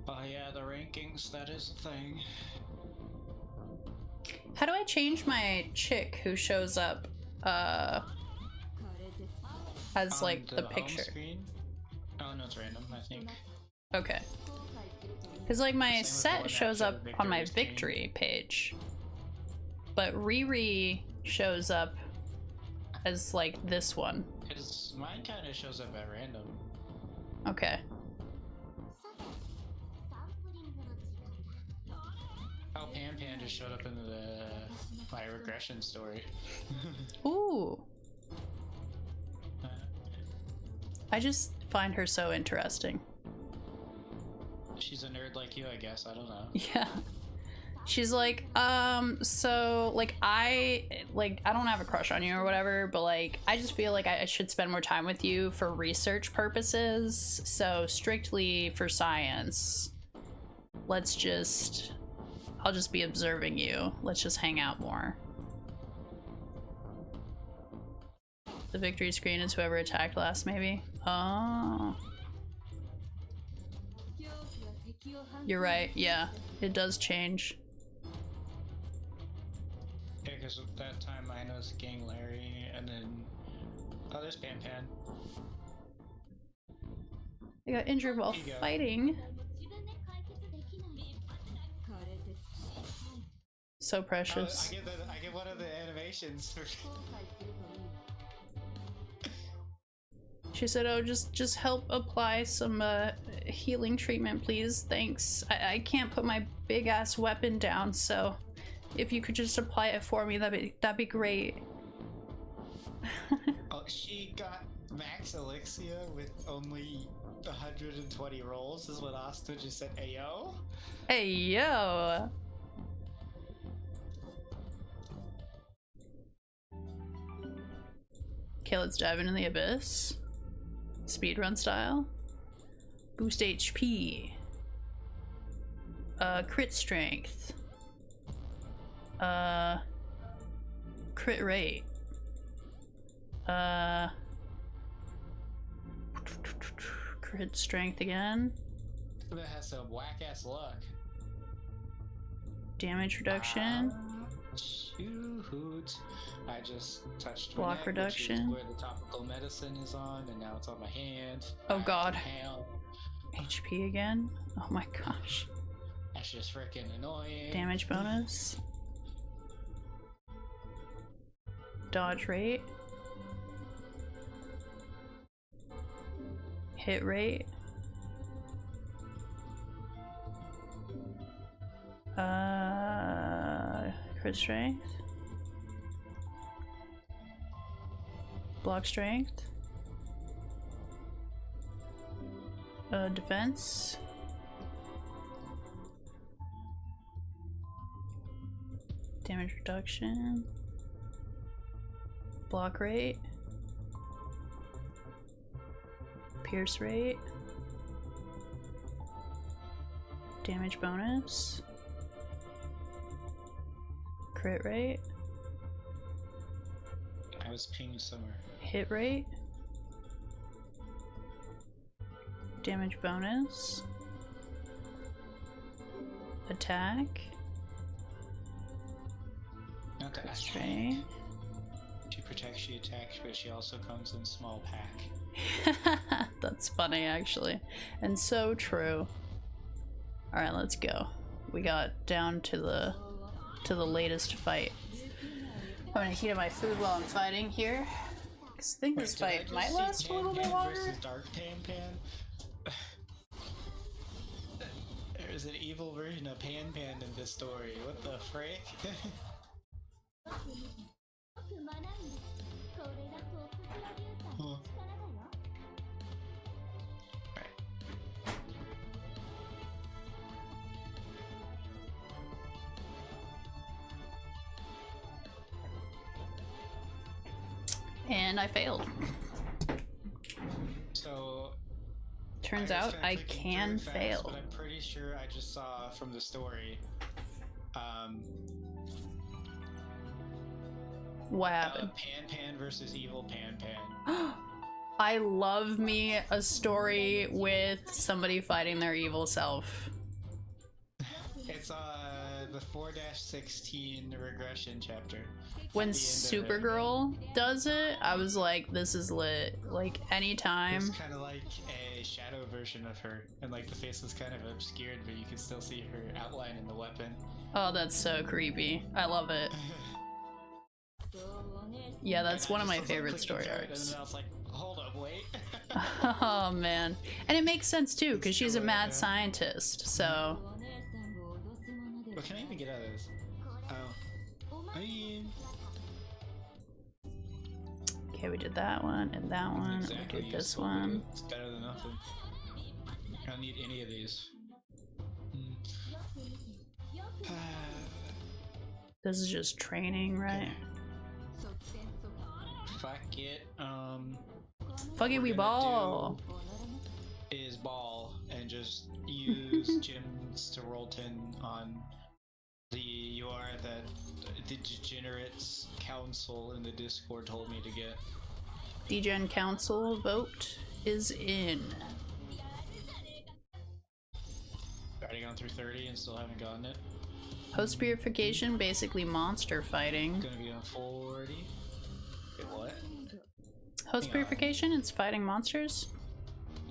Oh yeah, the rankings, that is a thing. How do I change my chick who shows up as like the picture? Screen? Oh no, it's random, I think. Okay. Because like my set shows up on my victory page, but Riri shows up as like this one. Mine kind of shows up at random. Okay. Oh, Pan Pan just showed up in my regression story. Ooh. I just find her so interesting. She's a nerd like you, I guess. I don't know. Yeah. She's like, so like I don't have a crush on you or whatever, but like I just feel like I should spend more time with you for research purposes. So strictly for science, I'll just be observing you. Let's just hang out more. The victory screen is whoever attacked last, maybe. Oh. You're right, yeah. It does change. Yeah, because that time Minos gang Larry, and then... Oh, there's Pan Pan. I got injured while fighting. So precious. I get one of the animations. She said, oh, just help apply some healing treatment, please. Thanks. I can't put my big ass weapon down, so if you could just apply it for me, that'd be great. Oh, she got max elixir with only 120 rolls, is what Asta just said. Ayo? Ayo! Okay, let's dive into the abyss. Speedrun style. Boost HP. Crit strength. Crit rate. Crit strength again. That has some whack ass luck. Damage reduction. Shoot. I just touched block my neck, reduction. which is where the topical medicine is on, and now it's on my hand. Oh god. HP again? Oh my gosh. That's just freaking annoying. Damage bonus. Dodge rate. Hit rate. Crit strength. Block strength. Defense. Damage reduction. Block rate. Pierce rate. Damage bonus. Crit rate. I was pinged somewhere. Hit rate. Damage bonus. Attack. Okay. Strength. She protects, she attacks, but she also comes in small pack. That's funny, actually. And so true. Alright, let's go. We got down to the latest fight. I'm gonna heat up my food while I'm fighting here. Because I think this fight might last a little bit longer. Versus Dark Pan Pan. There's an evil version of Pan Pan in this story. What the frick? Huh. And I failed. So turns out I can fail. But I'm pretty sure I just saw from the story. What happened? Pan Pan versus evil Pan Pan. I love me a story with somebody fighting their evil self. It's the 4-16 regression chapter. When Supergirl does it, I was like, this is lit. Like, anytime. It's kind of like a shadow version of her, and like the face is kind of obscured, but you can still see her outline in the weapon. Oh, that's so creepy. I love it. Yeah, that's one of my favorite story arcs. And then I was like, hold up, wait. Oh man. And it makes sense too, because she's a mad scientist, so. What can I even get out of this? Oh. I mean... Okay, we did that one and that one. Exactly, We did this one. It's better than nothing. I don't need any of these. This is just training, right? Fuck it. Fuck it, we ball. Is ball and just use Jim's to roll 10 on the UR that the Degenerates Council in the Discord told me to get. Degen Council vote is in. Already gone through 30 and still haven't gotten it. Post purification, basically monster fighting. Gonna be on 40. Wait, what? Host purification, it's fighting monsters.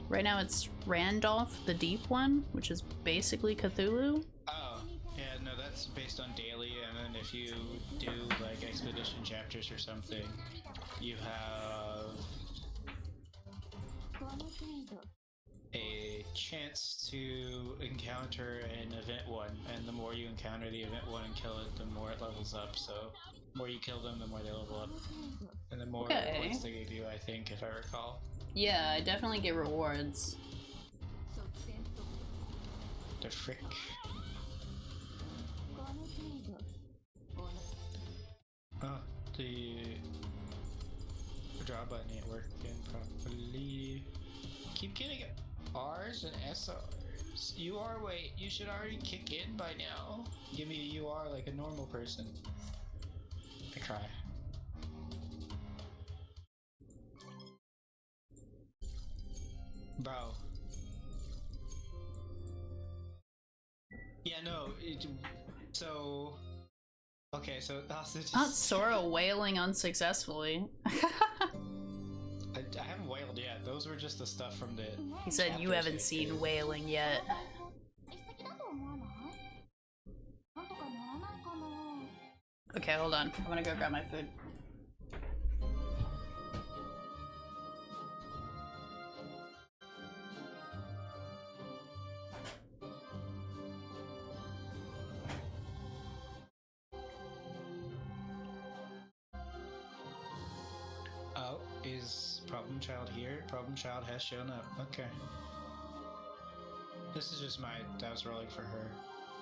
Right now it's Randolph, the deep one, which is basically Cthulhu. Oh, yeah, no, that's based on daily, and then if you do like expedition chapters or something, you have a chance to encounter an event one, and the more you encounter the event one and kill it, the more it levels up. So the more you kill them, the more they level up, and the more points they give you, I think, if I recall. Yeah, I definitely get rewards. The frick. Oh, the draw button ain't working properly. Keep getting R's and SRs. UR, wait, you should already kick in by now. Give me a UR like a normal person. I try. Bro. Yeah, no, so... Okay, so that's just... Not Sora wailing unsuccessfully. I haven't wailed yet. Those were just the stuff from the... He said you haven't seen wailing yet. Okay, hold on. I'm gonna go grab my food. Oh, is Problem Child here? Problem Child has shown up. Okay. This is just I was rolling for her.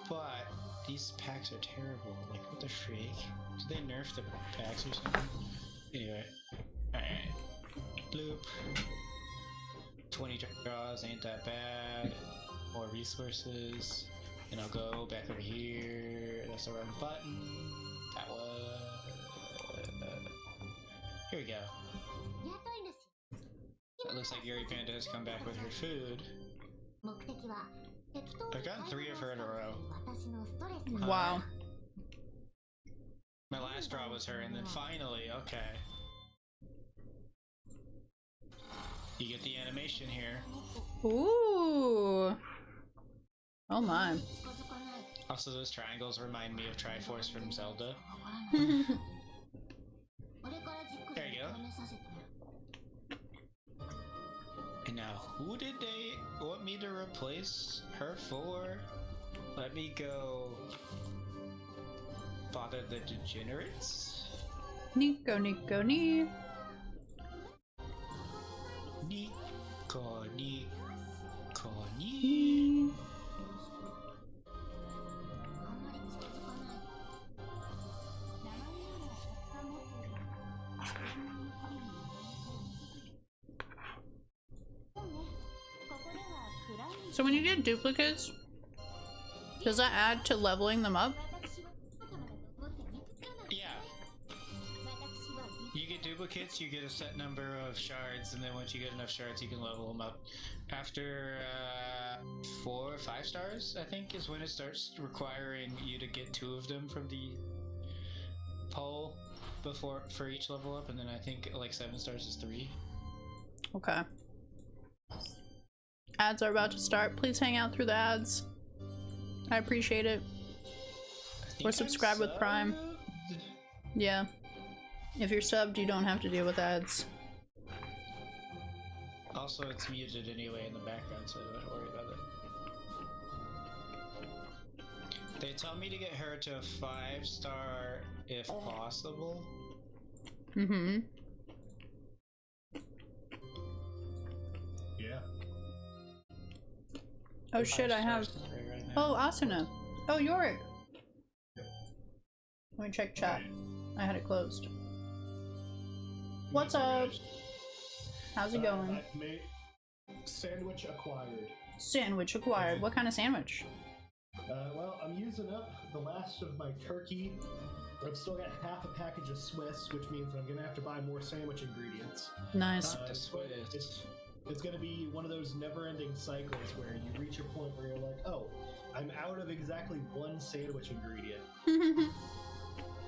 But these packs are terrible. Like, what the freak? Did they nerf the packs or something? Anyway. Alright. Bloop. 20 draws, ain't that bad. More resources. And I'll go back over here. That's the wrong button. That was... Here we go. So it looks like Yuri Panda has come back with her food. I've gotten 3 of her in a row. Wow. My last draw was her, and then finally, okay. You get the animation here. Ooh. Oh my. Also, those triangles remind me of Triforce from Zelda. There you go. And now, who did they want me to replace her for? Let me go... Father the Degenerates? Nico, Nico, Nico. Nico, Nico, Nico. So when you get duplicates, does that add to leveling them up? Yeah. You get duplicates, you get a set number of shards, and then once you get enough shards, you can level them up. After 4 or 5 stars, I think, is when it starts requiring you to get 2 of them from the pole for each level up, and then I think like 7 stars is 3. Okay. Ads are about to start. Please hang out through the ads. I appreciate it. Or subscribe with Prime. Yeah. If you're subbed, you don't have to deal with ads. Also, it's muted anyway in the background, so don't worry about it. They tell me to get her to a 5-star if possible. Mm-hmm. Yeah. Oh shit, I have... Oh, Asuna. Oh, Yorick. Let me check chat. I had it closed. What's up? How's it going? Sandwich acquired. Sandwich acquired. What kind of sandwich? Well, I'm using up the last of my turkey. I've still got half a package of Swiss, which means I'm gonna have to buy more sandwich ingredients. Nice. It's gonna be one of those never-ending cycles where you reach a point where you're like, oh, I'm out of exactly one sandwich ingredient.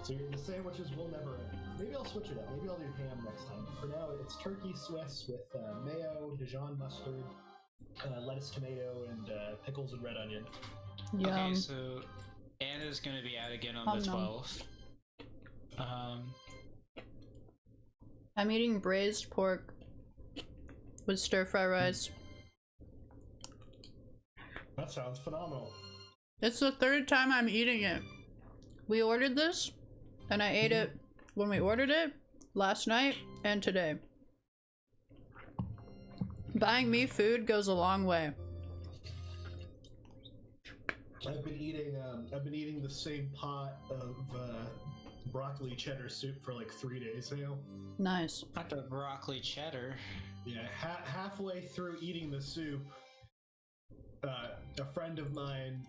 So the sandwiches will never end. Maybe I'll switch it up. Maybe I'll do ham next time. For now, it's turkey Swiss with mayo, Dijon mustard, lettuce, tomato, and pickles and red onion. Okay, so Anna's gonna be out again on the 12th. I'm eating braised pork with stir-fry rice. That sounds phenomenal. It's the third time I'm eating it. We ordered this, and I ate it when we ordered it, last night, and today. Buying me food goes a long way. I've been eating the same pot of broccoli cheddar soup for like 3 days now. Nice. Not the broccoli cheddar. Yeah, halfway through eating the soup, a friend of mine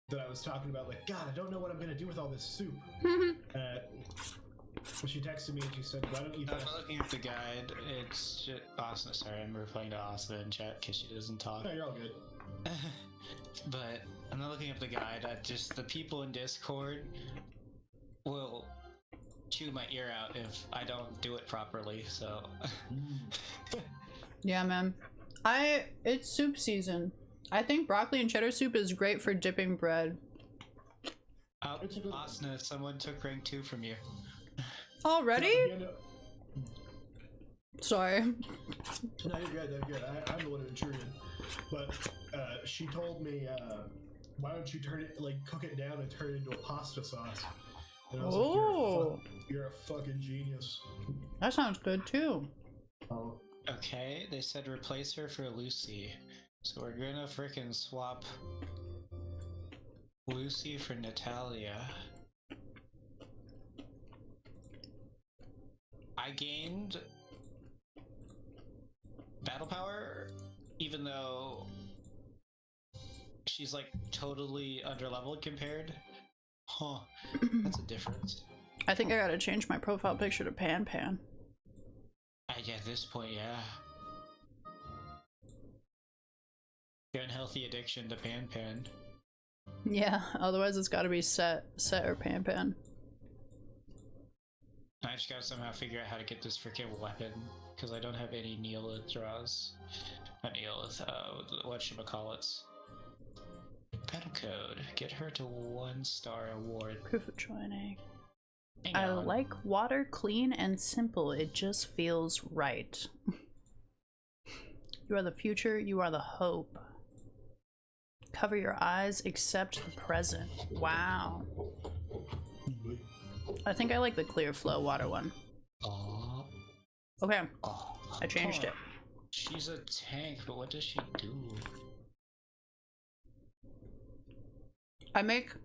that I was talking about, like, God, I don't know what I'm gonna do with all this soup. She texted me and she said, why don't you I'm looking at the guide. It's just Austin. Sorry, I'm replying to Austin in chat because she doesn't talk. No, you're all good. But I'm not looking up the guide. Just the people in Discord will chew my ear out if I don't do it properly. So yeah, man. It's soup season. I think broccoli and cheddar soup is great for dipping bread. Oh, Austin, someone took rank 2 from you. Already? Sorry. No, you're good. I'm good. I'm the one who intruded. But she told me, why don't you cook it down and turn it into a pasta sauce? And I was like, you're a fucking genius. That sounds good too. Oh. Okay, they said replace her for Lucy. So we're gonna frickin' swap Lucy for Natalia. I gained battle power, even though she's like totally underleveled compared. Huh, that's a difference. I think I gotta change my profile picture to Pan Pan. At this point, yeah. Unhealthy addiction to Pan Pan. Yeah, otherwise it's gotta be Set or Pan Pan. I just gotta somehow figure out how to get this freaking weapon, because I don't have any Neolith draws. Not Neolith, whatchamacallits. Battle code. Get her to 1-star award. Proof of joining. I like water clean and simple. It just feels right. You are the future. You are the hope. Cover your eyes, accept the present. Wow. I think I like the clear flow water one. Okay. I changed it. She's a tank, but what does she do? I make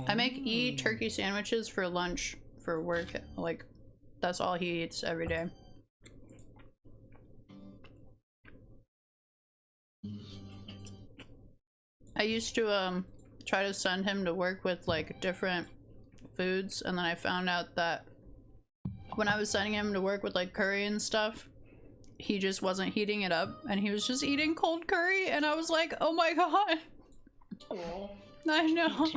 E turkey sandwiches for lunch for work. Like, that's all he eats every day. I used to try to send him to work with like different foods, and then I found out that when I was sending him to work with like curry and stuff, he just wasn't heating it up and he was just eating cold curry, and I was like, oh my god. I know.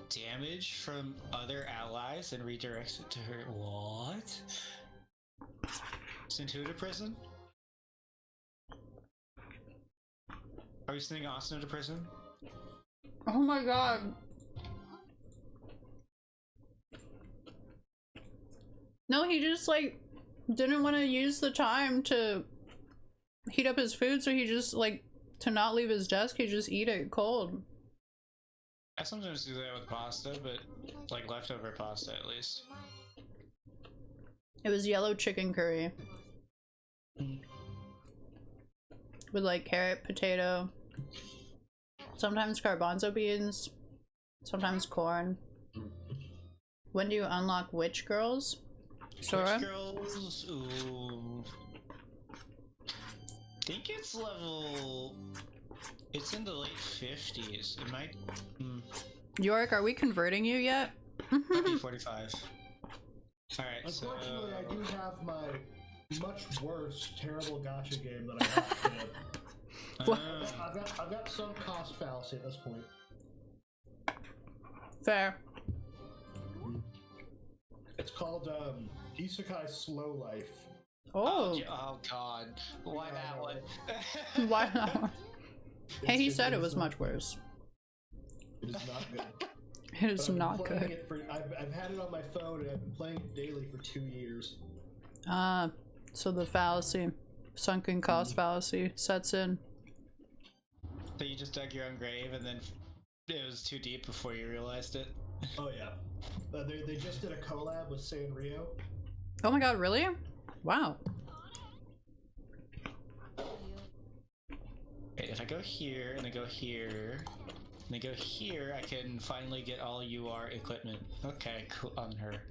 Damage from other allies and redirects it to her. What? Sent who to prison? Are we sending Austin to prison? Oh my god. No, he just like didn't want to use the time to heat up his food, so he just like, to not leave his desk, he just eat it cold. I sometimes do that with pasta, but like leftover pasta at least. It was yellow chicken curry. With like carrot, potato, sometimes garbanzo beans, Sometimes corn. When do you unlock witch girls? Sora? Witch girls? Ooh. I think it's level... It's in the late 50s. It might... Yorick, are we converting you yet? Might be 45. Alright, so... Unfortunately, I do have my much worse, terrible gacha game that I have to... I've got some cost fallacy at this point. Fair. It's called Isekai Slow Life. Oh. Oh god. Why that one? Why not? Hey, he said it was much worse. It is not good. It is not good. I've had it on my phone and I've been playing it daily for 2 years. Ah, so the fallacy, sunken cost fallacy sets in. So you just dug your own grave and then it was too deep before you realized it? Oh yeah. They just did a collab with Sanrio. Oh my god, really? Wow. Wait, if I go here and I go here and I go here, I can finally get all UR equipment. Okay, cool on her.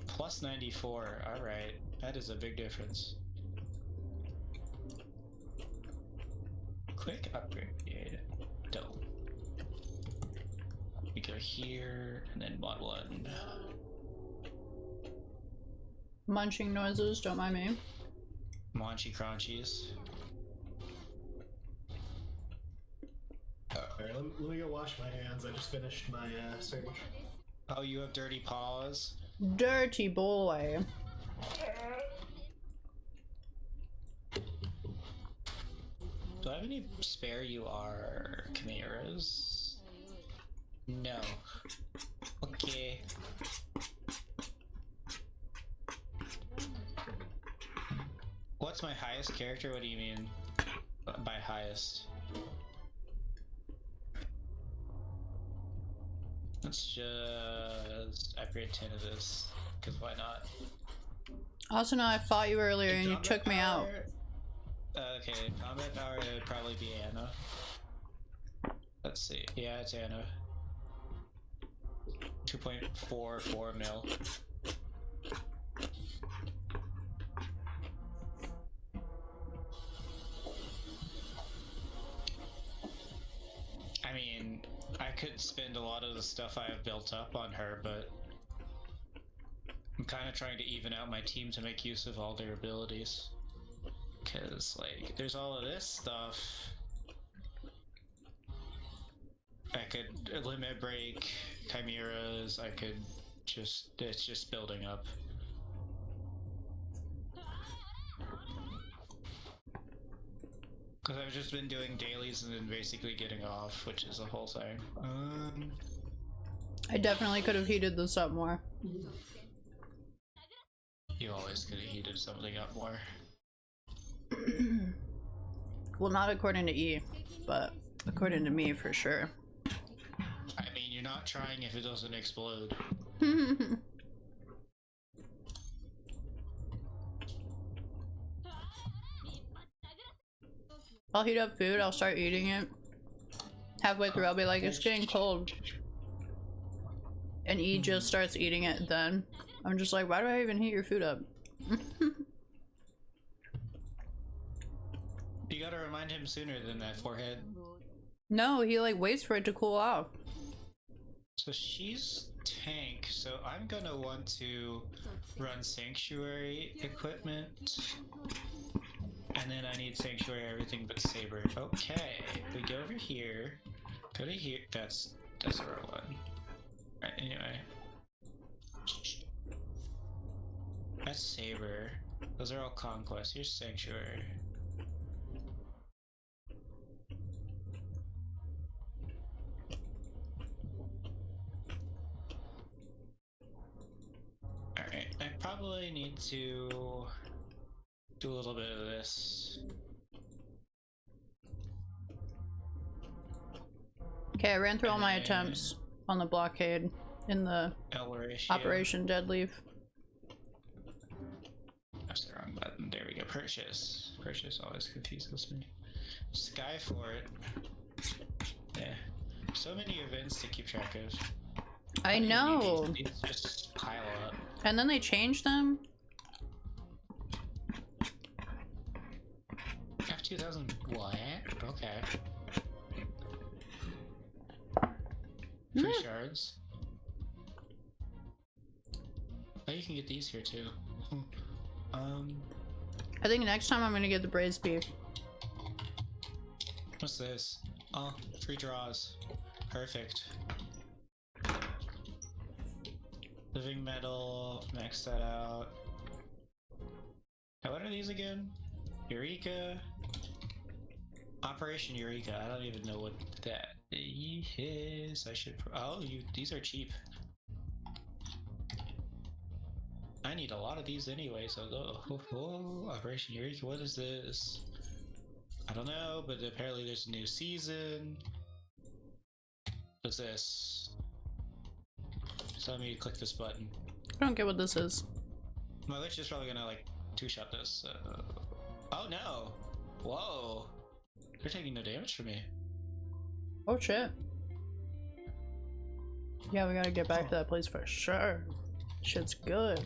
Plus 94, alright. That is a big difference. Quick upgrade. Dope. We go here and then mod 1. Munching noises, don't mind me. Munchy crunchies. Alright, let me go wash my hands. I just finished my search. Oh, you have dirty paws? Dirty boy. Do I have any spare UR chimeras? No. Okay. What's my highest character? What do you mean by highest? Let's just upgrade 10 of this, because why not? Also, no, I fought you earlier and you took me out. Okay, combat power would probably be Anna. Let's see. Yeah, it's Anna. 2.44 mil. I mean, I could spend a lot of the stuff I have built up on her, but I'm kind of trying to even out my team to make use of all their abilities. Because, like, there's all of this stuff. I could limit break chimeras, I could just, it's just building up. Because I've just been doing dailies and then basically getting off, which is the whole thing. I definitely could have heated this up more. You always could have heated something up more. Well, not according to E, but according to me for sure. I mean, you're not trying if it doesn't explode. I'll heat up food, I'll start eating it. Halfway through I'll be like, it's getting cold. And E just starts eating it then. I'm just like, why do I even heat your food up? You gotta remind him sooner than that, forehead. No, he like waits for it to cool off. So she's tank, so I'm gonna want to run sanctuary equipment. And then I need sanctuary everything but saber. Okay, we go over here. Go to here. That's the wrong one. Right, anyway. That's saber. Those are all conquest. Here's sanctuary. Alright, I probably need to do a little bit of this. Okay, I ran through all my attempts on the blockade in the Operation Deadleaf. That's the wrong button. There we go. Purchase. Purchase always confuses me. Skyfort. Yeah. So so many events to keep track of. I know. These just pile up. And then they changed them. F2000 what? Okay. 3 shards. Oh, you can get these here too. I think next time I'm gonna get the braised beef. What's this? Oh, 3 draws. Perfect. Living metal, max that out. Now what are these again? Eureka. Operation Eureka. I don't even know what that is. I should. Oh, these are cheap. I need a lot of these anyway, so Operation Eureka. What is this? I don't know, but apparently there's a new season. What's this? Just tell me to click this button. I don't get what this is. My Lich is probably gonna like 2-shot this. Oh no! Whoa! They're taking no damage from me. Oh shit. Yeah, we gotta get back to that place for sure. Shit's good.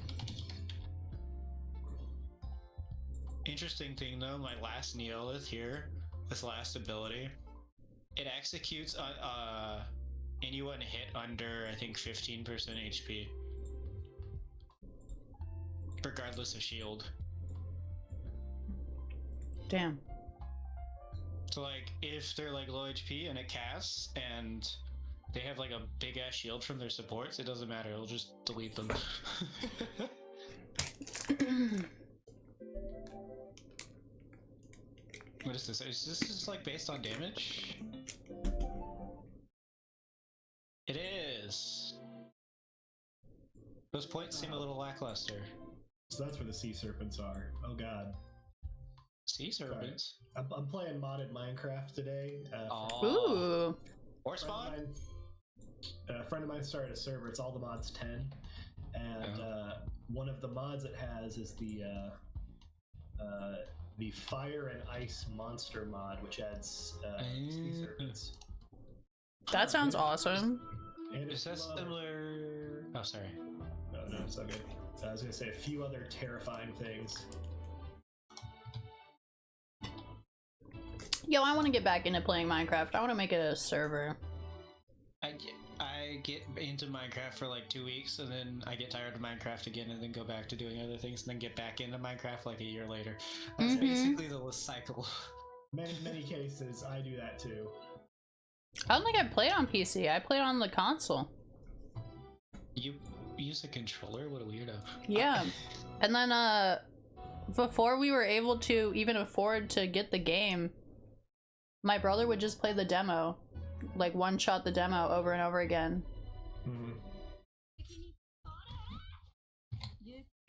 Interesting thing though, my last Neolith here, this last ability, it executes anyone hit under, I think, 15% HP. Regardless of shield. Damn. So like, if they're like low HP and it casts, and they have like a big ass shield from their supports, it doesn't matter, it'll just delete them. What is this? Is this just like based on damage? It is! Those points seem a little lackluster. So that's where the sea serpents are. Oh god. Sea serpents? I'm playing modded Minecraft today. Ooh! Or spawn? A friend of mine started a server, it's all the mods 10. And one of the mods it has is the Fire and Ice Monster mod, which adds sea serpents. That sounds awesome. And is that similar? Oh, sorry. No, it's okay. I was gonna say a few other terrifying things. Yo, I want to get back into playing Minecraft. I want to make it a server. I get into Minecraft for like 2 weeks, and then I get tired of Minecraft again, and then go back to doing other things, and then get back into Minecraft like a year later. That's basically the cycle. Many cases, I do that too. I don't think I played on PC. I played on the console. You use a controller? What a weirdo. Yeah. And then, before we were able to even afford to get the game, my brother would just play the demo. Like, one-shot the demo over and over again.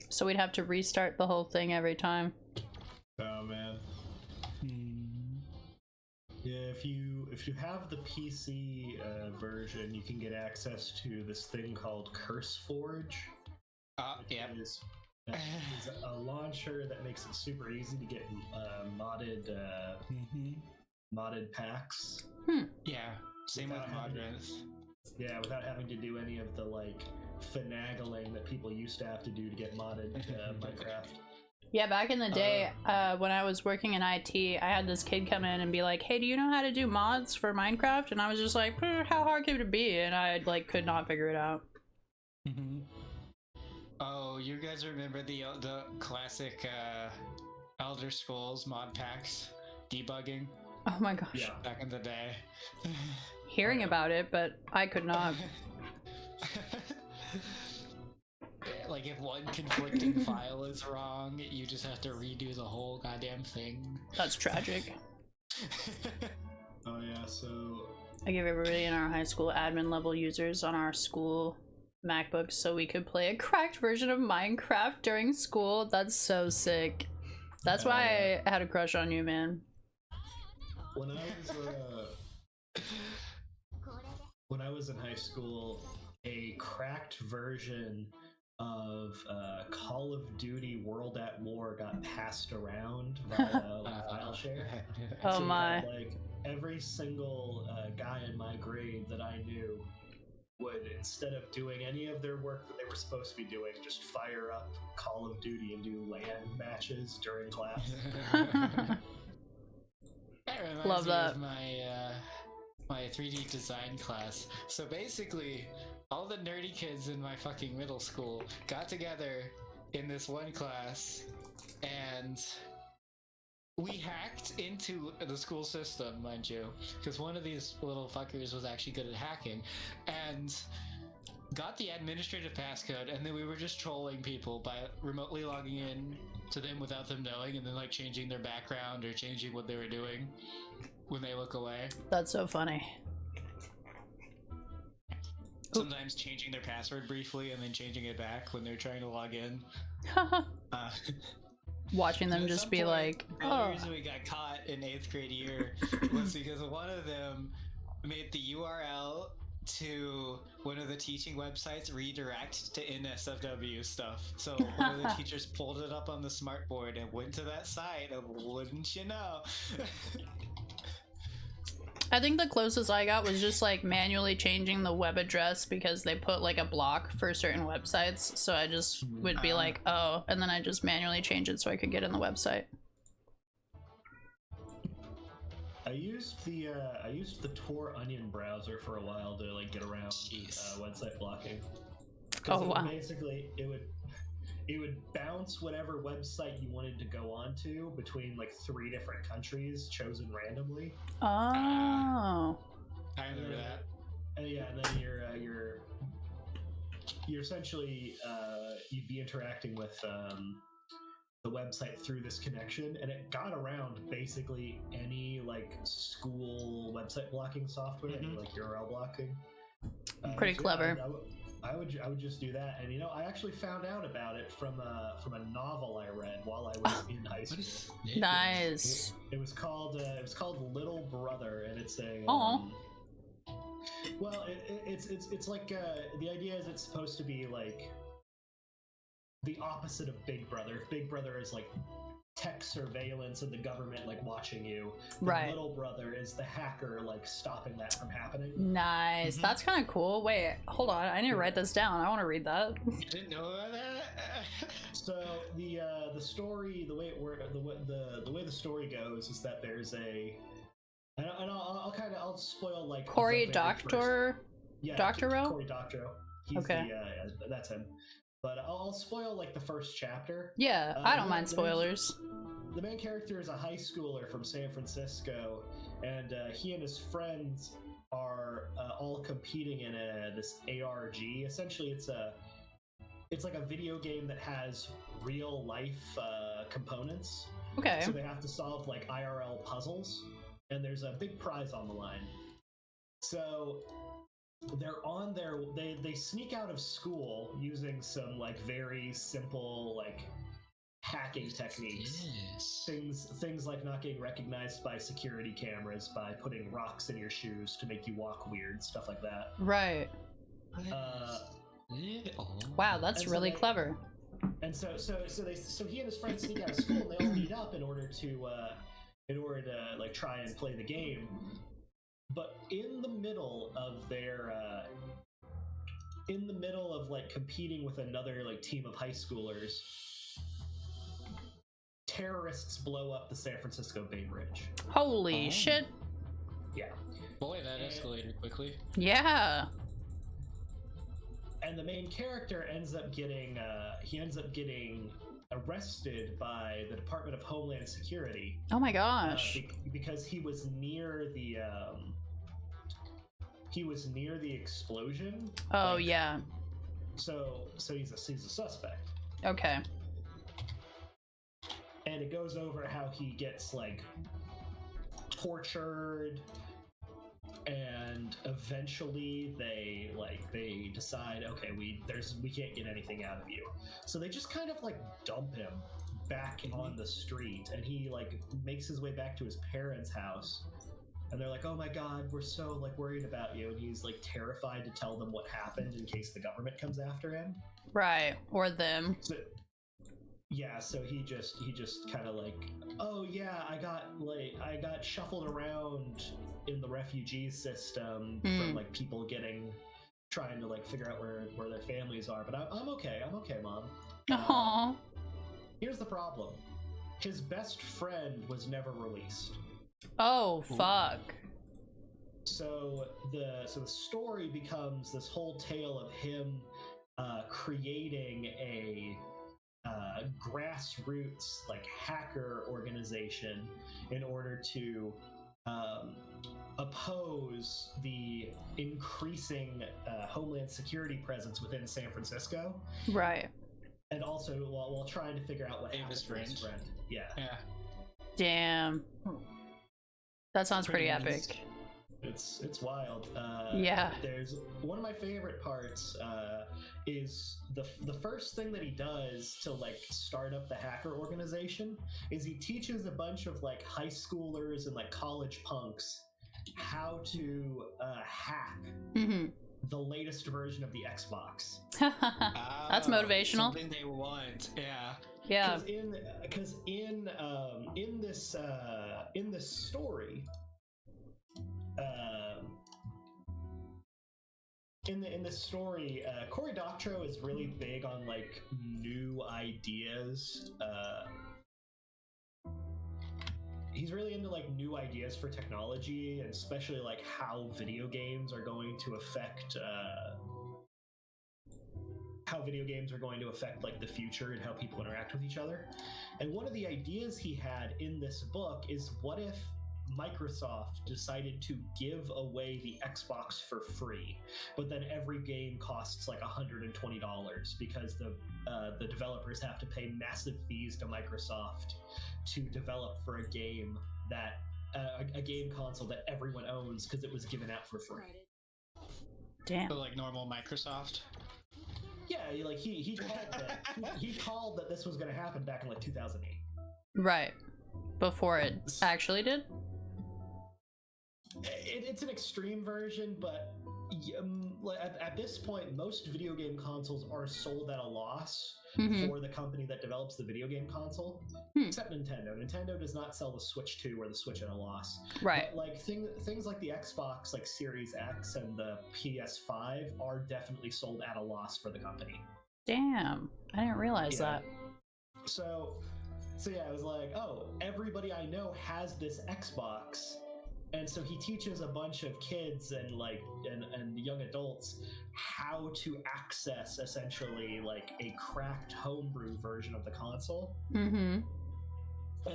So we'd have to restart the whole thing every time. Oh man. Yeah, if you have the PC version, you can get access to this thing called CurseForge. Yeah. It's a launcher that makes it super easy to get modded packs. Yeah, same with Modrinth. Yeah, without having to do any of the like finagling that people used to have to do to get modded Minecraft. Yeah, back in the day, when I was working in IT, I had this kid come in and be like, "Hey, do you know how to do mods for Minecraft?" And I was just like, "How hard could it be?" And I like could not figure it out. Oh, you guys remember the classic Elder Scrolls mod packs debugging? Oh my gosh. Yeah. Back in the day. Hearing about it, but I could not. Like, if one conflicting file is wrong, you just have to redo the whole goddamn thing. That's tragic. Oh yeah, so I gave everybody in our high school admin level users on our school MacBooks so we could play a cracked version of Minecraft during school. That's so sick. That's why I had a crush on you, man. When I was in high school, a cracked version of Call of Duty World at War got passed around via file share. Oh my. Like every single guy in my grade that I would, instead of doing any of their work that they were supposed to be doing, just fire up Call of Duty and do LAN matches during class. That reminds Love me that. of my 3D design class. So basically, all the nerdy kids in my fucking middle school got together in this one class, and we hacked into the school system, mind you, because one of these little fuckers was actually good at hacking, and got the administrative passcode, and then we were just trolling people by remotely logging in to them without them knowing, and then like changing their background or changing what they were doing when they look away. That's so funny. Sometimes changing their password briefly and then changing it back when they're trying to log in. Watching them At just some be point, like, the oh. reason we got caught in 8th grade year was because one of them made the URL to one of the teaching websites redirect to NSFW stuff. So one of the teachers pulled it up on the smartboard and went to that site, and wouldn't you know? I think the closest I got was just like manually changing the web address because they put like a block for certain websites. So I just would be like, oh, and then I just manually change it so I could get in the website. I used the Tor Onion browser for a while to like get around website blocking. Oh wow! Basically, it would bounce whatever website you wanted to go onto between like 3 different countries chosen randomly. Oh. I remember that. Yeah, and then you're essentially you'd be interacting with the website through this connection, and it got around basically any like school website blocking software, any like URL blocking. Pretty clever. I would just do that, and I actually found out about it from a novel I read while I was in high school. Nice. It was called Little Brother, and it's a well, it's like the idea is it's supposed to be like the opposite of Big Brother. If Big Brother is like tech surveillance and the government like watching you, right, Little Brother is the hacker like stopping that from happening. Nice. That's kind of cool. Wait, hold on, I need to write this down. I want to read that. You didn't know about that? So the story, the way it works, the way the story goes is that there's a, and I'll spoil like Cory Doctorow. Yeah, Doctorow. Cory Doctorow. He's okay. That's him. But I'll spoil like the first chapter. Yeah, I don't mind spoilers. The main character is a high schooler from San Francisco, and he and his friends are all competing in this ARG. Essentially, it's like a video game that has real life components. Okay. So they have to solve like IRL puzzles, and there's a big prize on the line. So they're on their they sneak out of school using some like very simple like hacking techniques. Things like not getting recognized by security cameras, by putting rocks in your shoes to make you walk weird, stuff like that. Right. Wow, that's really clever. And so he and his friends sneak out of school, and they all meet up in order to like try and play the game. But in the middle of like competing with another like team of high schoolers, terrorists blow up the San Francisco Bay Bridge. Holy shit. Yeah. Boy, that escalated quickly. Yeah. And the main character ends up getting arrested by the Department of Homeland Security. Oh my gosh. Because he was near the explosion. Oh yeah. So he's a suspect. Okay. And it goes over how he gets like tortured, and eventually they decide, okay, we can't get anything out of you. So they just kind of like dump him back on the street, and he like makes his way back to his parents' house. And they're like, oh my god, we're so like worried about you. And he's like terrified to tell them what happened in case the government comes after him. Right, or them. So he just kind of like, oh yeah, I got shuffled around in the refugee system from like people getting trying to like figure out where their families are. But I'm okay. I'm okay, Mom. Aww. Here's the problem. His best friend was never released. Oh, fuck. So the story becomes this whole tale of him creating a grassroots like hacker organization in order to oppose the increasing Homeland Security presence within San Francisco. Right. And also while trying to figure out what happened to his friend. Yeah. Damn. That sounds pretty epic. It's wild. Yeah. There's one of my favorite parts is the first thing that he does to like start up the hacker organization is he teaches a bunch of like high schoolers and like college punks how to hack the latest version of the Xbox. That's motivational. Something they want. Yeah. Yeah. Because in this story. In this story, Cory Doctorow is really big on like new ideas. He's really into like new ideas for technology, and especially like how video games are going to affect like the future and how people interact with each other. And one of the ideas he had in this book is, what if Microsoft decided to give away the Xbox for free, but then every game costs like $120 because the developers have to pay massive fees to Microsoft to develop for a game that a game console that everyone owns because it was given out for free. Damn. So like normal Microsoft. Yeah, like he called that this was going to happen back in like 2008. Right. Before it actually did? It's an extreme version, but at this point, most video game consoles are sold at a loss for the company that develops the video game console, except Nintendo. Nintendo does not sell the Switch 2 or the Switch at a loss. Right. But like things like the Xbox, like Series X and the PS5 are definitely sold at a loss for the company. Damn. I didn't realize that. So yeah, I was like, oh, everybody I know has this Xbox. And so he teaches a bunch of kids and like and young adults how to access essentially like a cracked homebrew version of the console. And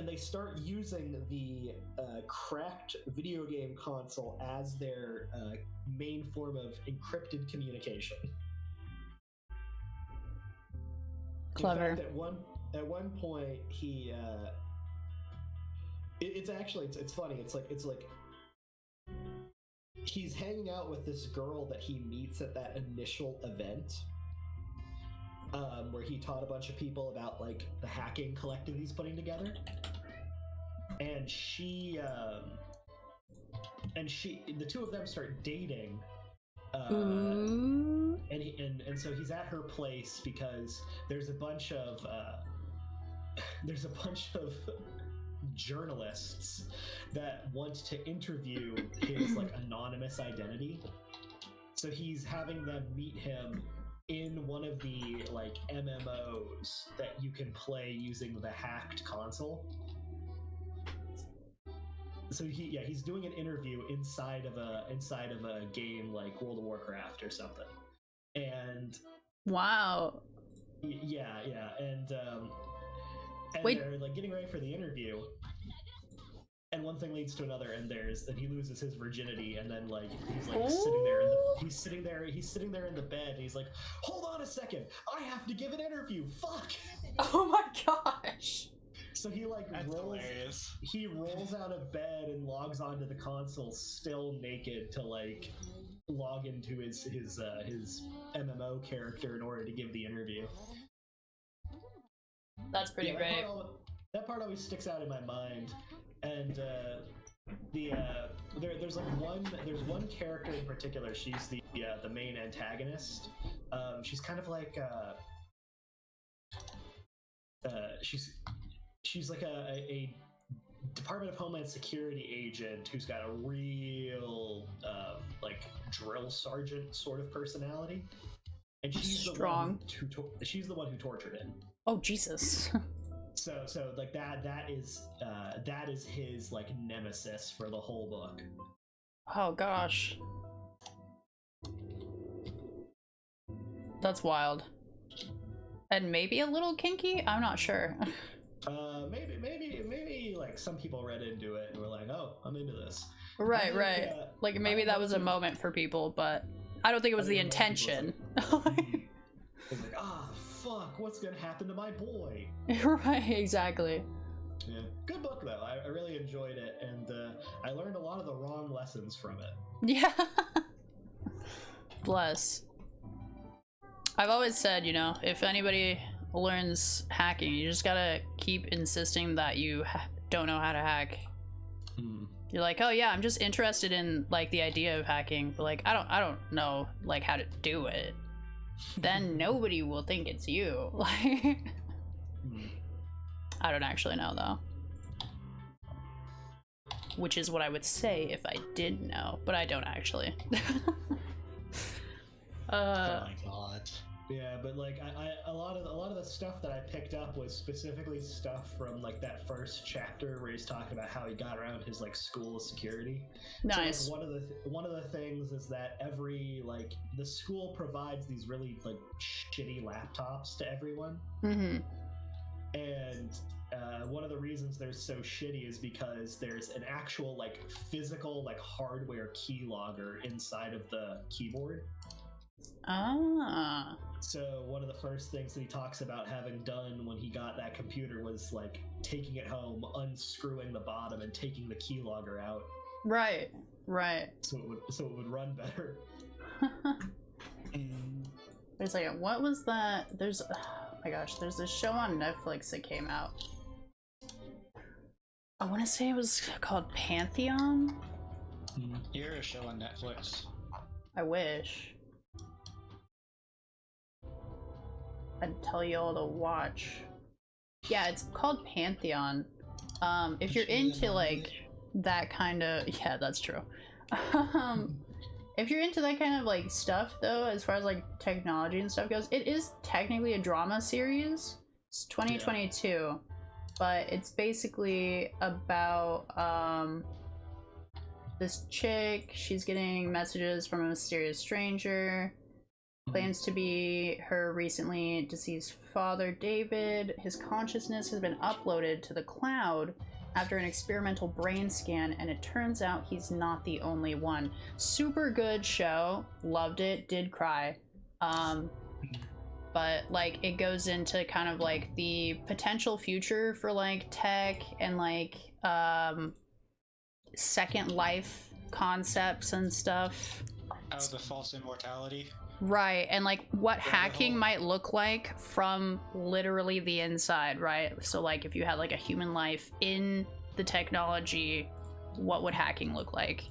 they start using the cracked video game console as their main form of encrypted communication. Clever. In fact, at one point he it's funny. It's like he's hanging out with this girl that he meets at that initial event where he taught a bunch of people about like the hacking collective he's putting together, and the two of them start dating, and so he's at her place because there's a bunch of journalists that want to interview his like anonymous identity. So he's having them meet him in one of the like MMOs that you can play using the hacked console. So he's doing an interview inside of a game like World of Warcraft or something. And wow. Yeah, and Wait. They're like getting ready for the interview, and one thing leads to another, and he loses his virginity, and then like he's like sitting there in the bed, and he's like, hold on a second, I have to give an interview, fuck. Oh my gosh. So he like rolls out of bed and logs onto the console still naked to like log into his MMO character in order to give the interview. That's pretty great. That part always sticks out in my mind, and there's one character in particular. She's the main antagonist. She's kind of like she's like a Department of Homeland Security agent who's got a real like drill sergeant sort of personality, and she's Strong. she's the one who tortured him. Oh Jesus. So like that is his like nemesis for the whole book. Oh gosh. That's wild. And maybe a little kinky? I'm not sure. Maybe like some people read into it and were like, oh, I'm into this. Right, right. Like maybe that was a moment for people, but I don't think it was the intention. It's like, fuck, what's gonna happen to my boy? Right, exactly. Yeah, good book though. I really enjoyed it, and I learned a lot of the wrong lessons from it. Yeah. Bless. I've always said, you know, if anybody learns hacking, you just gotta keep insisting that you don't know how to hack. You're like, oh yeah, I'm just interested in like the idea of hacking, but like I don't know like how to do it. Then nobody will think it's you. Like, I don't actually know though. Which is what I would say if I did know, but I don't actually. Oh my god. Yeah, but like a lot of the stuff that I picked up was specifically stuff from like that first chapter where he's talking about how he got around his like school security. Nice. So, like, one of the things is that the school provides these really like shitty laptops to everyone. Mm-hmm. And one of the reasons they're so shitty is because there's an actual like physical like hardware keylogger inside of the keyboard. Ah. So one of the first things that he talks about having done when he got that computer was like taking it home, unscrewing the bottom, and taking the keylogger out. Right, right. So it would run better. Wait a second, what was that? There's, oh my gosh, there's this show on Netflix that came out. I want to say it was called Pantheon. You're a show on Netflix. I wish. I'd tell you all to watch. Yeah, it's called Pantheon. If you're into like that kind of, yeah, that's true. If you're into that kind of like stuff though, as far as like technology and stuff goes, it is technically a drama series. It's 2022, but it's basically about this chick. She's getting messages from a mysterious stranger. Claims to be her recently deceased father, David. His consciousness has been uploaded to the cloud after an experimental brain scan, and it turns out he's not the only one. Super good show. Loved it. Did cry. But like it goes into kind of like the potential future for like tech and like Second Life concepts and stuff. Oh, the false immortality. Right, and like what hacking might look like from literally the inside, right? So like if you had like a human life in the technology, what would hacking look like?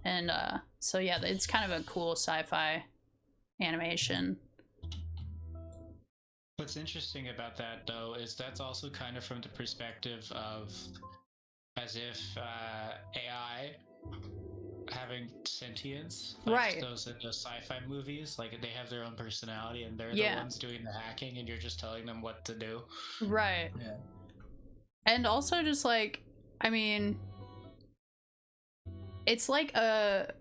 And so yeah, it's kind of a cool sci-fi animation. What's interesting about that though is that's also kind of from the perspective of as if AI having sentience, like right? Those in those sci-fi movies, like they have their own personality and they're the ones doing the hacking, and you're just telling them what to do. Right. Yeah. And also just like, I mean, it's like a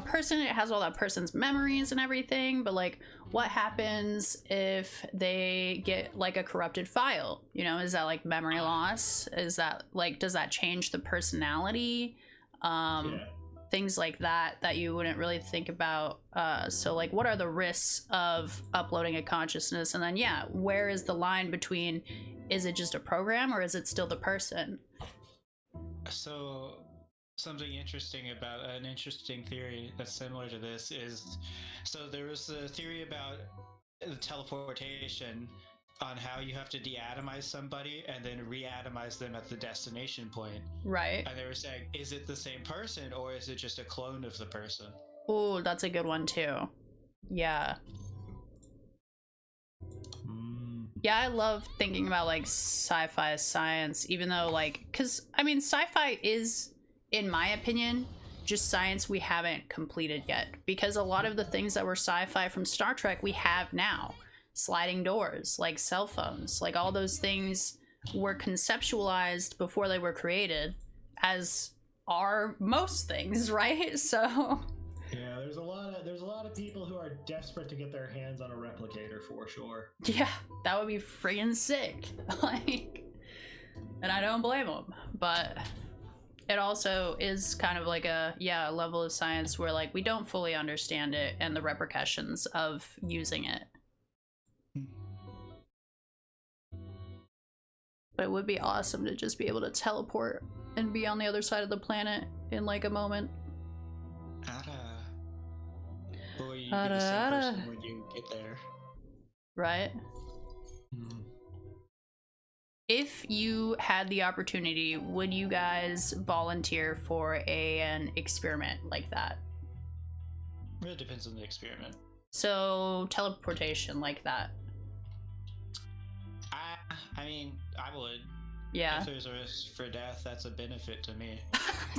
person. It has all that person's memories and everything, but like, what happens if they get like a corrupted file? You know, is that like memory loss? Is that like, does that change the personality? Things like that you wouldn't really think about. So like, what are the risks of uploading a consciousness? And then yeah, where is the line between, is it just a program or is it still the person? So something interesting about an interesting theory that's similar to this is, so there was a theory about teleportation on how you have to deatomize somebody and then reatomize them at the destination point. Right. And they were saying, is it the same person or is it just a clone of the person? Oh, that's a good one too. Yeah. Yeah, I love thinking about like sci-fi science, even though like, because I mean, sci-fi is, in my opinion, just science we haven't completed yet. Because a lot of the things that were sci-fi from Star Trek we have now. Sliding doors, like cell phones, like all those things were conceptualized before they were created, as are most things, right? So yeah, there's a lot of people who are desperate to get their hands on a replicator for sure. Yeah, that would be friggin' sick. Like, and I don't blame them, but it also is kind of like a level of science where like we don't fully understand it and the repercussions of using it. But it would be awesome to just be able to teleport and be on the other side of the planet in like a moment. Or you be the same person when you get there. Right? If you had the opportunity, would you guys volunteer for an experiment like that? It depends on the experiment. So, teleportation like that. I mean, I would. Yeah. If there's a risk for death, that's a benefit to me.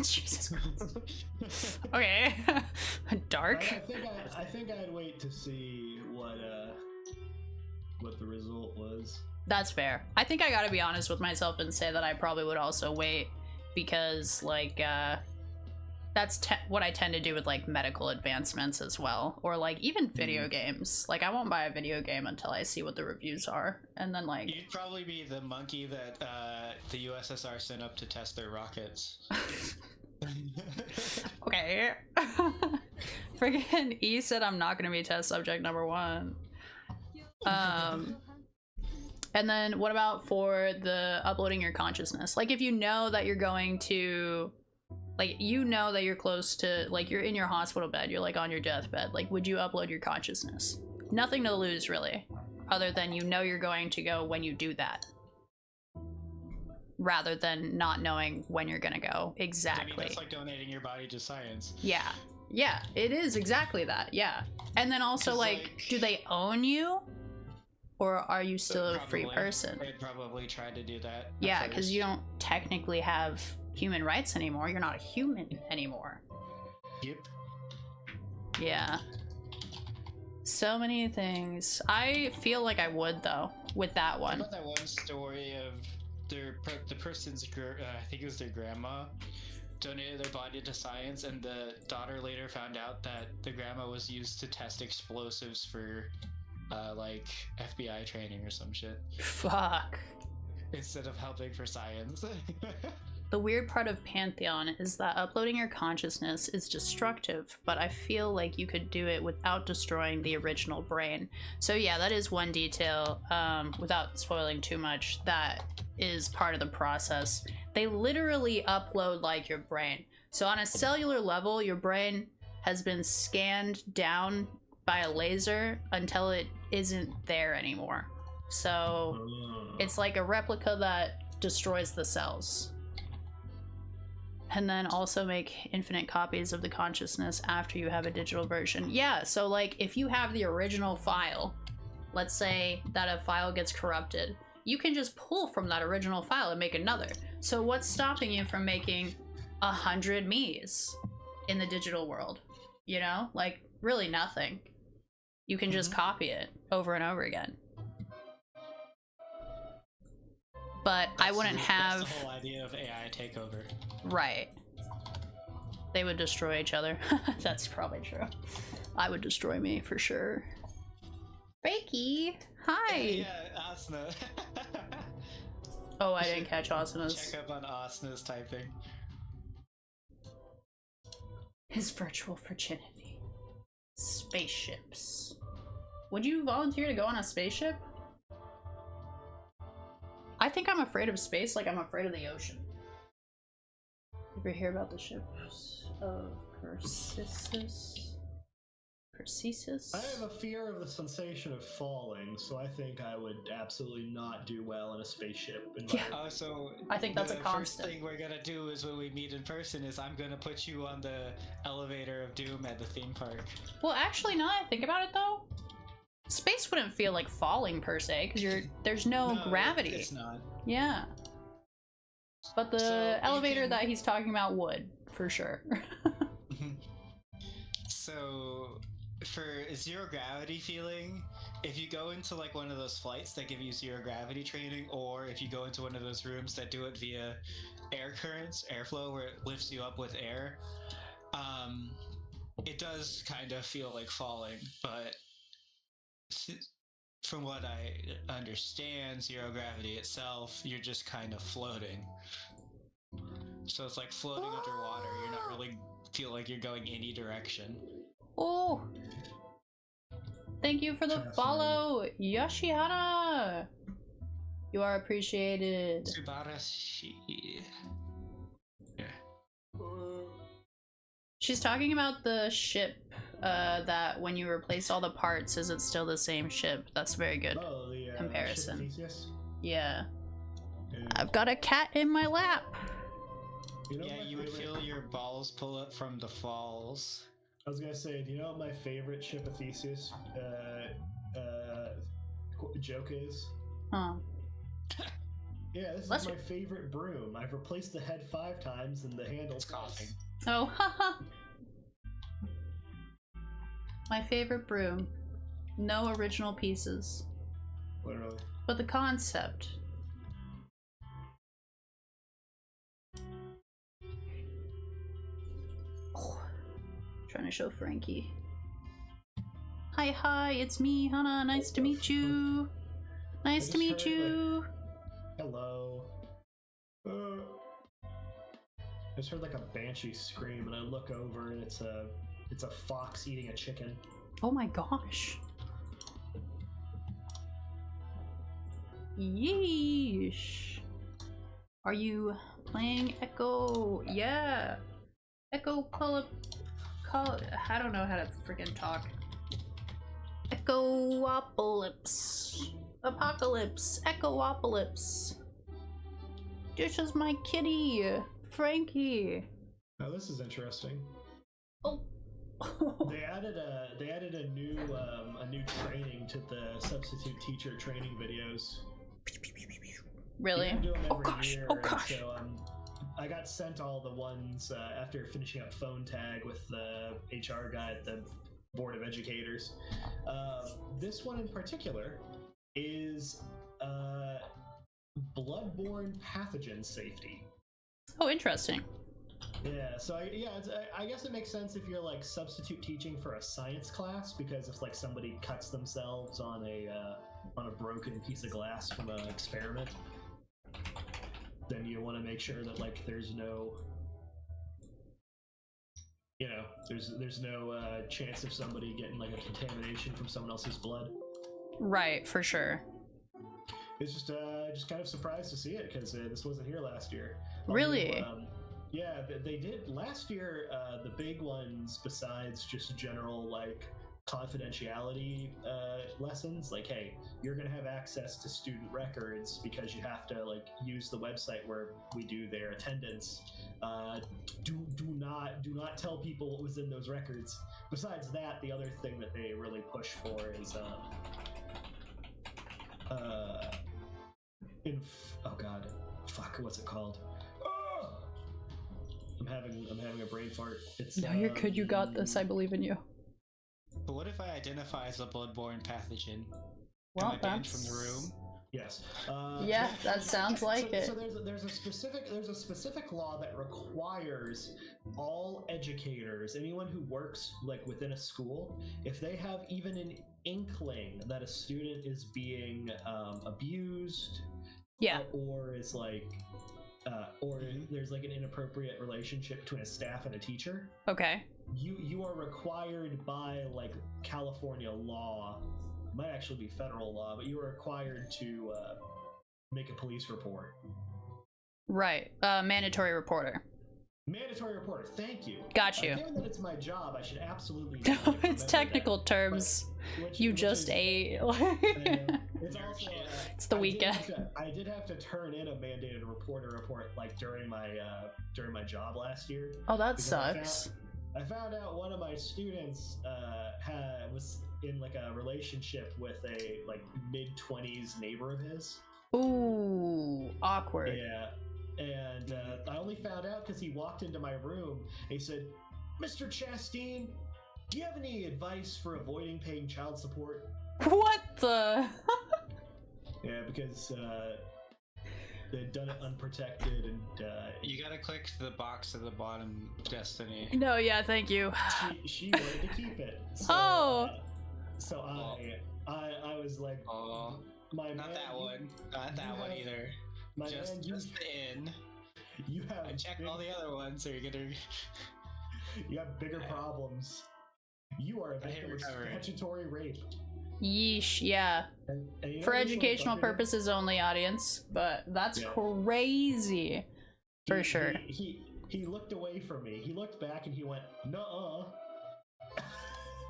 Jesus. Okay. Dark. I think I'd wait to see what the result was. That's fair. I think I gotta be honest with myself and say that I probably would also wait, because like that's what I tend to do with like medical advancements as well, or like even video games. Like I won't buy a video game until I see what the reviews are, and then like you'd probably be the monkey that the USSR sent up to test their rockets. Okay. Friggin' E said I'm not gonna be test subject number 1. And then what about for the uploading your consciousness? Like if you know that you're going to, like you know that you're close to, like you're in your hospital bed, you're like on your deathbed, like would you upload your consciousness? Nothing to lose really, other than you know you're going to go when you do that. Rather than not knowing when you're gonna go exactly. I mean, that's like donating your body to science. Yeah. Yeah, it is exactly that, yeah. And then also like, do they own you? Or are you still a free person? They'd probably try to do that. Yeah, because you don't technically have human rights anymore. You're not a human anymore. Yep. Yeah. So many things. I feel like I would, though, with that one. How about that one story of the person's, I think it was their grandma, donated their body to science, and the daughter later found out that the grandma was used to test explosives for like FBI training or some shit. Fuck. Instead of helping for science. The weird part of Pantheon is that uploading your consciousness is destructive, but I feel like you could do it without destroying the original brain. So yeah, that is one detail, without spoiling too much, that is part of the process. They literally upload like your brain. So on a cellular level, your brain has been scanned down by a laser until it isn't there anymore. So it's like a replica that destroys the cells. And then also make infinite copies of the consciousness after you have a digital version. Yeah, so like if you have the original file, let's say that a file gets corrupted, you can just pull from that original file and make another. So what's stopping you from making 100 me's in the digital world? You know, like really nothing. You can just copy it over and over again. But I wouldn't have... That's the whole idea of AI takeover. Right. They would destroy each other. That's probably true. I would destroy me for sure. Fakey! Hi! Yeah, Asuna. Oh, I didn't catch Asuna's. Check up on Asuna's typing. His virtual virginity. Spaceships. Would you volunteer to go on a spaceship? I think I'm afraid of space like I'm afraid of the ocean. Ever hear about the ships of Perseus? Perseus? I have a fear of the sensation of falling, so I think I would absolutely not do well in a spaceship environment. So I think that's a constant. The first thing we're gonna do is when we meet in person is I'm gonna put you on the elevator of doom at the theme park. Well, actually, now that I think about it though, space wouldn't feel like falling per se, because there's no gravity. It's not. Yeah. But the elevator that he's talking about would, for sure. So, for zero gravity feeling, if you go into like one of those flights that give you zero gravity training, or if you go into one of those rooms that do it via air currents, airflow, where it lifts you up with air, it does kind of feel like falling, but from what I understand, zero gravity itself, you're just kind of floating. So it's like floating underwater. You're not really feel like you're going any direction. Oh! Thank you for the follow, Yoshihara! You are appreciated. Subarashi. Yeah. She's talking about the ship, that when you replace all the parts, is it still the same ship? That's a very good comparison. Yeah. I've got a cat in my lap! Yeah, you would feel your balls pull up from the falls. I was gonna say, do you know what my favorite ship of Theseus joke is? Huh. Yeah, this is my favorite broom. I've replaced the head 5 times and the handle's coughing. Oh, haha! My favorite broom. No original pieces. Literally. But the concept. Oh, trying to show Frankie. Hi, it's me, Hana. Nice to meet you. Nice to meet you. Hello. I just heard like a banshee scream, and I look over, and it's a fox eating a chicken. Oh my gosh. Yeesh. Are you playing Echo? Yeah. Echo I don't know how to freaking talk. Echo-apocalypse. Apocalypse. Echo-apocalypse. This is my kitty, Frankie. Now this is interesting. Oh. They added a new training to the substitute teacher training videos. Really? You can do them every year, Oh gosh. So I got sent all the ones after finishing up phone tag with the HR guy at the Board of Educators. This one in particular is bloodborne pathogen safety. Oh, interesting. Yeah, so I guess it makes sense if you're like substitute teaching for a science class, because if like somebody cuts themselves on a broken piece of glass from an experiment, then you want to make sure that like there's no, there's no chance of somebody getting like a contamination from someone else's blood. Right, for sure. It's just kind of surprised to see it, because this wasn't here last year. Really? Yeah, they did last year. The big ones, besides just general like confidentiality lessons, like, hey, you're gonna have access to student records because you have to like use the website where we do their attendance. Do not tell people what was in those records. Besides that, the other thing that they really push for is what's it called? I'm having a brain fart. It's No, you're good. You got this. I believe in you. But what if I identify as a bloodborne pathogen? Well, Am I banned from the room? Yes. Yeah, that sounds like it. So there's a specific law that requires all educators, anyone who works like within a school, if they have even an inkling that a student is being abused, or is like, or there's like an inappropriate relationship between a staff and a teacher. Okay. You are required by like California law. Might actually be federal law, but you are required to make a police report. Right. Mandatory reporter. Mandatory reporter. Thank you. Got you. Given that it's my job, I should absolutely. It's technical terms. You just ate. It's also. It's the weekend. I did have to turn in a mandated reporter report like during my job last year. Oh, that sucks. I found out one of my students was in like a relationship with a like mid-20s neighbor of his. Ooh, awkward. Yeah, and I only found out because he walked into my room and he said, "Mr. Chastain, Do you have any advice for avoiding paying child support? What the? Yeah, because they've done it unprotected, and you gotta click the box at the bottom, Destiny. No, yeah, thank you. She wanted to keep it. So, Oh. So I was like, my not man, that one, not that one either. My Just man, the in. You have. I checked all the other ones, so you're gonna. You have bigger problems. You are a victim of statutory rape. Yeesh, yeah. And you know For what's so educational funny? purposes only, audience, but that's crazy. For sure. He looked away from me. He looked back and he went, "Nuh-uh."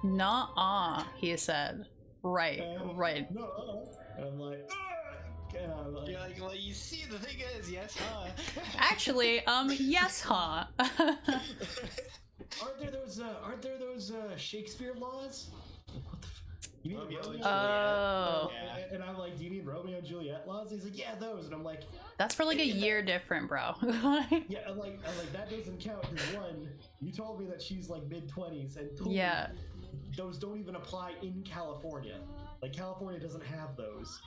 Nuh-uh, he said. Right, right. Nuh-uh. And I'm like, "Ugh!" And I'm like, You're like, well, you see, the thing is, yes, huh? Actually, yes, huh? Aren't there those Shakespeare laws? What the you mean Romeo and Oh. Juliet? And I'm like, do you mean Romeo and Juliet laws? He's like, yeah, those. And I'm like, That's for like a year different, bro. yeah, I'm like that doesn't count because one, you told me that she's like mid-20s, and two, Yeah. those don't even apply in California. Like California doesn't have those.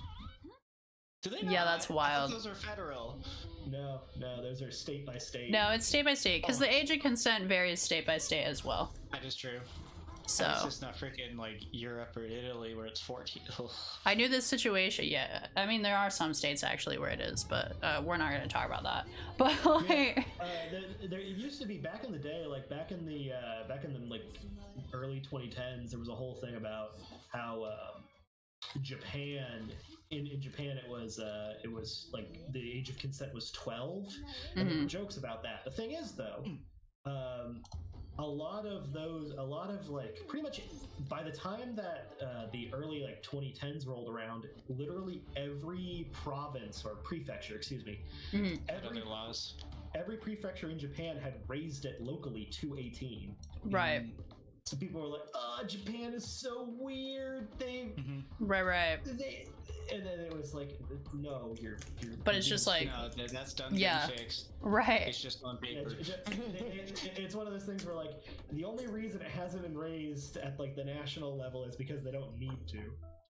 Do they? Yeah, that's wild. Those are federal. No, those are state by state. No, it's state by state, because the age of consent varies state by state as well. That is true. So it's just not freaking like Europe or Italy where it's 14. I knew this situation. Yeah, I mean there are some states actually where it is, but we're not going to talk about that. But like, there used to be back in the day, like back in the like early 2010s, there was a whole thing about how Japan. In Japan, it was like the age of consent was 12, and there were jokes about that. The thing is, though, a lot of like pretty much by the time that the early like 2010s rolled around, literally every province or prefecture, excuse me, every prefecture in Japan had raised it locally to 18. Right. So people were like, "Oh, Japan is so weird. Right. And then it was like, no, you're But it's just like, no, that's done. Yeah. Fixed. Right. It's just on paper. It's one of those things where like the only reason it hasn't been raised at like the national level is because they don't need to.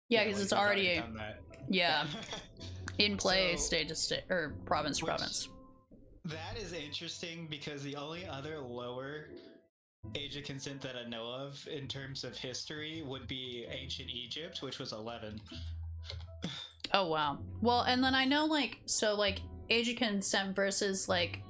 Yeah, because it's already done that. Yeah, in play, So- state to state or province to province. That is interesting because the only other lower age of consent that I know of in terms of history would be ancient Egypt, which was 11. Oh wow. Well, and then I know like age of consent versus like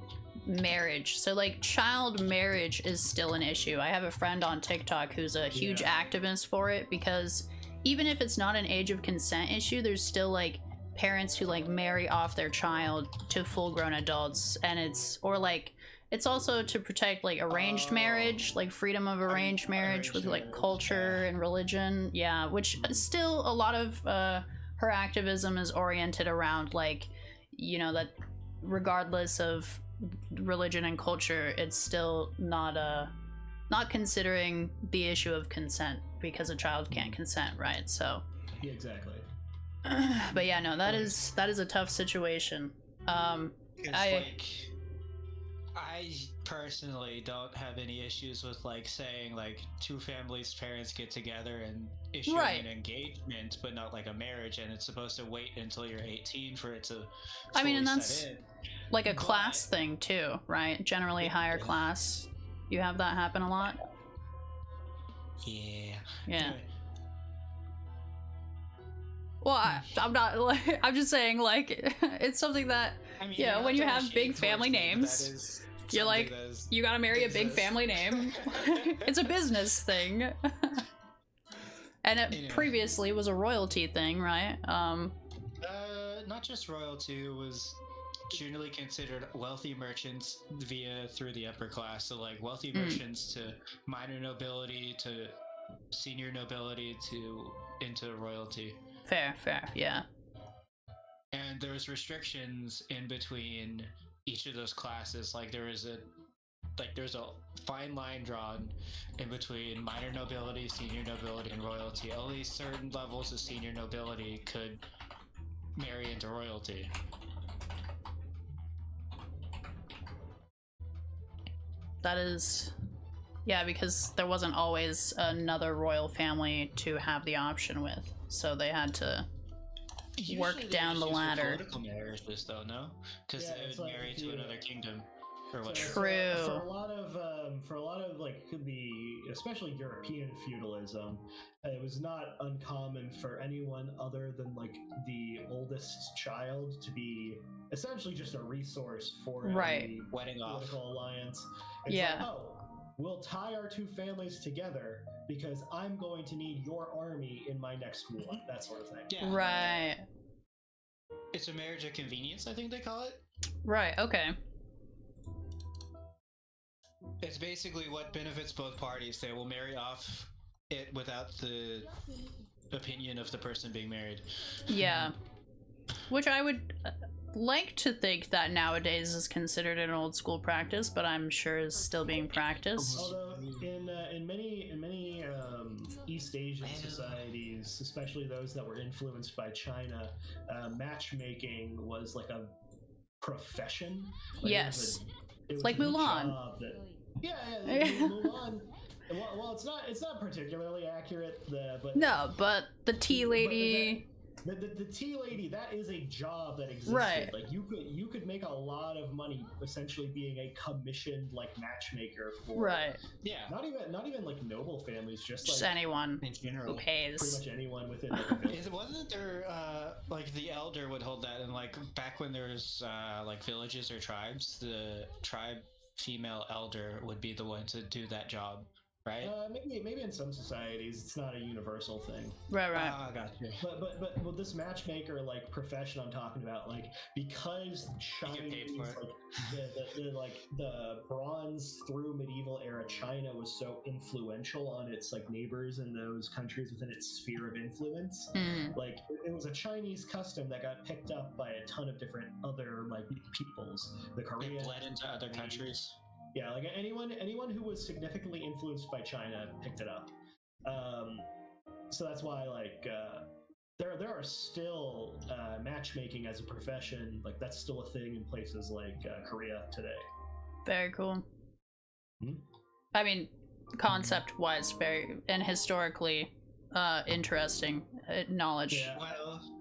marriage. So like child marriage is still an issue. I have a friend on TikTok who's a huge activist for it because even if it's not an age of consent issue, there's still like parents who like marry off their child to full-grown adults, and it's also to protect like arranged marriage, like freedom of arranged marriage with like culture and religion. Yeah, which still a lot of her activism is oriented around like, you know, that regardless of religion and culture, it's still not considering the issue of consent because a child can't consent, right? So Yeah, exactly. but yeah, no, that is a tough situation. I personally don't have any issues with like saying like two families' parents get together and issue an engagement, but not like a marriage, and it's supposed to wait until you're 18 for it to. I mean, and fully that's set in. like a class thing too, right? Generally higher class. You have that happen a lot? Yeah. Yeah. Anyway. Well, I'm not like, I'm just saying like it's something that when you have big family names, you're like you gotta marry a big family name. It's a business thing. And it previously was a royalty thing, right? Not just royalty, it was generally considered wealthy merchants through the upper class. So like wealthy merchants to minor nobility to senior nobility to into royalty. Fair, yeah. And there's restrictions in between each of those classes. Like there's a fine line drawn in between minor nobility, senior nobility, and royalty. Only certain levels of senior nobility could marry into royalty. That is Yeah, because there wasn't always another royal family to have the option with, so they had to work down the ladder. Political marriages, though, no? Because Yeah, they it's would like marry if to you- another kingdom or whatever. True. For a lot of like the especially European feudalism, it was not uncommon for anyone other than like the oldest child to be essentially just a resource for Right. a Wedding off. political alliance. It's Yeah. like, oh, we'll tie our two families together because I'm going to need your army in my next war. That sort of thing. Yeah. Right. It's a marriage of convenience, I think they call it. Right, okay. It's basically what benefits both parties. They will marry off it without the opinion of the person being married. Yeah. Which I would like to think that nowadays is considered an old school practice, but I'm sure is still being practiced. Although in many East Asian societies, especially those that were influenced by China, matchmaking was like a profession. Like, Yes. it was Like a Mulan. job that- Mulan. Well, it's not particularly accurate. But No, but the tea lady. The tea lady, that is a job that existed. Right. Like you could make a lot of money essentially being a commissioned like matchmaker for Right. Yeah. Not even like noble families, just Just like anyone in general. who pays. pretty much anyone within like a village. Wasn't there like the elder would hold that, and like back when there was like villages or tribes, the tribe female elder would be the one to do that job, right? Maybe in some societies it's not a universal thing. Right. Ah, gotcha. But with this matchmaker like profession I'm talking about, like because Chinese like the bronze through medieval era China was so influential on its like neighbors in those countries within its sphere of influence, like it was a Chinese custom that got picked up by a ton of different other like peoples. The Korean It bled into other countries. Yeah, like anyone who was significantly influenced by China picked it up. So that's why like there are still matchmaking as a profession. Like that's still a thing in places like Korea today. Very cool. I mean, concept-wise, very and historically interesting knowledge. Yeah,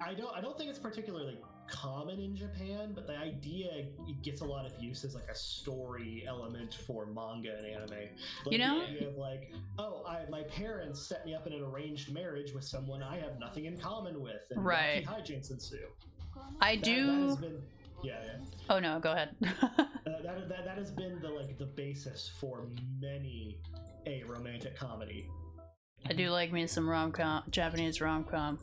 I don't think it's particularly common in Japan, but the idea gets a lot of use as like a story element for manga and anime. Like, You know? the idea of like, oh, my parents set me up in an arranged marriage with someone I have nothing in common with, and Right. wacky hijinks ensue. I That do. has been, yeah. Oh no, go ahead. That has been the basis for many a romantic comedy. I do like me some rom-com, Japanese rom-com.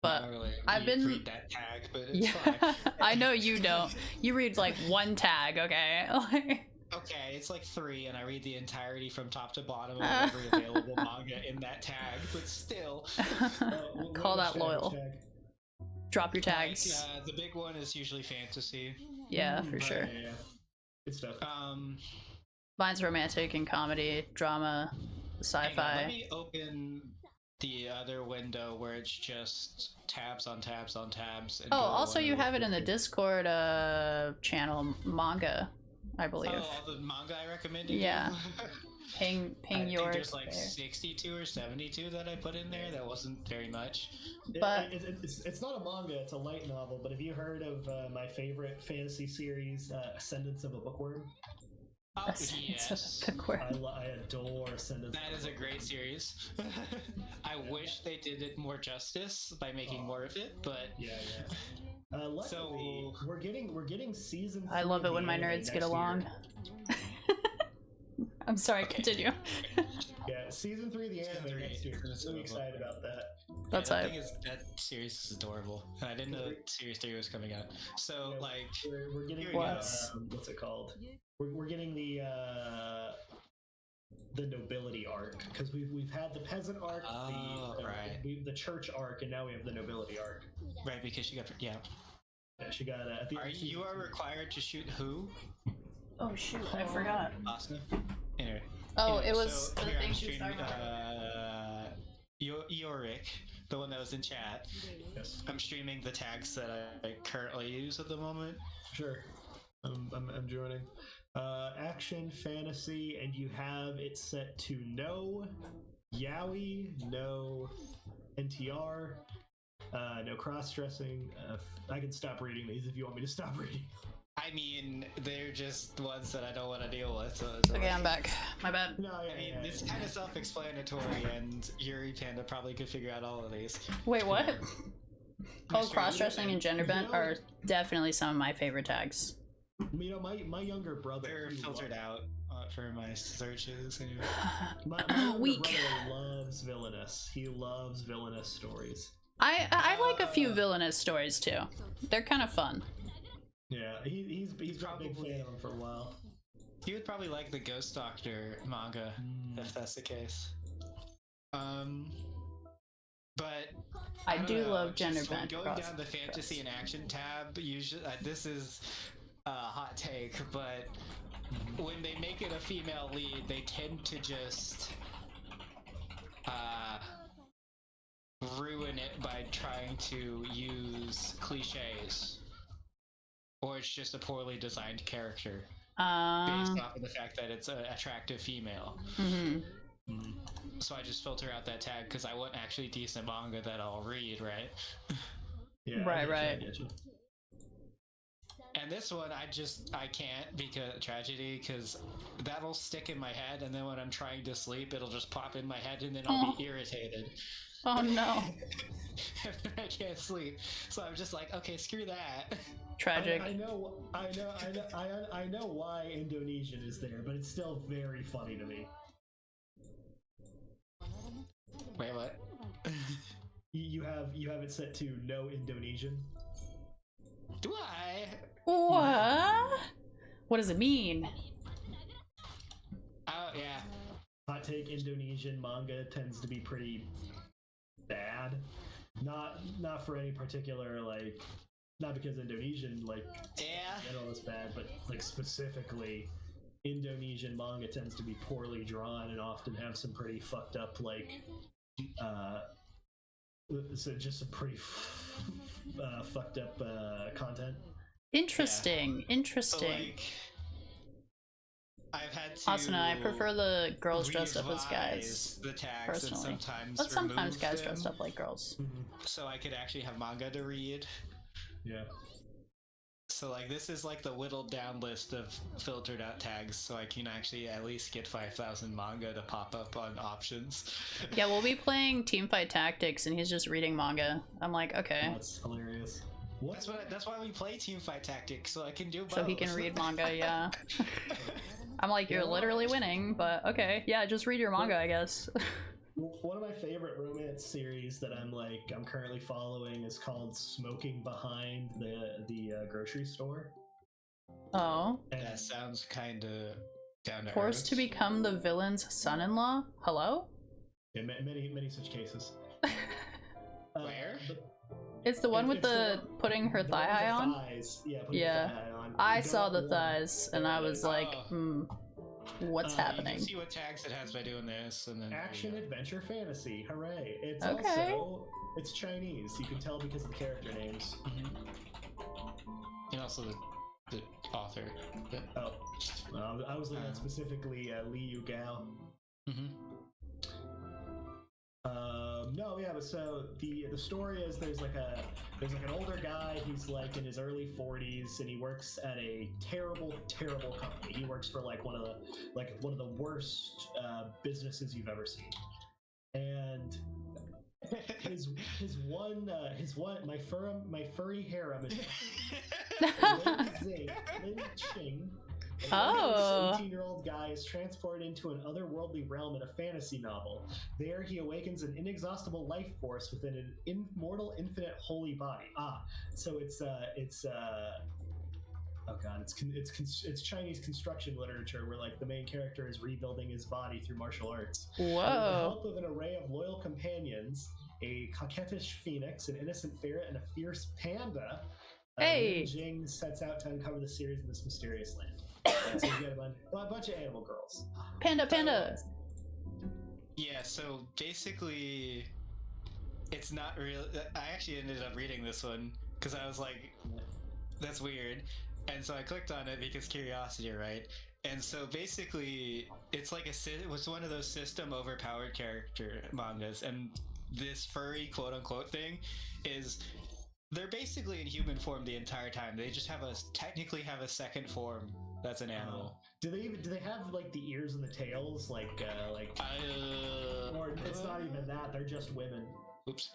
But Not really. I've You been read that tag, but it's yeah, fine. I know you don't. You read like one tag, okay? Okay, it's like 3, and I read the entirety from top to bottom of every available manga in that tag, but still. Call that loyal. Drop your tags. The big one is usually fantasy. Yeah, for sure. Yeah. Good stuff. Mine's romantic and comedy, drama, Hang on, let sci-fi. me open the other window where it's just tabs on tabs on tabs. And Oh, go to also one you of have it in the Discord channel, manga, I believe. Oh, all the manga I recommended. Yeah. you? Ping I think yours. there's like there. 62 or 72 that I put in there. That wasn't very much. But- it's not a manga; it's a light novel. But have you heard of my favorite fantasy series, Ascendance of a Bookworm? Oh, yes. I adore Ascendance. That is a great series. I wish they did it more justice by making more of it, but yeah. Luckily, we're getting season. I love 3 it when of my the anime nerds get next along. year. I'm sorry, continue. Yeah, season 3 of the anime next year. Really excited about that. That's yeah, hype. that series is adorable, and I didn't know series 3 was coming out. So like, we're getting here we go. what's it called? We're getting the nobility arc because we've had the peasant arc, the church arc, and now we have the nobility arc. Right, because she got Yeah, she got at the end Are of season you are 2. required to shoot who? Oh shoot, I forgot. Asuna? Anyway. Oh, Anyway, it was so the here thing I'm she was streaming, talking about. Yorick, the one that was in chat. Yes. I'm streaming the tags that I currently use at the moment. Sure. I'm joining. Action, fantasy, and you have it set to no yaoi, no NTR, no cross-dressing. I can stop reading these if you want me to stop reading. I mean, they're just ones that I don't want to deal with. So Okay, I'm back. My bad. No, I mean, it's kind of self-explanatory, and Yuri Panda probably could figure out all of these. Wait, what? Oh, cross-dressing and gender bent are definitely some of my favorite tags. You know, my younger brother. They're filtered out for my searches. Anyway. My younger brother loves villainous. He loves villainous stories. I like a few villainous stories too. They're kind of fun. Yeah, he's been a big fan of them for a while. He would probably like the Ghost Doctor manga, if that's the case. But I do know, love gender just when bent. going down the fantasy and action tab, usually this is a hot take, but when they make it a female lead, they tend to just ruin it by trying to use cliches, or it's just a poorly designed character based off of the fact that it's an attractive female. So I just filter out that tag because I want actually decent manga that I'll read, right? Yeah, right. And this one, I can't because tragedy, because that'll stick in my head, and then when I'm trying to sleep, it'll just pop in my head, and then I'll be irritated. Oh no! I can't sleep, so I'm just like, okay, screw that. Tragic. I know why Indonesian is there, but it's still very funny to me. Wait, what? You have it set to no Indonesian. Do I? What? What does it mean? Oh yeah. Hot take: Indonesian manga tends to be pretty bad. Not for any particular not because Indonesian general is bad, but specifically Indonesian manga tends to be poorly drawn and often have some pretty fucked up so just some pretty fucked up content. Interesting. Interesting. I've had to Asuna, I prefer the girls dressed up as guys. The tags personally, and but sometimes guys them, dressed up like girls. so I could actually have manga to read. Yeah. So this is the whittled down list of filtered out tags, so I can actually at least get 5,000 manga to pop up on options. Yeah, we'll be playing Teamfight Tactics, and he's just reading manga. I'm like, okay. That's hilarious. That's why we play Teamfight Tactics, so I can do both. So he can read manga, yeah. I'm like, you're literally winning, but okay, yeah, just read your manga, I guess. One of my favorite romance series that I'm currently following is called Smoking Behind the Grocery Store. Oh. That sounds kind of down to Forced earth. to become the villain's son-in-law? Hello? Yeah, many such cases. Where? It's the one with the putting her thigh high on? Thighs. Yeah, Yeah. thigh high on. I saw the thighs, and I was like, what's happening? You can see what tags it has by doing this, and then Action, adventure, fantasy. Hooray. It's Okay. it's Chinese. You can tell because of the character names. And also the author. But... Oh. I was looking at specifically Li Yu Gao. No, yeah, but so the story is there's an older guy. He's in his early 40s, and he works at a terrible company. He works for one of the worst businesses you've ever seen. And my furry harem is Lin Ching. This 18-year-old guy is transported into an otherworldly realm in a fantasy novel. There, he awakens an inexhaustible life force within an immortal, infinite, holy body. So it's Chinese construction literature where the main character is rebuilding his body through martial arts. Whoa! With the help of an array of loyal companions, a coquettish phoenix, an innocent ferret, and a fierce panda. Lin Jing sets out to uncover the series in this mysterious land. So you get a bunch of animal girls. Panda! Yeah, so basically, it's not real. I actually ended up reading this one because I was like, that's weird. And so I clicked on it because curiosity, right? And so basically, it's like it was one of those system overpowered character mangas, and this furry quote-unquote thing is they're basically in human form the entire time. They just technically have a second form that's an animal. Do they have like the ears and the tails or it's not even that, they're just women. Oops.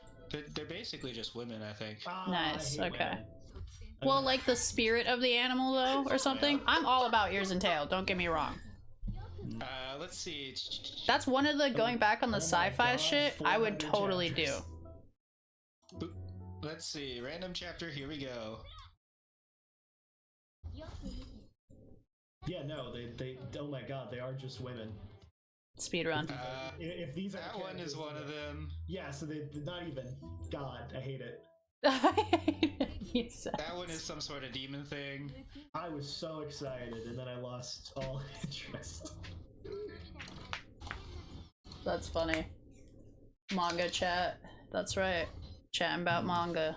They're basically just women, I think. Nice. Okay. Well, like the spirit of the animal though, or something. I'm all about ears and tail. Don't get me wrong. Let's see. That's one of the going back on the sci-fi shit I would totally do. Let's see. Random chapter. Here we go. Yeah, no, they oh my god, they are just women. Speedrun. If these are that one is one of them. Yeah, so they're not even. God, I hate it. That one is some sort of demon thing. I was so excited, and then I lost all interest. That's funny. Manga chat. That's right. Chatting about manga.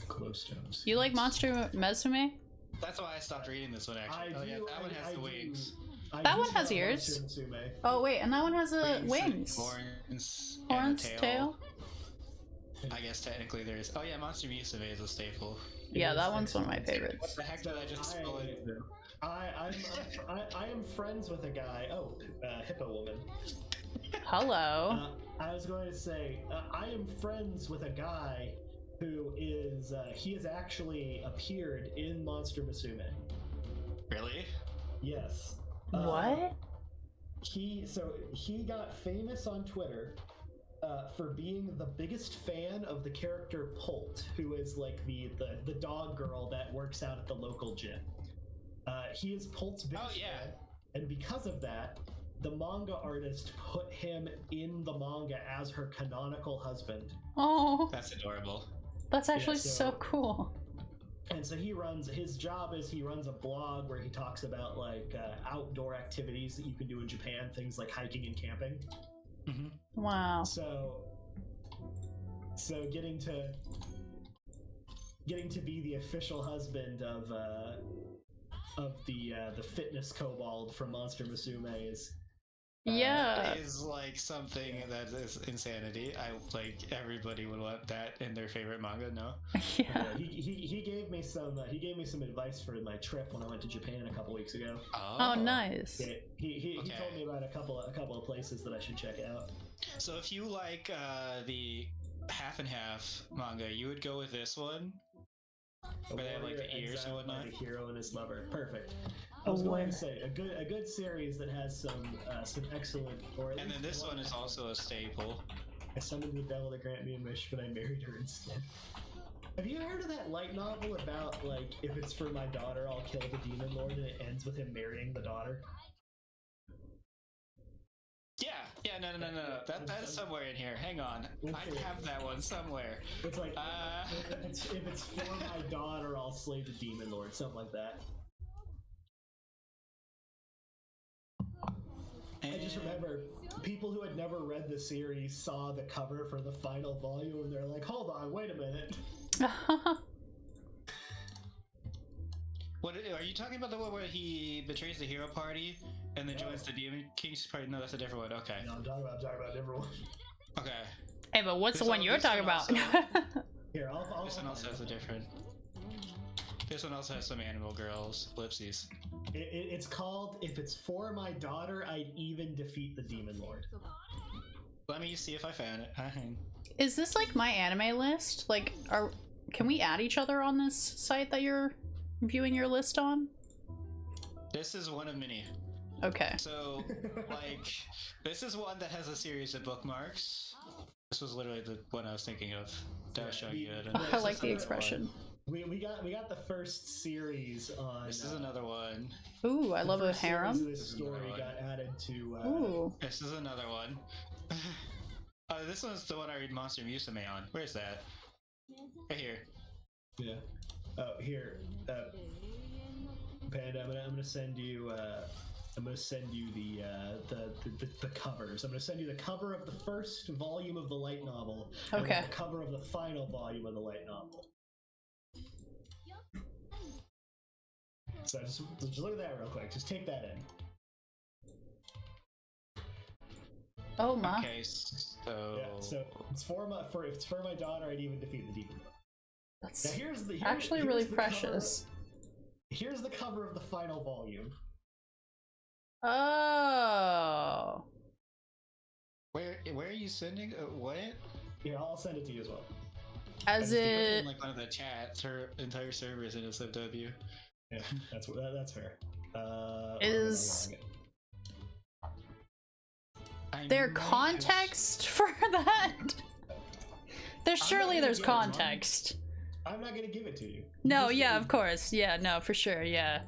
Glowstones. You like Monster Musume? That's why I stopped reading this one, actually. Yeah, that one has the wings. That one has ears. Oh wait, and that one has wings. Horns. Horns, and a tail. I guess technically there is. Oh yeah, Monster Musume is a staple. Yeah, that one's one of my favorites. What the heck did I just spell it? I am friends with a guy. Oh, Hippo Woman. Hello. I was going to say I am friends with a guy who is he has actually appeared in Monster Musume. Really? Yes. What? He got famous on Twitter for being the biggest fan of the character Polt, who is like the dog girl that works out at the local gym. He is Polt's biggest fan, and because of that, the manga artist put him in the manga as her canonical husband. Oh, that's adorable. That's actually so cool. And so his job is he runs a blog where he talks about like outdoor activities that you can do in Japan, things like hiking and camping. Mm-hmm. Wow. So getting to be the official husband of the fitness kobold from Monster Musume is is like something that is insanity. Everybody would want that in their favorite manga. No. Yeah. He gave me some advice for my trip when I went to Japan a couple weeks ago. Oh, nice. Yeah, he told me about a couple of places that I should check out. So if you like the half and half manga, you would go with this one. Where they have like the ears and whatnot. The hero and his lover. Perfect. I was going to say a good series that has some excellent. And then this one is also a staple. I summoned the devil to grant me a wish, but I married her instead. Have you heard of that light novel about like if it's for my daughter, I'll kill the demon lord, and it ends with him marrying the daughter? Yeah, no. That is somewhere in here. Hang on, I have that one somewhere. It's like if it's for my daughter, I'll slay the demon lord, something like that. I just remember people who had never read the series saw the cover for the final volume, and they're like, "Hold on, wait a minute." What are you talking about? The one where he betrays the hero party and then joins the Demon King's party? No, that's a different one. Okay. No, I'm talking about a different one. Okay. Hey, but what's the one you're talking about? Here, this one also has a different. This one also has some animal girls. Ellipses. It's called "If It's For My Daughter, I'd Even Defeat the Demon Lord." Let me see if I found it. Is this like my anime list? Like, can we add each other on this site that you're viewing your list on? This is one of many. Okay. So, like, this is one that has a series of bookmarks. This was literally the one I was thinking of. That I was showing you. I like the expression. We got the first series on. This is another one. Ooh, I love a harem. This story got added to. Ooh. This is another one. This one's the one I read Monster Musume on. Where's that? Right here. Yeah. Oh, here. Panda, I'm gonna send you. I'm gonna send you the covers. I'm gonna send you the cover of the first volume of the light novel. Okay. And the cover of the final volume of the light novel. So just look at that real quick. Just take that in. Oh my. Okay, so Yeah, so it's for my daughter. I'd even defeat the demon. That's now here's actually here's really the precious. Here's the cover of the final volume. Oh. Where are you sending? What? Here, I'll send it to you as well. As it in like one of the chats, her entire server is in SFW. Yeah, that's fair. Is there context for that? There's context. I'm not gonna give it to you. No, yeah, of course. Yeah, no, for sure, yeah.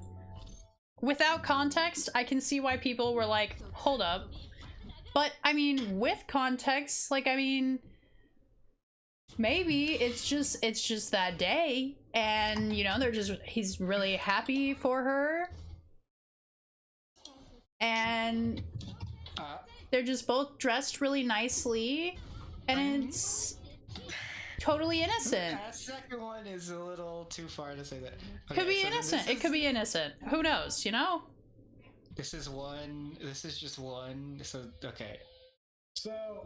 Without context, I can see why people were like, hold up. But, I mean, with context, like, I mean, maybe it's just that day, and, you know, he's really happy for her. And they're just both dressed really nicely, and it's totally innocent. That second one is a little too far to say that. Could be innocent. It could be innocent. Who knows, you know? This is just one. So okay. So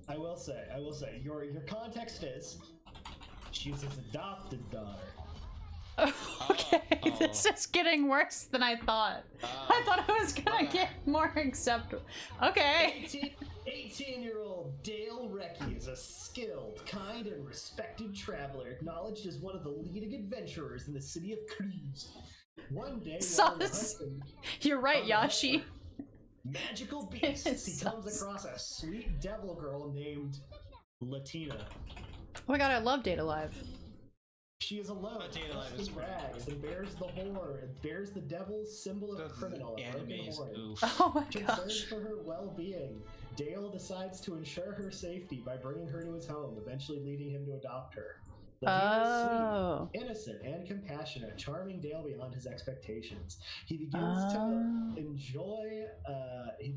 I will say, your context is she's his adopted daughter. Okay, this is getting worse than I thought. I thought it was gonna get more acceptable. Okay. 18-year-old Dale Recchi is a skilled, kind, and respected traveler, acknowledged as one of the leading adventurers in the city of Cruz. One day, Sus. You're right, Yashi. Magical beasts, he comes across a sweet devil girl named Latina. Oh my god, I love Data Live. She is alone, dressed in rags, and bears the horror, and bears the devil's symbol of criminal. Oh my Concerned gosh. for her well-being, Dale decides to ensure her safety by bringing her to his home, eventually leading him to adopt her. Latina is sweet, innocent, and compassionate, charming Dale beyond his expectations. He begins to enjoy. He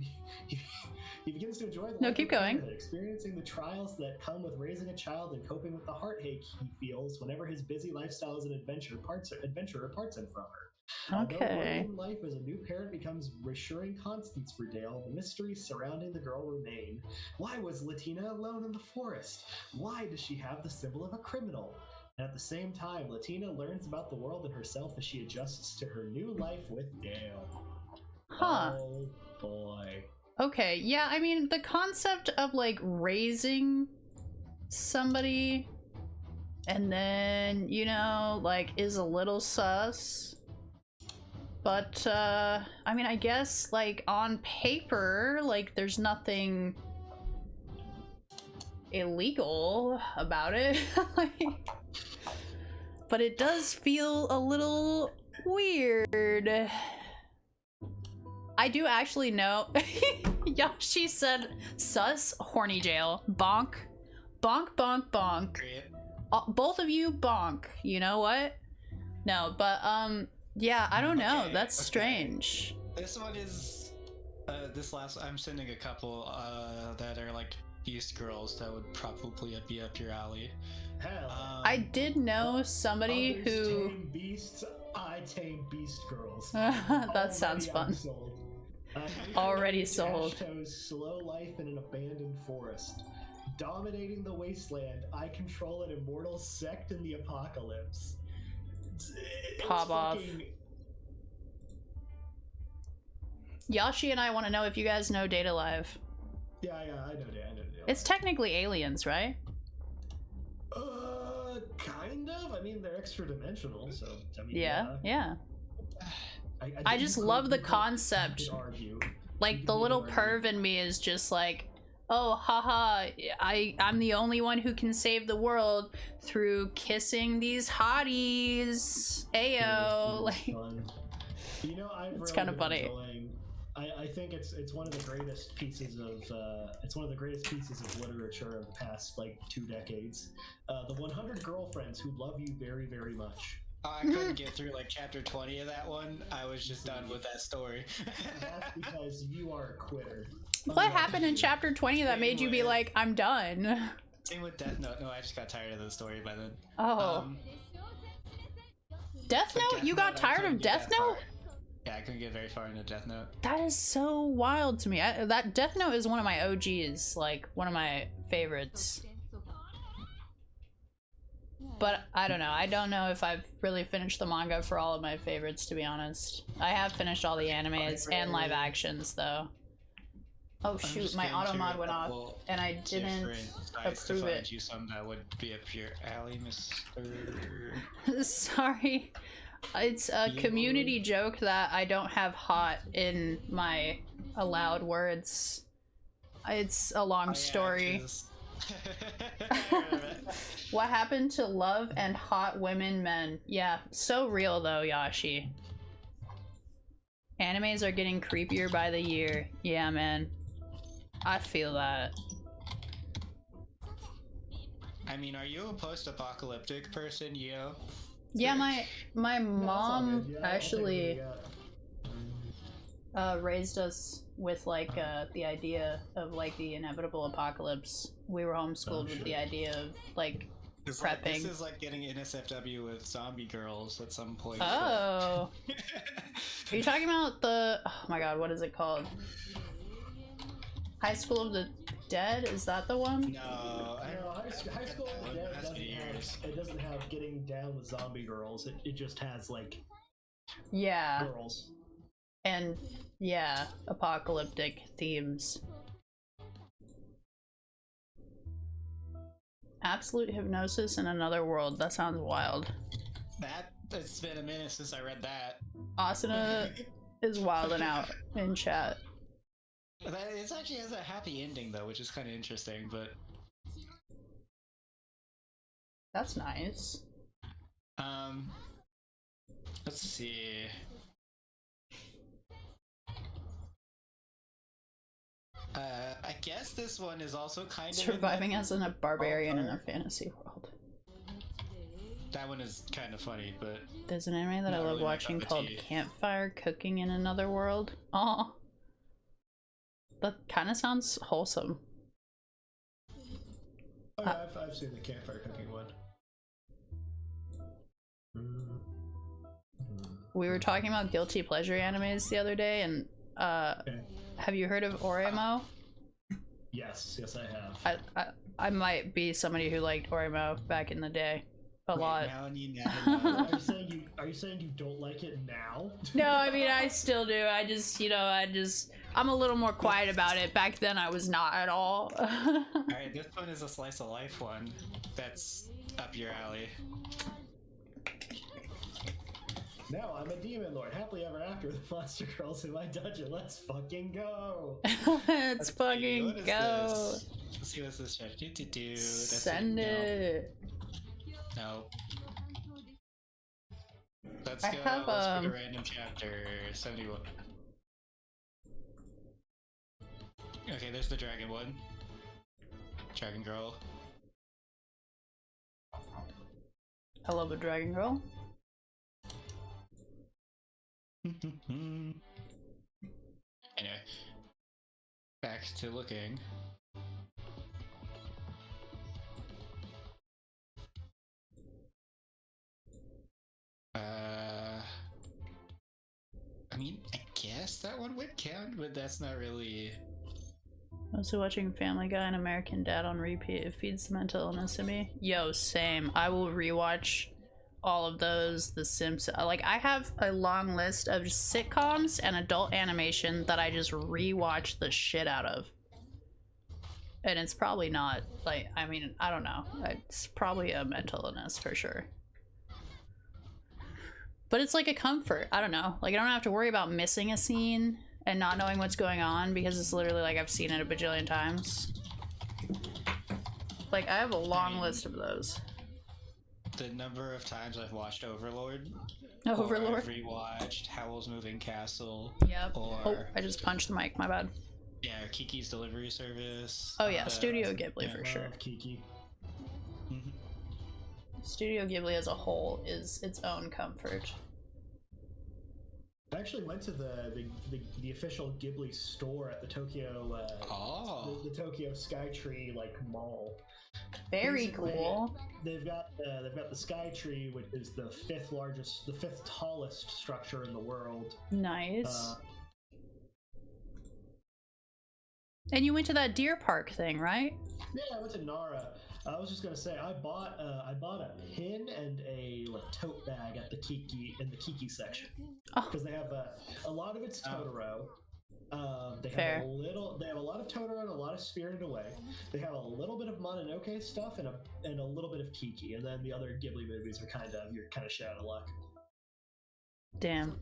begins to enjoy the No, life keep of going. parenthood, experiencing the trials that come with raising a child and coping with the heartache he feels whenever his busy lifestyle as an adventurer parts him from her. Although working life as a new parent becomes reassuring constants for Dale, the mysteries surrounding the girl remain. Why was Latina alone in the forest? Why does she have the symbol of a criminal? And at the same time, Latina learns about the world and herself as she adjusts to her new life with Dale. Huh. Oh boy. Okay, yeah, I mean, the concept of, like, raising somebody and then, you know, like, is a little sus. But, I mean, I guess, like, on paper, like, there's nothing illegal about it. But it does feel a little weird. I do actually know. Yashi said, sus, horny jail. Bonk. Bonk, bonk, bonk. Both of you bonk. You know what? No, but, yeah, I don't know. That's strange. This one is, I'm sending a couple, that are like beast girls that would probably be up your alley. Hell. I did know somebody Others who... tame beasts, I tame beast girls. That sounds fun. Already sold. Ashto's slow life in an abandoned forest. Dominating the wasteland, I control an immortal sect in the apocalypse. It's Pop off. fucking- Yashi and I want to know if you guys know Data Live. Yeah, I know Dale. It's technically aliens, right? Kind of. I mean, they're extra dimensional, so I mean, Yeah. I think just you love could- the you could concept. argue. Like, the little perv in me is just like, oh, haha, I'm the only one who can save the world through kissing these hotties. Ayo. Like, You know, I've it's really kind of been funny. enjoying- I think it's one of the greatest pieces of literature of the past like 2 decades. The 100 Girlfriends Who Love You Very, Very Much. I couldn't get through like chapter 20 of that one. I was just done with that story. That's because you are a quitter. What happened in chapter 20 that made you be like, I'm done? Same with Death Note. No, I just got tired of the story by then. Oh. Death Note? You got tired of Death Note? Yeah, I couldn't get very far into Death Note. That is so wild to me. That Death Note is one of my OGs, like one of my favorites. But I don't know. I don't know if I've really finished the manga for all of my favorites, to be honest. I have finished all the animes and live actions, though. Oh shoot, my auto mod went off, and I didn't approve it. You some that would be up your alley, Mr. Sorry. It's a community joke that I don't have hot in my allowed words. It's a long story. What happened to love and hot women men? Yeah, so real though, Yashi. Animes are getting creepier by the year. Yeah, man. I feel that. I mean, are you a post-apocalyptic person, Yo? Yeah, my mom actually raised us with like the idea of like the inevitable apocalypse. We were homeschooled with the idea of like prepping. This is like getting NSFW with zombie girls at some point. Oh. Are you talking about the, oh my god, what is it called? High School of the Dead? Is that the one? No, High School of the Dead doesn't have getting down with zombie girls. It just has like girls. And yeah, apocalyptic themes. Absolute hypnosis in another world. That sounds wild. It's been a minute since I read that. Asuna is wilding out in chat. It actually has a happy ending though, which is kind of interesting, but that's nice. Let's see. I guess this one is also kind of surviving as a barbarian in a fantasy world. That one is kind of funny, but there's an anime that I love watching called Campfire Cooking in Another World. Oh, that kind of sounds wholesome. Oh, yeah, I've seen the Campfire Cooking one. We were talking about guilty pleasure animes the other day, and have you heard of Oremo? Yes, I have. I might be somebody who liked Oremo back in the day a lot. Are you saying you don't like it now? No, I mean I still do. I just, I'm a little more quiet about it. Back then I was not at all. Alright, this one is a slice of life one. That's up your alley. Now I'm a demon lord, happily ever after with monster girls in my dungeon. Let's fucking go! Let's fucking go! Let's see what's this chapter do. Send it. No. Let's I go. have, let's pick a random chapter. 71. Okay, there's the dragon one. Dragon girl. I love a dragon girl. Anyway, back to looking. I mean, I guess that one would count, but that's not really. Also watching Family Guy and American Dad on repeat. It feeds the mental illness in me. Yo, same. I will rewatch all of those. The Simpsons. Like, I have a long list of sitcoms and adult animation that I just rewatch the shit out of. And it's probably not, like, I mean, I don't know. It's probably a mental illness for sure. But it's like a comfort. I don't know. Like, I don't have to worry about missing a scene and not knowing what's going on because it's literally like I've seen it a bajillion times. Like, I have a long list of those. The number of times I've watched Overlord. Overlord? Or I've rewatched Howl's Moving Castle. Yep. Or, oh, I just punched the mic, my bad. Yeah, or Kiki's Delivery Service. Oh yeah, Studio Ghibli for sure. Kiki. Studio Ghibli as a whole is its own comfort. I actually went to the official Ghibli store at the Tokyo the Tokyo Skytree like mall Very basically, cool. They've got the Sky Tree, which is the fifth tallest structure in the world. Nice. And you went to that deer park thing, right? Yeah, I went to Nara. I was just gonna say I bought a pin and a tote bag at the Kiki section because they have a lot of it's Totoro. They have a lot of Totoro and a lot of Spirited Away. They have a little bit of Mononoke stuff and a little bit of Kiki, and then the other Ghibli movies are you're kind of shit out of luck. Damn.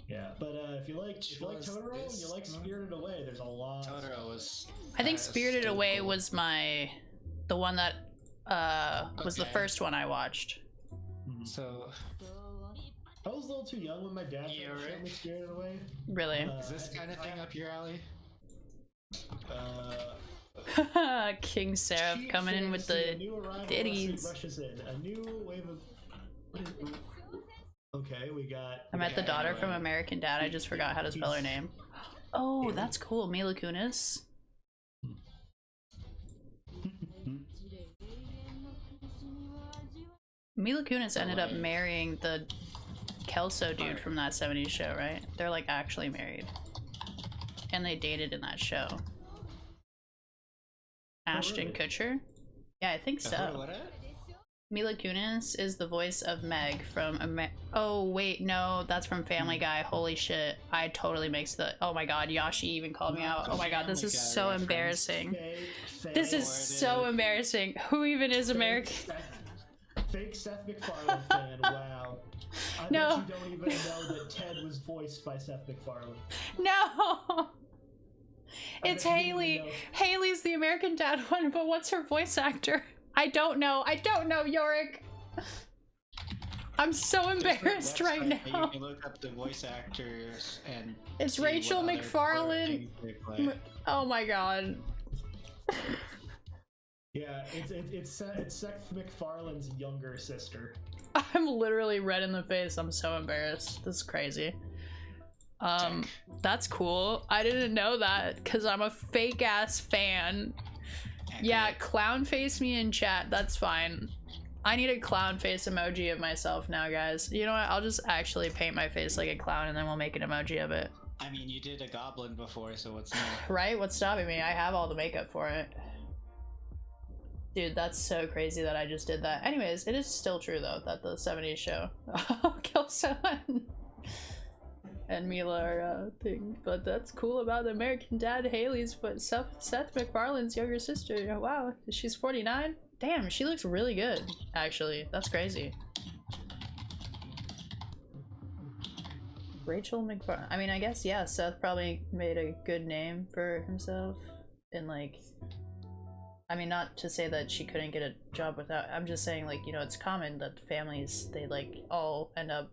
Yeah, but if you like Totoro and you like Spirited Away, there's a lot. Totoro was. I think Spirited Away was the one that was the first one I watched. So. I was a little too young when my dad showed me Spirited Away. Really? Is this kind of thing up your alley? King Seraph coming in with the ditties. Rushes in a new wave of. Okay, we got. I met the daughter from American Dad. I just forgot how to spell her name. Oh, that's cool. Mila Kunis. Mila Kunis ended up marrying the Kelso dude from that 70s show, right? They're like actually married. And they dated in that show. Ashton Kutcher? Yeah, I think so. Mila Kunis is the voice of Meg from oh wait, no, that's from Family Guy. Holy shit. I totally mixed the oh my god, Yashi even called me out. Oh my god, this is so embarrassing. This is so embarrassing. Who even is American? Fake Seth MacFarlane fan, wow. I bet you don't even know that Ted was voiced by Seth MacFarlane. No! It's Haley. Haley's the American Dad one, but what's her voice actor? I don't know. I don't know, Yorick. I'm so embarrassed right now. You can look up the voice actors and it's Rachel McFarlane. Oh my god. Yeah, it's Seth MacFarlane's younger sister. I'm literally red in the face. I'm so embarrassed. This is crazy. That's cool. I didn't know that because I'm a fake ass fan. Yeah, clown face me in chat. That's fine. I need a clown face emoji of myself now, guys. You know what? I'll just actually paint my face like a clown and then we'll make an emoji of it. I mean, you did a goblin before, so what's new? Right? What's stopping me? I have all the makeup for it. Dude, that's so crazy that I just did that. Anyways, it is still true though that the 70s show Kelso and Mila are a thing, but that's cool about the American Dad. Haley's but Seth MacFarlane's younger sister. Wow, she's 49. Damn, she looks really good. Actually, that's crazy. Rachel McFarlane. I mean, I guess yeah. Seth probably made a good name for himself, and like. I mean, not to say that she couldn't get a job without. I'm just saying, like, you know, it's common that families, they, like, all end up...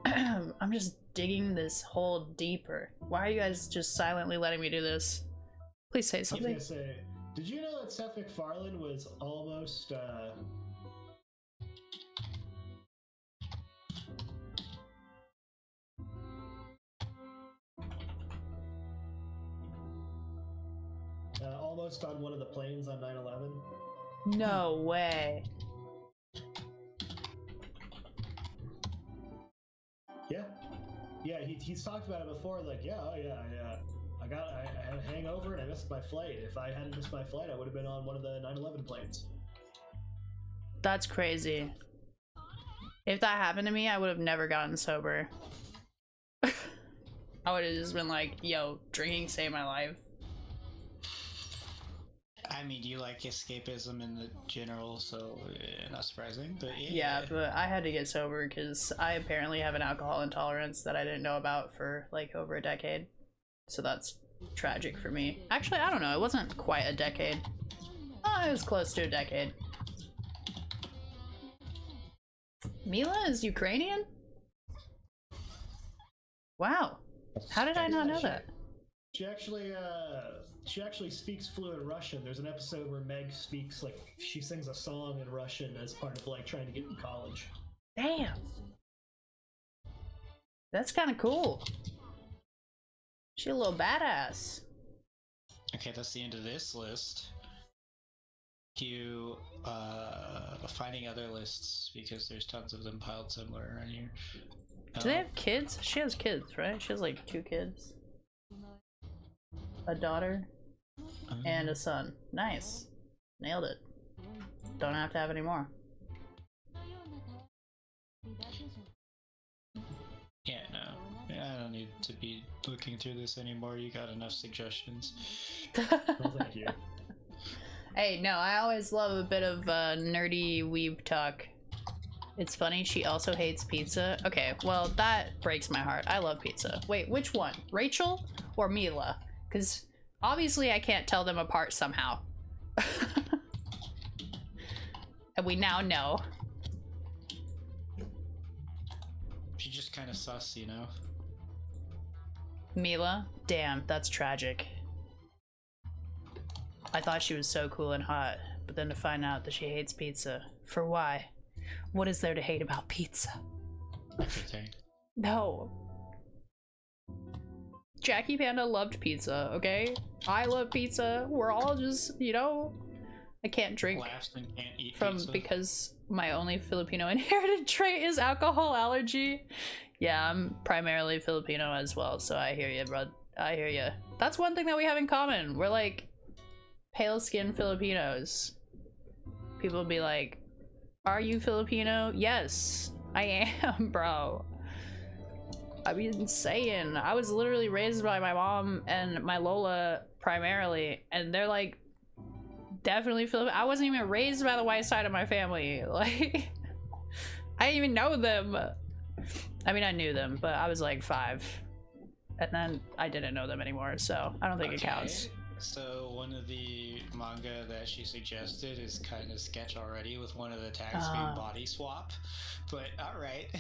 I'm just digging this hole deeper. Why are you guys just silently letting me do this? Please say something. I was gonna say, did you know that Seth MacFarlane was almost, almost on one of the planes on 9/11? No way. Yeah, he's talked about it before, like, yeah, I had a hangover and I missed my flight. If I hadn't missed my flight, I would have been on one of the 9/11 planes. That's crazy. If that happened to me, I would have never gotten sober. I would have just been like, yo, drinking saved my life. I mean, you like escapism in the general, so not surprising, but yeah, but I had to get sober because I apparently have an alcohol intolerance that I didn't know about for like over a decade. So that's tragic for me. Actually, I don't know. It wasn't quite a decade. Oh, it was close to a decade. Mila is Ukrainian? Wow. How did I not know that? She actually speaks fluent Russian. There's an episode where Meg speaks, like, she sings a song in Russian as part of, like, trying to get in college. Damn. That's kind of cool. She a little badass. Okay, that's the end of this list. you finding other lists because there's tons of them piled somewhere around here. Do they have kids? She has kids, right? She has like 2 kids. A daughter and a son. Nice. Nailed it. Don't have to have any more. Yeah, no. I don't need to be looking through this anymore. You got enough suggestions. Well, thank you. Hey, no, I always love a bit of nerdy weeb talk. It's funny, she also hates pizza. Okay, well, that breaks my heart. I love pizza. Wait, which one? Rachel or Mila? Because obviously I can't tell them apart somehow. And we now know. She's just kind of sus, you know? Mila? Damn, that's tragic. I thought she was so cool and hot, but then to find out that she hates pizza. For why? What is there to hate about pizza? Everything. No. Jackie Panda loved pizza, okay? I love pizza. We're all just, you know, I can't drink Laughs and can't eat from pizza. because my only Filipino inherited trait is alcohol allergy. Yeah, I'm primarily Filipino as well, so I hear you, bro. I hear you. That's one thing that we have in common. We're like pale-skinned Filipinos. People be like, "Are you Filipino?" Yes, I am, bro. I've been saying, I was literally raised by my mom and my Lola primarily, and they're like definitely Filipino. I wasn't even raised by the white side of my family. Like, I didn't even know them. I mean, I knew them, but I was like 5, and then I didn't know them anymore, so I don't think it counts. So one of the manga that she suggested is kind of sketch already, with one of the tags being body swap, but alright.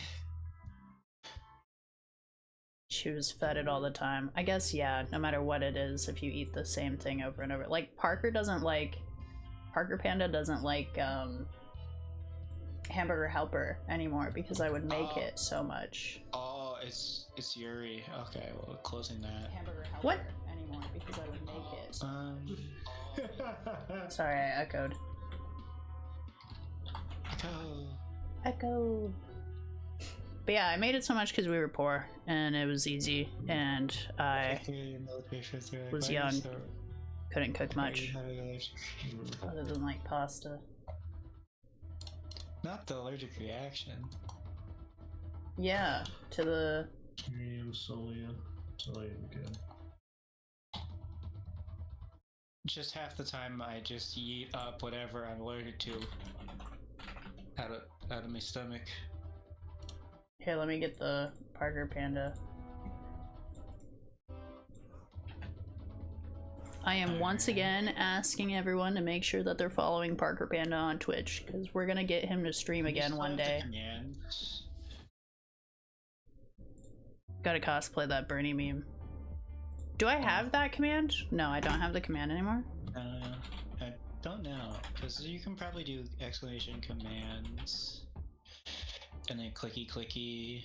She was fed it all the time. I guess, yeah, no matter what it is, if you eat the same thing over and over. Like, Parker Panda doesn't like, Hamburger Helper anymore because I would make it so much. Oh, it's Yuri. Okay, well, closing that. Hamburger Helper what? Anymore because I would make it. Sorry, I echoed. Echo. But yeah, I made it so much because we were poor and it was easy, and I was young, couldn't cook much other than like pasta. Not the allergic reaction. Yeah, to the. Solia good. Just half the time I just eat up whatever I'm allergic to out of my stomach. Here, let me get the Parker Panda. I am once again asking everyone to make sure that they're following Parker Panda on Twitch, because we're gonna get him to stream again one day. Gotta cosplay that Bernie meme. Do I have that command? No, I don't have the command anymore. I don't know, because you can probably do exclamation commands and then clicky,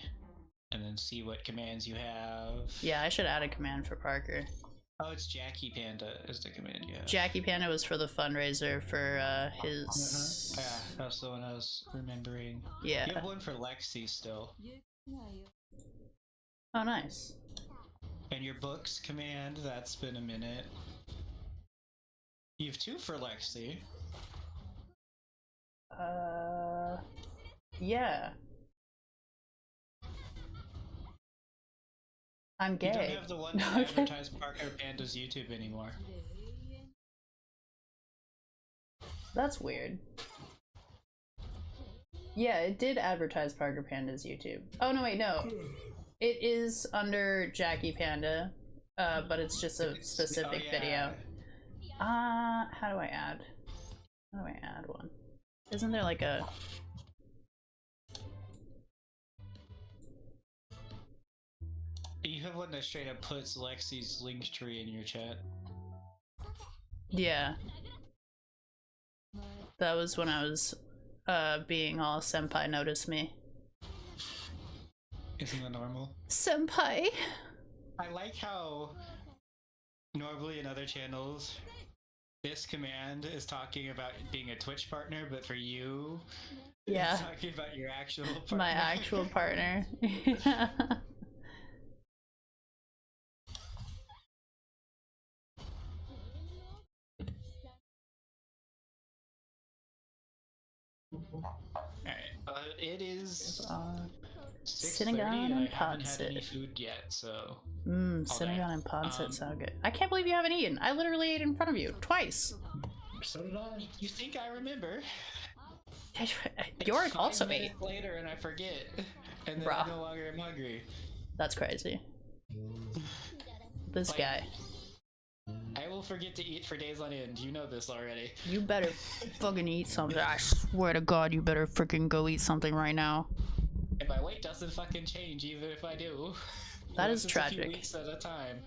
and then see what commands you have. Yeah, I should add a command for Parker. Oh, it's Jackie Panda is the command you have. Jackie Panda was for the fundraiser for his... Yeah, that's the one I was remembering. Yeah. You have one for Lexi still. Oh, nice. And your books command, that's been a minute. You have 2 for Lexi. Yeah. I'm gay. You don't have the one that advertised Parker Panda's YouTube anymore. That's weird. Yeah, it did advertise Parker Panda's YouTube. Oh, no, wait, no. It is under Jackie Panda, but it's just a specific video. How do I add? How do I add one? Isn't there like a... You have one that straight up puts Lexi's link tree in your chat. Yeah. That was when I was being all senpai notice me. Isn't that normal? Senpai! I like how normally in other channels this command is talking about being a Twitch partner, but for you, Yeah. it's talking about your actual partner. My actual partner. Yeah. Alright, it is Cinnamon and I haven't had any Ponset. food yet, so Cinnamon and Ponset sound good. I can't believe you haven't eaten. I literally ate in front of you twice. So did I. You think I remember? York Like also 5 ate. minutes later, and I forget, and then Bruh. I no longer am hungry. That's crazy. This Like, guy. I will forget to eat for days on end. You know this already. You better fucking eat something. I swear to God, you better freaking go eat something right now. And my weight doesn't fucking change even if I do. That is It's just a few tragic. weeks at a time.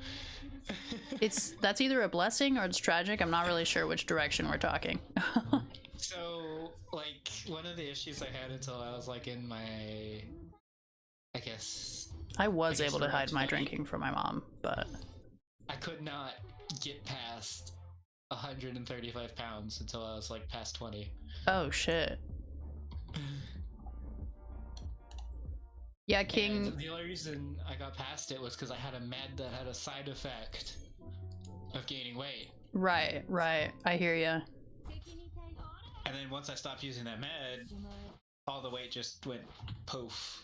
That's either a blessing or it's tragic. I'm not really sure which direction we're talking. So, like, one of the issues I had until I was like in my, I guess I was able to around hide my 20, drinking from my mom, but I could not get past 135 pounds until I was like past 20. oh shit. Yeah, King. And the only reason I got past it was because I had a med that had a side effect of gaining weight. Right, right. I hear ya. And then once I stopped using that med, all the weight just went poof.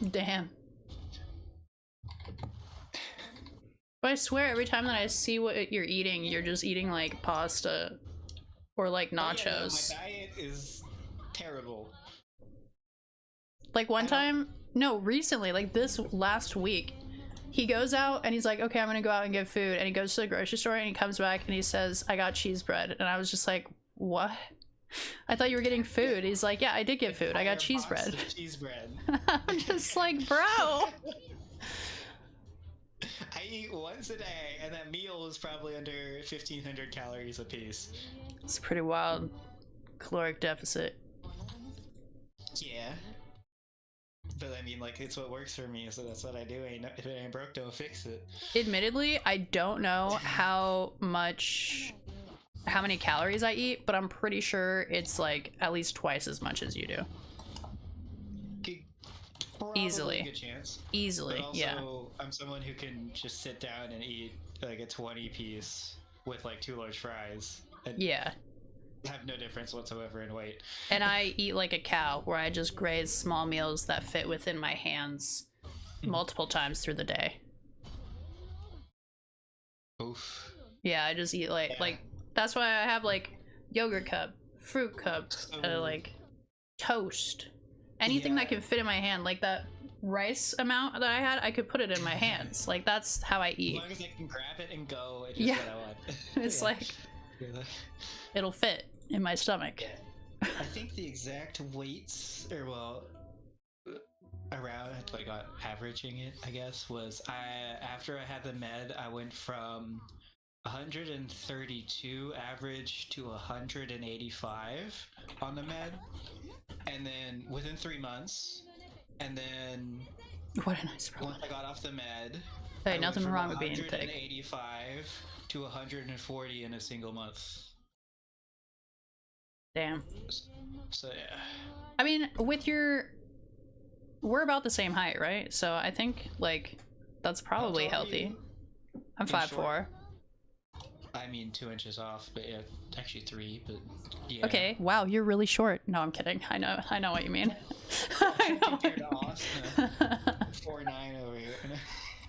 Damn. But I swear, every time that I see what you're eating, you're just eating like pasta or like nachos. My diet is terrible. Like one time, no, recently, like this last week, he goes out and he's like, okay, I'm gonna go out and get food. And he goes to the grocery store and he comes back and he says, I got cheese bread. And I was just like, what? I thought you were getting food. He's like, yeah, I did get food. I got cheese bread. Cheese bread. I'm just like, bro. I eat once a day, and that meal is probably under 1,500 calories a piece. It's pretty wild. Caloric deficit. Yeah. But I mean, like, it's what works for me, so that's what I do. If it ain't broke, don't fix it. Admittedly, I don't know how many calories I eat, but I'm pretty sure it's like at least twice as much as you do. Probably Easily. a good chance. Easily, But also, yeah. I'm someone who can just sit down and eat like a 20 piece with like 2 large fries. And Yeah. have no difference whatsoever in weight. And I eat like a cow, where I just graze small meals that fit within my hands multiple times through the day. Oof. Yeah, I just eat like that's why I have like yogurt cup, fruit cup, like toast. Anything that can fit in my hand, like that rice amount that I had, I could put it in my hands. Like that's how I As eat. long as I can grab it and go, it's Yeah. what I want. It's like it'll fit in my stomach. I think the exact weights, or well, around like averaging it, I guess, was after I had the med, I went from 132 average to 185 on the med, and then within 3 months, and then What a nice problem. once I got off the med, Hey, I went nothing from wrong with being thick. 185 to 140 in a single month. Damn. So yeah. I mean, we're about the same height, right? So I think like that's probably healthy. I'm You're 5'4". short. I mean 2 inches off, but yeah, actually 3. But yeah. Okay, wow, you're really short. No, I'm kidding. I know what you mean. I know. Compared to Austin, 4'9" over here.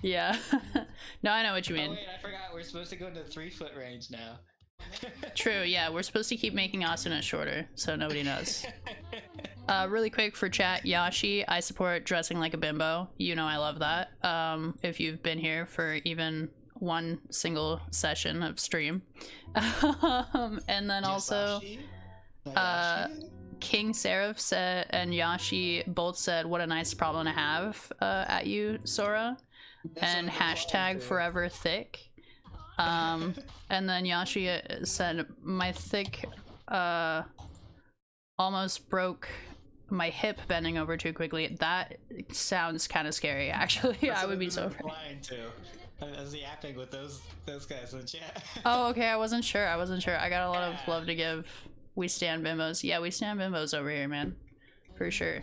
Yeah. No, I know what you Oh mean. wait, I forgot. We're supposed to go into the 3-foot range now. True, yeah, we're supposed to keep making Austin shorter, so nobody knows. Really quick for chat, Yashi, I support dressing like a bimbo. You know I love that. If you've been here for even one single session of stream. And then also, King Seraph said and Yashi both said, what a nice problem to have at you, Sora. And hashtag forever thick. And then Yashi said, my thick almost broke my hip bending over too quickly. That sounds kind of scary, actually. I would be so afraid. Blind too. I was yapping with those guys in the chat. Oh, okay. I wasn't sure. I got a lot of love to give. We stand bimbos. Yeah, we stand bimbos over here, man. For sure.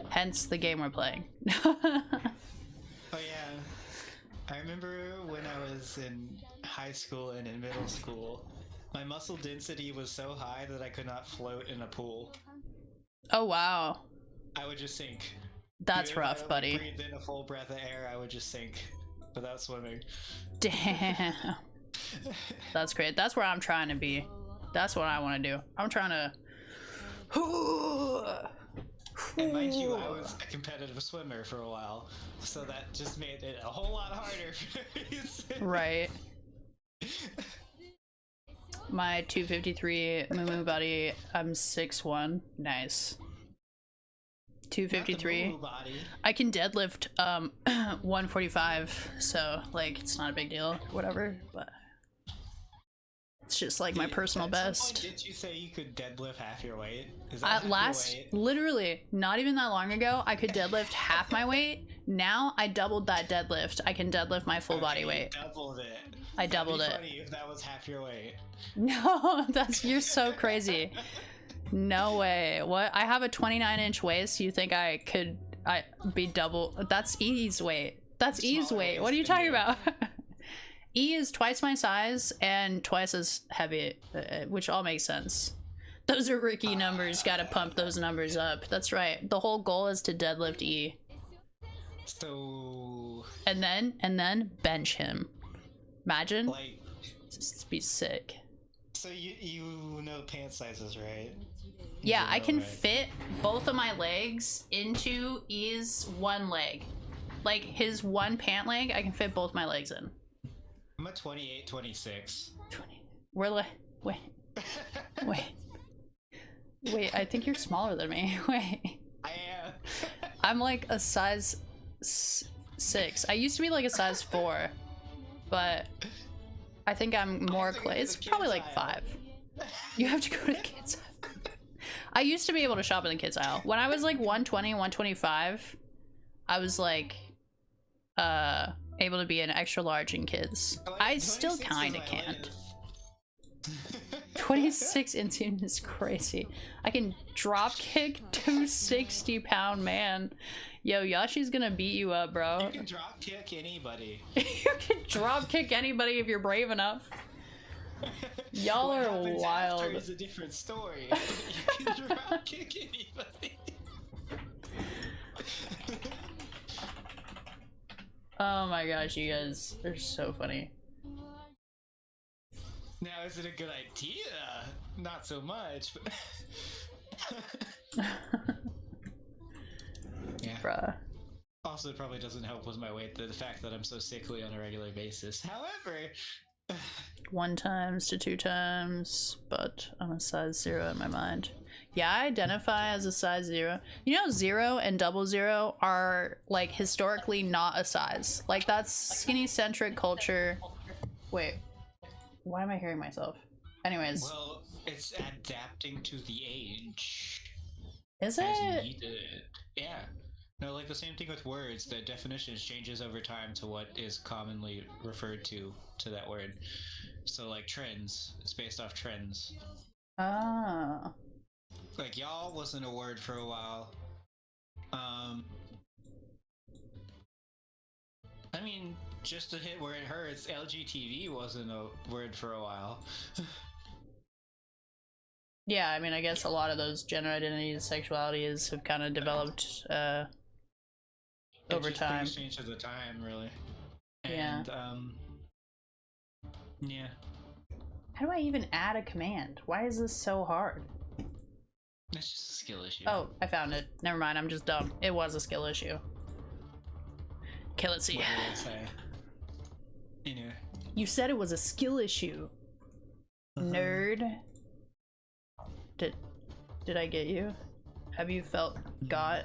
Hence the game we're playing. Oh yeah. I remember when I was in high school and in middle school, my muscle density was so high that I could not float in a pool. Oh wow. I would just sink. That's Even if rough, I buddy. breathed in a full breath of air, I would just sink without swimming. Damn. That's great. That's where I'm trying to be. That's what I want to do. I'm trying to. And mind you, I was a competitive swimmer for a while, so that just made it a whole lot harder for me. Right. My 253 Moo body, I'm 6'1". Nice. 253. I can deadlift 145, so like it's not a big deal, whatever, but it's just like my personal best. Did you say you could deadlift half your weight? Is that Last, literally, not even that long ago, I could deadlift half my weight. Now I doubled that deadlift. I can deadlift my full body weight. Doubled it. I doubled it. That'd be funny if that was half your weight. No, you're so crazy. No way. What? I have a 29-inch waist. You think I could be double? That's E's weight. That's E's weight. What are you talking about? E is twice my size and twice as heavy, which all makes sense. Those are Ricky numbers. Gotta pump those numbers up. That's right. The whole goal is to deadlift E. So. And then bench him. Imagine. Like. Just be sick. So you know pant sizes, right? Yeah, I can fit both of my legs into E's one leg. Like his one pant leg, I can fit both my legs in. I'm a 28, 26. We're like, wait, I think you're smaller than me. Wait. I am. I'm like a size 6. I used to be like a size 4, but I think I'm more it's probably like 5. You have to go to the kids aisle. I used to be able to shop in the kids aisle. When I was like 120, 125, I was like able to be an extra large in kids. I still kind of can't. 26 inches is crazy. I can drop kick 260-pound man. Yo, Yashi's gonna beat you up, bro. You can drop kick anybody. You can drop kick anybody if you're brave enough. Y'all are wild. It's a different story. You can drop kick anybody. Oh my gosh, you guys are so funny. Now, is it a good idea? Not so much, but... Yeah. Bruh. Also, it probably doesn't help with my weight, the fact that I'm so sickly on a regular basis. However... 1 times to 2 times, but I'm a size 0 in my mind. Yeah, I identify as a size 0. You know, 0 and 00 are like historically not a size. Like that's skinny-centric culture. Wait, why am I hearing myself? Anyways. Well, it's adapting to the age. Is as it? Needed. Yeah. No, like the same thing with words. The definition changes over time to what is commonly referred to that word. So like trends, it's based off trends. Ah. Like y'all wasn't a word for a while. I mean, just to hit where it hurts, LGTV wasn't a word for a while. Yeah, I mean, I guess a lot of those gender identities, sexualities have kind of developed over time. Things change at the time, really. Yeah. And, yeah. How do I even add a command? Why is this so hard? It's just a skill issue. Oh, I found it. Never mind, I'm just dumb. It was a skill issue. Okay, let's see. What did I say? Anyway. You said it was a skill issue. Nerd. Did I get you? Have you felt got?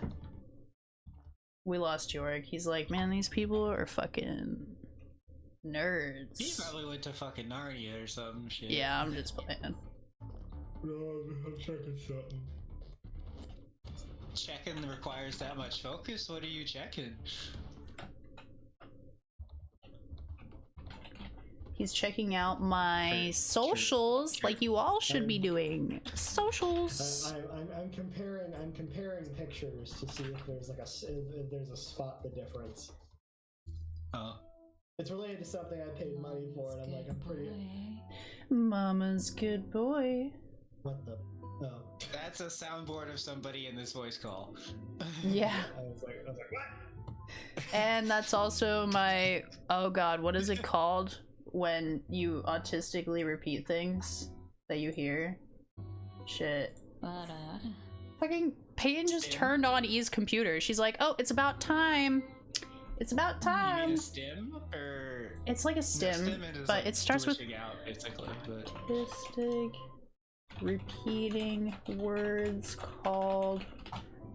We lost Jorg. He's like, man, these people are fucking nerds. He probably went to fucking Narnia or some shit. Yeah, I'm just playing. No, I'm checking something. Checking requires that much focus? What are you checking? He's checking out my socials, like you all should be doing. Socials. I'm comparing pictures to see if there's like if there's a spot the difference. Oh. It's related to something I paid money for, and I'm like, I'm pretty. Mama's good boy. What the? Oh. That's a soundboard of somebody in this voice call. Yeah. I was like, what? And that's also my, oh god, what is it called when you autistically repeat things that you hear? Shit. Fucking Peyton just turned on E's computer. She's like, oh, it's about time. It's about time. You mean a stim? Or... It's like a stim, but like it starts with out, basically, but... autistic repeating words called,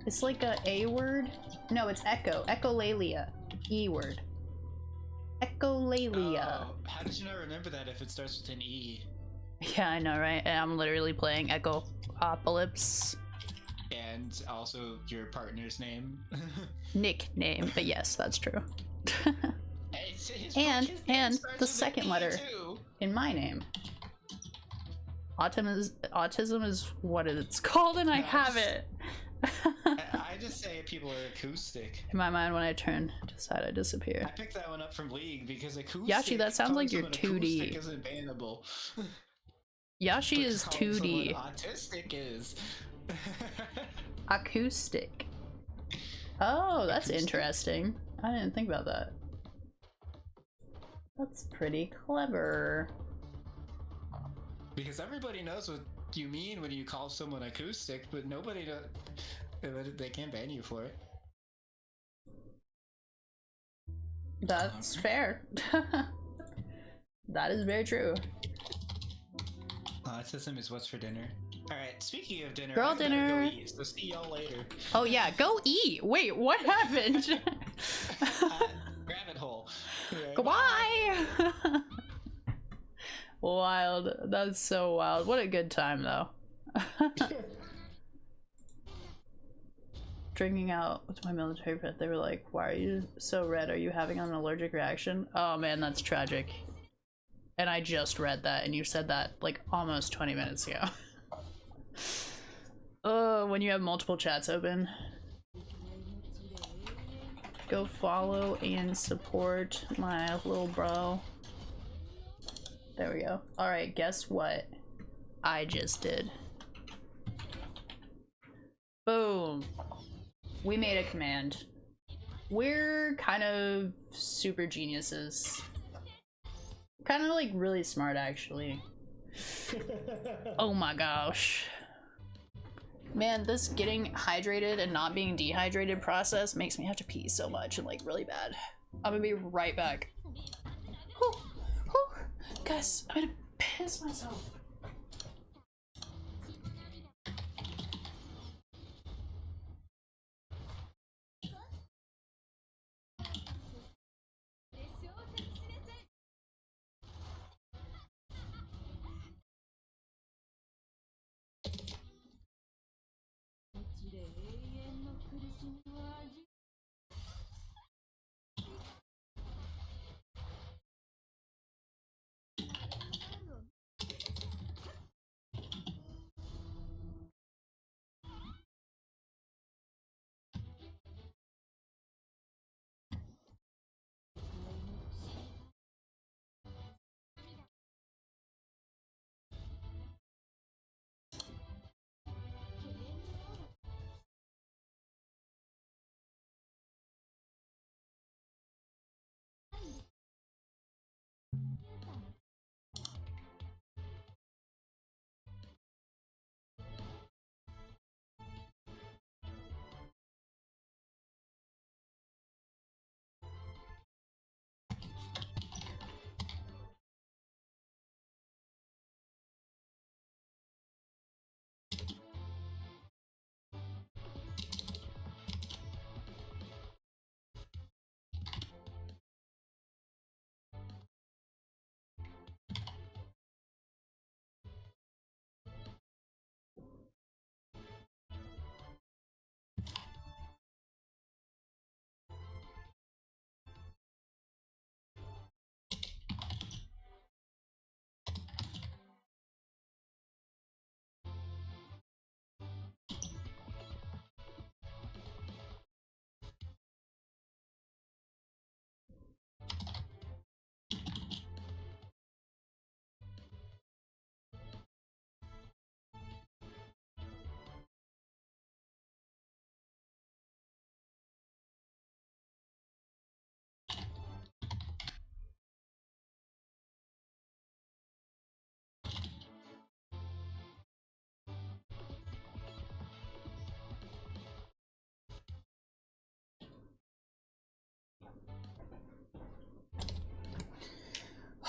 it's like a word. No, it's echo. Echolalia. E word. Echolalia. Oh, how did you not remember that if it starts with an E? Yeah, I know, right? And I'm literally playing Echo-Apocalypse. And also your partner's name. Nickname, but yes, that's true. His and starts the with second an E letter too. in my name. Autism is what it's called, and I have it. I just say people are acoustic. In my mind, when I turn to the side, I disappear. I picked that one up from League because acoustic. Yashi, that sounds like you're 2D. Acoustic isn't bannable. Yashi is 2D. Autistic is. Acoustic. Oh, that's interesting. I didn't think about that. That's pretty clever. Because everybody knows what you mean when you call someone acoustic, but nobody does. They can't ban you for it. That's fair. That is very true. Autism is what's for dinner. Alright, speaking of dinner, Girl I gotta dinner. go eat, so see y'all later. Oh yeah, go eat. Wait, what happened? Rabbit hole. Goodbye. Wild. That's so wild. What a good time though. Drinking out with my military pet, they were like, why are you so red? Are you having an allergic reaction? Oh man, that's tragic. And I just read that, and you said that like almost 20 minutes ago. Oh, when you have multiple chats open. Go follow and support my little bro. There we go. Alright, guess what I just did? Boom. We made a command. We're kind of super geniuses. Kind of like really smart, actually. Oh my gosh. Man, this getting hydrated and not being dehydrated process makes me have to pee so much and like really bad. I'm gonna be right back. Whew. Whew. Guys, I'm gonna piss myself.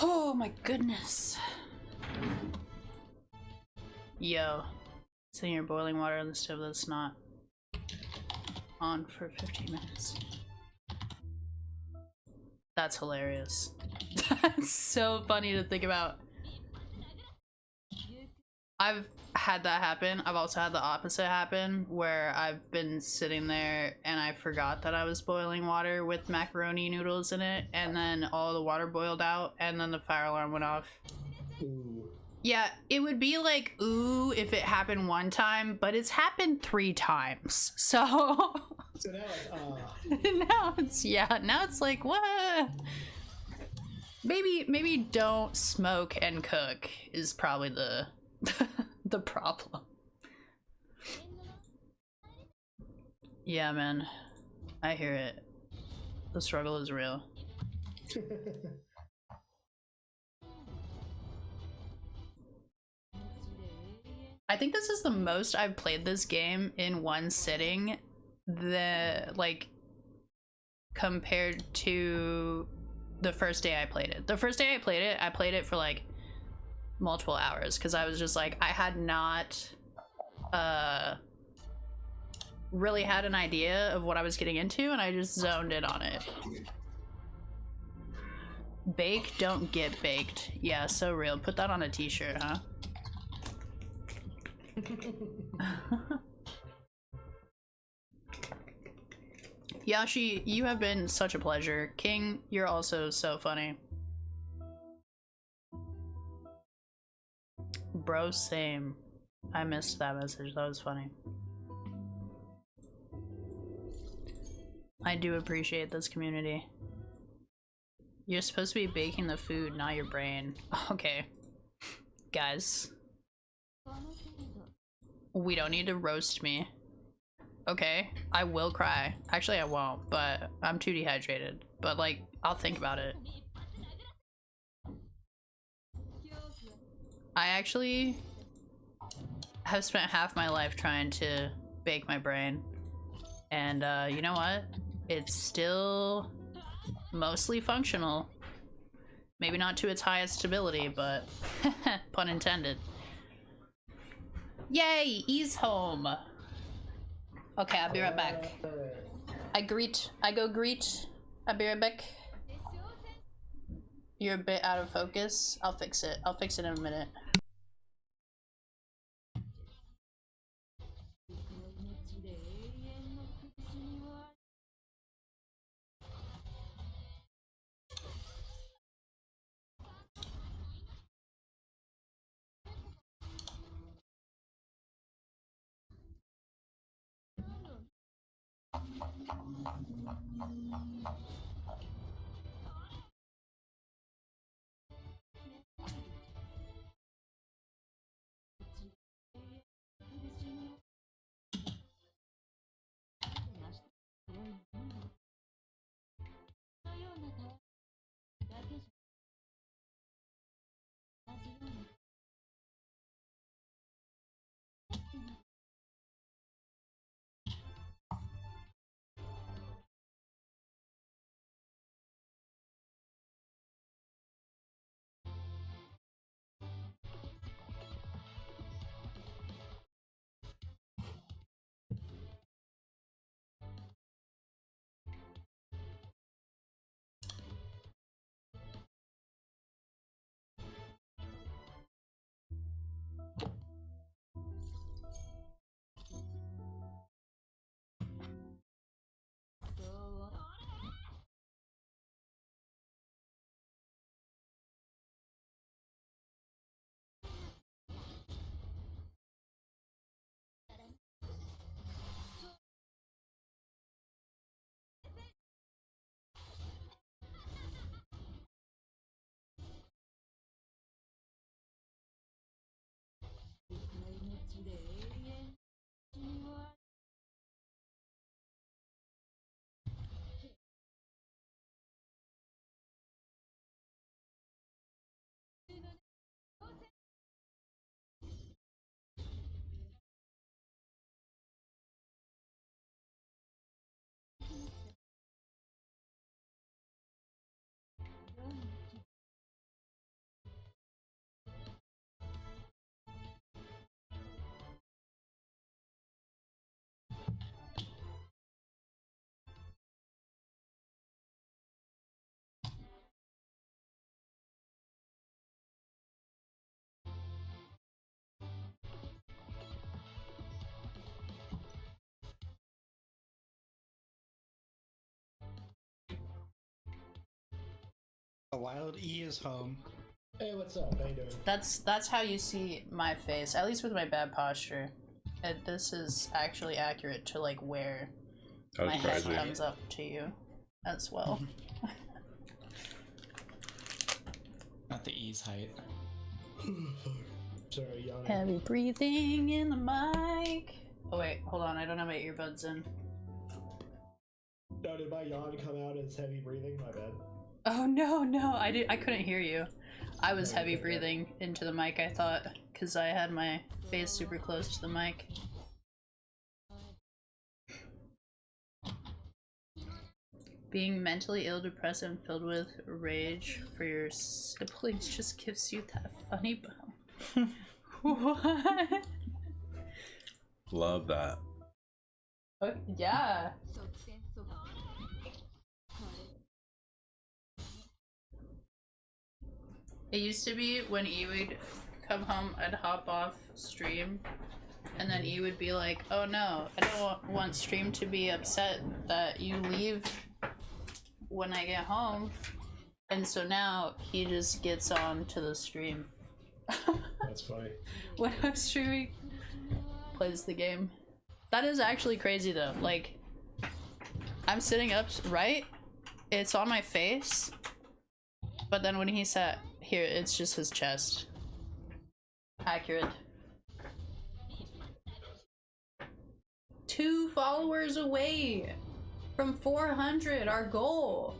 Oh my goodness. Yo. Sitting here boiling water on the stove that's not on for 15 minutes. That's hilarious. That's so funny to think about. I've had that happen. I've also had the opposite happen where I've been sitting there and I forgot that I was boiling water with macaroni noodles in it, and then all the water boiled out and then the fire alarm went off. Ooh. Yeah, it would be like, ooh, if it happened one time, but it's happened 3 times. So So now now it's like, what? Maybe don't smoke and cook is probably the the problem. Yeah, man. I hear it. The struggle is real. I think this is the most I've played this game in one sitting, compared to the first day I played it. The first day I played it for like multiple hours because I was just like, I had not really had an idea of what I was getting into, and I just zoned in on it. Bake, don't get baked. Yeah, so real. Put that on a t-shirt, huh? Yashi, you have been such a pleasure. King, you're also so funny. Bro, same. I missed that message. That was funny. I do appreciate this community. You're supposed to be baking the food, not your brain. Okay. Guys. We don't need to roast me. Okay, I will cry. Actually, I won't, but I'm too dehydrated. But, like, I'll think about it. I actually have spent half my life trying to bake my brain. And, you know what? It's still mostly functional. Maybe not to its highest stability, but pun intended. Yay, E's home. Okay, I'll be right back. I go greet. I'll be right back. You're a bit out of focus. I'll fix it. I'll fix it in a minute. Wild E is home. Hey, what's up? How you doing? That's how you see my face, at least with my bad posture. This is actually accurate to like where That was my head crazy. comes up to you as well. Not the E's height. Sorry, yawning. Heavy breathing in the mic. Oh wait, hold on, I don't have my earbuds in. No, did my yawn come out as heavy breathing? My bad. Oh no, I couldn't hear you. I was heavy breathing into the mic, I thought, because I had my face super close to the mic. Being mentally ill, depressed, and filled with rage for your siblings just gives you that funny bone. What? Love that. Yeah. It used to be when E would come home, I'd hop off stream, and then E would be like, oh no, I don't want stream to be upset that you leave when I get home. And so now he just gets on to the stream. That's funny. When I'm streaming, plays the game. That is actually crazy though. Like, I'm sitting up, right? It's on my face, but then when he sat here, it's just his chest. Accurate. 2 followers away from 400, our goal.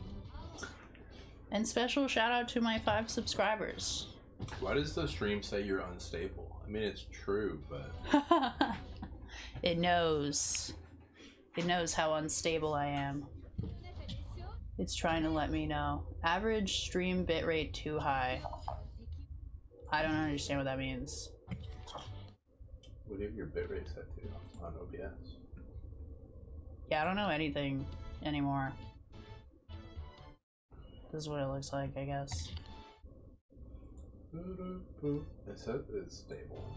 And special shout out to my 5 subscribers. Why does the stream say you're unstable? I mean, it's true, but It knows. It knows how unstable I am. It's trying to let me know. Average stream bitrate too high. I don't understand what that means. what do you have your bitrate set to on OBS? Yeah, I don't know anything anymore. This is what it looks like, I guess. It says it's stable.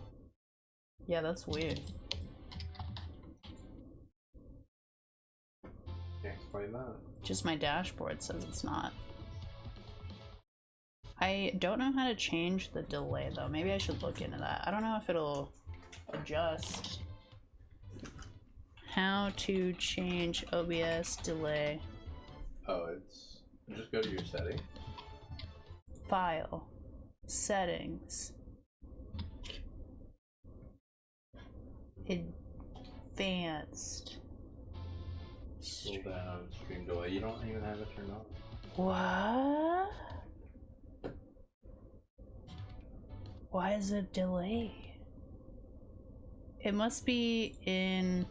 Yeah, that's weird. Can't explain that. Just my dashboard says it's not. I don't know how to change the delay though. Maybe I should look into that. I don't know if it'll adjust. How to change OBS delay. Oh, it's just go to your setting. File. Settings. Advanced. Scroll down, stream delay. You don't even have it turned on. What? Why is it delay? It must be in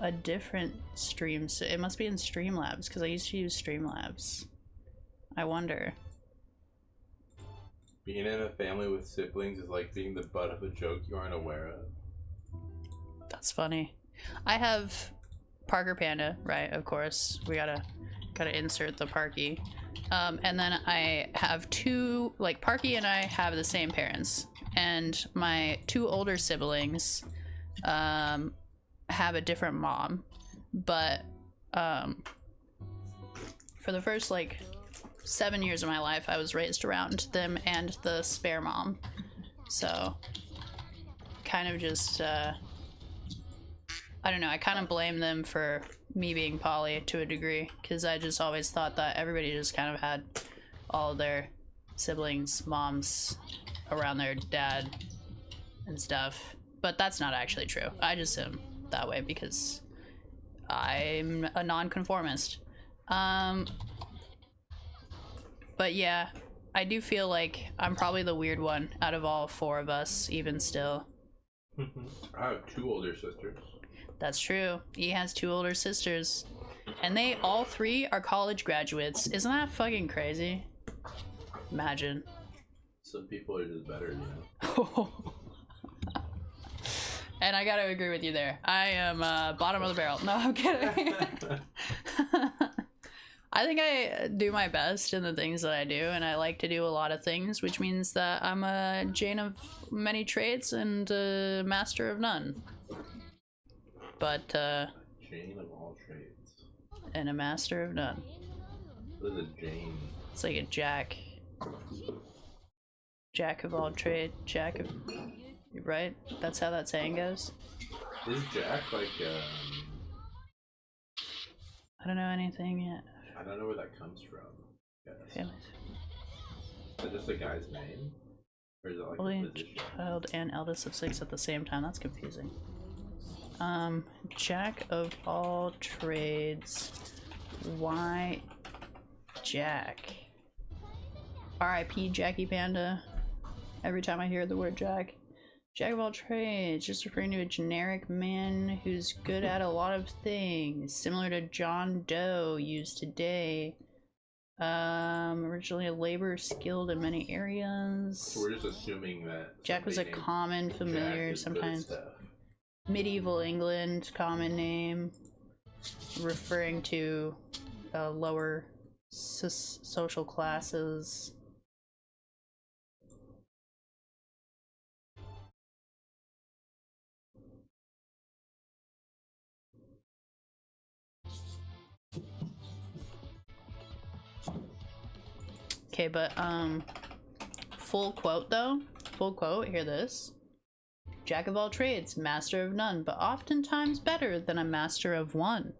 a different stream. So it must be in Streamlabs because I used to use Streamlabs. I wonder. Being in a family with siblings is like being the butt of a joke you aren't aware of. That's funny. I have Parker Panda, right? Of course, we gotta insert the Parky. And then I have 2, like Parky and I have the same parents, and my 2 older siblings have a different mom, but for the first like 7 years of my life, I was raised around them and the spare mom, so kind of just I don't know, I kind of blame them for me being poly to a degree, because I just always thought that everybody just kind of had all of their siblings, moms around their dad and stuff. But that's not actually true. I just am that way because I'm a non-conformist. But yeah, I do feel like I'm probably the weird one out of all 4 of us, even still. I have 2 older sisters. That's true. He has 2 older sisters. And they all 3 are college graduates. Isn't that fucking crazy? Imagine. Some people are just better, you know. And I gotta agree with you there. I am bottom of the barrel. No, I'm kidding. I think I do my best in the things that I do, and I like to do a lot of things, which means that I'm a Jane of many trades and a master of none. But Jane of all trades. And a master of none. What is a Jane? It's like a jack. Jack of all trade, jack of... Right? That's how that saying goes? Is Jack like, I don't know anything yet. I don't know where that comes from. Families. Is that just a guy's name? Or is it like Only a position? child and eldest of 6 at the same time. That's confusing. Jack of all trades. Why Jack? R.I.P. Jackie Panda. Every time I hear the word Jack. Jack of all trades, just referring to a generic man who's good at a lot of things, similar to John Doe used today. Originally a labor skilled in many areas. So we're just assuming that Jack was a named common familiar Jack is good sometimes. stuff. Medieval England, common name, referring to lower social classes. Okay, but full quote though. Full quote, hear this. Jack of all trades, master of none, but oftentimes better than a master of one.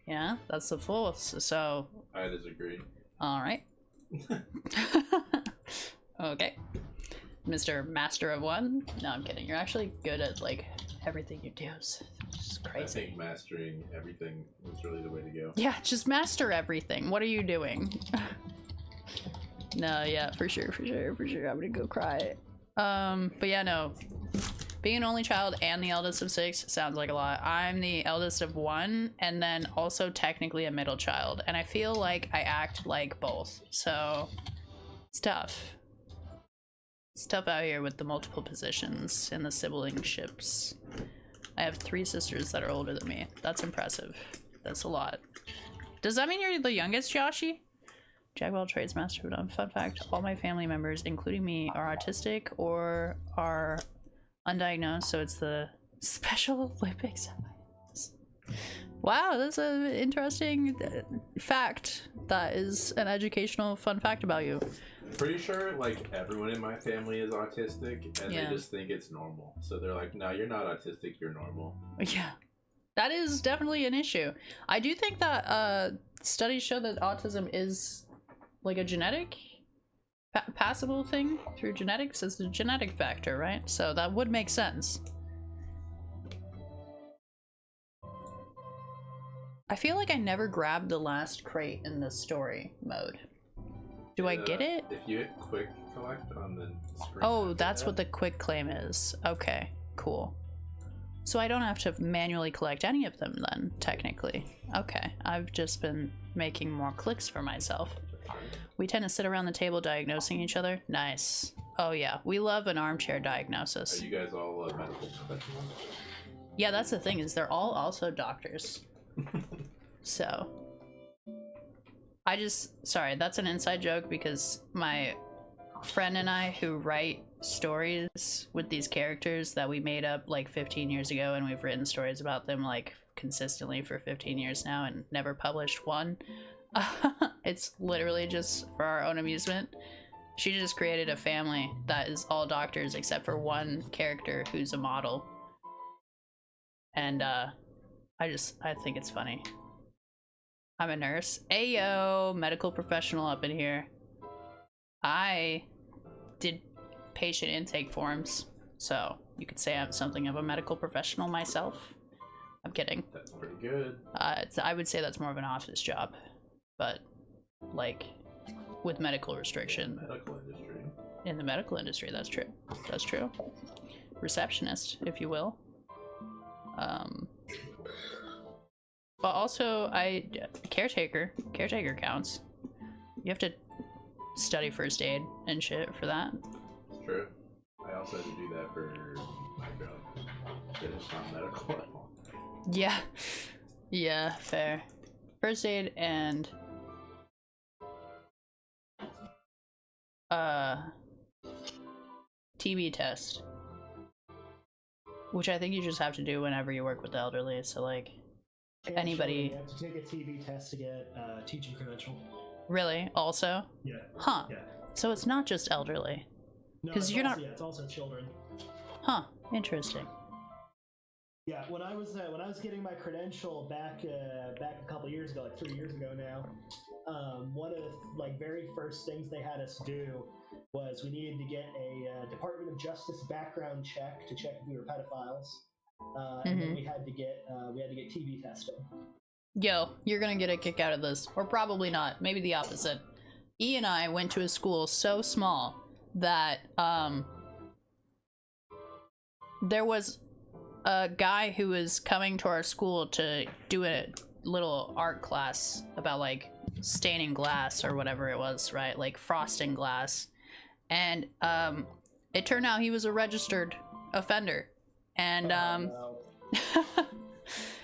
Yeah, that's the full, so... I disagree. Alright. Okay. Mr. Master of One? No, I'm kidding. You're actually good at, like, everything you do. It's just crazy. I think mastering everything was really the way to go. Yeah, just master everything. What are you doing? No, yeah, for sure. I'm gonna go cry. But yeah, no. Being an only child and the eldest of 6 sounds like a lot. I'm the eldest of 1 and then also technically a middle child. And I feel like I act like both. So it's tough. It's tough out here with the multiple positions and the siblingships. I have 3 sisters that are older than me. That's impressive. That's a lot. Does that mean you're the youngest, Joshi? Jack of all trades, master of none. Fun fact, all my family members, including me, are autistic or are undiagnosed, so it's the Special Olympics. Wow, that's an interesting fact. That is an educational fun fact about you. Pretty sure like everyone in my family is autistic and Yeah. they just think it's normal. So they're like, no, you're not autistic, you're normal. Yeah, that is definitely an issue. I do think that studies show that autism is like a genetic passable thing through genetics. It's a genetic factor, right? So that would make sense. I feel like I never grabbed the last crate in the story mode. Do I get it? If you hit quick collect on the screen. Oh, that's what the quick claim is. Okay, cool. So I don't have to manually collect any of them then, technically. Okay, I've just been making more clicks for myself. We tend to sit around the table diagnosing each other. Nice. Oh yeah, we love an armchair diagnosis. Are you guys all medical professionals? Yeah, that's the thing, is they're all also doctors. So sorry, that's an inside joke because my friend and I who write stories with these characters that we made up like 15 years ago, and we've written stories about them like consistently for 15 years now and never published one. It's literally just for our own amusement. She just created a family that is all doctors except for one character who's a model. And I think it's funny. I'm a nurse. Ayo, medical professional up in here. I did patient intake forms, so you could say I'm something of a medical professional myself. I'm kidding. That's pretty good. I would say that's more of an office job, but like with medical restriction. Medical industry. In the medical industry, that's true. That's true. Receptionist, if you will. But also, caretaker counts. You have to study first aid and shit for that. It's true. I also had to do that for my job. It's not medical at all. Yeah. Yeah, fair. First aid and TB test. Which I think you just have to do whenever you work with the elderly, so like anybody. You have to take a TB test to get a teaching credential. Really? Also? Yeah. Huh. Yeah. So it's not just elderly. No, Because it's you're also, not. Yeah, it's also children. Huh. Interesting. Yeah, when I was getting my credential back a couple years ago, like 3 years ago now, one of the like very first things they had us do was we needed to get a Department of Justice background check to check if we were pedophiles, and then we had to get TB testing. Yo, you're gonna get a kick out of this. Or probably not. Maybe the opposite. E and I went to a school so small that, there was a guy who was coming to our school to do a little art class about, like, staining glass or whatever it was, right? Like, frosting glass. And, it turned out he was a registered offender. And,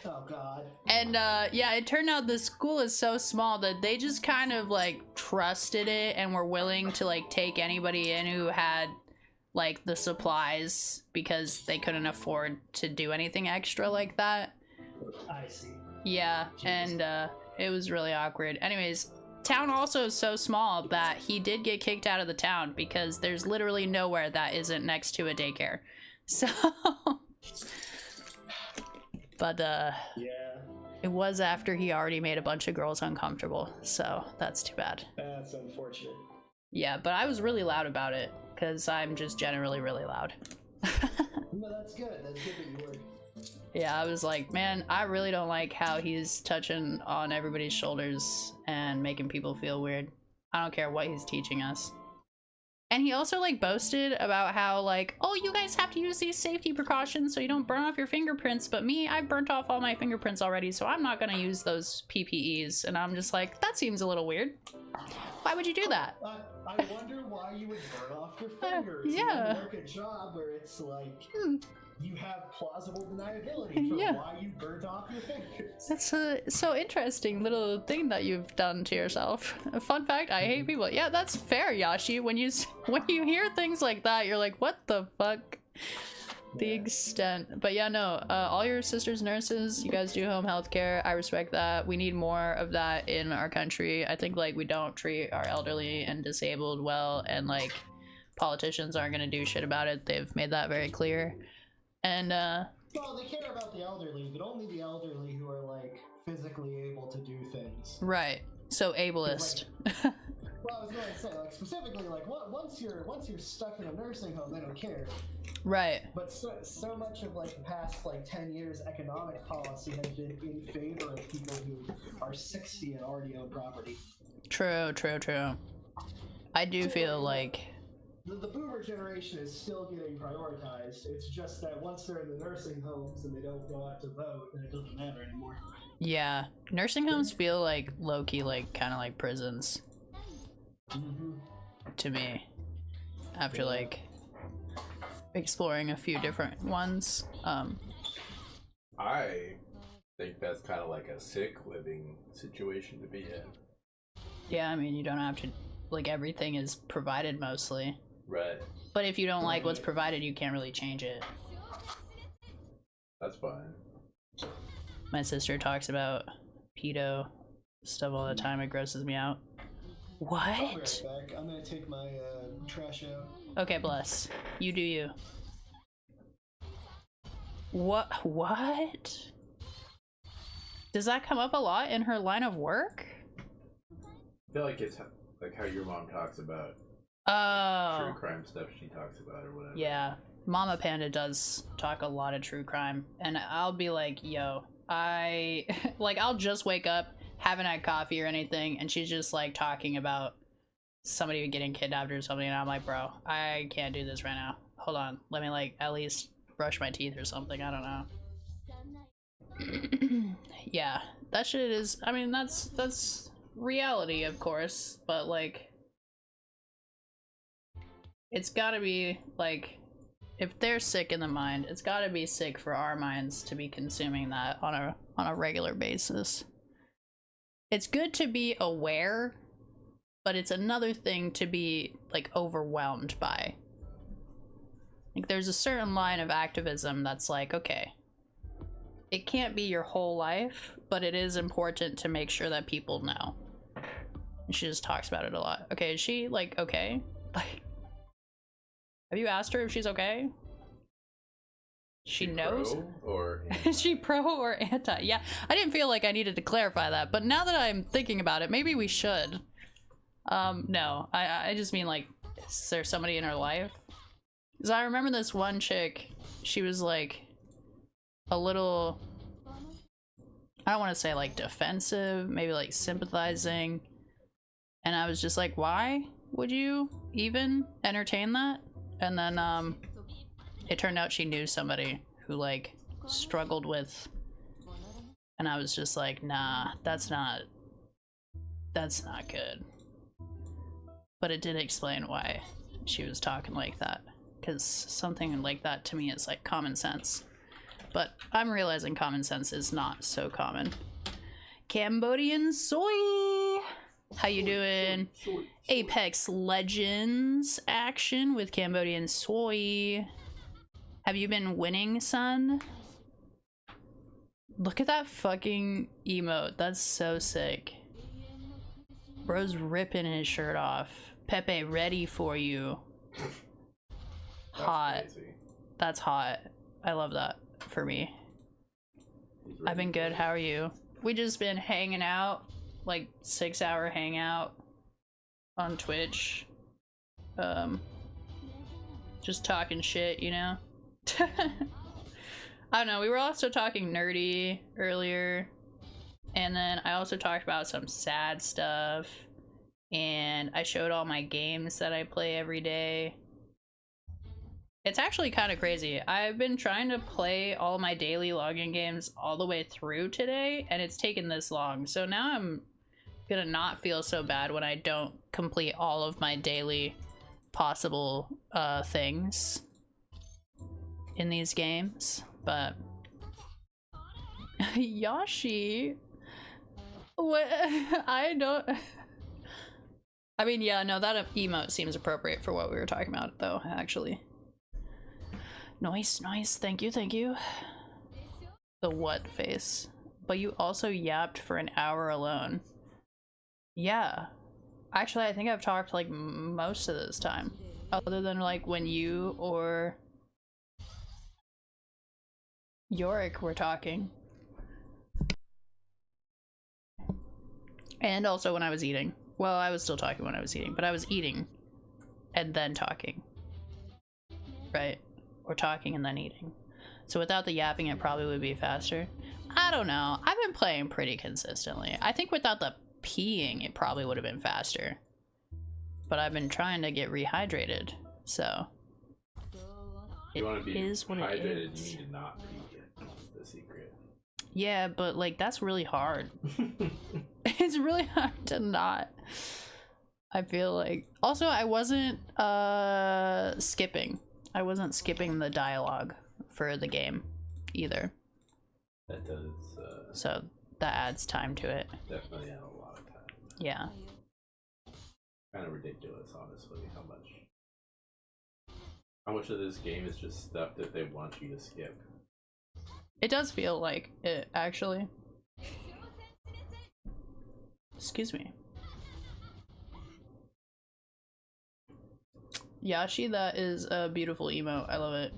Oh god. And yeah, it turned out the school is so small that they just kind of like trusted it and were willing to like take anybody in who had like the supplies because they couldn't afford to do anything extra like that. I see. Yeah, and it was really awkward. Anyways, town also is so small that he did get kicked out of the town because there's literally nowhere that isn't next to a daycare. So but yeah, it was after he already made a bunch of girls uncomfortable, so that's too bad. That's unfortunate. Yeah, but I was really loud about it because I'm just generally really loud. No, that's good. That's good that you were. Yeah, I was like, man, I really don't like how he's touching on everybody's shoulders and making people feel weird. I don't care what he's teaching us. And he also like boasted about how like, oh, you guys have to use these safety precautions so you don't burn off your fingerprints, but me, I burnt off all my fingerprints already, so I'm not gonna use those PPEs. And I'm just like, that seems a little weird. Why would you do that? I wonder why you would burn off your fingers. Yeah. You work a job where it's like you have plausible deniability for why you burnt off your fingers. That's a so interesting little thing that you've done to yourself. A fun fact, I hate people. Yeah, that's fair, Yashi. When you hear things like that, you're like, what the fuck? The extent. But yeah, no, all your sisters nurses, you guys do home health care. I respect that. We need more of that in our country. I think like we don't treat our elderly and disabled well, and like politicians aren't gonna do shit about it. They've made that very clear. And well, they care about the elderly, but only the elderly who are like physically able to do things. right. So ableist. Like, well, I was going to say, like specifically, like once you're stuck in a nursing home, they don't care. Right. But so much of like the past like 10 years, economic policy has been in favor of people who are 60 and already own property. True. I do feel like the boomer generation is still getting prioritized. It's just that once they're in the nursing homes and they don't go out to vote, then it doesn't matter anymore. yeah, nursing homes feel like low-key, like kind of like prisons to me. After like exploring a few different ones. I think that's kind of like a sick living situation to be in. Yeah, I mean, you don't have to, like, everything is provided mostly. Right. But if you don't like what's provided, you can't really change it. That's fine. My sister talks about pedo stuff all the time. It grosses me out. What? I'll be right back. I'm gonna take my trash out. Okay, bless. You do you. What? Does that come up a lot in her line of work? I feel like it's like how your mom talks about true crime stuff she talks about or whatever. Yeah. Mama Panda does talk a lot of true crime, and I'll be like, yo, I'll just wake up, haven't had coffee or anything, and she's just like talking about somebody getting kidnapped or something, and I'm like, bro, I can't do this right now. Hold on, let me like at least brush my teeth or something. I don't know. Yeah, that shit is, I mean, that's reality, of course, but like, it's gotta be like, if they're sick in the mind, it's gotta be sick for our minds to be consuming that on a regular basis. It's good to be aware, but it's another thing to be like overwhelmed by. Like, there's a certain line of activism that's like, okay, it can't be your whole life, but it is important to make sure that people know. She just talks about it a lot. Okay, is she like okay? Like, have you asked her if she's okay? She knows. Pro or Is she pro or anti? Yeah, I didn't feel like I needed to clarify that, but now that I'm thinking about it, maybe we should. No, I just mean like, is there somebody in her life? Because I remember this one chick, she was like a little, I don't want to say like defensive, maybe like sympathizing. And I was just like, why would you even entertain that? And then it turned out she knew somebody who like struggled with, and I was just like, nah, that's not good. But it did explain why she was talking like that, because something like that to me is like common sense. But I'm realizing common sense is not so common. Cambodian Soy! How you doing? Apex Legends action with Cambodian Soy. Have you been winning, son? Look at that fucking emote. That's so sick. Bro's ripping his shirt off. Pepe ready for you. Hot. That's hot. I love that for me. I've been good. How are you? We just been hanging out. Like 6-hour hangout on Twitch. Just talking shit, you know? I don't know, we were also talking nerdy earlier, and then I also talked about some sad stuff, and I showed all my games that I play every day. It's actually kind of crazy. I've been trying to play all my daily login games all the way through today, and it's taken this long, so now I'm gonna not feel so bad when I don't complete all of my daily possible things in these games. But Yoshi, what? I don't, I mean, yeah, no, that emote seems appropriate for what we were talking about though, actually. Nice, thank you. The what face? But you also yapped for an hour alone. Yeah, actually I think I've talked like most of this time, other than like when you or Yorick were talking. And also when I was eating. Well, I was still talking when I was eating, but I was eating and then talking. Right? Or talking and then eating. So without the yapping, it probably would be faster. I don't know. I've been playing pretty consistently. I think without the peeing, it probably would have been faster. But I've been trying to get rehydrated, so you want to be hydrated, is. you need to not pee. The secret. Yeah, but like that's really hard. It's really hard to not. I feel like. Also, I wasn't skipping. I wasn't skipping the dialogue for the game either. That does. So that adds time to it. Definitely add a lot of time. Yeah. Kind of ridiculous, honestly, how much of this game is just stuff that they want you to skip. It does feel like it, actually. Excuse me. Yashi, that is a beautiful emote. I love it.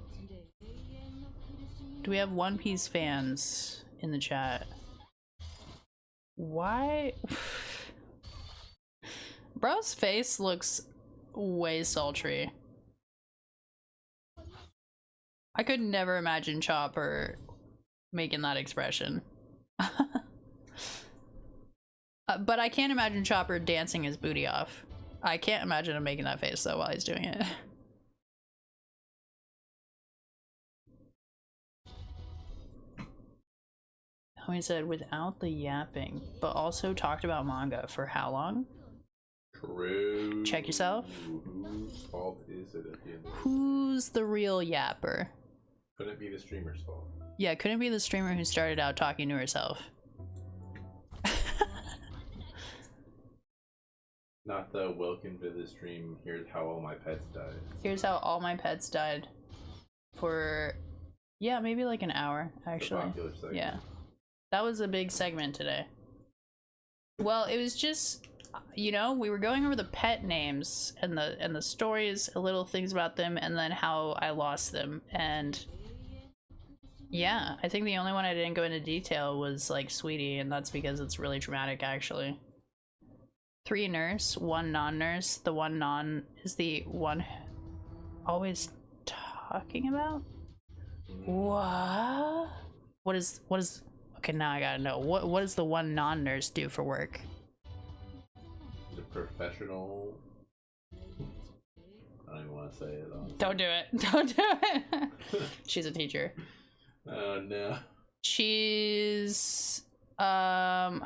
Do we have One Piece fans in the chat? Why? Bro's face looks way sultry. I could never imagine Chopper making that expression. But I can't imagine Chopper dancing his booty off. I can't imagine him making that face though while he's doing it. He said without the yapping, but also talked about manga for how long? True. Check yourself. Whose fault is it at the end? Who's the real yapper? Couldn't be the streamer's fault. Yeah, couldn't be the streamer who started out talking to herself. Not the welcome to the stream, here's how all my pets died. Here's how all my pets died. For, yeah, maybe like an hour, actually. Yeah. That was a big segment today. Well, it was just you know, we were going over the pet names and the stories, little things about them, and then how I lost them. And yeah, I think the only one I didn't go into detail was like Sweetie, and that's because it's really traumatic, actually. 3 nurse, 1 non-nurse. The 1 non is the one always talking about. What is okay, now I gotta know. What does the 1 non-nurse do for work? The professional. I don't even want to say it. Honestly. Don't do it. Don't do it. She's a teacher. Oh no. She's I'm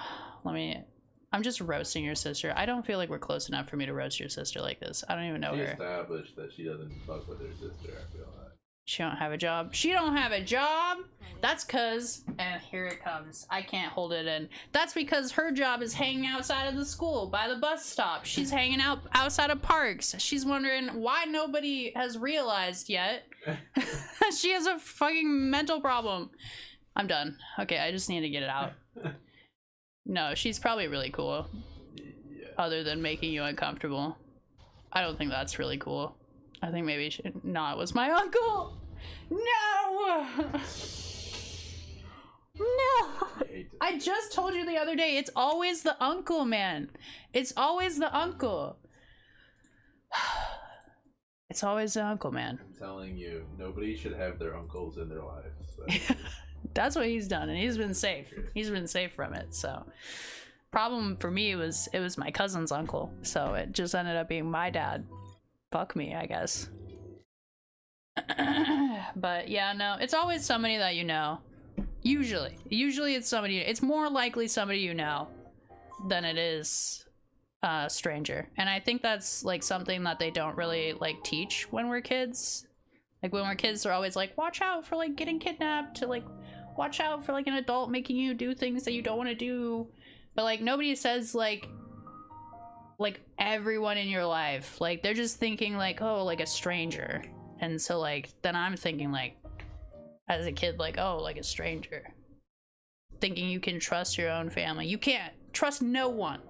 just roasting your sister. I don't feel like we're close enough for me to roast your sister like this. I don't even know She her. established that she doesn't fuck with her sister. I feel like. She don't have a job. She don't have a job. That's cause, and here it comes. I can't hold it in. That's because her job is hanging outside of the school by the bus stop. She's hanging out outside of parks. She's wondering why nobody has realized yet. She has a fucking mental problem. I'm done. Okay, I just need to get it out. No, she's probably really cool. Yeah. Other than making you uncomfortable. I don't think that's really cool. I think maybe no, it was my uncle. No. No. I just told you the other day, it's always the uncle, man. It's always the uncle. It's always the uncle, man. I'm telling you, nobody should have their uncles in their lives. So. That's what he's done, and he's been safe. He's been safe from it. So, problem for me was it was my cousin's uncle, so it just ended up being my dad. Fuck me, I guess. But yeah, no, it's always somebody that you know. Usually it's somebody. It's more likely somebody you know than it is a stranger, and I think that's like something that they don't really like teach when we're kids. Like when we're kids, they're always like, watch out for like getting kidnapped, to like watch out for like an adult making you do things that you don't want to do. But like nobody says like everyone in your life, like they're just thinking like, oh, like a stranger. And so like then I'm thinking like as a kid, like, oh, like a stranger, thinking you can trust your own family. You can't trust no one.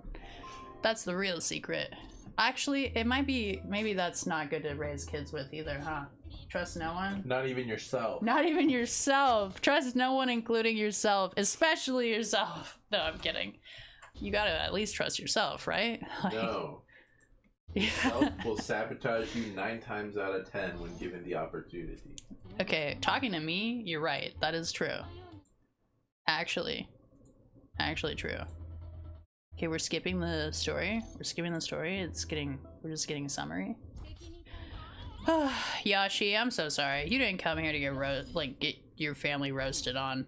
That's the real secret. Actually, it might be, maybe that's not good to raise kids with either, huh? Trust no one? Not even yourself. Not even yourself. Trust no one, including yourself, especially yourself. No, I'm kidding. You gotta at least trust yourself, right? Like, no. Yourself will sabotage you 9 times out of 10 when given the opportunity. Okay, talking to me, you're right. That is true. Actually true. Okay, we're skipping the story. We're just getting a summary. Yashi, I'm so sorry. You didn't come here to get your family roasted on.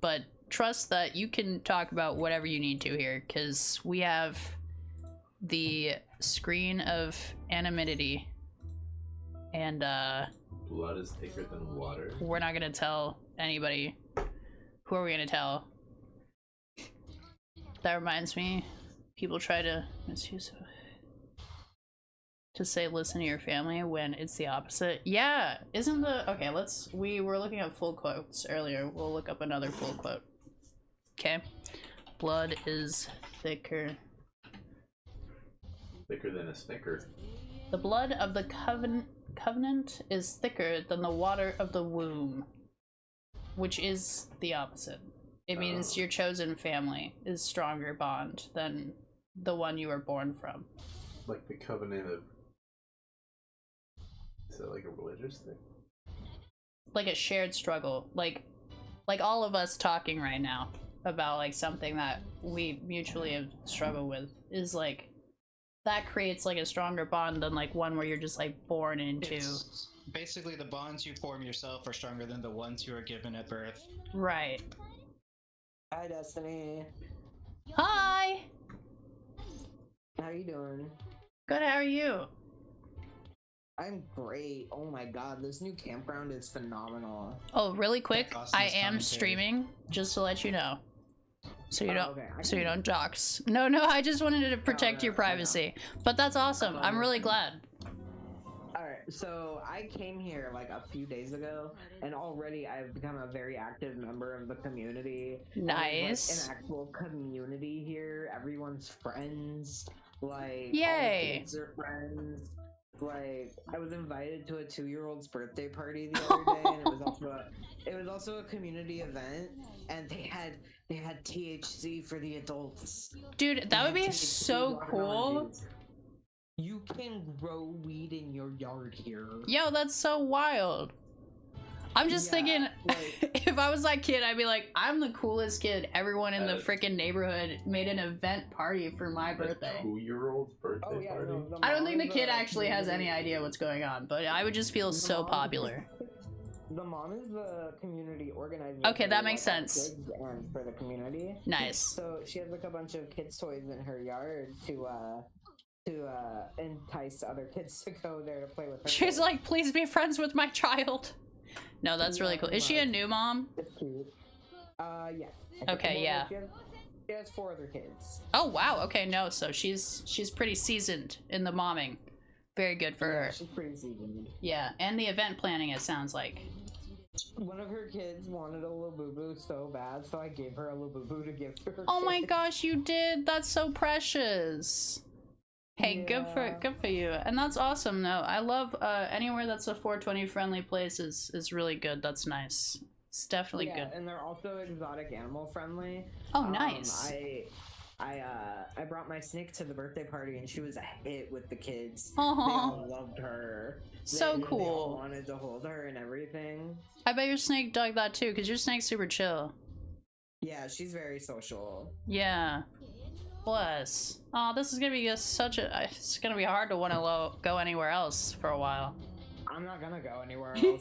But trust that you can talk about whatever you need to here, because we have the screen of anonymity. And blood is thicker than water. We're not gonna tell anybody. Who are we gonna tell? That reminds me, people try to misuse to say listen to your family when it's the opposite. Yeah, isn't the okay, we were looking at full quotes earlier. We'll look up another full quote. Okay. Blood is thicker than a Snicker. The blood of the covenant is thicker than the water of the womb, which is the opposite. It means your chosen family is stronger bond than the one you were born from. Like the covenant of... Is that like a religious thing? Like a shared struggle. Like all of us talking right now about like something that we mutually have struggled with is like... That creates like a stronger bond than like one where you're just like born into. It's basically the bonds you form yourself are stronger than the ones you are given at birth. Right. Hi, Destiny. Hi! How you doing? Good, how are you? I'm great. Oh my god, this new campground is phenomenal. Oh, really quick, I am streaming, just to let you know. So you don't, okay, so you don't dox. No, I just wanted to protect your privacy. But that's awesome. I'm really glad. Alright. Alright, so I came here like a few days ago, and already I've become a very active member of the community. Nice. There's, like, an actual community here. Everyone's friends. Like, Yay. all the kids are friends. Like, I was invited to a 2-year-old's birthday party the other day, and it was also a community event, and they had THC for the adults. Dude, that would be so cool. You can grow weed in your yard here. Yo, that's so wild. I'm just thinking, if I was that kid, I'd be like, I'm the coolest kid. Everyone in the freaking neighborhood made an event party for my birthday. 2-year-old's birthday party? No, I don't think the kid actually has any idea what's going on, but I would just feel so popular. The mom is the community organizer. Okay, that makes sense. And for the community. Nice. So she has like a bunch of kids' toys in her yard to entice other kids to go there to play with her. She's like, please be friends with my child. No, that's really cool. Is she a new mom? It's cute. Yeah. Okay, yeah. She has 4 other kids. Oh wow. Okay, no. So she's pretty seasoned in the momming. Very good for her. She's pretty seasoned. Yeah, and the event planning. It sounds like. One of her kids wanted a Labubu so bad, so I gave her a Labubu to give to her. Oh my gosh, you did. That's so precious. Hey, good for you. And that's awesome though. I love anywhere that's a 420 friendly place is really good. That's nice. It's definitely good. And they're also exotic animal friendly. Oh, nice. I brought my snake to the birthday party and she was a hit with the kids. Aw. They all loved her. So They cool. all wanted to hold her and everything. I bet your snake dug that too, because your snake's super chill. Yeah, she's very social. Yeah. Bless. Oh, this is gonna be it's gonna be hard to want to go anywhere else for a while. I'm not gonna go anywhere else.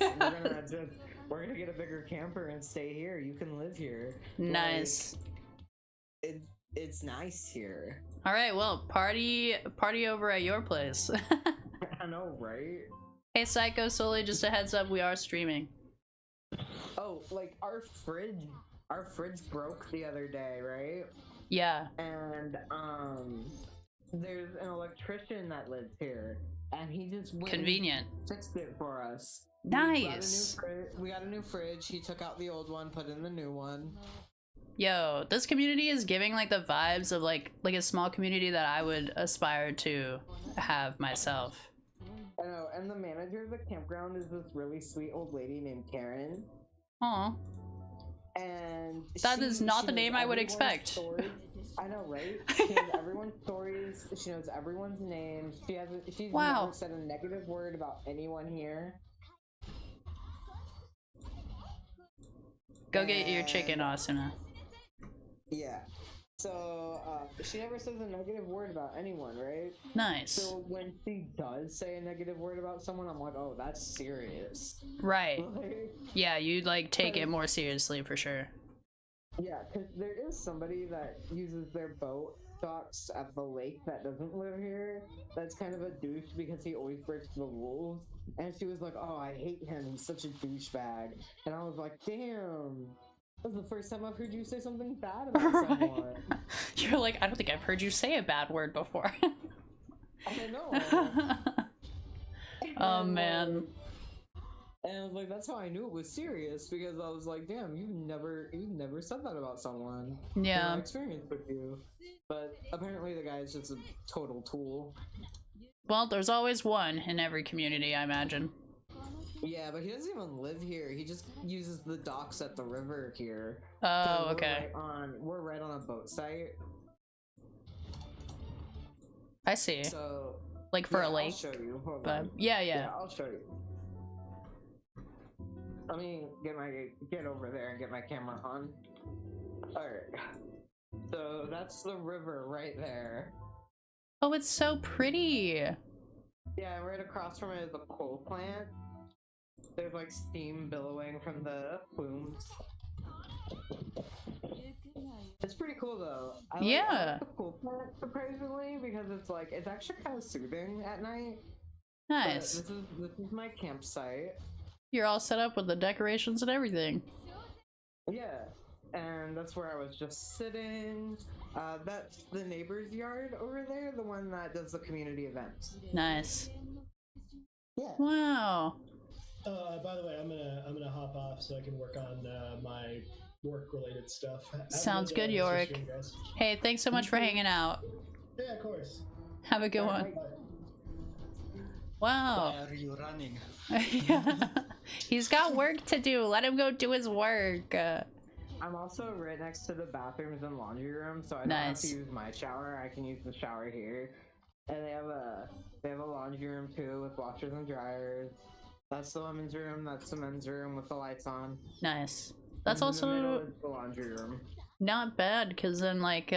We're gonna get a bigger camper and stay here. You can live here. Nice. Like, it's nice here. All right, well, party over at your place. I know, right? Hey, Psycho Sully, just a heads up, we are streaming. Oh, like our fridge broke the other day, right? Yeah. And there's an electrician that lives here, and he just went Convenient. and fixed it for us. Nice. We got a new fridge. He took out the old one, put in the new one. Yo, this community is giving like the vibes of like a small community that I would aspire to have myself. I know, and the manager of the campground is this really sweet old lady named Karen. Aw. And that is not the name I would expect. Stories. I know, right? She knows everyone's stories. She knows everyone's names. She's never said a negative word about anyone here. Go get your chicken, Asuna. Yeah. So, she never says a negative word about anyone, right? Nice. So when she does say a negative word about someone, I'm like, oh, that's serious. Right. Yeah, you'd like take it more seriously for sure. Yeah, because there is somebody that uses their boat docks at the lake that doesn't live here. That's kind of a douche because he always breaks the rules. And she was like, oh, I hate him. He's such a douchebag. And I was like, damn. That was the first time I've heard you say something bad about someone. You're like, I don't think I've heard you say a bad word before. I know. Oh man. And I was like, that's how I knew it was serious, because I was like, damn, you've never said that about someone. Yeah. My experience with you. But apparently the guy's just a total tool. Well, there's always one in every community, I imagine. Yeah, but he doesn't even live here. He just uses the docks at the river here. Oh, okay. We're right on a boat site. I see. So, like for a I'll lake. show you. Hold but on. yeah. I'll show you. Let me get over there and get my camera on. Alright. So that's the river right there. Oh, it's so pretty. Yeah, right across from it is a coal plant. There's like steam billowing from the plumes. It's pretty cool though. I like the coal plant surprisingly, because it's actually kind of soothing at night. Nice. But this is my campsite. You're all set up with the decorations and everything. Yeah, and that's where I was just sitting. That's the neighbor's yard over there, the one that does the community events. Nice. Yeah. Wow. By the way, I'm gonna hop off so I can work on my work-related stuff. Sounds good, Yorick. Hey, thanks so much for hanging out. Yeah, of course. Have a good one. Wow. Why are you running? Yeah. He's got work to do. Let him go do his work. I'm also right next to the bathrooms and laundry room, so I don't have to use my shower. I can use the shower here. And they have a laundry room too with washers and dryers. That's the women's room. That's the men's room with the lights on. Nice. That's And in the middle also is the laundry room. not bad, because then, like,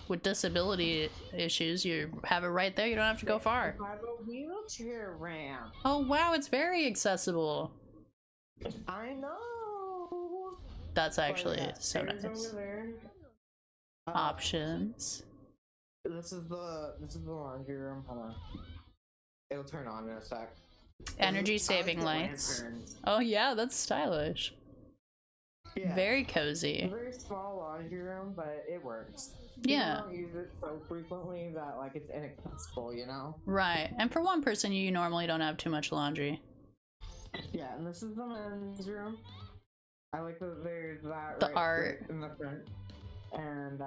with disability issues, you have it right there. You don't have to go far. I have a wheelchair ramp. Oh, wow. It's very accessible. I know. That's actually But yeah, so stairs nice. over there. Options. This is the laundry room. Hold on. It'll turn on in a sec. Energy saving lights. Oh, yeah. That's stylish. Yeah. Very cozy. It's a very small laundry room, but it works. Yeah. People don't use it so frequently that like it's inaccessible, you know? Right. And for one person, you normally don't have too much laundry. Yeah, and this is the men's room. I like that there's that The right art. in the front. And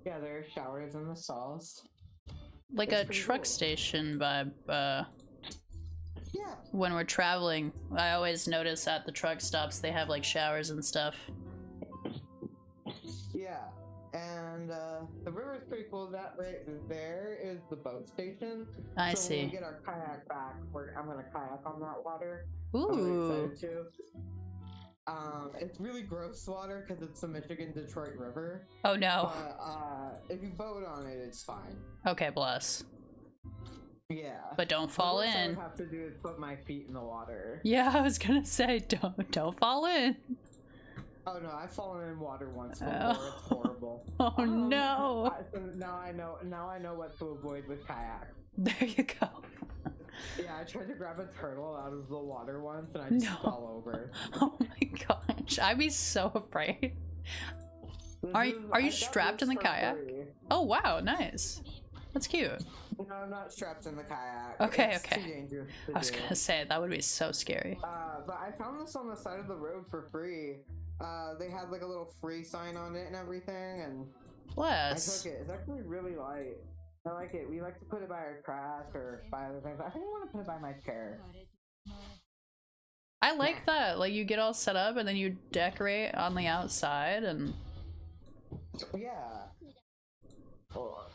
yeah, there's showers in the stalls. Like It's a pretty truck cool. station vibe. Yeah. When we're traveling, I always notice at the truck stops they have like showers and stuff. Yeah. And the river's pretty cool. That right there is the boat station. I so When see. we get our kayak back, I'm gonna kayak on that water. Ooh. I'm really excited to. It's really gross water because it's the Michigan-Detroit River. Oh no. But if you boat on it, it's fine. Okay, bless. Yeah. But don't fall The worst I in. would have to do is put my feet in the water. Yeah, I was gonna say don't fall in. Oh no, I've fallen in water once before. Oh. It's horrible. Oh no. So now I know what to avoid with kayak. There you go. Yeah, I tried to grab a turtle out of the water once and I just fell over. Oh my gosh, I'd be so afraid. Are you I got strapped in this the for kayak? free. Oh wow, nice. That's cute. No, I'm not strapped in the kayak. Okay, It's okay. Too dangerous to I was do. gonna say that would be so scary. But I found this on the side of the road for free. They had like a little free sign on it and everything, and Bless. I took it. It's actually really light. I like it. We like to put it by our trash or by other things. I think I want to put it by my chair. I like that. Like you get all set up and then you decorate on the outside and Yeah. Oh.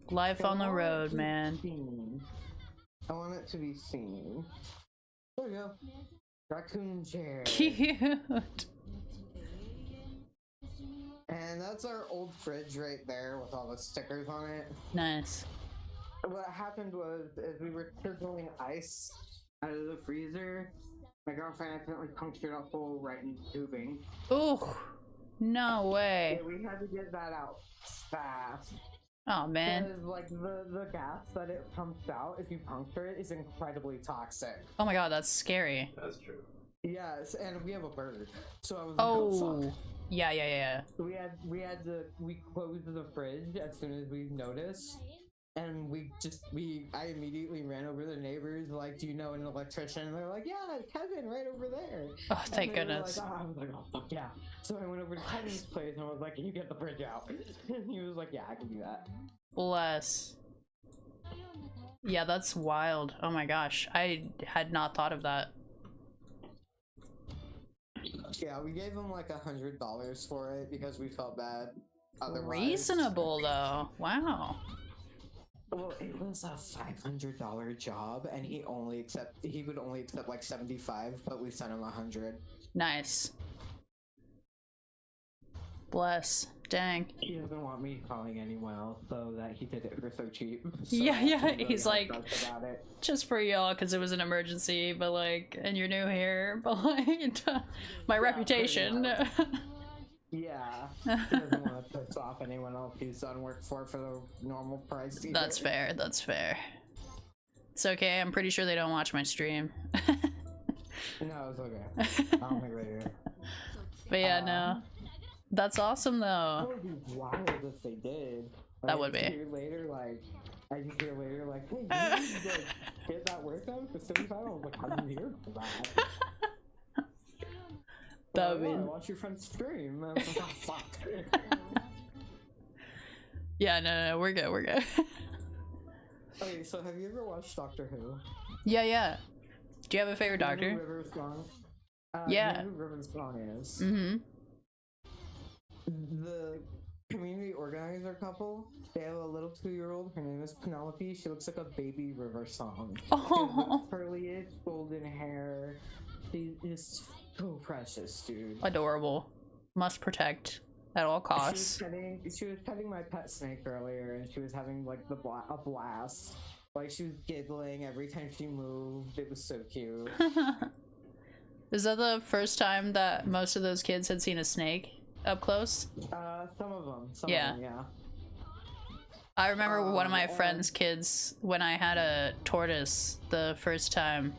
life on the road, man. I want it to be seen. There we go. Raccoon chair. Cute. And that's our old fridge right there with all the stickers on it. Nice. What happened was, as we were chiseling ice out of the freezer, my girlfriend accidentally punctured a hole right in the tubing. Ooh, no way. Yeah, we had to get that out fast. Oh man. Because like the gas that it pumps out, if you puncture it, is incredibly toxic. Oh my god, that's scary. That's true. Yes, and we have a bird, so I was like, Oh. fuck. Yeah. We closed the fridge as soon as we noticed, and I immediately ran over to the neighbors, like, do you know an electrician? And they're like, yeah, Kevin, right over there. Oh, thank And they were goodness. Like, I was like, oh fuck yeah. So I went over to Kevin's place and I was like, can you get the fridge out? And he was like, yeah, I can do that. Bless. Yeah, that's wild. Oh my gosh. I had not thought of that. Yeah, we gave him like $100 for it because we felt bad. Otherwise, Reasonable though. Wow. well, it was a $500 job, and he would only accept like 75, but we sent him 100. Nice. Bless. Dang. He doesn't want me calling anyone else, so that he did it for so cheap. So Yeah. really He's like, upset about it. just for y'all, because it was an emergency, but like, and you're new here, but like, my reputation. Yeah, he doesn't want to piss off anyone else he's done work for the normal price. Either. That's fair. That's fair. It's okay. I'm pretty sure they don't watch my stream. No, it's okay. I'll make it here. But yeah, no. That's awesome though. That would be wild if they did. That would be. A year later, like, I just hear later like, hey, you like get that workout for 75? I was like, I didn't hear that. That I watch your friend's stream. And I was like, oh fuck. Yeah, no, we're good, we're good. Okay, so have you ever watched Doctor Who? Yeah. Do you have a favorite doctor? River Song? Yeah. You know who River Song is? Mm-hmm. The community organizer couple, they have a little 2-year-old. Her name is Penelope. She looks like a baby River Song. Oh. Curly, golden hair. She is so precious, dude. Adorable. Must protect at all costs. She was petting my pet snake earlier, and she was having like a blast. Like she was giggling every time she moved. It was so cute. Is that the first time that most of those kids had seen a snake up close? Some of them. Yeah. I remember one of my friend's kids when I had a tortoise the first time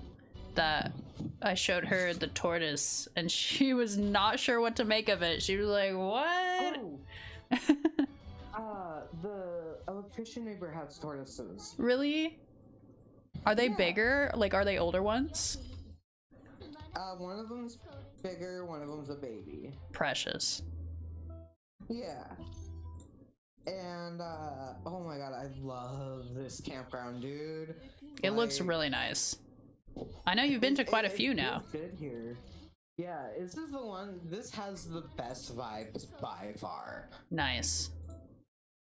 that I showed her the tortoise and she was not sure what to make of it. She was like, what? The electrician neighbor has tortoises. Really? Are they bigger? Like, are they older ones? One of them's bigger, one of them's a baby. Precious. Yeah. And, oh my god, I love this campground, dude. It looks really nice. I know you've been to quite a few now. Good here. Yeah, this is the one, this has the best vibes by far. Nice.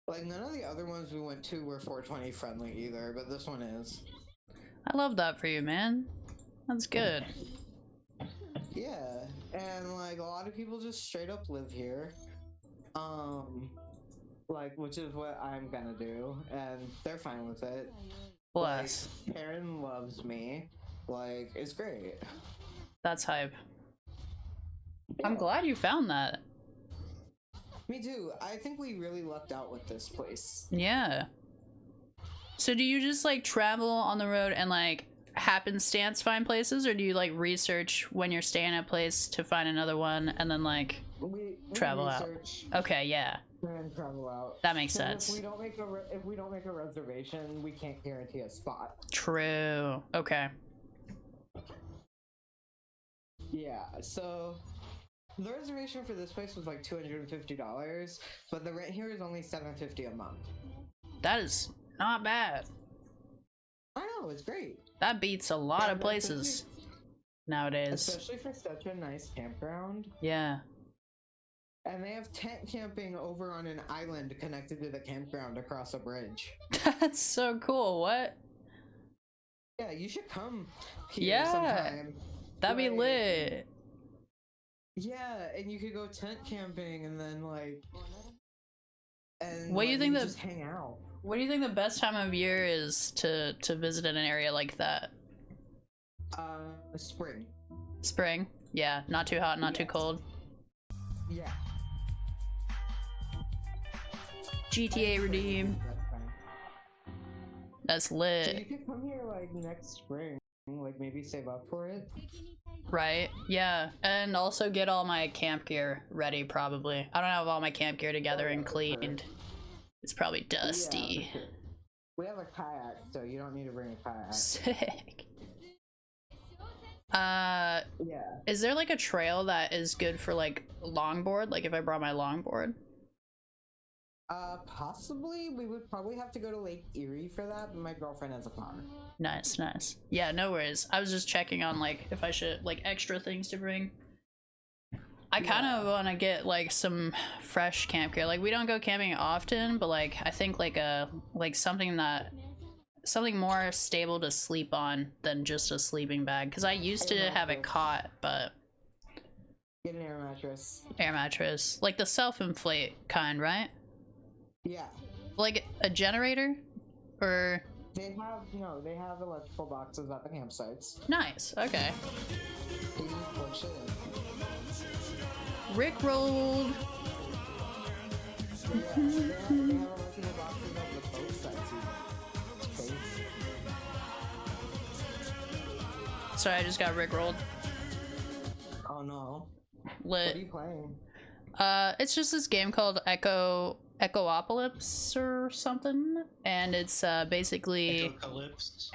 Like, none of the other ones we went to were 420 friendly either, but this one is. I love that for you, man. That's good. Yeah, and like a lot of people just straight up live here. Like, which is what I'm gonna do, and they're fine with it. Bless. Like, Karen loves me. Like, it's great. That's hype. I'm glad you found that. Me too. I think we really lucked out with this place. Yeah. So do you just like travel on the road and like happenstance find places, or do you like research when you're staying at a place to find another one and then like travel out? Okay, yeah. And travel out. That makes sense. If we don't make a reservation, we can't guarantee a spot. True. Okay. Yeah. So the reservation for this place was like $250, but the rent here is only $750 a month. That is not bad. I know, it's great. That beats a lot of places nowadays. Especially for such a nice campground. Yeah. And they have tent camping over on an island connected to the campground across a bridge. That's so cool. What? Yeah, you should come here sometime. That'd be lit. Yeah, and you could go tent camping and then like what do you think just hang out. What do you think the best time of year is to visit an area like that? Spring. Spring? Yeah, not too hot, not too cold. Yeah. GTA redeem. That's lit. So you could come here like next spring, like maybe save up for it. Right, yeah, and also get all my camp gear ready probably. I don't have all my camp gear together and cleaned. It's probably dusty. Yeah, we have a kayak, so you don't need to bring a kayak. Sick. Yeah. Is there like a trail that is good for like longboard? Like if I brought my longboard? Possibly. We would probably have to go to Lake Erie for that, but my girlfriend has a pond. Nice, nice. Yeah, no worries. I was just checking on like if I should like extra things to bring. I kind of want to get like some fresh camp gear. Like we don't go camping often, but like I think like something more stable to sleep on than just a sleeping bag. Because I used to have a cot, but get an air mattress. Air mattress, like the self-inflate kind, right? Yeah. Like a generator, or they have electrical boxes at the campsites. Nice. Okay. Rick rolled. Sorry, I just got Rick rolled. Oh no. Lit. What are you playing? It's just this game called Echo Echopolis or something, and it's basically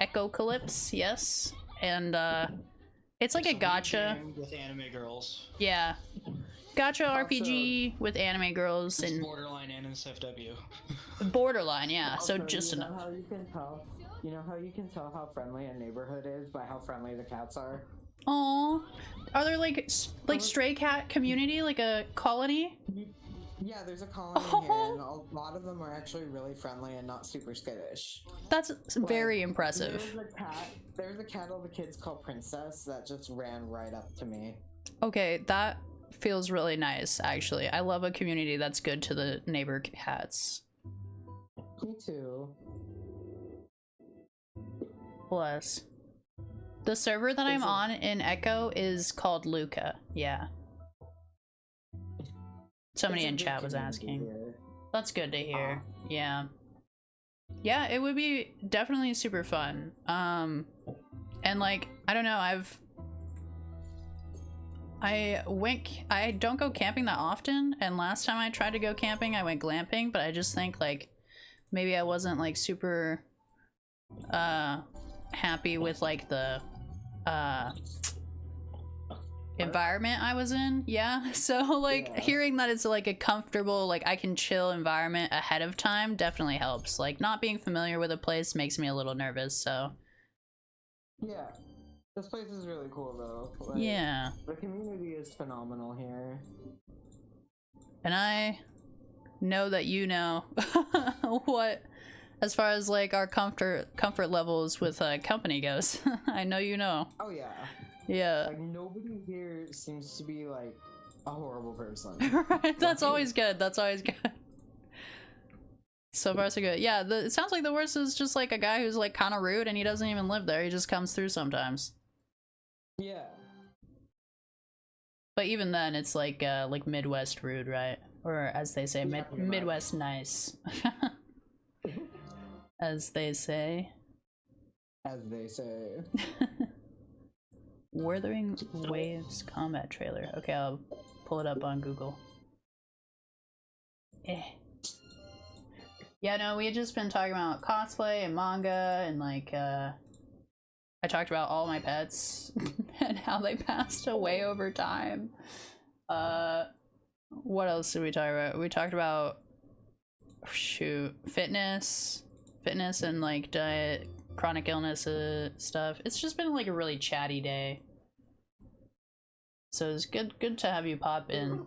Echocalypse, yes, and it's like a gacha with anime girls. Yeah, gacha RPG with anime girls It's and borderline NSFW. borderline, yeah. So Also, just you know enough. how you can tell. You know how you can tell how friendly a neighborhood is by how friendly the cats are. Aw, are there like stray cat community, like a colony? Yeah, there's a colony here, and a lot of them are actually really friendly and not super skittish. That's very impressive. There's a cat all the kids call Princess that just ran right up to me. Okay, that feels really nice, actually. I love a community that's good to the neighbor cats. Me too. Bless. The server that I'm on in Echo is called Luca. Yeah. Somebody in chat was asking. That's good to hear. Yeah. Yeah, it would be definitely super fun. And like, I don't know, I don't go camping that often, and last time I tried to go camping, I went glamping, but I just think like maybe I wasn't like super happy with like the environment I was in. Yeah, so like hearing that it's like a comfortable, like I can chill environment ahead of time definitely helps. Like not being familiar with a place makes me a little nervous, so Yeah. This place is really cool though. Like, yeah. The community is phenomenal here. And I know that you know what, as far as like our comfort levels with company goes. I know you know. Oh yeah. Yeah. Like nobody here seems to be like a horrible person. Right, that's always good. That's always good. So far so good. Yeah, it sounds like the worst is just like a guy who's like kind of rude and he doesn't even live there. He just comes through sometimes. Yeah. But even then, it's like Midwest rude, right? Or as they say, Midwest nice. As they say. As they say. Wuthering Waves combat trailer. Okay, I'll pull it up on Google. Yeah, no, we had just been talking about cosplay and manga and like I talked about all my pets and how they passed away over time. What else did we talk about? We talked about fitness and like diet, chronic illness stuff. It's just been like a really chatty day. So it's good to have you pop in.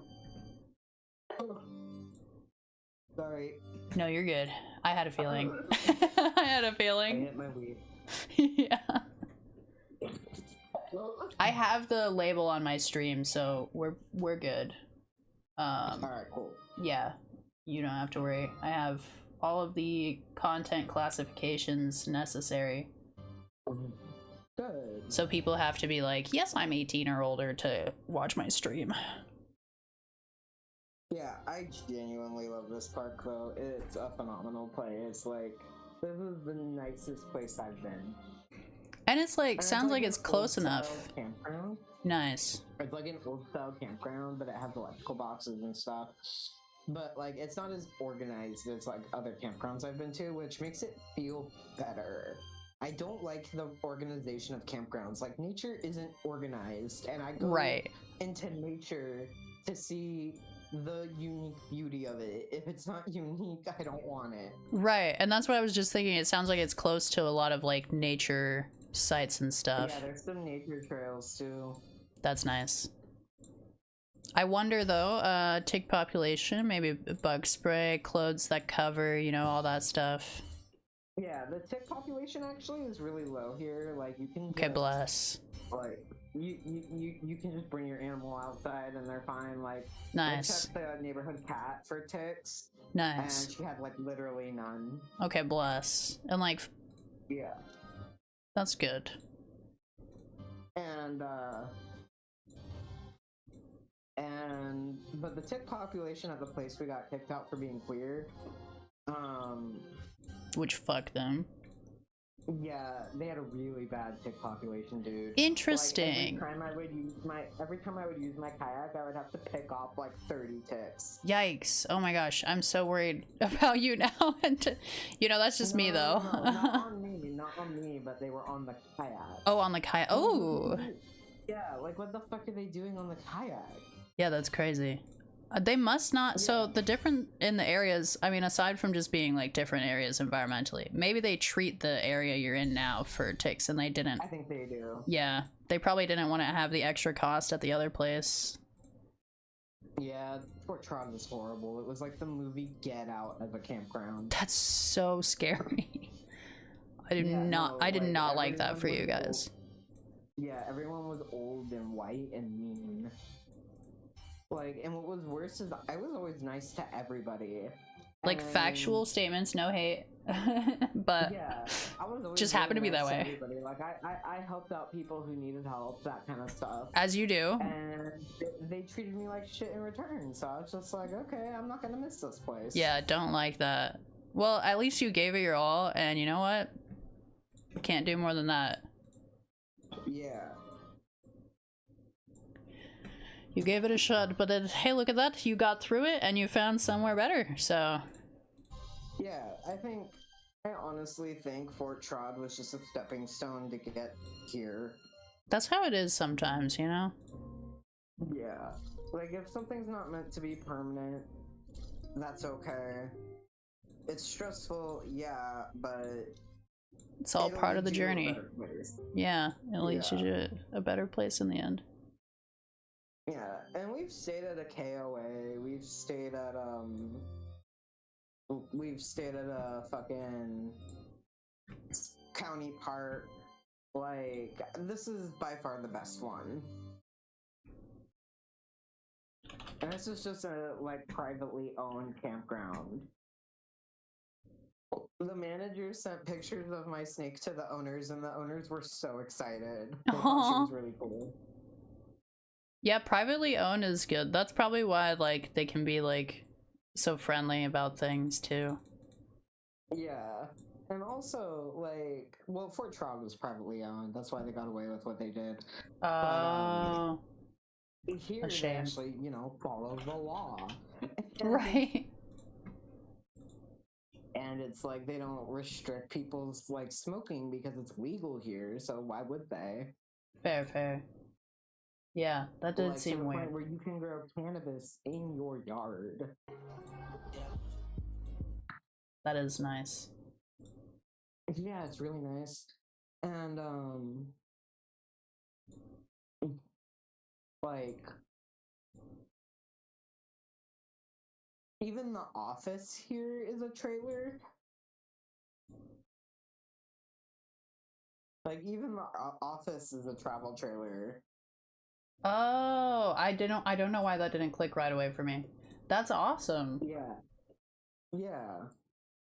Sorry. No, you're good. I had a feeling. I had a feeling. I hit my weed. Yeah. I have the label on my stream, so we're good. Alright, cool. Yeah. You don't have to worry. I have all of the content classifications necessary. Good. So people have to be like, yes, I'm 18 or older to watch my stream. Yeah, I genuinely love this park though. It's a phenomenal place. Like, this is the nicest place I've been. And it's like, And sounds like an it's close old-style enough. Campground. Nice. It's like an old style campground, but it has electrical boxes and stuff. But like, it's not as organized as like other campgrounds I've been to, which makes it feel better. I don't like the organization of campgrounds. Like, nature isn't organized, and I go into nature to see the unique beauty of it. If it's not unique, I don't want it. Right, and that's what I was just thinking. It sounds like it's close to a lot of like nature sites and stuff. Yeah, there's some nature trails too. That's nice. I wonder though, tick population, maybe bug spray, clothes that cover, you know, all that stuff. Yeah, the tick population actually is really low here. Like, you can Okay, bless. Like, you can just bring your animal outside and they're fine. Like, Nice. I checked the neighborhood cat for ticks. Nice. And she had like literally none. Okay, bless. And like, Yeah. that's good. But the tick population at the place we got kicked out for being queer, Which fuck them. Yeah, they had a really bad tick population, dude. Interesting. Like, every time I would use my kayak, I would have to pick off like 30 ticks. Yikes. Oh my gosh, I'm so worried about you now. And you know, that's just me though. No, not on me, but they were on the kayak. Oh, on the kayak. Oh. Yeah, like what the fuck are they doing on the kayak? Yeah, that's crazy. They must not. So the different in the areas, I mean, aside from just being like different areas environmentally, maybe they treat the area you're in now for ticks and they didn't. I think they do. Yeah, they probably didn't want to have the extra cost at the other place. Yeah, Fort Trot was horrible. It was like the movie Get Out as a campground. That's so scary. I did not like that for you guys. Yeah, everyone was old and white and mean. Like, and what was worse is I was always nice to everybody. Like factual statements, no hate. But yeah, I was always just happened to be nice that way. Everybody. Like I helped out people who needed help, that kind of stuff. As you do. And they treated me like shit in return. So I was just like, okay, I'm not gonna miss this place. Yeah, don't like that. Well, at least you gave it your all, and you know what? Can't do more than that. Yeah. You gave it a shot, but hey, look at that. You got through it and you found somewhere better, so. Yeah, I honestly think Fort Trod was just a stepping stone to get here. That's how it is sometimes, you know? Yeah. Like, if something's not meant to be permanent, that's okay. It's stressful, yeah, but it's all part of the journey. Yeah, it leads you to a better place in the end. Yeah, and we've stayed at a KOA, we've stayed at a fucking county park. Like, this is by far the best one. And this is just a, like, privately owned campground. The manager sent pictures of my snake to the owners, and the owners were so excited. They thought she was really cool. Yeah, privately owned is good. That's probably why, like, they can be, like, so friendly about things, too. Yeah. And also, like, well, Fort Trog was privately owned. That's why they got away with what they did. Oh. Here, they actually, you know, follow the law. Right. And it's like, they don't restrict people's, like, smoking because it's legal here, so why would they? Fair. Yeah, that did seem weird. Point where you can grow cannabis in your yard. That is nice. Yeah, it's really nice. And like, even the office here is a trailer. Like, even the office is a travel trailer. Oh, I don't know why that didn't click right away for me. That's awesome. Yeah,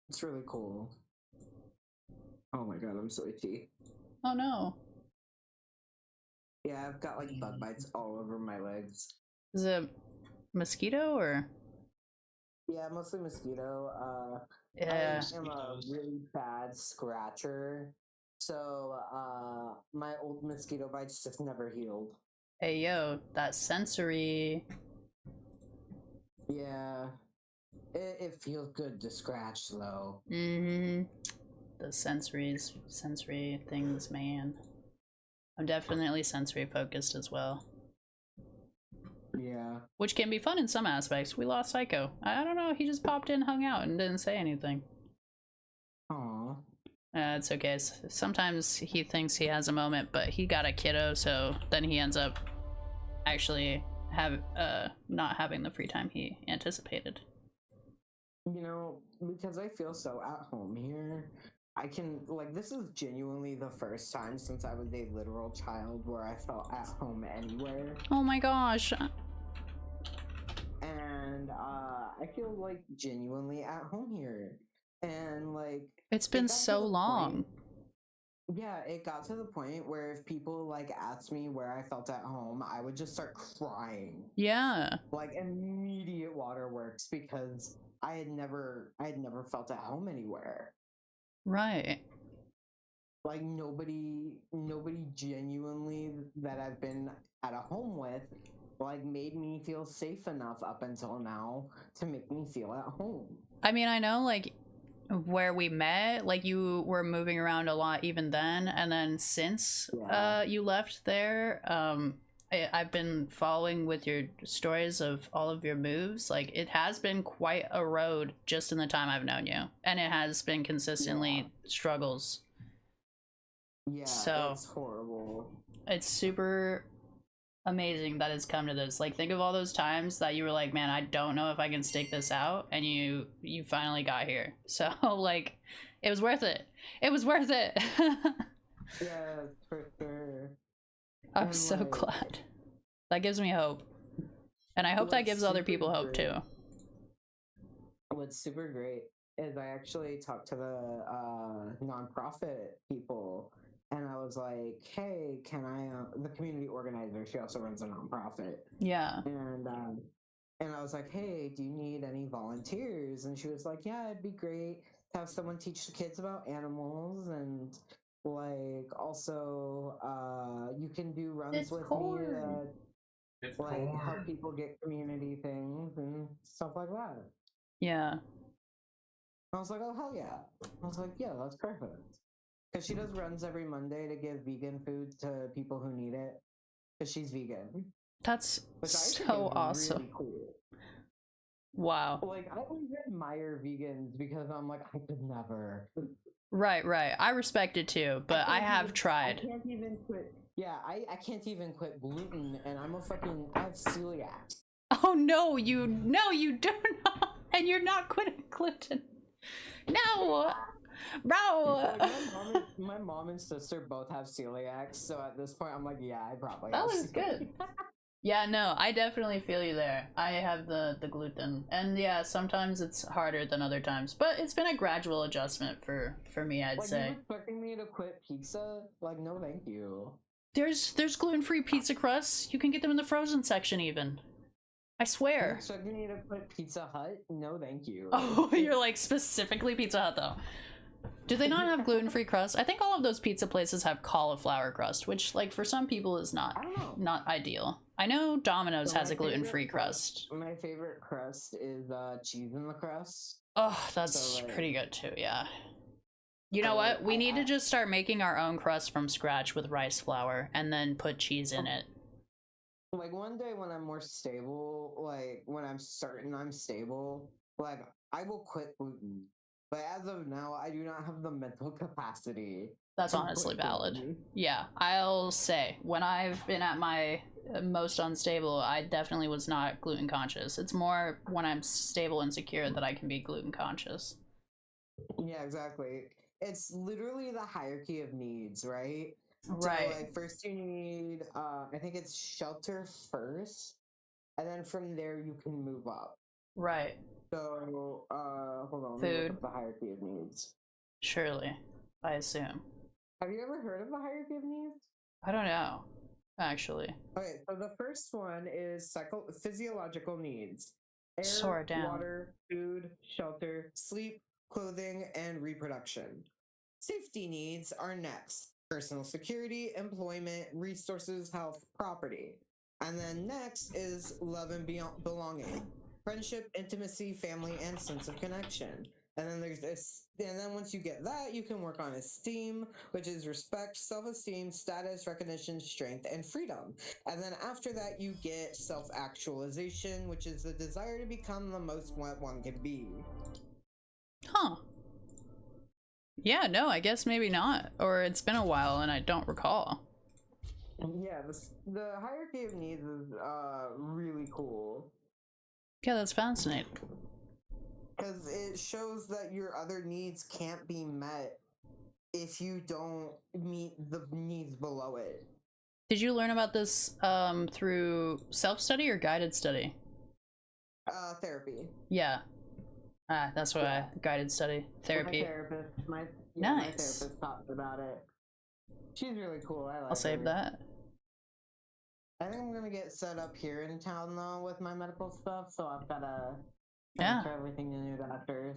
it's really cool. Oh my god, I'm so itchy. Oh no. Yeah, I've got like bug bites all over my legs. Is it mosquito or? Yeah, mostly mosquito. Yeah. I am a really bad scratcher, so my old mosquito bites just never healed. Hey yo, that sensory. Yeah, it feels good to scratch though. Mm-hmm. The sensory things, man. I'm definitely sensory focused as well. Yeah. Which can be fun in some aspects. We lost Psycho. I don't know, he just popped in, hung out, and didn't say anything. Aww. It's okay. Sometimes he thinks he has a moment, but he got a kiddo, so then he ends up actually not having the free time he anticipated. You know, because I feel so at home here, I can, like, this is genuinely the first time since I was a literal child where I felt at home anywhere. Oh my gosh. And I feel like genuinely at home here. And like, it's been so long. Yeah, it got to the point where if people like asked me where I felt at home, I would just start crying. Yeah. Like immediate waterworks because I had never felt at home anywhere. Right. like nobody genuinely that I've been at a home with like made me feel safe enough up until now to make me feel at home. I mean, I know like where we met, like you were moving around a lot even then, and then since you left there, I've been following with your stories of all of your moves. Like it has been quite a road just in the time I've known you, and it has been consistently struggles. Yeah, so it's horrible. It's super amazing that it's come to this. Like think of all those times that you were like, man, I don't know if I can stick this out, and you finally got here. So like it was worth it. It was worth it. Yeah, for sure. I'm And, so like, glad. That gives me hope, and I hope that what's gives other super people hope great- too. What's super great is I actually talked to the nonprofit people, and I was like, "Hey, can I?" The community organizer, she also runs a nonprofit. Yeah. And I was like, "Hey, do you need any volunteers?" And she was like, "Yeah, it'd be great to have someone teach the kids about animals, and like also you can do runs It's with corn. me to like help people get community things and stuff like that." Yeah. I was like, "Oh hell yeah!" I was like, "Yeah, that's perfect." Because she does runs every Monday to give vegan food to people who need it. Because she's vegan. That's Which I think so is awesome. Really cool. Wow. Like I always admire vegans because I'm like, I could never. Right, right. I respect it too, but I have I tried. can't even quit. Yeah, I can't even quit gluten, and I have celiac. Oh no, you do not, and you're not quitting gluten. No, bro. Like, my mom and sister both have celiac, so at this point, I'm like, yeah, I probably. That have was celiac. good. Yeah, no, I definitely feel you there. I have the gluten, and yeah, sometimes it's harder than other times, but it's been a gradual adjustment for me, I'd Like, say. you're expecting me to quit pizza? Like, no, thank you. There's gluten-free pizza crusts. You can get them in the frozen section even. I You're swear. expecting me to quit Pizza Hut? No, thank you. Oh, you're like specifically Pizza Hut though. Do they not have gluten-free crust? I think all of those pizza places have cauliflower crust, which like for some people is not ideal. I know Domino's So has my a gluten-free favorite crust. My favorite crust is cheese in the crust. Oh, that's So, like- pretty good too, yeah. You know So, what? We I- need to just start making our own crust from scratch with rice flour and then put cheese in it. Like one day when I'm more stable, like when I'm certain I'm stable, like I will quit gluten. But as of now, I do not have the mental capacity. That's to honestly quit valid. gluten. Yeah, I'll say, when I've been at my most unstable, I definitely was not gluten conscious. It's more when I'm stable and secure that I can be gluten conscious. Yeah, exactly. It's literally the hierarchy of needs, right? Right. So like first you need I think it's shelter first, and then from there you can move up. Right. So hold on, let me look Food. up the hierarchy of needs. Surely, I assume. Have you ever heard of the hierarchy of needs? I don't know, actually. Okay, so the first one is physiological needs. Air, Sort down. water, food, shelter, sleep, clothing, and reproduction. Safety needs are next. Personal security, employment, resources, health, property. And then next is love and belonging. Friendship, intimacy, family, and sense of connection. And then there's this, and then once you get that, you can work on esteem, which is respect, self-esteem, status, recognition, strength, and freedom. And then after that, you get self-actualization, which is the desire to become the most what one can be. Huh. Yeah, no, I guess maybe not. Or it's been a while and I don't recall. Yeah, the hierarchy of needs is really cool. Yeah, that's fascinating. Because it shows that your other needs can't be met if you don't meet the needs below it. Did you learn about this through self-study or guided study? Therapy. Yeah. That's what guided study. Therapy. My therapist, my Nice. therapist talked about it. She's really cool. I like I'll save her. that. I think I'm gonna get set up here in town though with my medical stuff, so I've gotta Yeah. transfer everything to new doctors.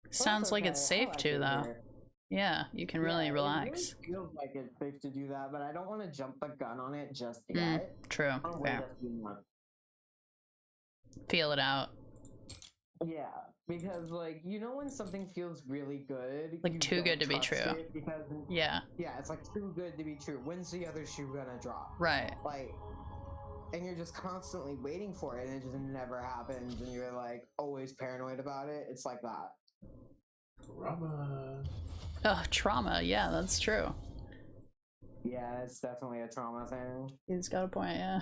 Sounds like it's I safe like too, it though. here. Yeah, you can really relax. It really feels like it's safe to do that, but I don't want to jump the gun on it just Mm, yet. true. I don't Fair. want to do much. Feel it out. Yeah, because like you know when something feels really good, Like you too don't good to be trust true. it because Yeah. yeah, it's like too good to be true. When's the other shoe gonna drop? Right. Like, and you're just constantly waiting for it, and it just never happens, and you're like always paranoid about it. It's like that. Trauma. Oh, trauma. Yeah, that's true. Yeah, it's definitely a trauma thing. He's got a point. Yeah.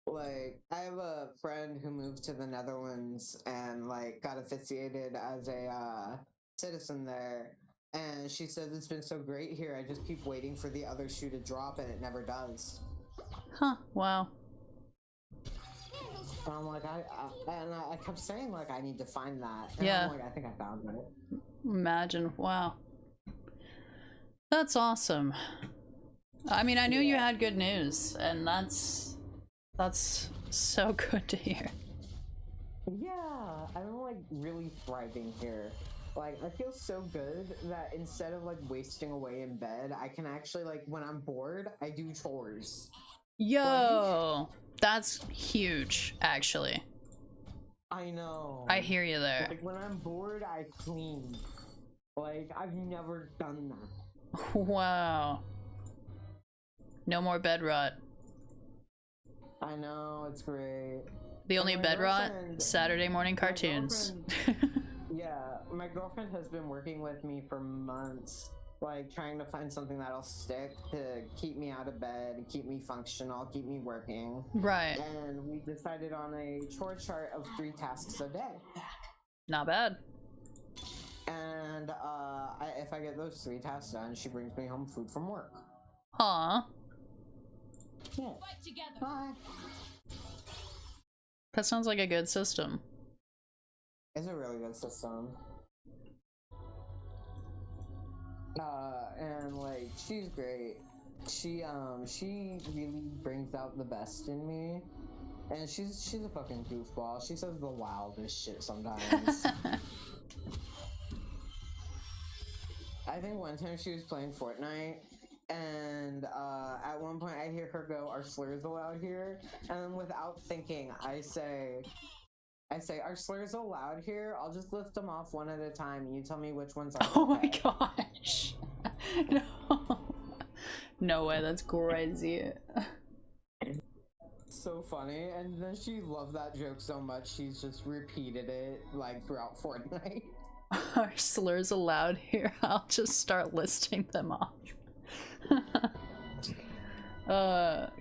Like, I have a friend who moved to the Netherlands and like got officiated as a citizen there, and she says it's been so great here. I just keep waiting for the other shoe to drop, and it never does. Huh. Wow. And I'm like, I kept saying like I need to find that. And Yeah. I'm like, I think I found it. Imagine. Wow. That's awesome. I mean, I knew you had good news, and that's so good to hear. Yeah, I'm like really thriving here. Like, I feel so good that instead of like wasting away in bed, I can actually like when I'm bored, I do chores. Yo, that's huge, actually. I know. I hear you there. Like when I'm bored, I clean. Like I've never done that. Wow. No more bed rot. I know, it's great. The only my bed rot? girlfriend- Saturday morning cartoons. Yeah, my girlfriend has been working with me for months, like trying to find something that'll stick to keep me out of bed, keep me functional, keep me working. Right. And we decided on a chore chart of 3 tasks a day. Not bad. And if I get those 3 tasks done, she brings me home food from work. Aw. Yeah. Bye. That sounds like a good system. It's a really good system. And like she's great. She really brings out the best in me. And she's a fucking goofball. She says the wildest shit sometimes. I think one time she was playing Fortnite, and at one point I hear her go, "Are slurs allowed here?" And then without thinking, I say, "Are slurs allowed here? I'll just list them off one at a time, and you tell me which ones are." Oh my gosh. No. No way, that's crazy. So funny, and then she loved that joke so much she's just repeated it like throughout Fortnite. Are slurs allowed here? I'll just start listing them off.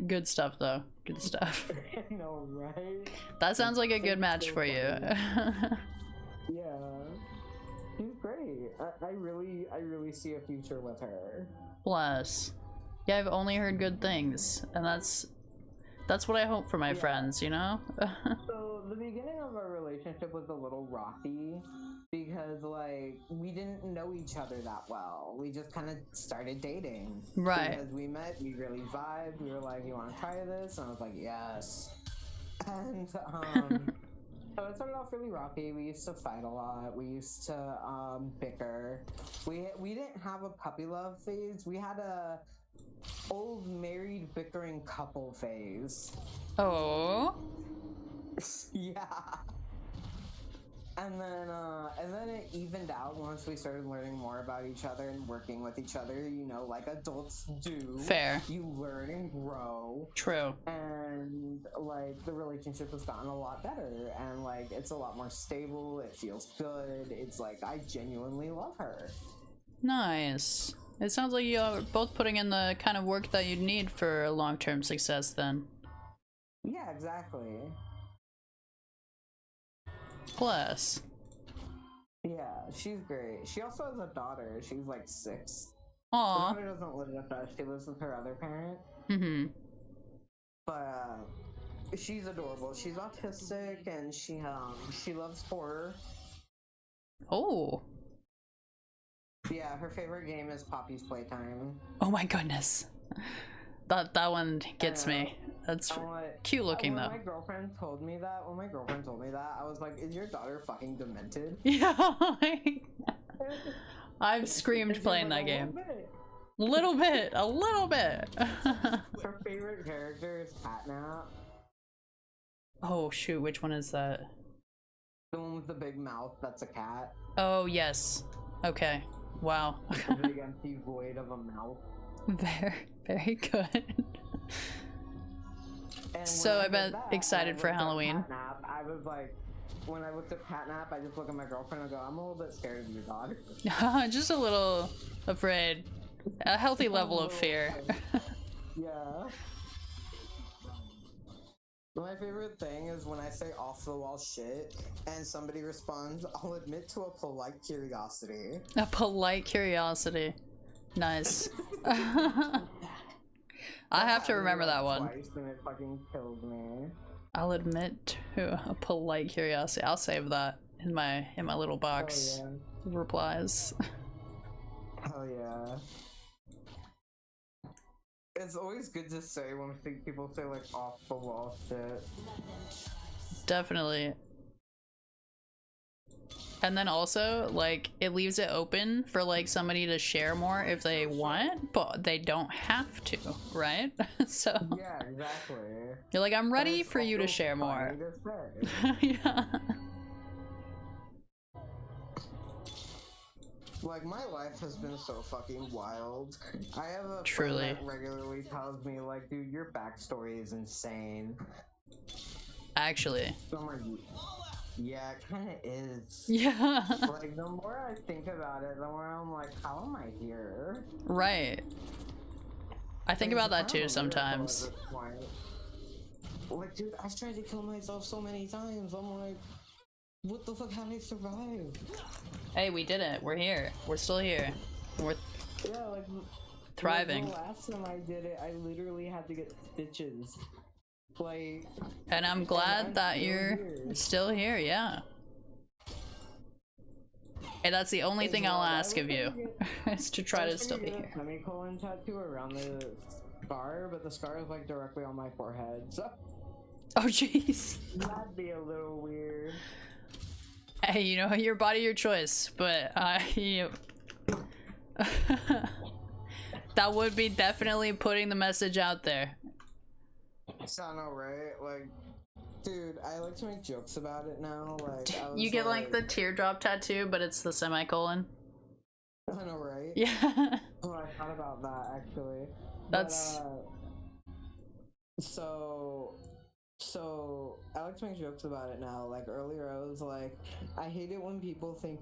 Good stuff though. Good stuff. I know, right? That sounds like a good match for you. Yeah. She's great. I really see a future with her. Bless. Yeah, I've only heard good things, and that's what I hope for my friends, you know? So the beginning of our relationship was a little rocky because like we didn't know each other that well. We just kind of started dating. Right. Because we met, we really vibed. We were like, "You want to try this?" And I was like, "Yes." And so it started off really rocky. We used to fight a lot. We used to bicker. We didn't have a puppy love phase. We had a old married bickering couple phase. Oh. Yeah. And then it evened out once we started learning more about each other and working with each other, you know, like adults do. Fair. You learn and grow. True. And like the relationship has gotten a lot better, and like it's a lot more stable. It feels good. It's like I genuinely love her. Nice. It sounds like you're both putting in the kind of work that you'd need for long-term success then. Yeah, exactly. Bless. Yeah, she's great. She also has a daughter. She's like 6. Aw. The daughter doesn't live with us. She lives with her other parent. Mm-hmm. But she's adorable. She's autistic and she loves horror. Oh. Yeah, her favorite game is Poppy's Playtime. Oh my goodness. That one gets me. That's cute looking when though. When my girlfriend told me that, I was like, "Is your daughter fucking demented?" Yeah. I've screamed playing that game. A little bit. Her favorite character is Catnap. Oh shoot, which one is that? The one with the big mouth that's a cat. Oh yes. Okay. Wow. The big empty void of a mouth. Very good. And So when I bet did that, excited I for looked up Halloween. Catnap, I was like, when I looked at Catnap, I just look at my girlfriend and go, I'm a little bit scared of your dog. Just a little afraid. A healthy level of fear. Yeah. My favorite thing is when I say off the wall shit and somebody responds, I'll admit to a polite curiosity. A polite curiosity. Nice. I have to remember that one. Twice and it fucking killed me. I'll admit to a polite curiosity. I'll save that in my little box of replies. Hell yeah. It's always good to say when people say like off the wall shit. Definitely. And then also, like, it leaves it open for like somebody to share more if they want, but they don't have to, right? So yeah, exactly. You're like, I'm ready for you to share more. Yeah. Like, my life has been so fucking wild. I have a Truly. friend that regularly tells me, like, dude, your backstory is insane. Actually. So I'm like, yeah, it kinda is. Yeah. Like, the more I think about it, the more I'm like, how am I here? Right. I think about that too sometimes. Like, dude, I've tried to kill myself so many times. I'm like, what the fuck? How did I survive? Hey, we did it. We're here. We're still here. We're like thriving. The last time I did it, I literally had to get stitches. Like, and I'm glad that you're still here. Yeah. Hey, that's the only thing I'll ask of you, is to try to still be here. A semicolon tattoo around the scar, but the scar is like directly on my forehead. So. Oh jeez. That'd be a little weird. Hey, you know, your body, your choice, but that would be definitely putting the message out there. I know, right? Like, dude, I like to make jokes about it now. Like, You get like the teardrop tattoo, but it's the semicolon. I know, right? Yeah. Oh, I thought about that actually. That's So I like to make jokes about it now. Like earlier I was like, I hate it when people think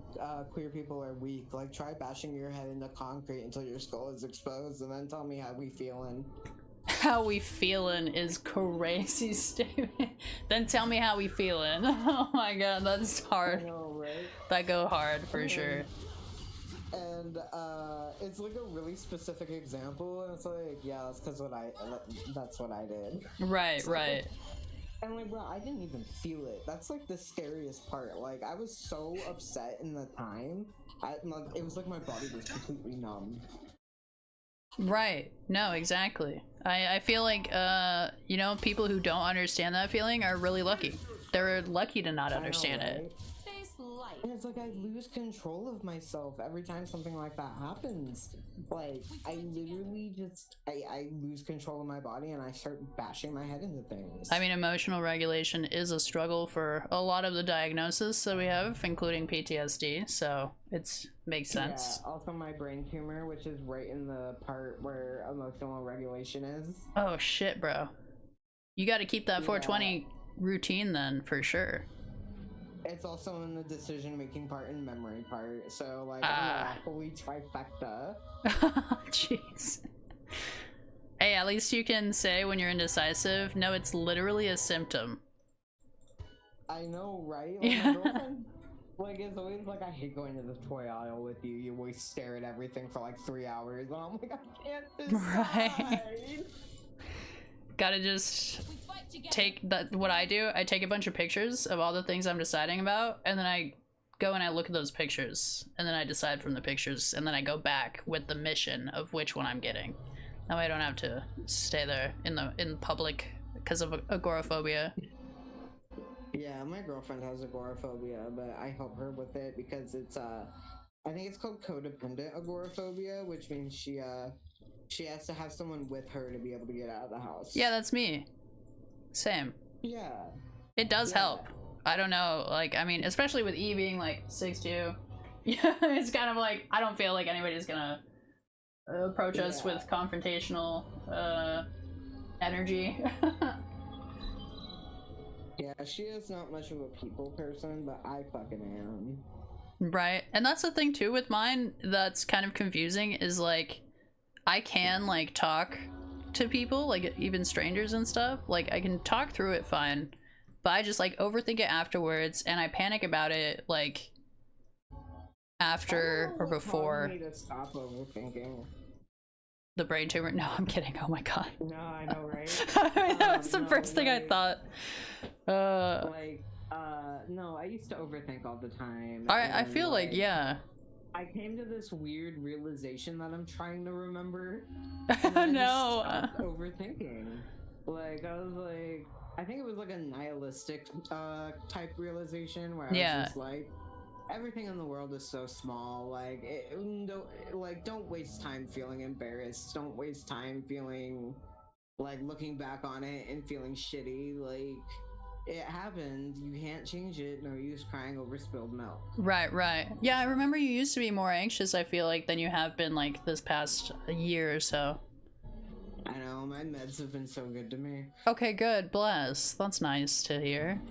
queer people are weak. Like, try bashing your head into concrete until your skull is exposed and then tell me how we feeling. How we feeling is crazy statement. Then tell me how we feeling. Oh my god, that's hard. I know, right? That go hard for sure. And it's like a really specific example, and it's like, yeah, that's because that's what I did. Right, so, right. And like, bro, I didn't even feel it. That's like the scariest part. Like, I was so upset in the time. It was like my body was completely numb. Right. No, exactly. I feel like, you know, people who don't understand that feeling are really lucky. They're lucky to not understand it. And it's like I lose control of myself every time something like that happens. Like, I literally just, I lose control of my body and I start bashing my head into things. I mean, emotional regulation is a struggle for a lot of the diagnoses that we have, including PTSD, so it makes sense. Yeah, also my brain tumor, which is right in the part where emotional regulation is. Oh shit, bro. You gotta keep that 420 routine then, for sure. It's also in the decision-making part and memory part, so like I'm a holy trifecta. Jeez. Hey, at least you can say when you're indecisive, no, it's literally a symptom. I know, right? Like, my girlfriend, like, it's always like, I hate going to the toy aisle with you. You always stare at everything for like 3 hours, and I'm like, I can't decide. Right. Gotta just take that. What I do, I take a bunch of pictures of all the things I'm deciding about, and then I go and I look at those pictures, and then I decide from the pictures, and then I go back with the mission of which one I'm getting. That way I don't have to stay there in public because of agoraphobia. Yeah, my girlfriend has agoraphobia, but I help her with it because it's I think it's called codependent agoraphobia, which means she has to have someone with her to be able to get out of the house. Yeah, that's me. Same. Yeah. It does help. I don't know, like, I mean, especially with E being like 6'2", yeah, it's kind of like, I don't feel like anybody's gonna approach us with confrontational energy. Yeah, she is not much of a people person, but I fucking am. Right, and that's the thing too with mine that's kind of confusing is like, I can like talk to people, like even strangers and stuff, like I can talk through it fine, but I just like overthink it afterwards, and I panic about it like after or before. Me to stop overthinking. The brain tumor? No, I'm kidding. Oh my god. No, I know, right? I mean, that was the first thing I thought. No, I used to overthink all the time. I feel like, yeah. I came to this weird realization that I'm trying to remember. No. Stopped overthinking. Like, I was like, I think it was like a nihilistic type realization where I was just like, everything in the world is so small. Like, don't waste time feeling embarrassed. Don't waste time feeling like looking back on it and feeling shitty. Like, it happened. You can't change it. No use crying over spilled milk. Right. Yeah, I remember you used to be more anxious, I feel like, than you have been like this past year or so. I know, my meds have been so good to me. Okay, good. Bless. That's nice to hear.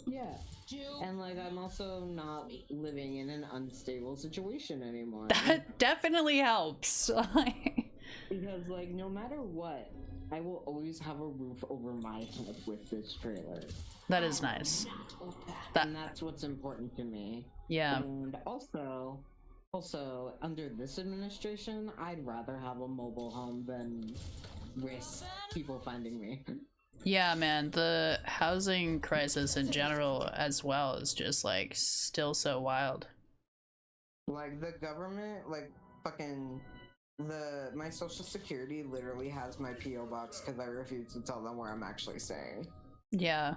Yeah. And like, I'm also not living in an unstable situation anymore. That definitely helps. Because like, no matter what, I will always have a roof over my head with this trailer. That is nice. And that's what's important to me. Yeah. And also, under this administration, I'd rather have a mobile home than risk people finding me. Yeah, man, the housing crisis in general as well is just like still so wild. Like the government, like fucking my social security literally has my PO box because I refuse to tell them where I'm actually staying. Yeah.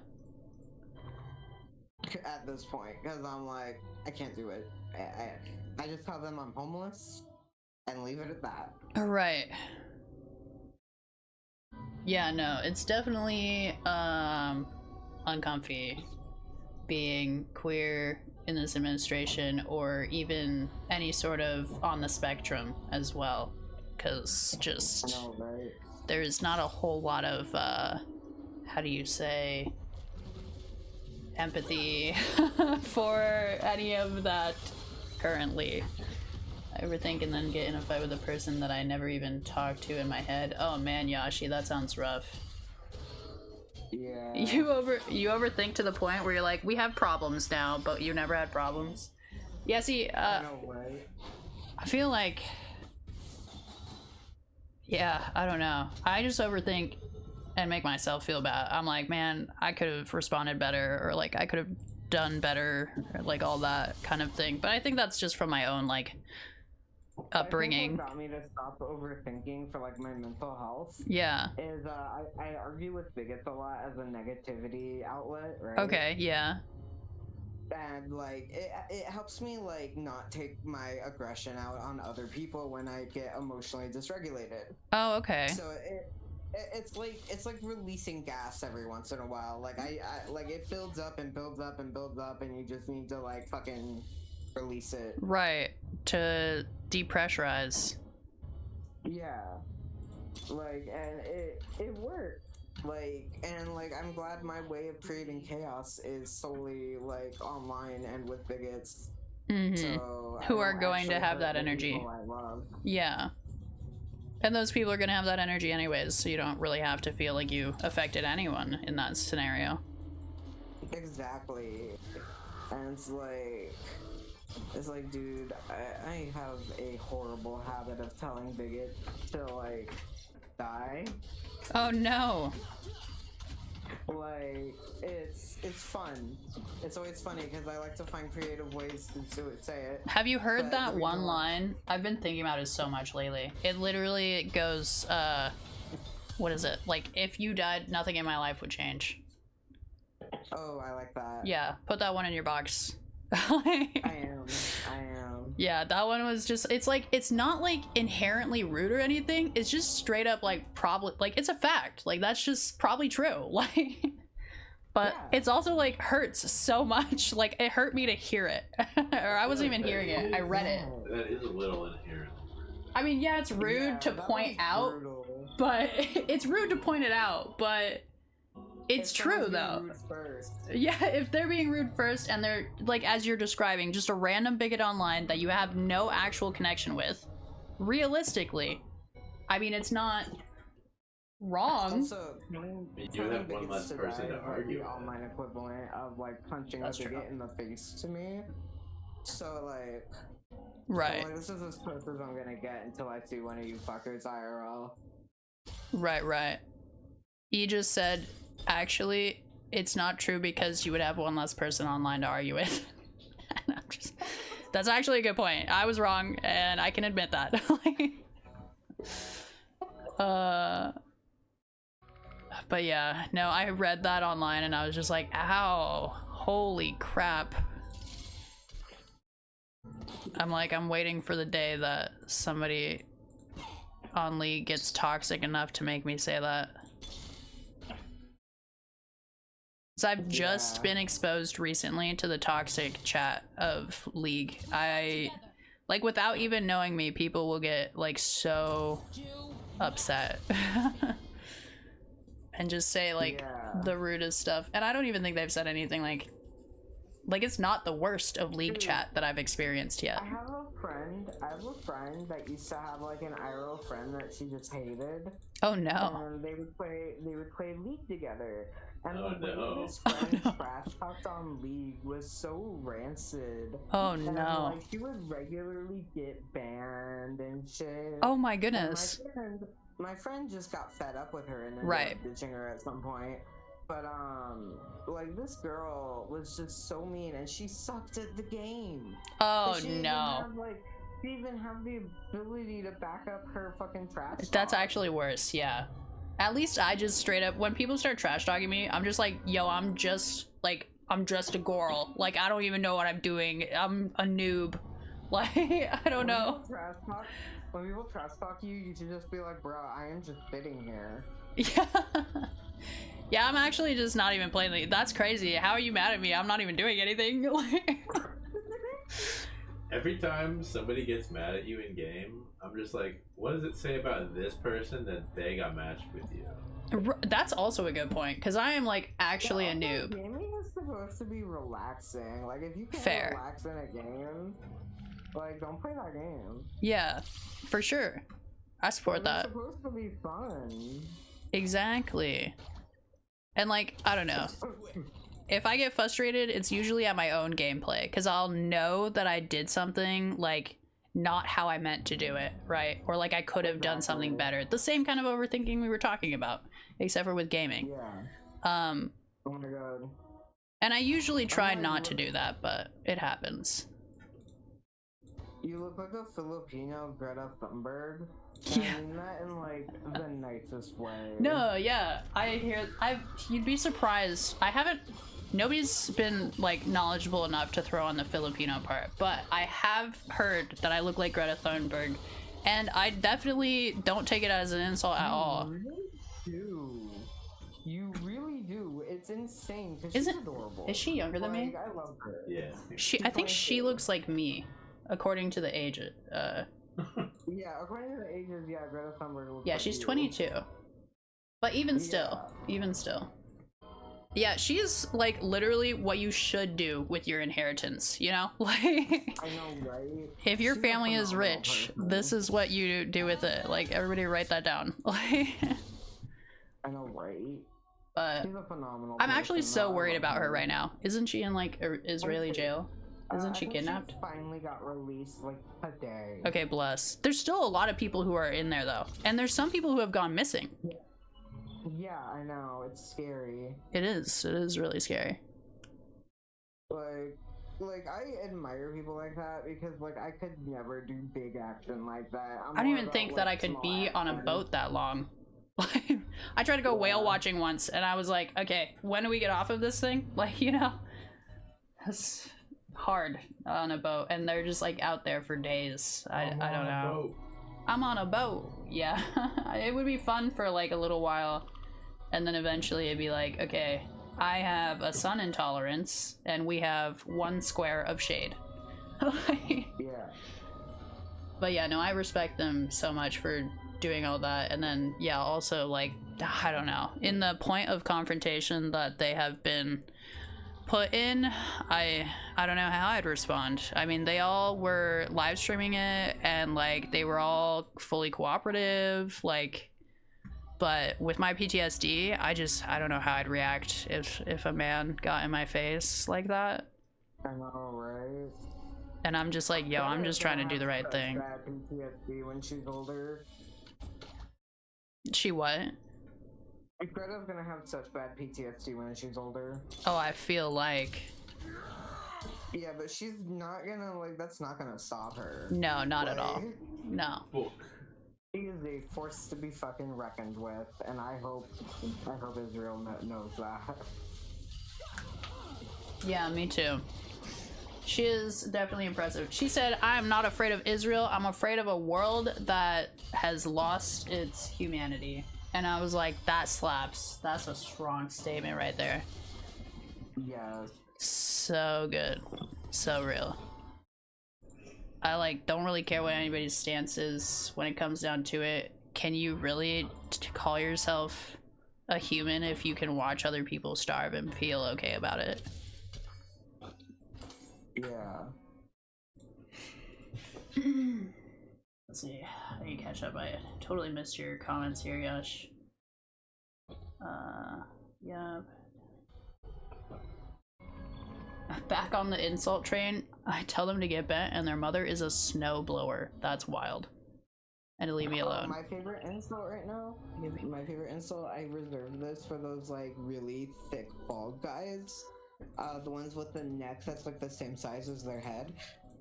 At this point, because I'm like, I can't do it. I just tell them I'm homeless and leave it at that. Right. Yeah, no, it's definitely uncomfy being queer in this administration, or even any sort of on the spectrum as well, because just I know, right? There's not a whole lot of how do you say, empathy for any of that currently. I overthink and then get in a fight with a person that I never even talked to in my head. Oh man, Yashi, that sounds rough. Yeah. You overthink to the point where you're like, we have problems now, but you never had problems. Yeah, see, I know, right? I feel like, yeah, I don't know. I just overthink and make myself feel bad. I'm like, man, I could have responded better, or like I could have done better, or like all that kind of thing. But I think that's just from my own like upbringing. What got me to stop overthinking for like my mental health, yeah, is I argue with bigots a lot as a negativity outlet, right? Okay, yeah. And like it helps me like not take my aggression out on other people when I get emotionally dysregulated. Oh, okay. So it's like releasing gas every once in a while. Like I like it builds up and builds up and builds up, and you just need to like fucking release it. Right, to depressurize. Yeah. Like, and it worked. Like, and like I'm glad my way of creating chaos is solely like online and with bigots. Mm-hmm. So who are going to have that hurt the energy. people I love. Yeah. And those people are gonna have that energy anyways, so you don't really have to feel like you affected anyone in that scenario. Exactly. And it's like, dude, I have a horrible habit of telling bigots to like die. Oh no. Like, it's fun. It's always funny because I like to find creative ways to say it. Have you heard that one line? I've been thinking about it so much lately. It literally goes, what is it? Like, if you died, nothing in my life would change. Oh, I like that. Yeah, put that one in your box. I am. Yeah, that one was just, it's like, it's not like inherently rude or anything. It's just straight up like probably, like it's a fact. Like that's just probably true. Like, but it's also like hurts so much. Like it hurt me to hear it. Or I wasn't even hearing it. I read it. That is a little inherent. I mean, yeah, it's rude to point out, but it's rude to point it out, but it's true though. Yeah, if they're being rude first and they're like, as you're describing, just a random bigot online that you have no actual connection with, realistically, I mean, it's not wrong. Also, you have one less person to argue. The online equivalent of like punching a bigot in the face to me. So like, right. So, like, this is as close as I'm gonna get until I see one of you fuckers IRL. Right, right. He just said, actually, it's not true because you would have one less person online to argue with. And I'm just, that's actually a good point. I was wrong, and I can admit that. But yeah, no, I read that online and I was just like, ow, holy crap. I'm like, I'm waiting for the day that somebody on League gets toxic enough to make me say that. So I've just been exposed recently to the toxic chat of League. Like, without even knowing me, people will get like so upset and just say like the rudest stuff. And I don't even think they've said anything like it's not the worst of League chat that I've experienced yet. I have a friend that used to have like an IRL friend that she just hated. Oh no. And they would play League together. And the way this friend trash talked on League was so rancid. Oh and, no. Like, she would regularly get banned and shit. Oh my goodness. My friend just got fed up with her and ended up ditching her at some point. But like, this girl was just so mean and she sucked at the game. Oh no. She didn't even have the ability to back up her fucking trash talk. That's actually worse, yeah. At least I just straight up, when people start trash talking me, I'm just like, yo, I'm just a girl. Like, I don't even know what I'm doing. I'm a noob. Like, I don't know. When people trash talk you, you should just be like, bro, I am just sitting here. Yeah. Yeah, I'm actually just not even playing League. That's crazy. How are you mad at me? I'm not even doing anything. Every time somebody gets mad at you in game, I'm just like, what does it say about this person that they got matched with you? That's also a good point, because I am like actually a noob. Gaming is supposed to be relaxing. Like, if you can't relax in a game, like, don't play that game. Yeah, for sure. I support that. It's supposed to be fun. Exactly. And like, I don't know. If I get frustrated, it's usually at my own gameplay, because I'll know that I did something like not how I meant to do it, right? Or like I could have done something better. The same kind of overthinking we were talking about, except for with gaming. Yeah. Oh my god. And I usually try not to do that, but it happens. You look like a Filipino Greta Thunberg. Yeah. I mean that in like the nicest way. No, yeah. You'd be surprised. Nobody's been like knowledgeable enough to throw on the Filipino part, but I have heard that I look like Greta Thunberg, and I definitely don't take it as an insult at all. You really do. It's insane because she's adorable. Is she younger than me? I love her. Yeah. I think she looks like me, according to the age. Yeah, according to the ages, yeah, Greta Thunberg looks Yeah, she's 22. But even still. Yeah, she's like literally what you should do with your inheritance, you know? Like, I know, right? If your family is rich, this is what you do with it. Like, everybody write that down. I know, right? But she's a phenomenal I'm actually person, so worried about her right now. Isn't she in like Israeli jail? Isn't she kidnapped? She finally got released like today. Okay, bless. There's still a lot of people who are in there though, and there's some people who have gone missing. Yeah, I know. It's scary. It is. It is really scary. Like I admire people like that because like I could never do big action like that. I don't even think that I could be on a boat that long. I tried to go whale watching once, and I was like, okay, when do we get off of this thing? Like, you know, hard on a boat, and they're just like out there for days. I don't know. I'm on a boat. Yeah, it would be fun for like a little while, and then eventually it'd be like, okay, I have a sun intolerance, and we have 1 square of shade. Yeah. But yeah, no, I respect them so much for doing all that, and then yeah, also like, I don't know, in the point of confrontation that they have been put in, I don't know how I'd respond. I mean, they all were live streaming it, and like they were all fully cooperative, like, but with my PTSD, I don't know how I'd react if a man got in my face like that. I know, right? And I'm just like, yo, I'm just trying to do the right thing. Bad PTSD when she's older. She what? Greta's gonna have such bad PTSD when she's older. Oh, I feel like. Yeah, but she's not gonna, like, that's not gonna stop her. No, not at all. No. She is a force to be fucking reckoned with, and I hope Israel knows that. Yeah, me too. She is definitely impressive. She said, I am not afraid of Israel. I'm afraid of a world that has lost its humanity. And I was like, that slaps. That's a strong statement right there. Yes. So good. So real. I like don't really care what anybody's stance is when it comes down to it. Can you really call yourself a human if you can watch other people starve and feel okay about it? Yeah. Let's see. I need to catch up. I totally missed your comments here, Yash. Yeah. Back on the insult train, I tell them to get bent, and their mother is a snowblower. That's wild. And to leave me alone. My favorite insult right now? My favorite insult, I reserved this for those, like, really thick bald guys. The ones with the neck that's, like, the same size as their head.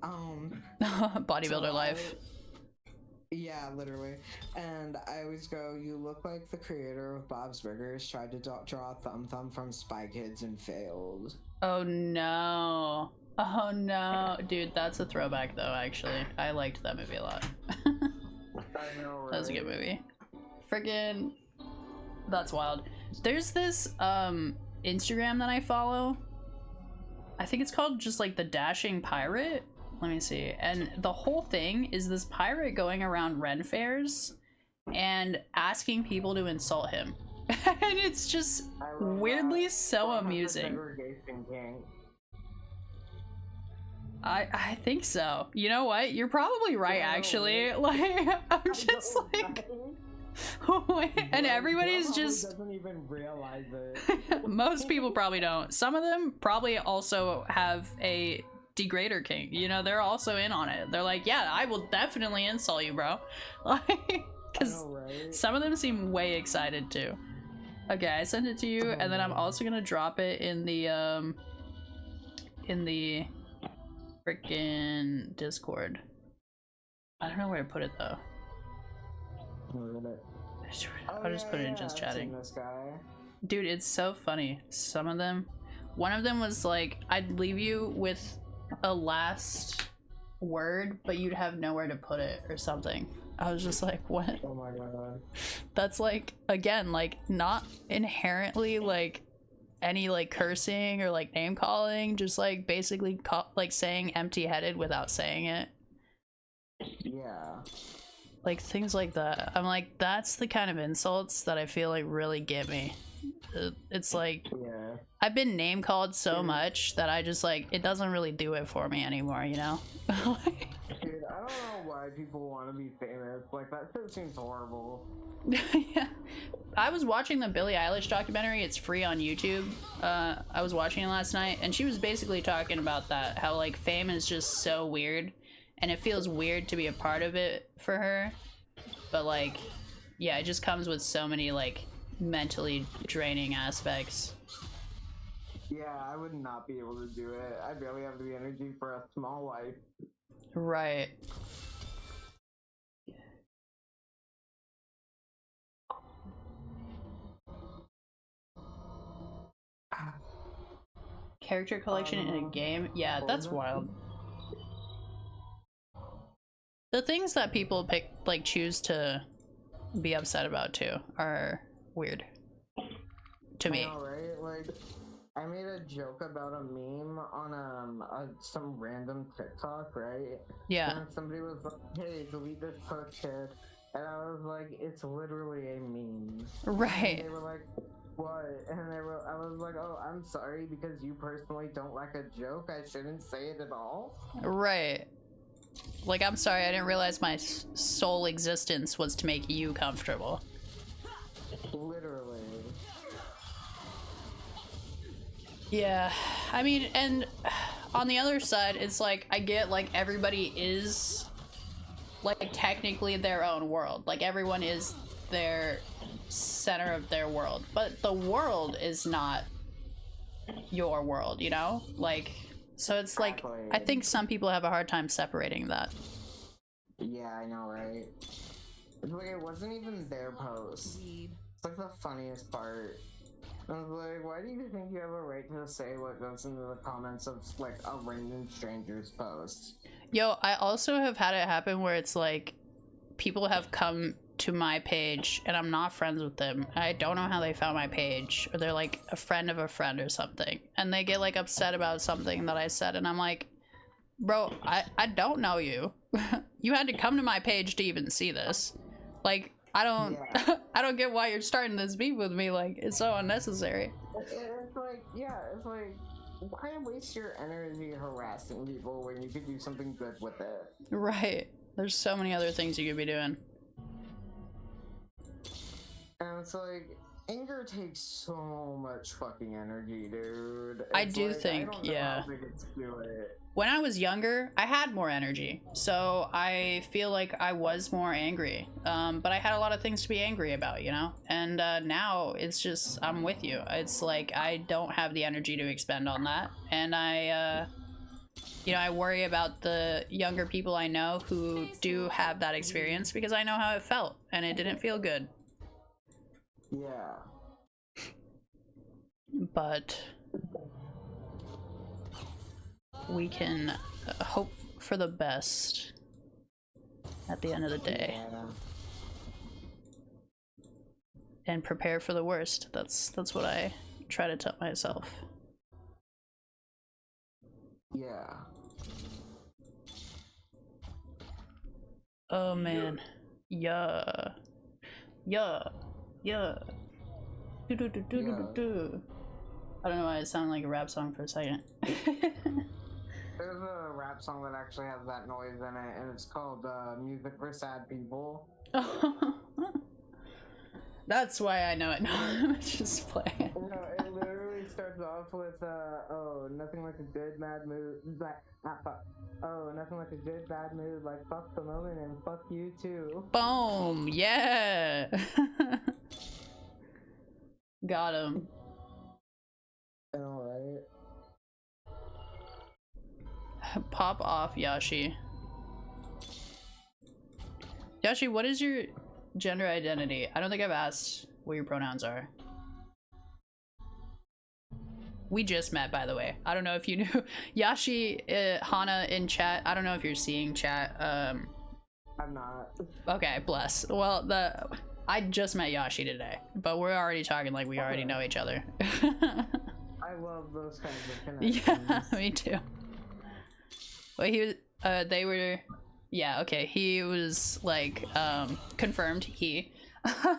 Bodybuilder life. Yeah, literally. And I always go, you look like the creator of Bob's Burgers tried to draw Thumb Thumb from Spy Kids and failed. Oh no. Oh no. Dude, that's a throwback though, actually. I liked that movie a lot. I know, right? That was a good movie. Friggin'... That's wild. There's this, Instagram that I follow. I think it's called just like the Dashing Pirate. Let me see. And the whole thing is this pirate going around Ren fairs and asking people to insult him. And it's just weirdly so amusing. I think so. You know what? You're probably right, actually. Like, I'm just like... and everybody's just doesn't even realize it. Most people probably don't. Some of them probably also have a degrader king, you know, they're also in on it. They're like, yeah, I will definitely insult you, bro. Like, because some of them seem way excited too. Okay, I sent it to you, and then I'm also gonna drop it in the freaking Discord. I don't know where to put it though. I'll just put it in just chatting. Dude, it's so funny. Some of them, one of them was like, I'd leave you with a last word, but you'd have nowhere to put it or something. I was just like, what? Oh my god. That's like, again, like not inherently like any like cursing or like name calling, just like basically like saying empty-headed without saying it. Yeah. Like things like that. I'm like, that's the kind of insults that I feel like really get me. It's like, yeah. I've been name called so much that I just like, it doesn't really do it for me anymore, you know? Dude, I don't know why people want to be famous. Like, that shit seems horrible. Yeah. I was watching the Billie Eilish documentary. It's free on YouTube. I was watching it last night, and she was basically talking about that, how like fame is just so weird, and it feels weird to be a part of it for her. But like, yeah, it just comes with so many like mentally draining aspects. Yeah, I would not be able to do it. I barely have the energy for a small life. Right. character collection in a game? Yeah, that's wild. The things that people pick, like, choose to be upset about too are weird to me. I know, right? Like, I made a joke about a meme on some random TikTok, right? Yeah. And somebody was like, "Hey, delete this post, kid," and I was like, "It's literally a meme." Right. And they were like, "What?" And I was like, "Oh, I'm sorry because you personally don't like a joke. I shouldn't say it at all." Right. Like, I'm sorry, I didn't realize my sole existence was to make you comfortable. Literally. Yeah, I mean, and on the other side, it's like, I get, like, everybody is, like, technically their own world. Like, everyone is their center of their world. But the world is not your world, you know? Like, so it's like, I think some people have a hard time separating that. Yeah, I know, right? It's like, it wasn't even their post. It's like the funniest part. I was like, why do you think you have a right to say what goes into the comments of, like, a random stranger's post? Yo, I also have had it happen where it's like, people have come to my page and I'm not friends with them. I don't know how they found my page, or they're like a friend of a friend or something, and they get like upset about something that I said, and I'm like, bro, I don't know you. You had to come to my page to even see this. Like, I don't I don't get why you're starting this beef with me. Like, it's so unnecessary. It's like, yeah, it's like, why waste your energy harassing people when you could do something good with it? Right. There's so many other things you could be doing. And it's like, anger takes so much fucking energy, dude. I do think, yeah. When I was younger, I had more energy, so I feel like I was more angry. But I had a lot of things to be angry about, you know? And now it's just, I'm with you. It's like, I don't have the energy to expend on that. And you know, I worry about the younger people I know who do have that experience, because I know how it felt, and it didn't feel good. Yeah. But we can hope for the best at the end of the day. Yeah. And prepare for the worst. That's what I try to tell myself. Yeah. Oh man. Yeah. Yeah. Yeah. Do do do do do do. I don't know why it sounded like a rap song for a second. There's a rap song that actually has that noise in it, and it's called Music for Sad People. That's why I know it. No, just play it. No, it literally starts off with, oh, nothing like a good mad mood. Oh, nothing like a good bad mood, like fuck the moment and fuck you too. Boom! Yeah! Got him. Alright. Pop off, Yashi. Yashi, what is your gender identity? I don't think I've asked what your pronouns are. We just met, by the way. I don't know if you knew. Yashi, Hana in chat. I don't know if you're seeing chat. I'm not. Okay, bless. Well, I just met Yashi today, but we're already talking like we already know each other. I love those kinds of connections. Yeah, me too. Well, he was, they were, yeah, okay, he was, like, confirmed, he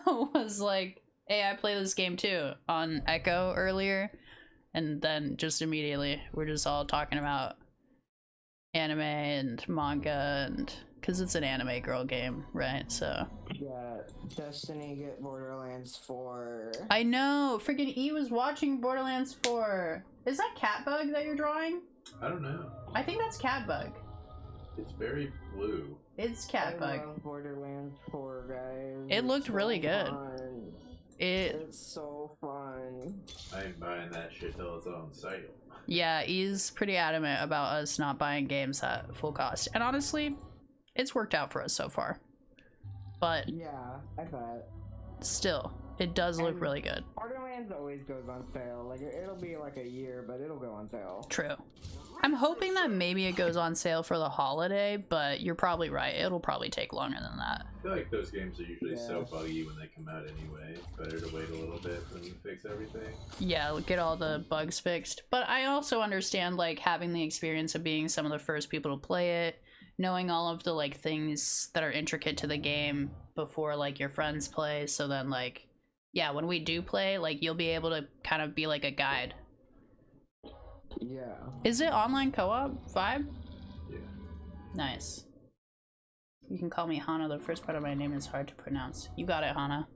was like, hey, I play this game too, on Echo earlier, and then just immediately, we're just all talking about anime and manga, and, because it's an anime girl game, right, so. Yeah, Destiny get Borderlands 4. I know, freaking E was watching Borderlands 4. Is that Catbug that you're drawing? I don't know. I think that's Catbug. It's very blue. It's I Catbug. love Borderlands 4, guys. It looked really good. Fun. It's so fun. I ain't buying that shit till it's on sale. Yeah, he's pretty adamant about us not buying games at full cost. And honestly, it's worked out for us so far. But yeah, I bet. Still, It does look really good. Borderlands always goes on sale. Like it'll be like a year, but it'll go on sale. True. I'm hoping that maybe it goes on sale for the holiday, but you're probably right. It'll probably take longer than that. I feel like those games are usually so buggy when they come out anyway. It's better to wait a little bit for them to fix everything. Yeah, get all the bugs fixed. But I also understand like having the experience of being some of the first people to play it, knowing all of the like things that are intricate to the game before like your friends play. So then like, yeah, when we do play, like you'll be able to kind of be like a guide. Yeah. Is it online co-op vibe? Yeah. Nice. You can call me Hana. The first part of my name is hard to pronounce. You got it, Hana.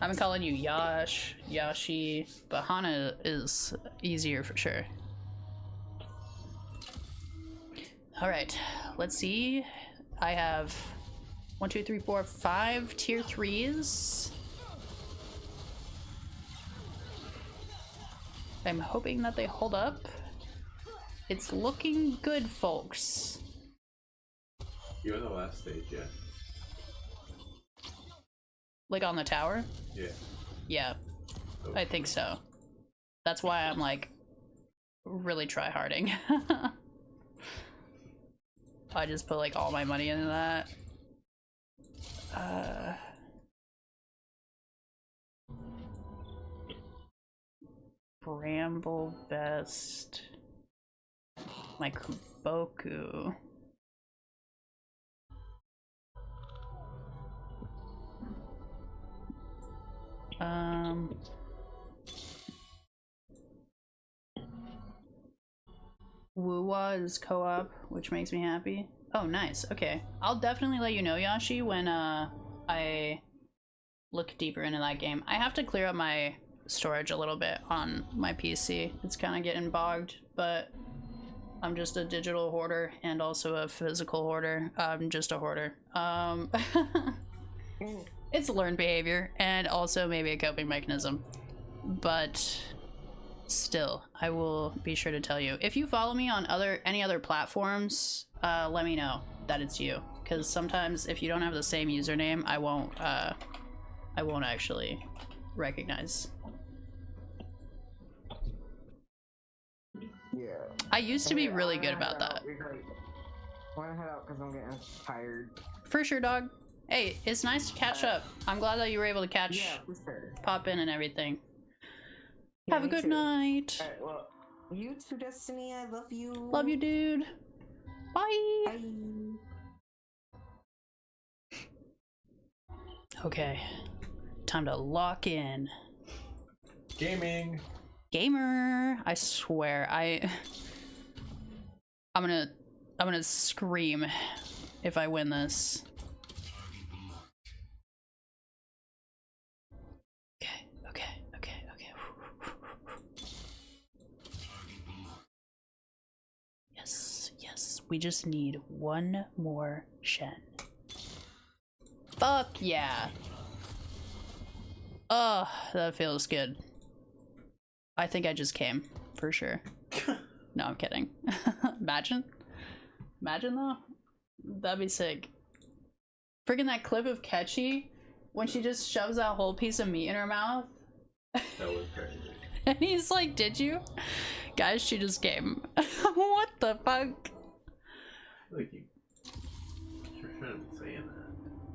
I've been calling you Yash, Yashi, but Hana is easier for sure. Alright, let's see. I have 1, 2, 3, 4, 5 tier 3s. I'm hoping that they hold up. It's looking good, folks. You in the last stage yet? Like on the tower? Yeah. Yeah, I think so. That's why I'm like really try-harding. I just put like all my money into that. Bramble Best. My Kuboku. Wuwa is co-op, which makes me happy. Oh, nice. Okay. I'll definitely let you know, Yashi, when I look deeper into that game. I have to clear up my storage a little bit on my PC. It's kind of getting bogged, but I'm just a digital hoarder and also a physical hoarder. I'm just a hoarder. It's learned behavior and also maybe a coping mechanism, but still, I will be sure to tell you. If you follow me on any other platforms, let me know that it's you, because sometimes if you don't have the same username, I won't actually recognize. Yeah. I used to be really good about that. I want to head out because I'm getting tired. For sure, dog. Hey, it's nice to catch up. I'm glad that you were able to catch, pop in and everything. Yeah, have a good night. Alright, well, you too, Destiny. I love you. Love you, dude. Bye. Bye. Okay, time to lock in. Gaming. Gamer. I swear, I'm gonna scream if I win this. Okay. Yes. We just need one more Shen. Fuck yeah. Oh, that feels good. I think I just came, for sure. No, I'm kidding. Imagine though. That'd be sick. Freaking that clip of Ketchy when she just shoves that whole piece of meat in her mouth. That was crazy. And he's like, did you? Guys, she just came. What the fuck? Like you shouldn't be saying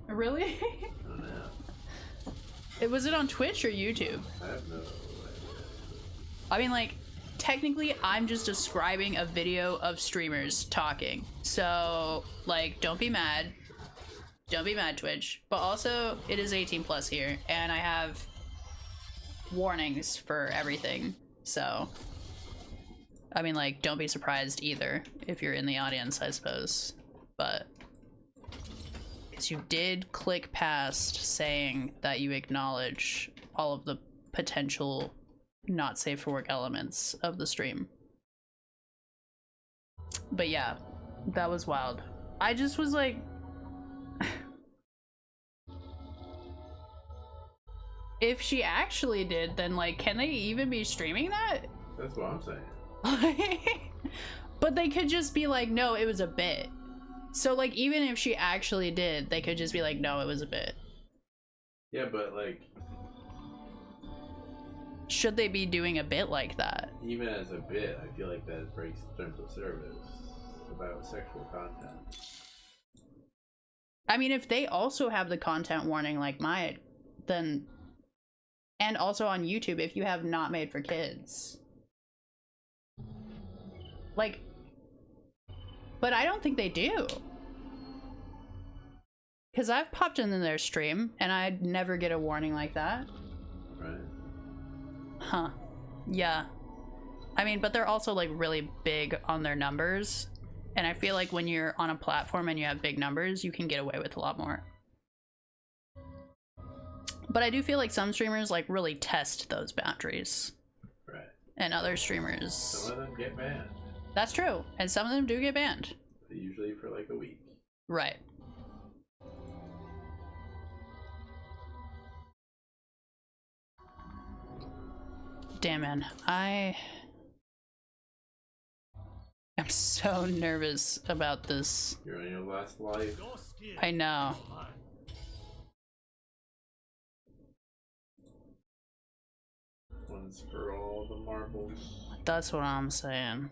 that. Really? I don't know. Was it on Twitch or YouTube? I have no idea. I mean, like, technically, I'm just describing a video of streamers talking. So, like, don't be mad. Don't be mad, Twitch. But also, it is 18 plus here, and I have warnings for everything. So, I mean, like, don't be surprised either if you're in the audience, I suppose. But, because you did click past saying that you acknowledge all of the potential not safe for work elements of the stream. But yeah, that was wild. I just was like, if she actually did, then like, can they even be streaming that? That's what I'm saying. But they could just be like, no, it was a bit. So like, even if she actually did, they could just be like, no, it was a bit. Yeah, but like, should they be doing a bit like that? even as a bit, I feel like that breaks terms of service about sexual content. I mean, if they also have the content warning like mine, then, and also on YouTube, if you have not made for kids, like, but I don't think they do. Because I've popped into their stream and I'd never get a warning like that. Right. Huh. Yeah. I mean, but they're also like really big on their numbers. And I feel like when you're on a platform and you have big numbers, you can get away with a lot more. But I do feel like some streamers like really test those boundaries. Right. And other streamers... Some of them get banned. That's true. And some of them do get banned. Usually for like a week. Right. Damn, man. I am so nervous about this. You're on your last life. I know. One's for all the marbles. That's what I'm saying.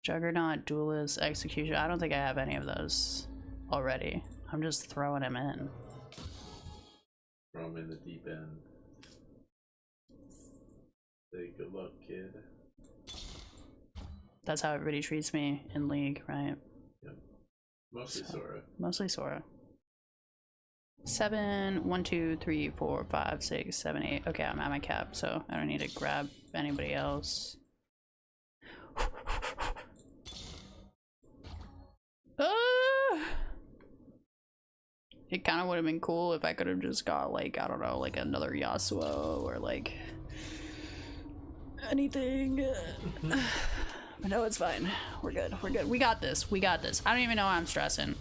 Juggernaut, Duelist, Execution. I don't think I have any of those already. I'm just throwing them in. Throw them in the deep end. Say good luck, kid. That's how everybody treats me in League, right? Yep. Mostly Sora. Mostly Sora. 7, 1, 2, 3, 4, 5, 6, 7, 8. Okay, I'm at my cap, so I don't need to grab anybody else. It kind of would have been cool if I could have just got like, I don't know, like another Yasuo or like anything. But no, it's fine. We're good. We're good. We got this. We got this. I don't even know why I'm stressing.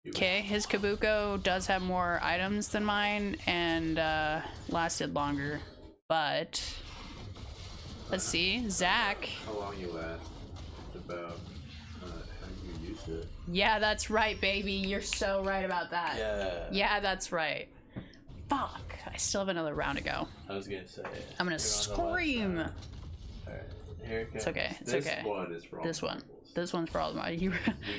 Okay, his Kabuko does have more items than mine and lasted longer. But let's see. Zach. How long you last? It's about how you use it. Yeah, that's right, baby. You're so right about that. Yeah. Yeah, that's right. Fuck. I still have another round to go. I was gonna say. I'm gonna scream. Alright, here it comes. It's okay. It's this okay. One is for all this the one. marbles. This one's for all the marbles. We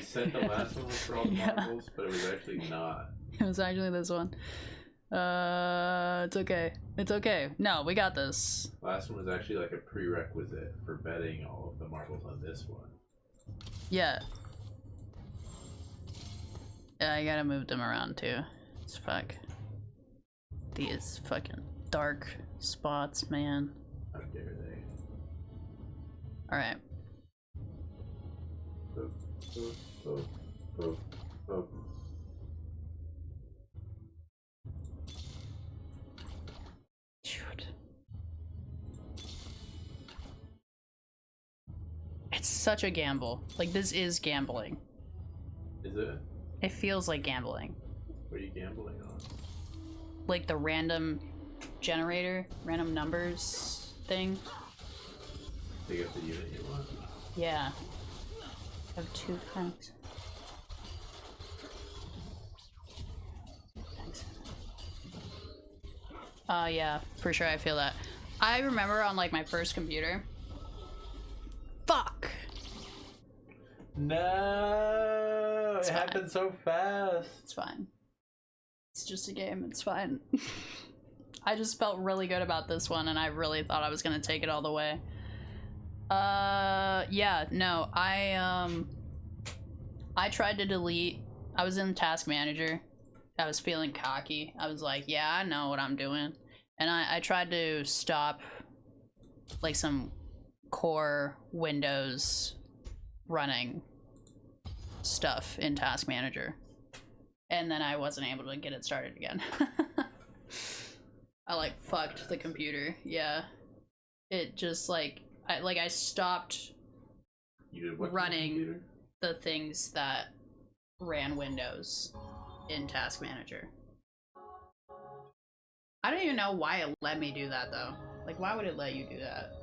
said the last one was for all the marbles, but it was actually not. It was actually this one. It's okay. It's okay. No, we got this. Last one was actually like a prerequisite for betting all of the marbles on this one. Yeah. Yeah, I gotta move them around too. It's fuck. These fucking dark spots, man. How dare they? Alright. Shoot. It's such a gamble. Like, this is gambling. Is it? It feels like gambling. What are you gambling on? Like the random generator, random numbers thing. To get the unit you want? Yeah. I have 2 friends. Thanks. Yeah, for sure I feel that. I remember on like my first computer. Fuck! No! It's it fine. happened so fast. It's fine. It's just a game, it's fine. I just felt really good about this one and I really thought I was gonna take it all the way. Yeah, no, I tried to delete. I was in Task Manager. I was feeling cocky. I was like, yeah, I know what I'm doing. And I tried to stop like some core Windows running stuff in Task Manager. And then I wasn't able to get it started again. I like fucked the computer. Yeah. It just like I stopped running the things that ran Windows in Task Manager. I don't even know why it let me do that though. Like, why would it let you do that?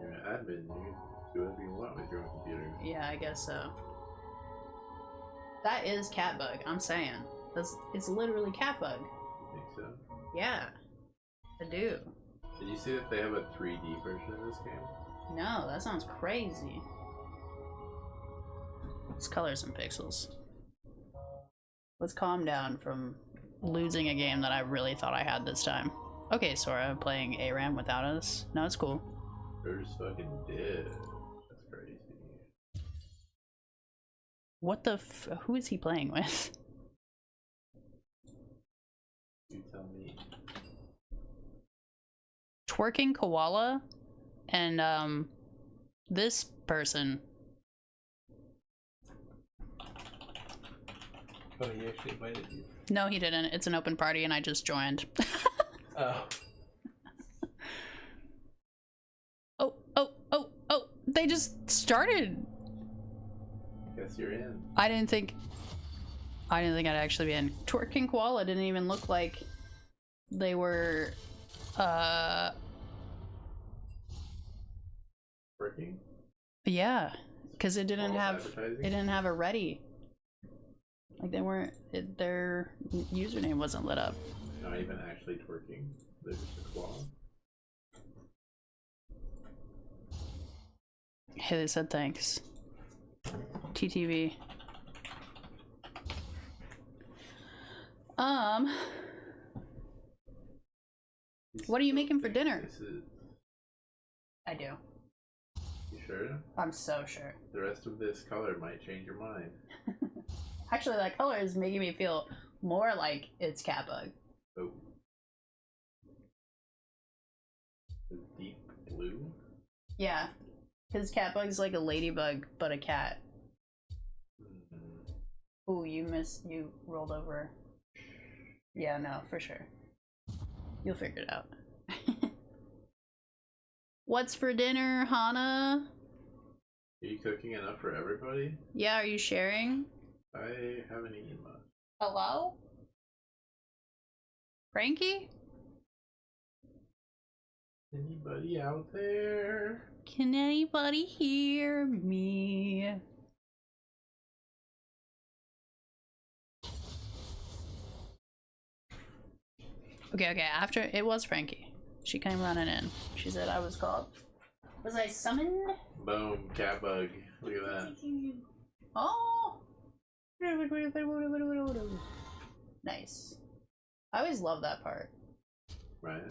You're an admin, you can do whatever you want with your own computer. Yeah, I guess so. That is cat bug, I'm saying. It's literally Catbug. Think so? Yeah, I do. Did you see that they have a 3D version of this game? No, that sounds crazy. It's colors and pixels. Let's calm down from losing a game that I really thought I had this time. Okay, Sora playing ARAM without us. No, it's cool. They're just fucking dead. That's crazy. What the who is he playing with? You tell me. Twerking Koala and this person. Oh, he actually invited you. No, he didn't. It's an open party and I just joined. Oh. Oh, they just started. Guess you're in. I didn't think I'd actually be in. Twerking Koala didn't even look like they were Working? yeah, because it didn't have advertising? a ready. Like they weren't their username wasn't lit up. Not even actually twerking. They're just a claw. Hey, they said thanks. TTV. What are you making for dinner? I do. You sure? I'm so sure. The rest of this color might change your mind. Actually, that color is making me feel more like it's Catbug. Oh. The deep blue? Yeah. Because Catbug's like a ladybug, but a cat. Ooh, you rolled over. Yeah, no, for sure. You'll figure it out. What's for dinner, Hana? Are you cooking enough for everybody? Yeah, are you sharing? I haven't eaten much. Hello? Frankie? Anybody out there? Can anybody hear me? Okay, after it was Frankie. She came running in. She said I was called. Was I summoned? Boom, Catbug. Look at that. Oh! Nice. I always love that part. Right.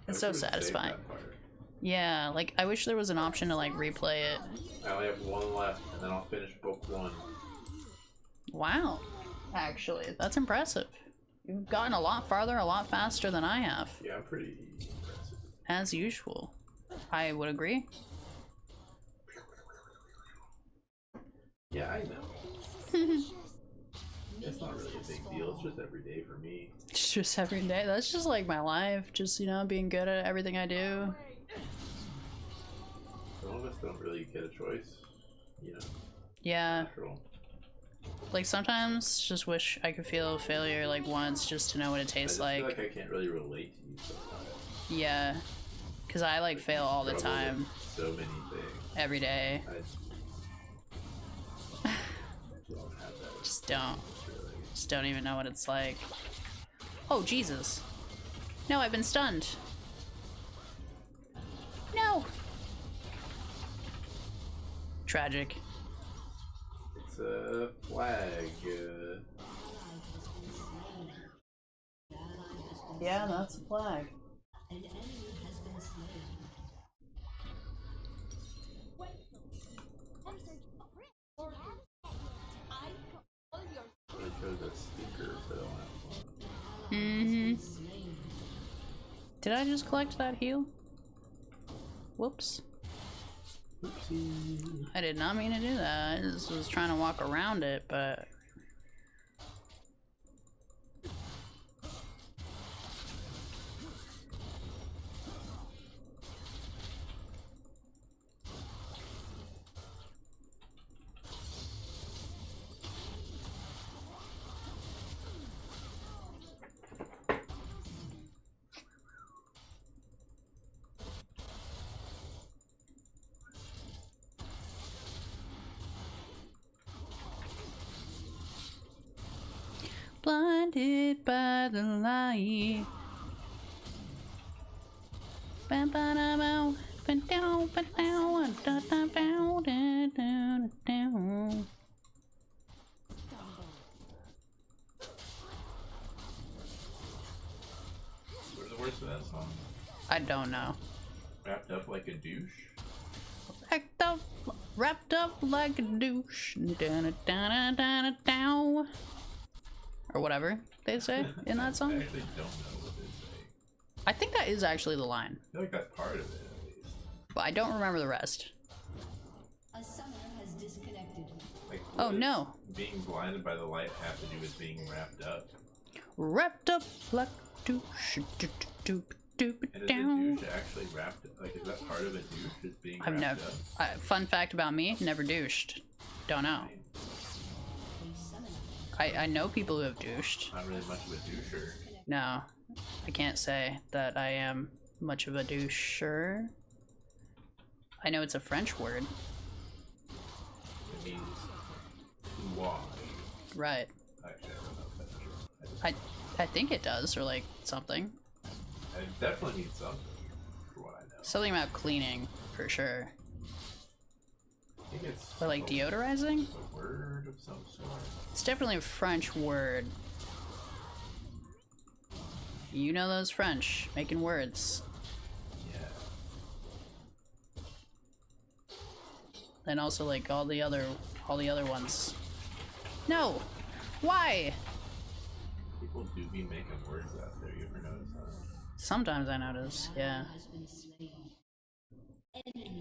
It's so satisfying. Yeah, like I wish there was an option to like replay it. I only have one left, and then I'll finish book 1. Wow. Actually, that's impressive. You've gotten a lot farther, a lot faster than I have. Yeah, I'm pretty impressive. As usual. I would agree. Yeah, I know. It's not really a big deal. It's just every day for me. It's just every day. That's just like my life. Just, you know, being good at everything I do. Some of us don't really get a choice, you know. Yeah. Natural. Like sometimes just wish I could feel failure like once just to know what it tastes I like. feel like I can't really relate to you sometimes. Yeah. Cause I like fail all the Struggle time. with so many things. Every day. I don't have that. Just don't even know what it's like. Oh Jesus. No, I've been stunned. No. Tragic. It's a flag. Yeah, that's a flag. I chose a stinker for the last one. Mm-hmm. Did I just collect that heal? Whoops. Oopsie. I did not mean to do that. I just was trying to walk around it, but... Blinded by the light. Ba-ba-da-bow, ba-dow, ba-dow, da-da-bow, da-da-da-da. What's the words of that song? I don't know. Wrapped up like a douche? Wrapped up like a douche. Da-da-da-da-da-da. Or whatever they say in that song. I actually don't know what they say. I think that is actually the line. I feel like that's part of it, at least. But I don't remember the rest. A summoner has disconnected. Like, Oh, what does no. Being blinded by the light have to do with being wrapped up? Wrapped up like a douche. And is a douche actually wrapped up? Like, is that part of a douche? Is being I've wrapped never. up? Fun fact about me: never douched. Don't know. I know people who have douched. Not really much of a doucher. No, I can't say that I am much of a doucher. I know it's a French word. It means to wash. Right. Actually, I don't know if that's true. I think it does, or like something. It definitely means something, for what I know. Something about cleaning, for sure. I think it's Or like deodorizing? a word of some sort. It's definitely a French word. You know those French, making words. Yeah. And also like all the other ones. No! Why? People do be making words out there, you ever notice that? Sometimes I notice, yeah.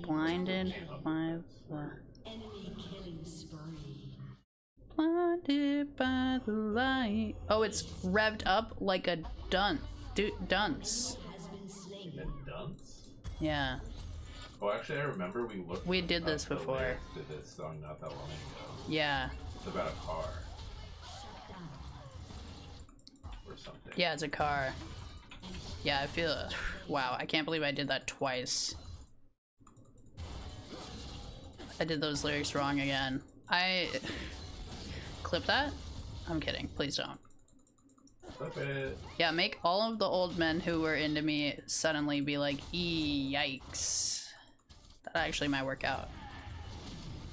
Blinded by the... Enemy killing spree. Blinded by the light. Oh, it's revved up like a dunce. Has been You slain. meant dunce? Yeah. Oh, actually, I remember we did this up the before. lyrics to this song not that long ago. Yeah. It's about a car. Or something. Yeah, it's a car. Yeah, I feel... Wow, I can't believe I did that twice. I did those lyrics wrong again. Clip that? I'm kidding. Please don't. Clip it. Yeah, make all of the old men who were into me suddenly be like, yikes. That actually might work out.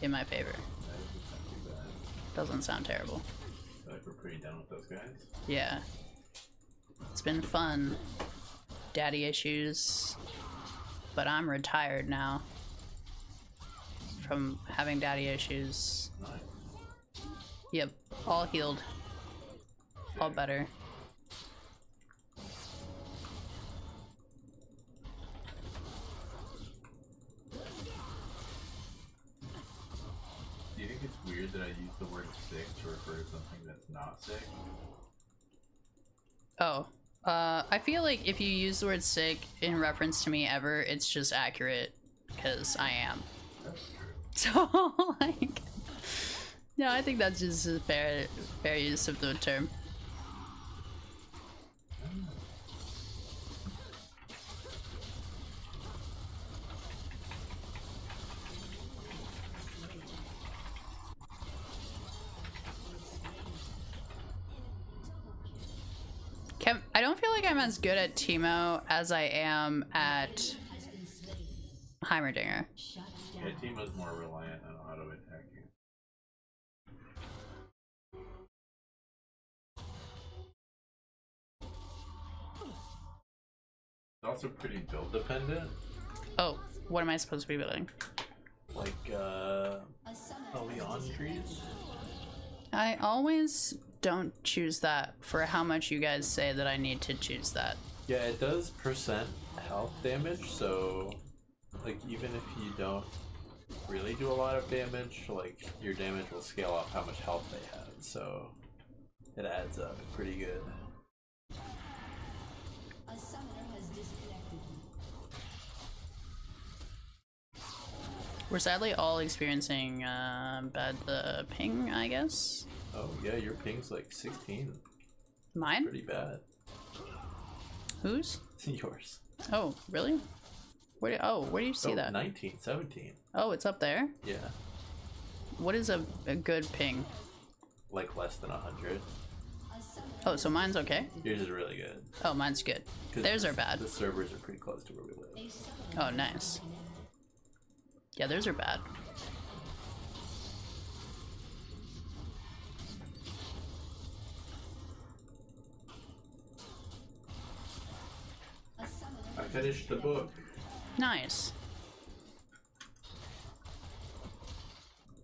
In my favor. Doesn't sound terrible. I feel like we're pretty done with those guys. Yeah. It's been fun. Daddy issues. But I'm retired now. From having daddy issues. Nice. Yep, all healed. All better. Do you think it's weird that I use the word sick to refer to something that's not sick? Oh. I feel like if you use the word sick in reference to me ever, it's just accurate. Because I am. That's true. So, like... No, I think that's just a fair use of the term. I don't feel like I'm as good at Teemo as I am at Heimerdinger. Yeah, Teemo's more reliant on auto attacking. It's also pretty build dependent. Oh, what am I supposed to be building? Like, Leon trees? I always don't choose that for how much you guys say that I need to choose that. Yeah, it does percent health damage, so like even if you don't really do a lot of damage, like your damage will scale off how much health they have, so it adds up pretty good. A summoner has disconnected. We're sadly all experiencing bad ping, I guess. Oh yeah, your ping's like 16. Mine? Pretty bad. Whose? Yours. Oh, really? Where do you see that? 19, 17. Oh, it's up there? Yeah. What is a good ping? Like less than 100. Oh, so mine's okay? Yours is really good. Oh, mine's good. Theirs are bad. The servers are pretty close to where we live. Oh, nice. Yeah, theirs are bad. I finished the book. Nice.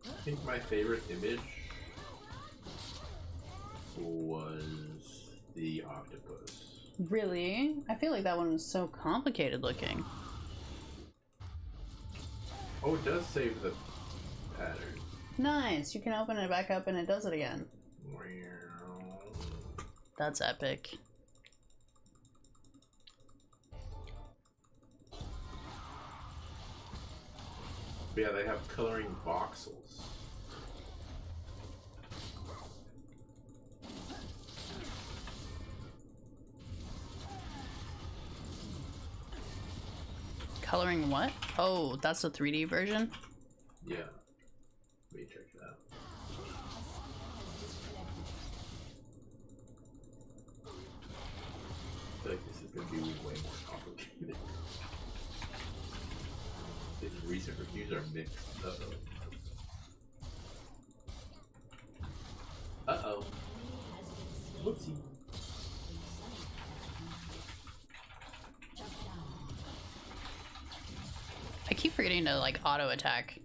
I think my favorite image was the octopus. Really? I feel like that one was so complicated looking. Oh, it does save the pattern. Nice. You can open it back up and it does it again. That's epic. But yeah, they have coloring voxels. Coloring what? Oh, that's the 3D version? Yeah. Let me check it out. I feel like this is going to be way more complicated. These recent reviews are mixed. Uh-oh. Whoopsie. I keep forgetting to like auto attack.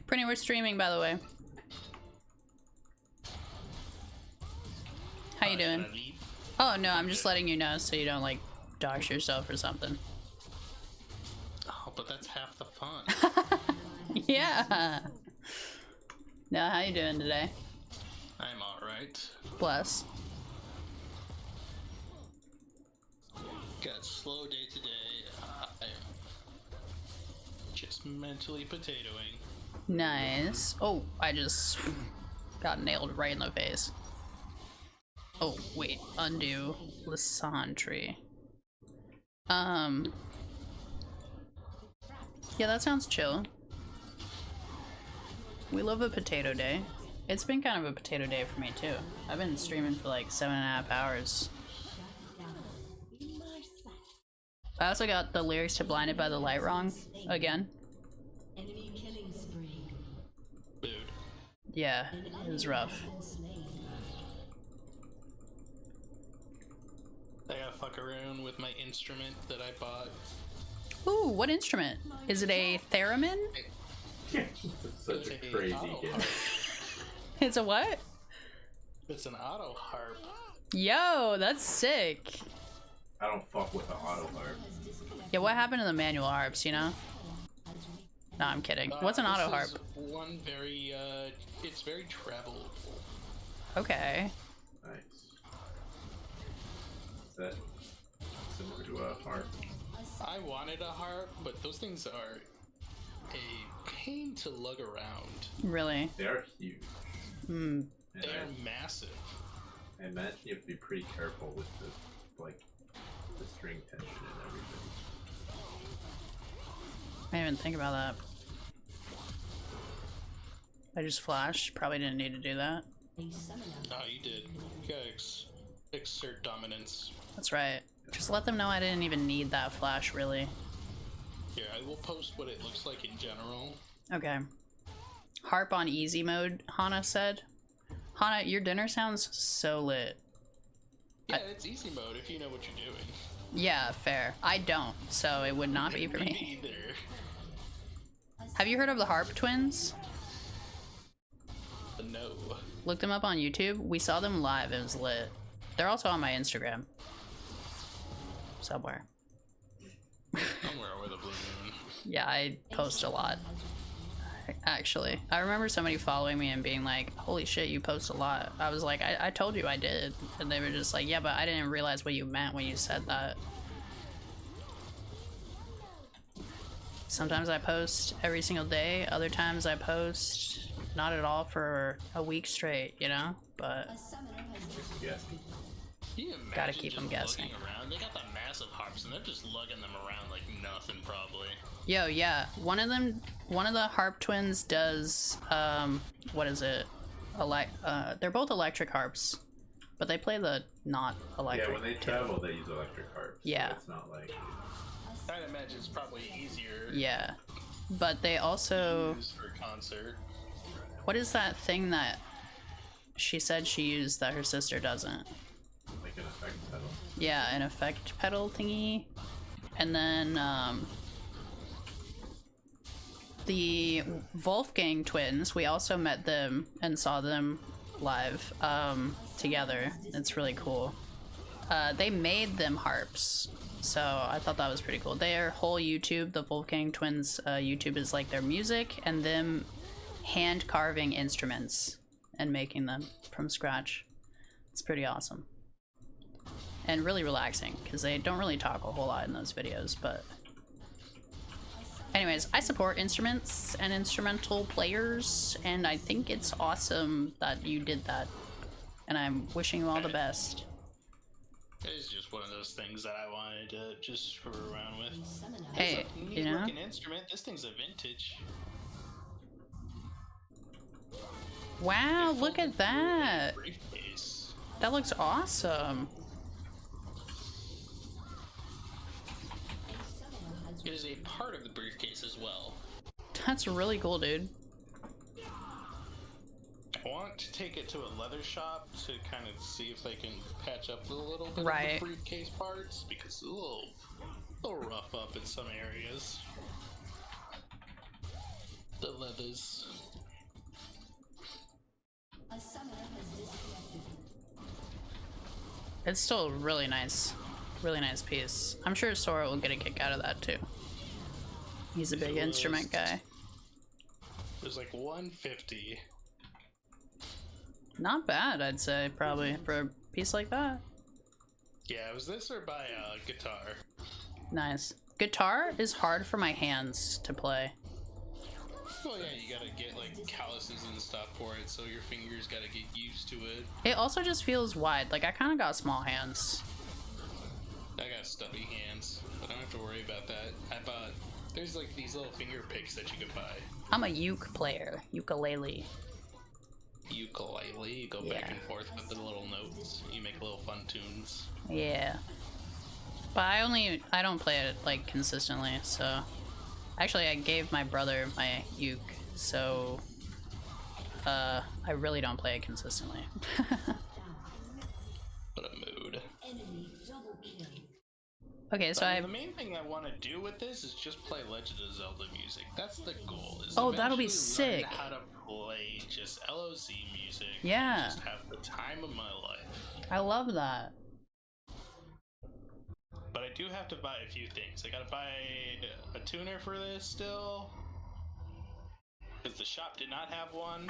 Prinny, we're streaming, by the way. How you doing? Oh no, I'm just letting you know so you don't like dox yourself or something. Oh, but that's half the fun. Yeah. No, how you doing today? I'm alright. Bless. Got a slow day today. I am just mentally potatoing. Nice. Oh, I just got nailed right in the face. Oh, wait. Undo. Lysandre. Yeah, that sounds chill. We love a potato day. It's been kind of a potato day for me, too. I've been streaming for like 7.5 hours. I also got the lyrics to Blinded by the Light wrong. Again. Enemy killing spree. Dude. Yeah, it was rough. I gotta fuck around with my instrument that I bought. Ooh, what instrument? Is it a theremin? It's such a crazy game. It's a what? It's an auto harp. Yo, that's sick. I don't fuck with the auto harp. Yeah, what happened to the manual harps, you know? No, I'm kidding. What's an auto harp? This is one very, it's very travelable. Okay. Nice. Is that similar to a harp? I wanted a harp, but those things are a pain to lug around. Really? They are huge. Hmm. They are massive. I imagine you have to be pretty careful with the, like, the string tension and everything. I didn't even think about that. I just flashed. Probably didn't need to do that. Oh, you did. You gotta exert dominance. That's right. Just let them know I didn't even need that flash, really. Yeah, I will post what it looks like in general. Okay. Harp on easy mode, Hana said. Hana, your dinner sounds so lit. Yeah, it's easy mode if you know what you're doing. Yeah, fair. I don't, so it would not be for me. Me either. Have you heard of the Harp Twins? No. Look them up on YouTube. We saw them live. It was lit. They're also on my Instagram. Somewhere. Somewhere over the blue moon. Yeah, I post a lot. actually. I remember somebody following me and being like, holy shit, you post a lot. I was like, I told you I did. And they were just like, yeah, but I didn't realize what you meant when you said that. Sometimes I post every single day. Other times I post not at all for a week straight, you know? But gotta keep them guessing. Around? They got the massive harps and they're just lugging them around like nothing, probably. Yo, yeah. One of the harp twins does, what is it? They're both electric harps, but they play the not electric. Yeah, when they travel, they use electric harps. Yeah. So it's not like. I'd imagine it's probably easier. Yeah, but they also. Use for concert. What is that thing that she said she used that her sister doesn't? Like an effect pedal. Yeah, an effect pedal thingy, and then the Wolfgang twins. We also met them and saw them live together. It's really cool. They made them harps. So I thought that was pretty cool. Their whole YouTube, the Wolfgang twins YouTube, is like their music and them hand carving instruments and making them from scratch. It's pretty awesome. And really relaxing, because they don't really talk a whole lot in those videos, but... Anyways, I support instruments and instrumental players, and I think it's awesome that you did that. And I'm wishing you all the best. It's just one of those things that I wanted to just screw around with. Hey, you know? Looking instrument. This thing's a vintage. Wow, look at that! That looks awesome. It is a part of the briefcase as well. That's really cool, dude. I want to take it to a leather shop to kind of see if they can patch up a little bit of Right. the briefcase parts, because it's a little rough up in some areas. The leathers. A summoner has disconnected. It's still really nice piece. I'm sure Sora will get a kick out of that too. He's a big instrument guy. It was like 150. Not bad, I'd say, probably, for a piece like that. Yeah, was this or by guitar? Nice. Guitar is hard for my hands to play. Well, yeah, you gotta get like calluses and stuff for it, so your fingers gotta get used to it. It also just feels wide. Like, I kind of got small hands. I got stubby hands, but I don't have to worry about that. There's like these little finger picks that you could buy. I'm a uke player. Ukulele. Ukulele, you go back and forth with the little notes. You make little fun tunes. Yeah. But I don't play it, like, consistently, so... Actually, I gave my brother my uke, so... I really don't play it consistently. What a mood. Okay, so the main thing I want to do with this is just play Legend of Zelda music. That's the goal. Is Oh, that'll be eventually learn sick. How to play just LOC music. Yeah. And just have the time of my life. I love that. But I do have to buy a few things. I gotta buy a tuner for this still, because the shop did not have one.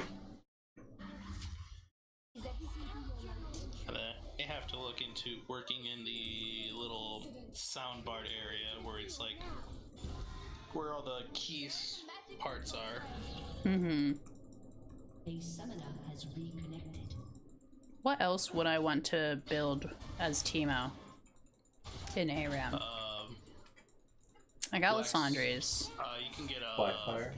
And then I have to look into working in the little soundbar area where it's like where all the keys parts are. Mm-hmm. A summoner has reconnected. What else would I want to build as Teemo in ARAM? I got Lissandre's. You can get a Blackfire.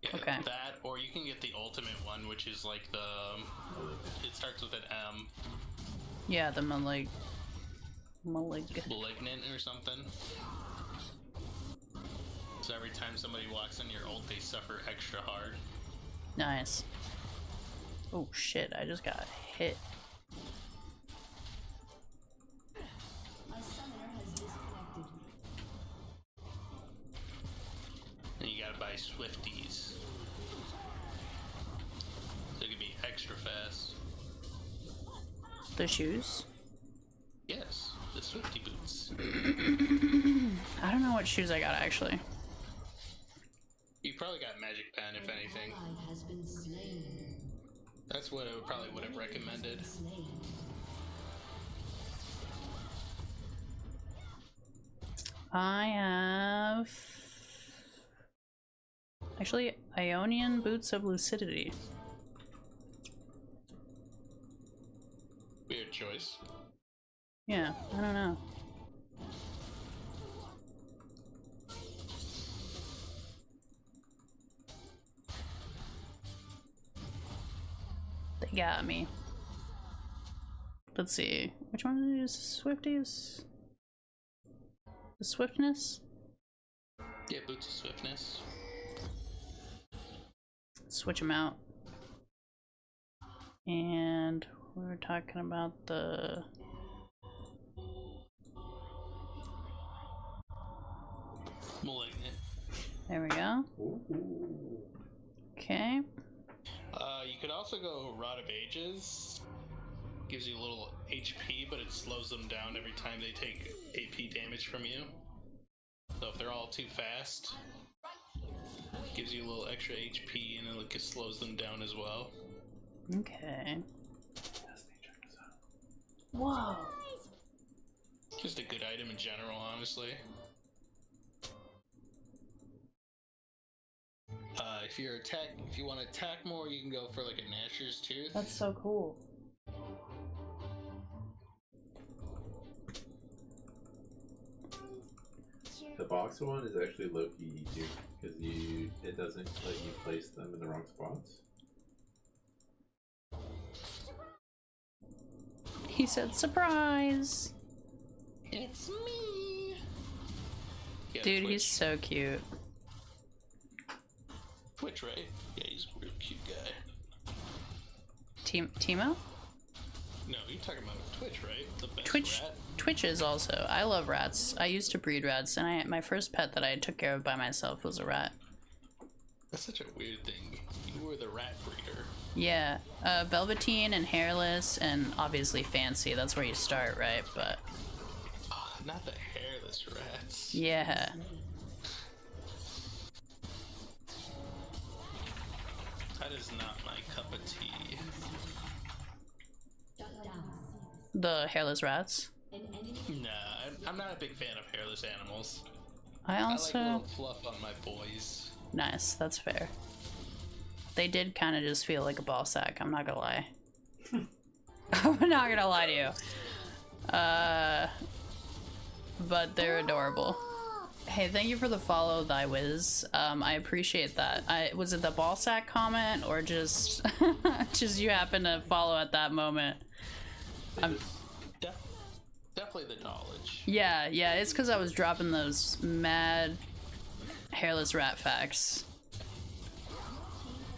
Yeah, Okay. that, or you can get the ultimate one, which is like it starts with an M. Yeah, the Malignant or something. So every time somebody walks in your ult, they suffer extra hard. Nice. Oh shit, I just got hit. A summoner has disconnected. And you gotta buy Swifties. So it can be extra fast. The shoes? Yes, the Swifty boots. I don't know what shoes I got actually. You probably got magic if anything. That's what I probably would have recommended. I have actually Ionian Boots of Lucidity. Weird choice. Yeah, I don't know. They got me. Let's see. Which one of these Swifties? The Swiftness? Yeah, Boots of Swiftness. Switch them out. And we were talking about the Malignant. there we go. Okay. You could also go Rod of Ages. Gives you a little HP, but it slows them down every time they take AP damage from you. So if they're all too fast, it gives you a little extra HP, and it slows them down as well. Okay. Whoa. Just a good item in general, honestly. If you want to attack more, you can go for like a Gnasher's Tooth. That's so cool. The box one is actually low-key easier because it doesn't let you place them in the wrong spots. He said surprise. It's me. Yeah, Dude, Twitch. he's so cute. Twitch, right? Yeah, he's a real cute guy. Timo? No, you're talking about Twitch, right? The best rat. Twitch is also. I love rats. I used to breed rats, and my first pet that I took care of by myself was a rat. That's such a weird thing. You were the rat breeder. Yeah, Velveteen and Hairless, and obviously Fancy. That's where you start, right? But Not the hairless rats. yeah. That is not my cup of tea. The hairless rats. Nah, I'm not a big fan of hairless animals. I also I like a little fluff on my boys. Nice, that's fair. They did kind of just feel like a ball sack, I'm not gonna lie. I'm not gonna lie to you. But they're adorable. Hey, thank you for the follow, Thy Wiz. I appreciate that. Was it the ball sack comment or just just you happen to follow at that moment? Definitely the knowledge. Yeah, it's because I was dropping those mad hairless rat facts.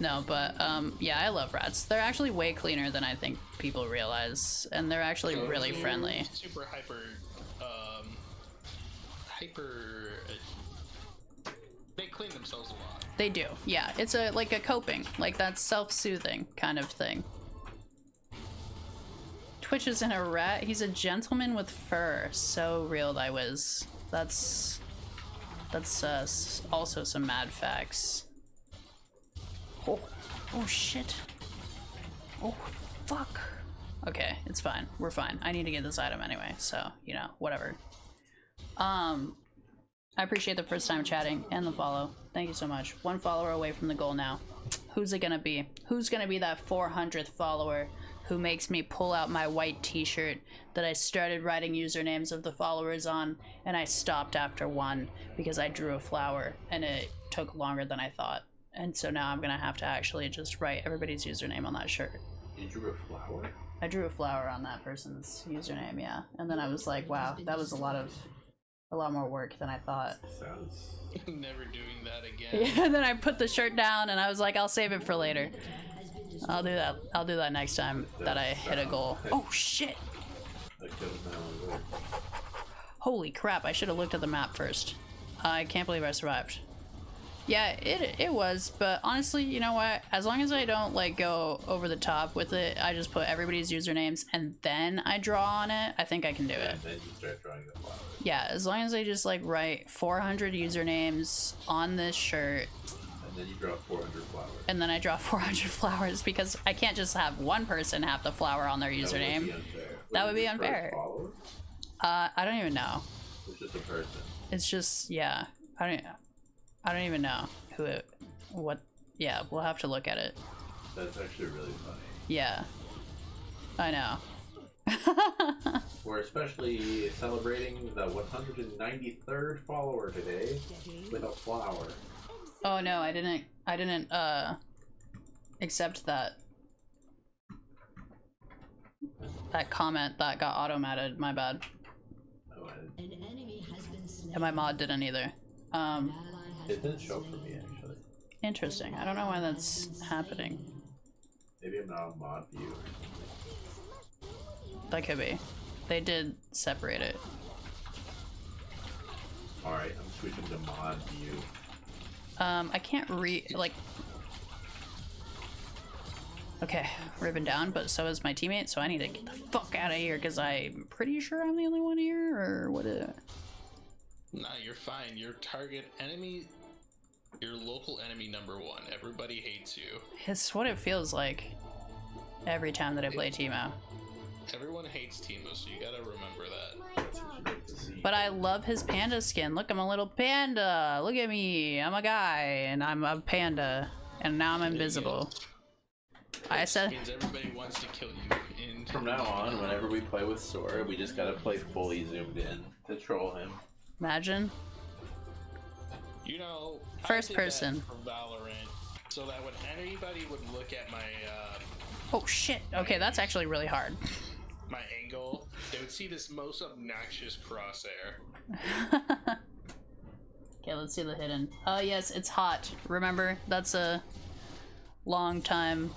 No, but yeah, I love rats. They're actually way cleaner than I think people realize, and they're actually really friendly. Super hyper. They clean themselves a lot. They do, yeah. It's like a coping, like that self-soothing kind of thing. Twitch isn't a rat. He's a gentleman with fur. So real, Thy Wiz. That's also some mad facts. Oh shit. Oh fuck. Okay, it's fine. We're fine. I need to get this item anyway, so you know, whatever. I appreciate the first time chatting and the follow. Thank you so much. 1 follower away from the goal now. Who's it gonna be? Who's gonna be that 400th follower who makes me pull out my white t-shirt that I started writing usernames of the followers on, and I stopped after 1 because I drew a flower and it took longer than I thought. And so now I'm gonna have to actually just write everybody's username on that shirt. You drew a flower? I drew a flower on that person's username, yeah. And then I was like, wow, that was a lot more work than I thought. Sounds. Never doing that again. Yeah, and then I put the shirt down and I was like, I'll save it for later. I'll do that next time that I hit a goal. Oh shit! Holy crap, I should have looked at the map first. I can't believe I survived. Yeah, it was, but honestly, you know what? As long as I don't like go over the top with it, I just put everybody's usernames and then I draw on it, I think I can do it. And then you start drawing the flowers. Yeah, as long as I just like write 400 usernames on this shirt And then you draw 400 flowers. And then I draw 400 flowers because I can't just have one person have the flower on their username. That would be unfair. I don't even know. It's just a person. It's just, yeah. I don't even know who it, what. Yeah, we'll have to look at it. That's actually really funny. Yeah. I know. We're especially celebrating the 193rd follower today with a flower. Oh no, I didn't accept that comment that got automated, my bad. And my mod didn't either. It didn't show for me actually. Interesting. I don't know why that's happening. Maybe I'm not on mod view. That could be. They did separate it. Alright, I'm switching to mod view. I can't like. Okay, ribbon down, but so is my teammate, so I need to get the fuck out of here because I'm pretty sure I'm the only one here, or what? Nah, you're fine. Your target enemy, your local enemy #1. Everybody hates you. It's what it feels like every time that I play Teemo. Everyone hates Teemo, so you gotta remember that. But I love his panda skin. Look, I'm a little panda. Look at me. I'm a guy, and I'm a panda, and now I'm invisible. I said. Means everybody wants to kill you. From now on, whenever we play with Sora, we just gotta play fully zoomed in to troll him. Imagine. You know, first I did person. that for Valorant, so that when anybody would look at my oh shit. Okay, that's actually really hard. My angle, they would see this most obnoxious crosshair. Okay, let's see the hidden. Oh yes, it's hot. Remember, that's a long time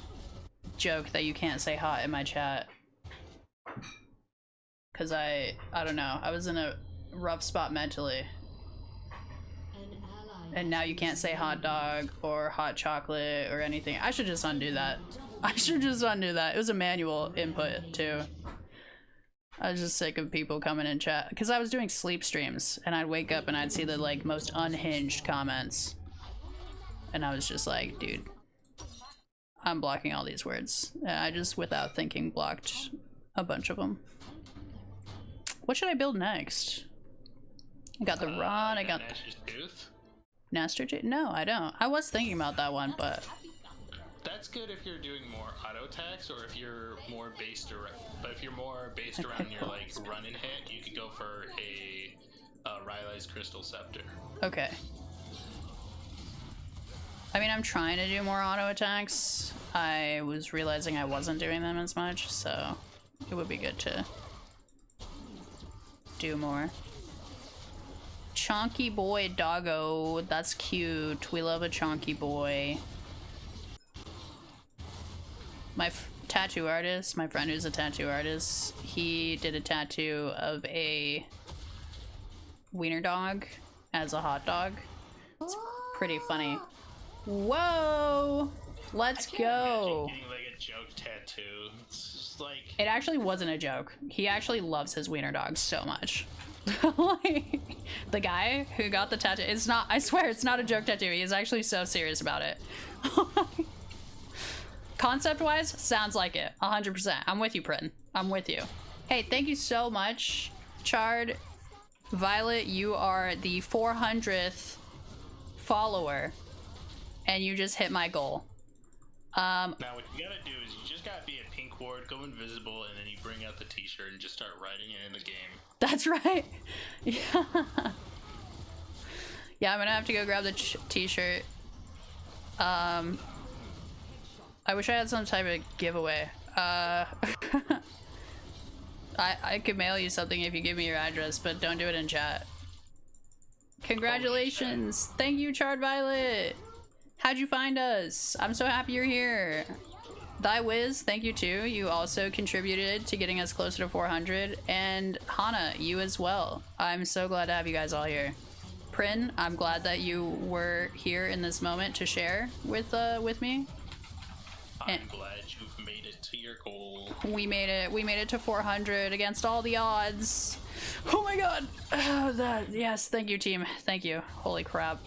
joke that you can't say hot in my chat. Cause I don't know, I was in a rough spot mentally. And now you can't say hot dog or hot chocolate or anything. I should just undo that. I should just undo that. It was a manual input too. I was just sick of people coming in chat because I was doing sleep streams and I'd wake up and I'd see the like most unhinged comments. And I was just like, dude, I'm blocking all these words. And I just, without thinking, blocked a bunch of them. What should I build next? I got the Ron, I got Nestor Tooth? No, I don't. I was thinking about that one, but that's good if you're doing more auto attacks or if you're more based around. But if you're more based around your like run and hit, you could go for a Rylai's Crystal Scepter. Okay. I mean, I'm trying to do more auto attacks. I was realizing I wasn't doing them as much, so it would be good to do more. Chonky boy doggo, that's cute. We love a chonky boy. My tattoo artist, my friend who's a tattoo artist, he did a tattoo of a wiener dog as a hot dog. It's pretty funny. Whoa! Let's go! Getting like a joke tattoo. It's just like it actually wasn't a joke. He actually loves his wiener dog so much. Like, the guy who got the tattoo, it's not, I swear it's not a joke tattoo. He's actually so serious about it. Concept wise, sounds like it. 100%. I'm with you, Prin. I'm with you. Hey, thank you so much, Chard. Violet, you are the 400th follower, and you just hit my goal. Now what you gotta do is you just gotta be a pink ward, go invisible, and then you bring out the t-shirt and just start writing it in the game. That's right. Yeah. Yeah, I'm gonna have to go grab the t-shirt. I wish I had some type of giveaway. I could mail you something if you give me your address, but don't do it in chat. Congratulations! Thank you, Charred Violet! How'd you find us? I'm so happy you're here. Thy Wiz, thank you too. You also contributed to getting us closer to 400. And Hana, you as well. I'm so glad to have you guys all here. Prin, I'm glad that you were here in this moment to share with me. I'm glad you've made it to your goal. We made it to 400 against all the odds. Oh my god. Yes, thank you, team. Thank you. Holy crap.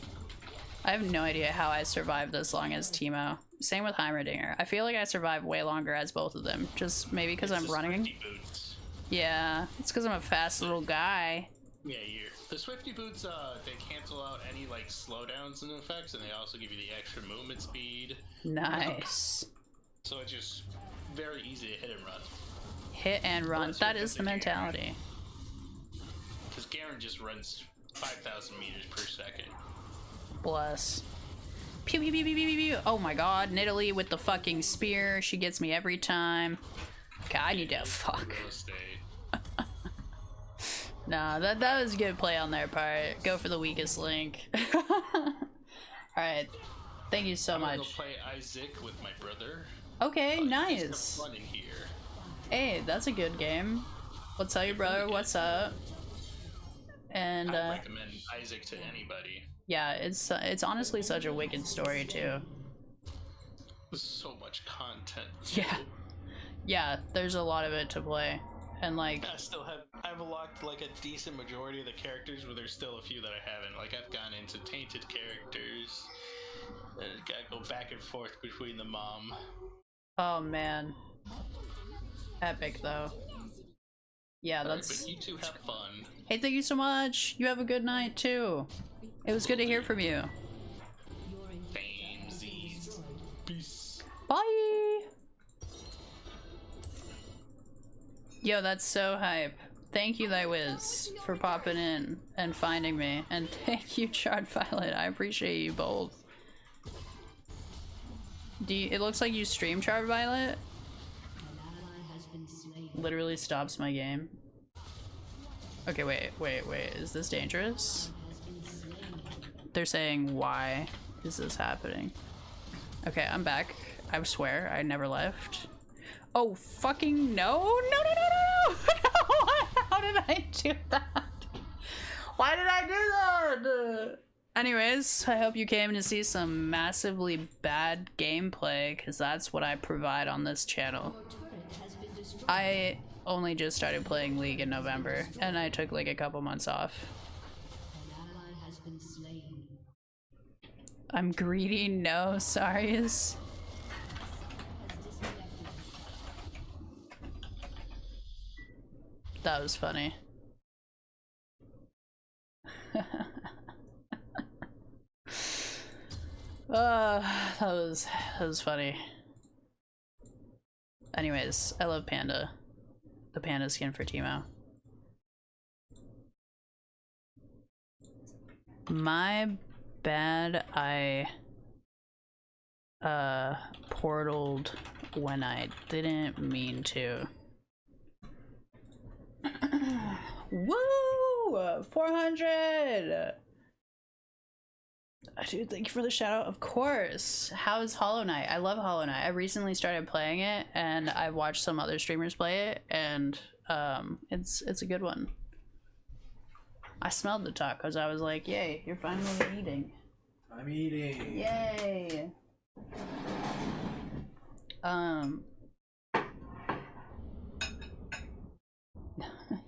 I have no idea how I survived this long as Teemo. Same with Heimerdinger. I feel like I survived way longer as both of them. Just maybe because I'm running. Yeah, it's because I'm a fast little guy. Yeah, the Swifty boots, they cancel out any like slowdowns and effects, and they also give you the extra movement speed. Nice. So it's just very easy to hit and run. Hit and run. That is the mentality. Because Garen just runs 5,000 meters per second. Bless. Pew pew pew pew pew pew. Oh my god, Nidalee with the fucking spear. She gets me every time. Okay, I need to fuck. Nah, that was good play on their part. Go for the weakest link. Alright. Thank you so much. I'm gonna go play Isaac with my brother. Okay, nice. Fun in here. Hey, that's a good game. What's up, your brother? What's up? And I recommend Isaac to anybody. yeah, it's honestly such a wicked story too. There's so much content. Yeah, there's a lot of it to play, and like I've unlocked like a decent majority of the characters, but there's still a few that I haven't. Like I've gone into tainted characters. Gotta go back and forth between the mom. Oh man, epic though. Yeah, that's. But you two have fun. Hey, thank you so much. You have a good night too. It was good to hear from you. Peace. Bye. Yo, that's so hype. Thank you, Thy Wiz, for popping in and finding me, and thank you, Charred Violet. I appreciate you both. It looks like you stream Charred Violet. Literally stops my game. Okay, wait. Is this dangerous? They're saying, why is this happening? Okay, I'm back. I swear, I never left. Oh, fucking no! No! How did I do that? Why did I do that? Anyways, I hope you came to see some massively bad gameplay, because that's what I provide on this channel. I only just started playing League in November, and I took like a couple months off. I'm greedy, no, sorry. That was funny. that was funny. Anyways, I love Panda. The Panda skin for Teemo. My bad, I portaled when I didn't mean to. Woo! 400! Dude, thank you for the shout out. Of course. How is Hollow Knight? I love Hollow Knight. I recently started playing it, and I've watched some other streamers play it, and it's a good one. I smelled the tacos. I was like, yay, you're finally eating. I'm eating. Yay.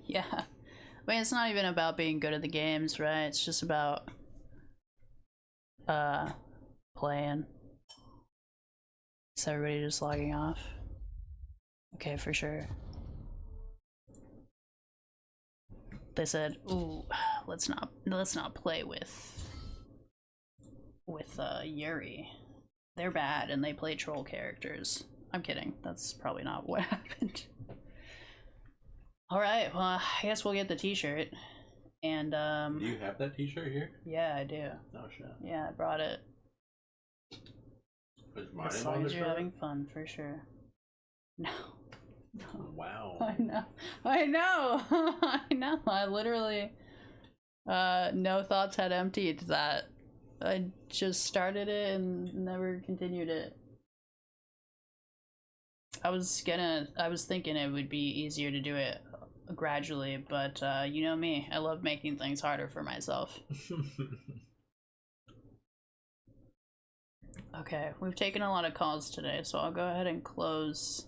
Yeah. I mean, it's not even about being good at the games, right? It's just about playing. Is everybody just logging off? Okay, for sure. They said, ooh, let's not play with Yuri. They're bad and they play troll characters. I'm kidding. That's probably not what happened. Alright, well, I guess we'll get the t-shirt. And do you have that t-shirt here? Yeah, I do. Oh shit. Yeah, I brought it. As long as you're having fun, for sure. No. Wow. I know. I literally no thoughts had emptied that. I just started it and never continued it. I was thinking it would be easier to do it gradually, but you know me, I love making things harder for myself. Okay, we've taken a lot of calls today, so I'll go ahead and close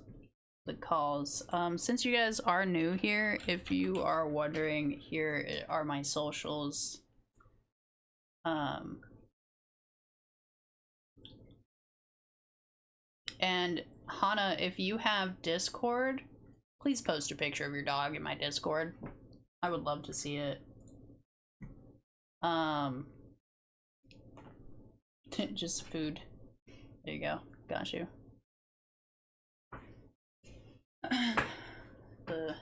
the calls. Since you guys are new here, if you are wondering, here are my socials. And Hana, if you have Discord, please post a picture of your dog in my Discord. I would love to see it. Just food. There you go. Got you. The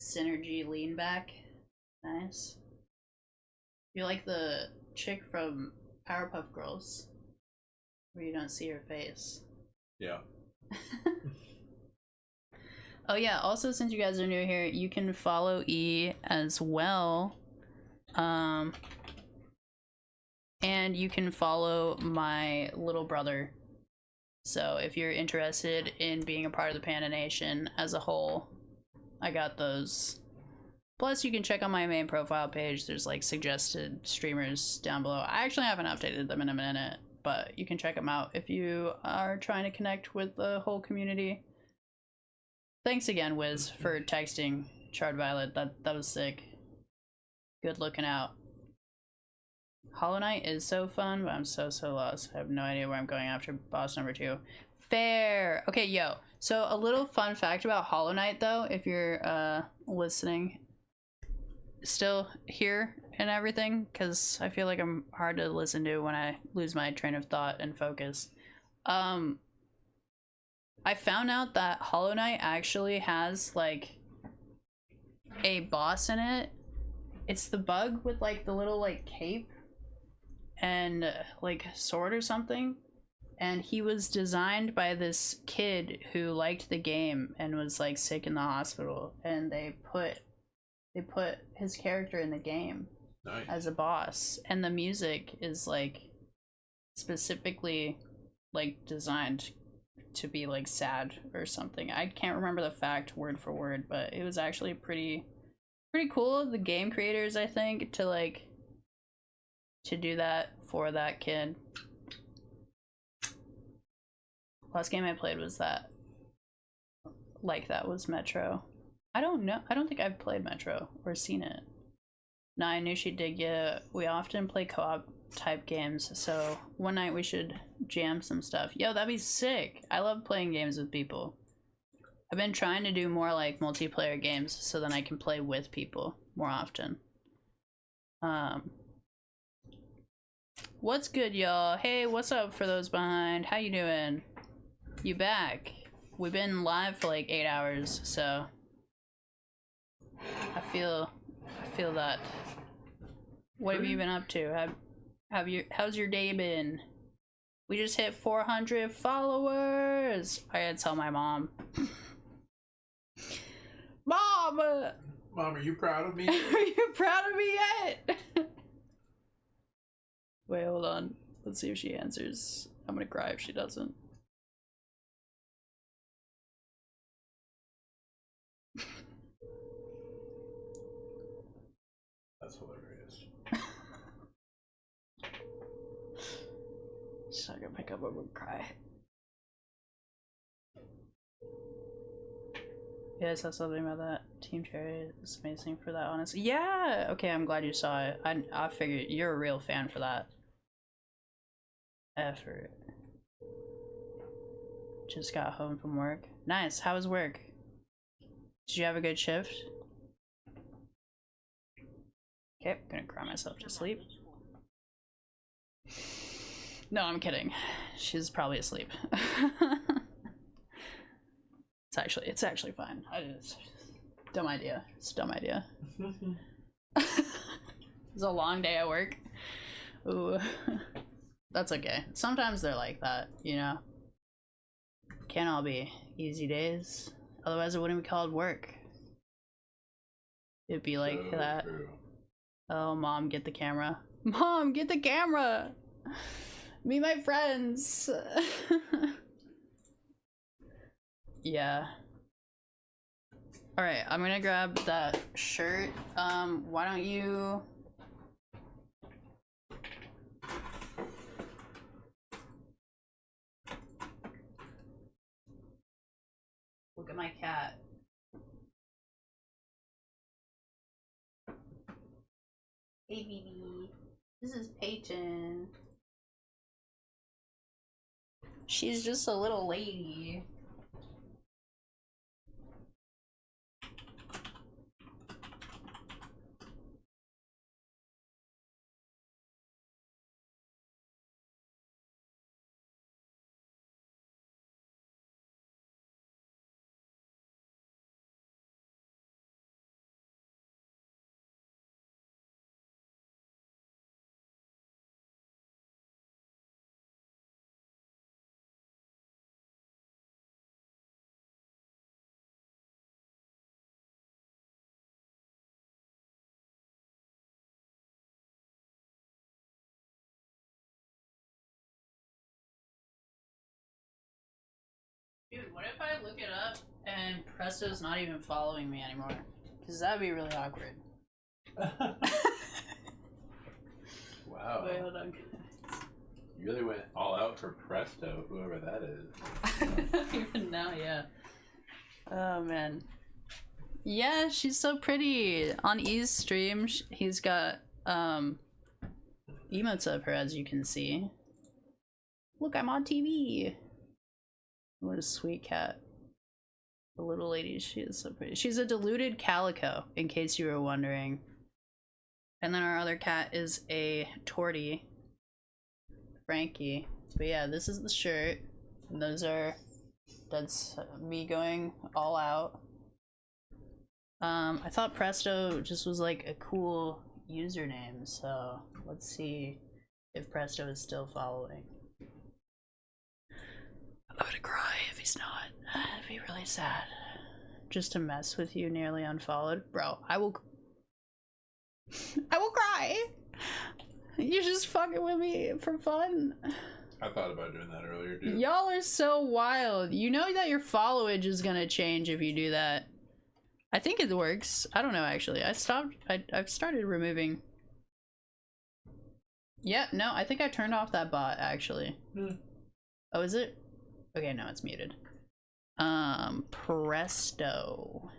Synergy lean back. Nice. You're like the chick from Powerpuff Girls, where you don't see her face. Yeah. Oh yeah, also since you guys are new here, you can follow E as well. And you can follow my little brother. So if you're interested in being a part of the Panda Nation as a whole, I got those. Plus, you can check on my main profile page. There's like suggested streamers down below. I actually haven't updated them in a minute, but you can check them out if you are trying to connect with the whole community. Thanks again, Wiz, for texting Charred Violet. That was sick. Good looking out. Hollow Knight is so fun, but I'm so lost. I have no idea where I'm going after boss number 2. Fair. Okay, yo. So a little fun fact about Hollow Knight, though, if you're listening, still here and everything, because I feel like I'm hard to listen to when I lose my train of thought and focus. I found out that Hollow Knight actually has like a boss in it. It's the bug with like the little like cape and like sword or something, and he was designed by this kid who liked the game and was like sick in the hospital, and they put his character in the game. Nice. As a boss, and the music is like specifically like designed to be like sad or something. I can't remember the fact word for word, but it was actually pretty cool of the game creators, I think, to do that for that kid. Last game I played was that was Metro. I don't know. I don't think I've played Metro or seen it. No, I knew she'd dig ya. We often play co-op type games, so one night we should jam some stuff. Yo, that'd be sick. I love playing games with people. I've been trying to do more like multiplayer games so then I can play with people more often. What's good, y'all? Hey, what's up for those behind? How you doing? You back? We've been live for like 8 hours, so I feel that. What have you been up to? How's your day been? We just hit 400 followers. I gotta tell my mom. Mom, are you proud of me? Are you proud of me yet? Wait, hold on. Let's see if she answers. I'm gonna cry if she doesn't. That's hilarious. She's not gonna pick up. I'm gonna cry. Yeah, I saw something about that. Team Cherry is amazing for that, honestly. Yeah! Okay, I'm glad you saw it. I figured you're a real fan for that. Effort. Just got home from work. Nice. How was work? Did you have a good shift? Okay, I'm gonna cry myself to sleep. No, I'm kidding. She's probably asleep. It's actually fine. Dumb idea. It's a dumb idea. It's a long day at work. Ooh. That's okay. Sometimes they're like that, you know? Can't all be easy days. Otherwise it wouldn't be called work. It'd be like that. Oh, Mom, get the camera. Mom, get the camera! Meet my friends! Yeah. Alright, I'm gonna grab that shirt. Why don't you... Look at my cat. Hey, baby. This is Peyton. She's just a little lady. Dude, what if I look it up and Presto's not even following me anymore? Because that'd be really awkward. Wow. Wait, hold on. You really went all out for Presto, whoever that is. Even now, yeah. Oh, man. Yeah, she's so pretty. On E's stream, he's got, emotes of her, as you can see. Look, I'm on TV! What a sweet cat. The little lady, she is so pretty. She's a diluted calico, in case you were wondering. And then our other cat is a tortie, Frankie. But yeah, this is the shirt. And that's me going all out. I thought Presto just was like a cool username, so let's see if Presto is still following. I would cry if he's not. That'd be really sad. Just to mess with you, nearly unfollowed. Bro, I will cry! You're just fucking with me for fun. I thought about doing that earlier, dude. Y'all are so wild. You know that your followage is gonna change if you do that. I think it works. I don't know, actually. I've started removing. Yeah, no, I think I turned off that bot, actually. Oh, is it? Okay, no, it's muted. Presto.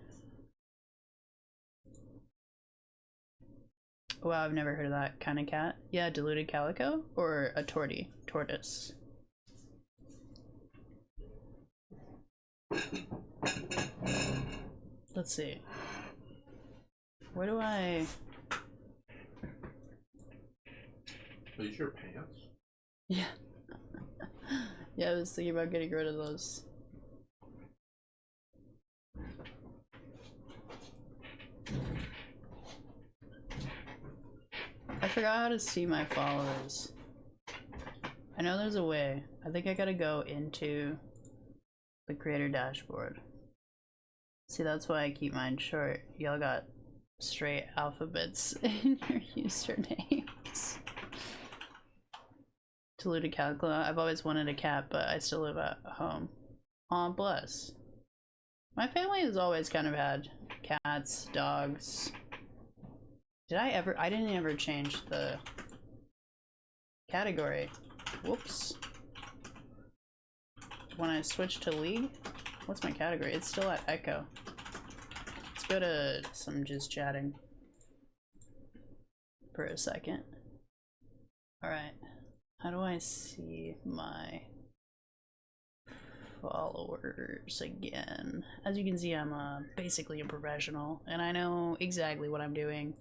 Wow, I've never heard of that kind of cat. Yeah, diluted calico or a tortoise. Let's see. Where do I? Are these your pants? Yeah. Yeah, I was thinking about getting rid of those. I forgot how to see my followers. I know there's a way. I think I gotta go into the creator dashboard. See, that's why I keep mine short. Y'all got straight alphabets in your usernames. Diluted calico. I've always wanted a cat, but I still live at home. Aw, bless. My family has always kind of had cats, dogs. I didn't ever change the category. Whoops. When I switch to League, what's my category? It's still at Echo. Let's go to some just chatting for a second. Alright. How do I see my followers again? As you can see, I'm basically a professional, and I know exactly what I'm doing.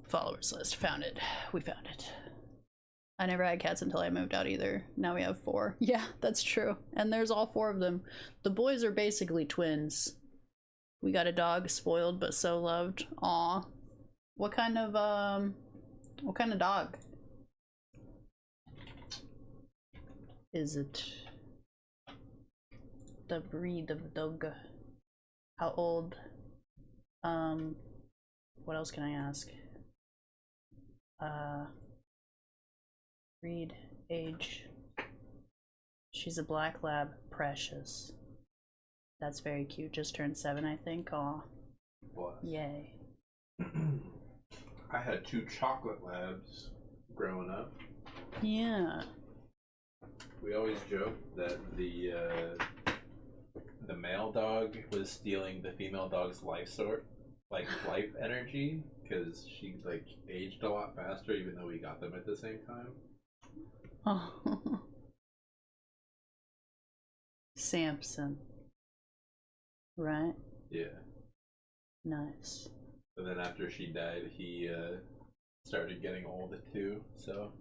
Followers list. Found it. We found it. I never had cats until I moved out either. Now we have 4. Yeah, that's true. And there's all 4 of them. The boys are basically twins. We got a dog, spoiled but so loved. Aw. What kind of dog is it? The breed of dog. How old? What else can I ask? Breed, age. She's a black lab, precious. That's very cute. Just turned 7, I think. Aw. What? Yay. I had 2 chocolate labs growing up. Yeah. We always joked that the male dog was stealing the female dog's life energy, because she like aged a lot faster, even though we got them at the same time. Oh. Samson. Right? Yeah. Nice. And then after she died, he started getting old too, so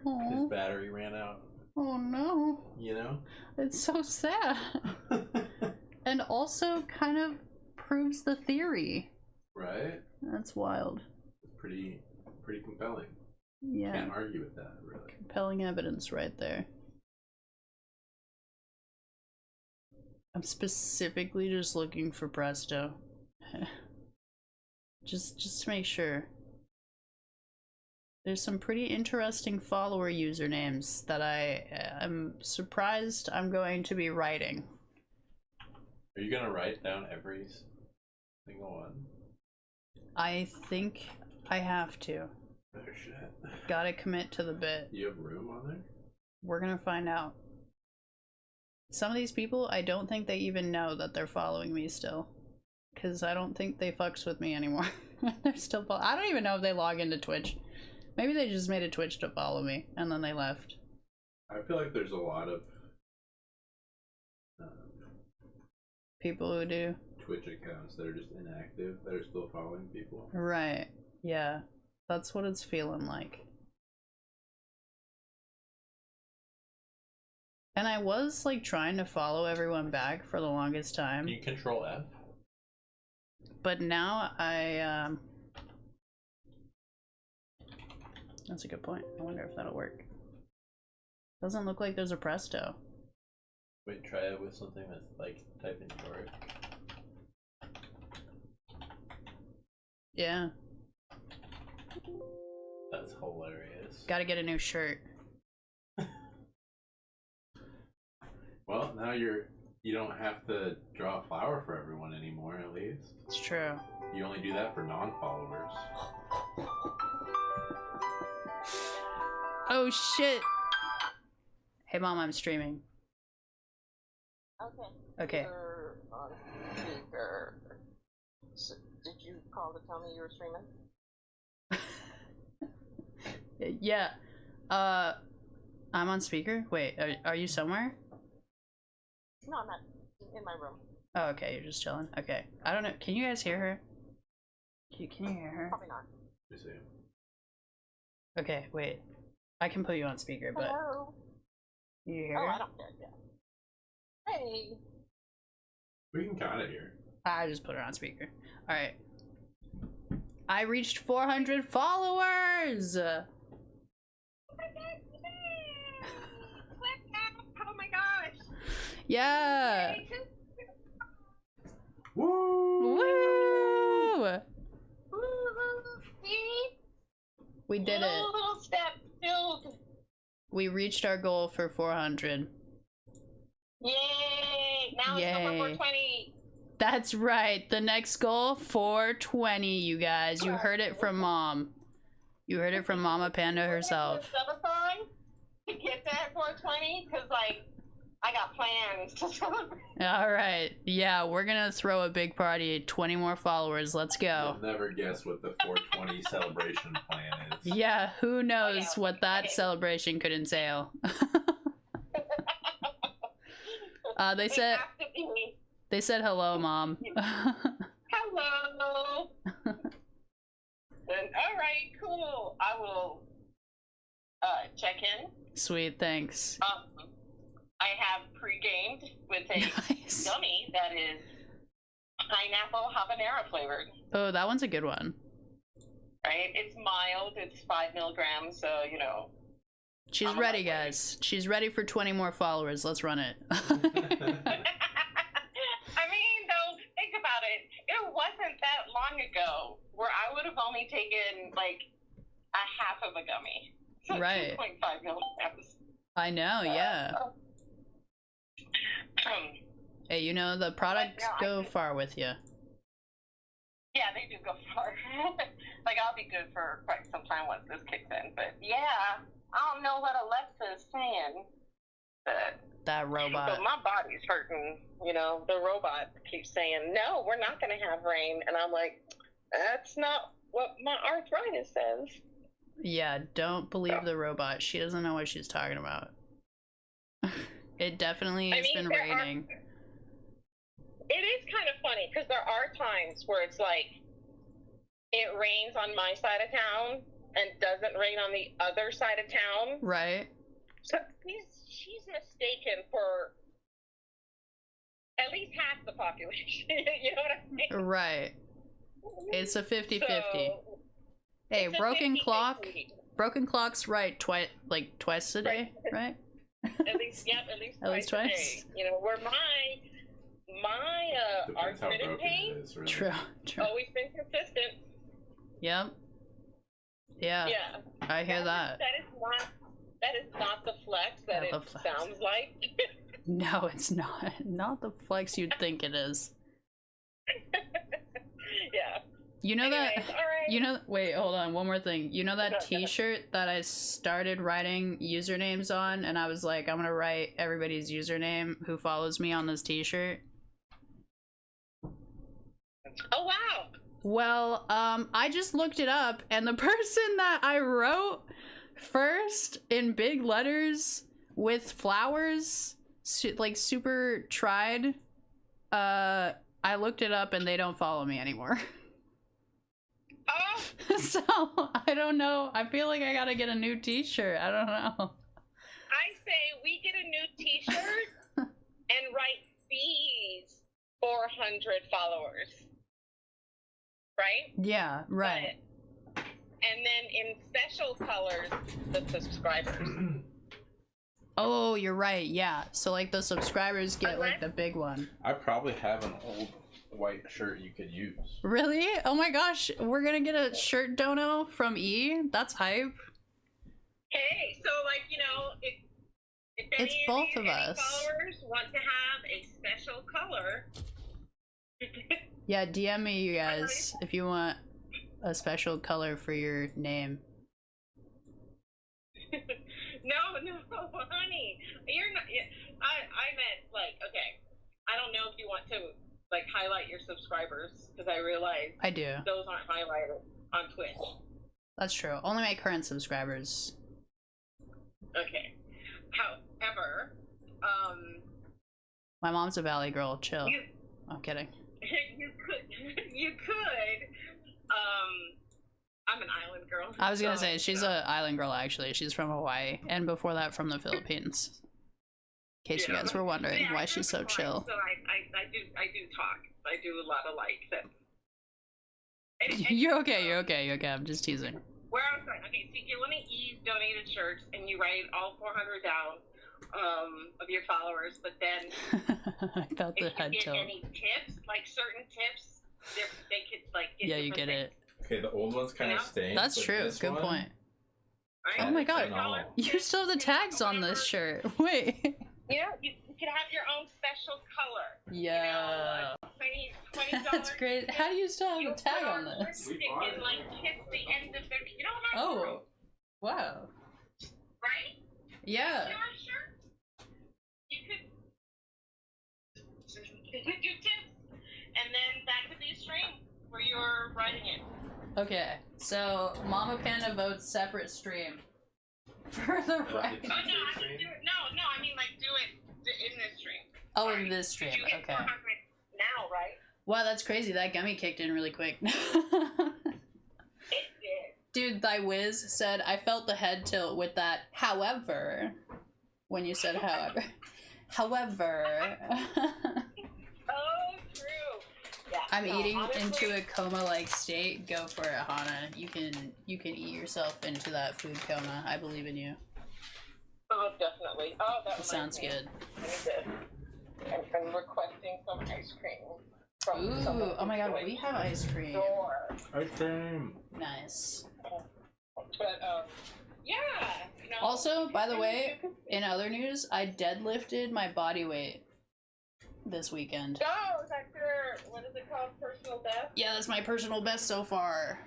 Aw. his battery ran out. Oh no. You know? It's so sad. And also kind of proves the theory. Right? That's wild. It's pretty compelling. Yeah. Can't argue with that, really. Compelling evidence right there. I'm specifically just looking for Presto. just to make sure. There's some pretty interesting follower usernames that I'm surprised I'm going to be writing. Are you gonna write down every single one? I think I have to. Oh shit. Gotta commit to the bit. You have room on there? We're gonna find out. Some of these people, I don't think they even know that they're following me still. Because I don't think they fucks with me anymore. They're still I don't even know if they log into Twitch. Maybe they just made a Twitch to follow me, and then they left. I feel like there's a lot of people who do Twitch accounts that are just inactive, that are still following people. Right. Yeah. That's what it's feeling like. And I was like trying to follow everyone back for the longest time. Can you control F? But now that's a good point. I wonder if that'll work. Doesn't look like there's a Presto. Wait, try it with something that's like typing Yorick. Yeah. That's hilarious. Gotta get a new shirt. Well, now you don't have to draw a flower for everyone anymore, at least. It's true. You only do that for non-followers. Oh shit! Hey mom, I'm streaming. Okay. Okay. You're on speaker. So, did you call to tell me you were streaming? Yeah. I'm on speaker? Wait, are you somewhere? No, I'm not in my room. Oh, okay, you're just chilling. Okay. I don't know. Can you guys hear her? Can you hear her? Probably not. Okay, wait. I can put you on speaker, but... Hello? You hear Oh, her? I don't care. Yeah. Hey. We can kind of hear. I just put her on speaker. Alright. I reached 400 followers! Oh my gosh! Yeah! Woo! Woo! See? We did it. Little step, dude. We reached our goal for 400. Yay! Now it's over 420. That's right. The next goal, 420, you guys. You heard it from Mom. You heard it from Mama Panda herself. Subathon to get that 420 because, like, I got plans to celebrate. Alright. Yeah, we're gonna throw a big party. 20 more followers. Let's go. You'll never guess what the 420 celebration plan is. Yeah, who knows what that celebration could entail. They said hello, Mom. Hello. Then, all right, cool. I will check in. Sweet, thanks. I have pre-gamed with a gummy that is pineapple habanero flavored. Oh, that one's a good one. Right? It's mild. It's 5 milligrams, so, you know. She's ready, guys. She's ready for 20 more followers. Let's run it. I mean, though, think about it. It wasn't that long ago where I would have only taken, like, a half of a gummy. So Right. 2.5 milligrams. I know, yeah. Hey, you know, the products go far with you. Yeah, they do go far. Like, I'll be good for quite some time once this kicks in. But, yeah, I don't know what Alexa is saying. But That robot. But my body's hurting. You know, the robot keeps saying, no, we're not going to have rain. And I'm like, that's not what my arthritis says. Yeah, don't believe the robot. She doesn't know what she's talking about. It definitely has been there raining. It is kind of funny because there are times where it's like it rains on my side of town and doesn't rain on the other side of town. Right. So she's mistaken for at least half the population. You know what I mean? Right. It's a 50-50. So, hey, it's a Broken 50-50. Clock. Broken Clock's right twice a day, right? At least, yep, at least At least twice. A twice. day. You know, where my Depends how arthritic broken pain it is, really. True. always been consistent. Yep. Yeah. Yeah. I hear that. That is not the flex that Not it the flex. sounds like. No, it's not. Not the flex you'd think it is. Yeah. You know that. Anyways, all right. You know. Wait, hold on. One more thing. You know that T-shirt that I started writing usernames on, and I was like, I'm gonna write everybody's username who follows me on this T-shirt. Oh wow. Well, I just looked it up, and the person that I wrote first in big letters with flowers, like super tried, I looked it up and they don't follow me anymore. Oh. So, I don't know. I feel like I gotta get a new T-shirt. I don't know. I say we get a new T-shirt and write these 400 followers. Right? Yeah, right. And then in special colors, the subscribers. Oh, you're right. Yeah. So like the subscribers get like the big one. I probably have an old white shirt you could use. Really? Oh my gosh, we're gonna get a shirt dono from E? That's hype. Hey, so like, you know, if It's any both of of you, us. any followers want to have a special color, Yeah, DM me, you guys, if you want a special color for your name. no, honey, you're not. I meant like, okay, I don't know if you want to like highlight your subscribers because I realize I do. those aren't highlighted on Twitch. That's true. Only my current subscribers. Okay. However, My mom's a Valley girl. Chill. I'm kidding. you could. I'm an island girl. I was gonna say she's a island girl. Actually, she's from Hawaii, and before that from the Philippines. In case you guys were wondering Yeah, why I'm she's so fine. chill. So I do talk. I do a lot of like that. You're okay. You're okay. You're okay. I'm just teasing. Where I was going, okay, so you get one of E's donated shirts and you write all 400 down of your followers, but then I felt the if you head get tilt. any tips, like certain tips, they could like get Yeah, you get different it. Okay, the old one's kind of stained. That's but true. this Good one, point. things, Oh right? my god, No. you still have the tags on this shirt. Wait. Yeah, you can have your own special color. Yeah. $20 That's great. How do you still have the tag on this? Stick and like kiss the end of their. You know what I'm Oh. Wow. right? Yeah. Your shirt. You could do tips, and then that could be a stream where you're writing it. Okay, so Mama Panda votes separate stream. For the right. Oh no, I mean do it. No, I mean like do it in this stream. Oh, in this stream. You hit Okay. 400 now, right? Wow, that's crazy. That gummy kicked in really quick. It did. Dude, thy whiz said, I felt the head tilt with that, however, when you said however. However. Oh, true. Yeah. I'm no, eating honestly, into a coma-like state. Go for it, Hana. You can eat yourself into that food coma. I believe in you. Oh, definitely. Oh, that Sounds good. I'm requesting some ice cream. From someone Ooh, oh my god, who's we going have ice cream. door. Ice cream. Nice. But yeah. You know, Also, by the way, in other news, I deadlifted my body weight this weekend. Oh, is that your, what is it called, personal best? Yeah, that's my personal best so far.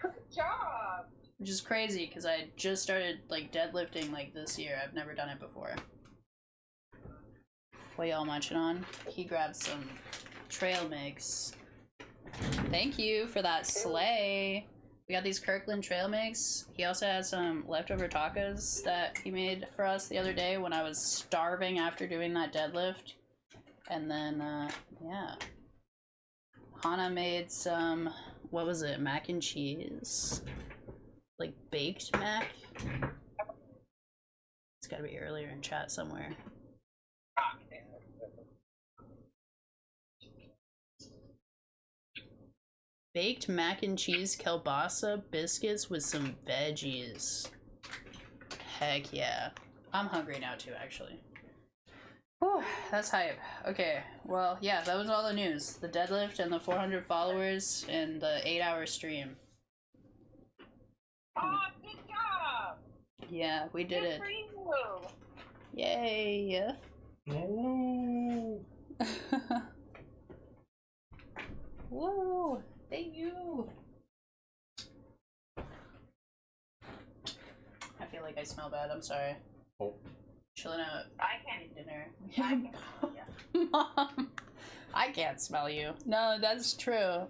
Good job. Which is crazy, because I just started, like, deadlifting, like, this year. I've never done it before. What y'all munching on? He grabbed some trail mix. Thank you for that sleigh. We got these Kirkland trail mix. He also has some leftover tacos that he made for us the other day when I was starving after doing that deadlift. And then, yeah. Hana made some, what was it, mac and cheese? Like baked mac? It's gotta be earlier in chat somewhere. Baked mac and cheese kielbasa biscuits with some veggies. Heck yeah. I'm hungry now too, actually. Whew, that's hype. Okay, well, yeah, that was all the news. The deadlift and the 400 followers and the 8-hour stream. Oh, good job! Yeah, we did it. Good for you. Yay! Oh. Whoa! Thank you! I feel like I smell bad, I'm sorry. Oh. Chilling out. I can't eat dinner. Yeah. Mom! I can't smell you. No, that's true.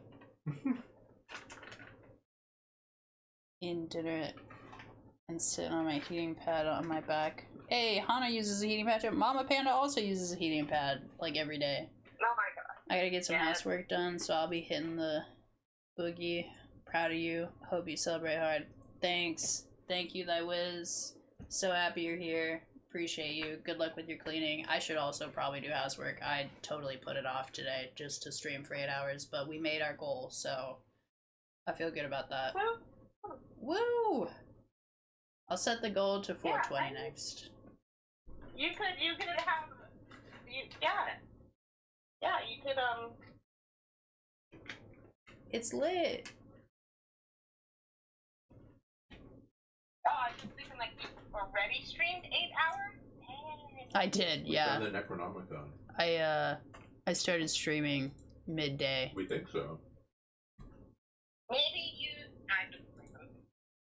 Eating dinner and sitting on my heating pad on my back. Hey, Hana uses a heating pad. Mama Panda also uses a heating pad, like, every day. Oh my god. I gotta get some housework done, so I'll be hitting the boogie. Proud of you. Hope you celebrate hard. Thanks. Thank you, Thy Wiz. So happy you're here. Appreciate you. Good luck with your cleaning. I should also probably do housework. I totally put it off today just to stream for 8 hours, but we made our goal, so I feel good about that. Woo! I'll set the goal to 420 next. You could have, you, you could, It's lit. Oh, I was thinking like you already streamed 8 hours? Dang. I did, yeah. The Necronomicon. I started streaming midday. We think so. Maybe you,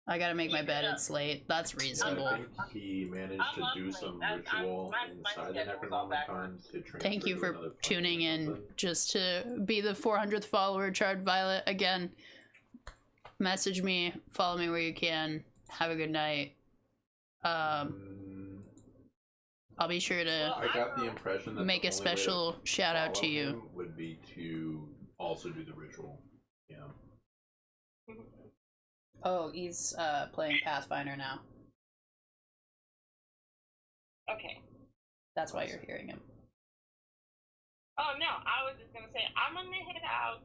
I gotta make my bed, it's late. That's reasonable. I think he managed to do some ritual inside the Necronomicon to transfer Thank you to for another plane tuning or in something. just to be the 400th follower, Charred Violet. Again, message me, follow me where you can. Have a good night. I'll be sure to I got the impression that make the a only way special to shout out to follow you. him would be to also do the ritual. Yeah. Oh, he's playing Pathfinder now. Okay. That's why you're hearing him. Oh no, I was just gonna say, I'm gonna head out.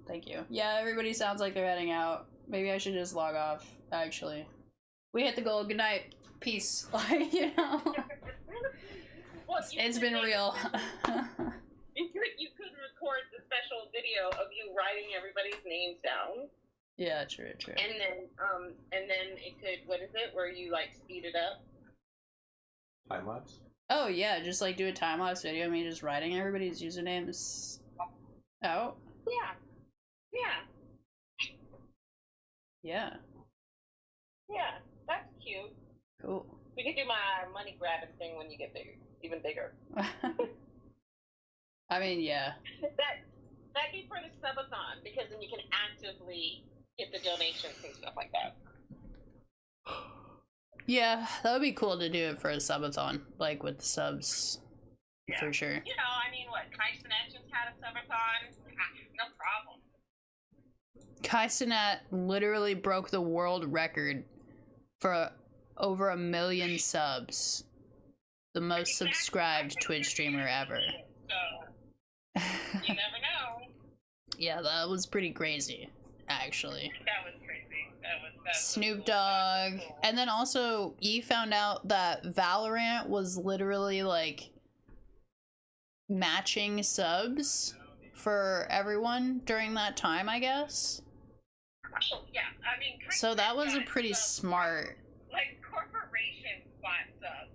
Thank you. Yeah, everybody sounds like they're heading out. Maybe I should just log off, actually. We hit the goal. Good night. Peace. Like, you know. Well, It's been real. You could record the special video of you writing everybody's names down. Yeah, true, true. And then it could, what is it, where you like speed it up? Time lapse? Oh yeah, just like do a time lapse video of me just writing everybody's usernames out. Yeah. Yeah. Yeah. Yeah. That's cute. Cool. We could do my money grabbing thing when you get bigger, even bigger. I mean, yeah. That'd be for the subathon, because then you can actively get the donations and stuff like that. Yeah, that would be cool to do it for a subathon, like with subs, for sure. You know, I mean, what, Kaisenet just had a subathon? No problem. Kaisenet literally broke the world record for over 1 million subs. The most subscribed Twitch streamer ever. So, you never know. Yeah, that was pretty crazy, actually. That was crazy. That was Snoop Dogg. And then also, E found out that Valorant was literally like matching subs for everyone during that time, I guess. Oh, yeah. I mean, So that was a pretty smart. like corporations bought subs.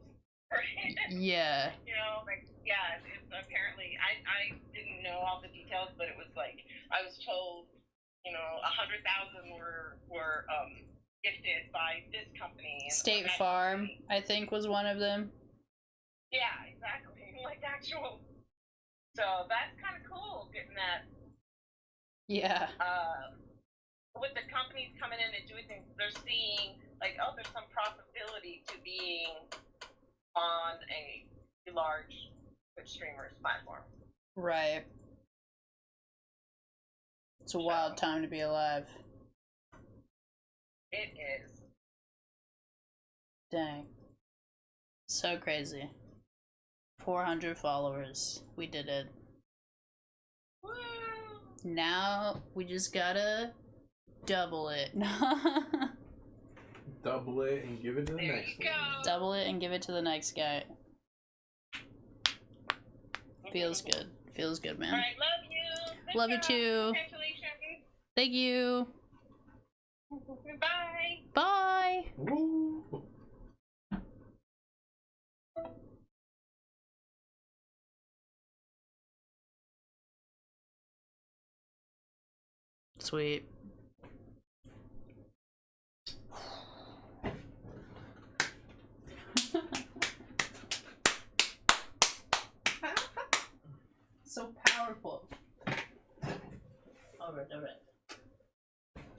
Right? Yeah. You know, like, yeah, it's apparently, I didn't know all the details, but it was like, I was told, you know, 100,000 were gifted by this company. And State that Farm, company. I think, was one of them. Yeah, exactly. Like actual. So that's kind of cool, getting that. Yeah. with the companies coming in and doing things, they're seeing like, oh, there's some possibility to being on a large Twitch streamers platform. Right. It's a wild time to be alive. It is. Dang. So crazy. 400 followers. We did it. Woo! Now we just gotta double it. Double it and give it to the next one. Double it and give it to the next guy. Feels good. Feels good, man. Alright, love you. Good Love you job. too. Congratulations. Thank you. Bye. Bye. Woo. Sweet. So powerful. Alright, alright.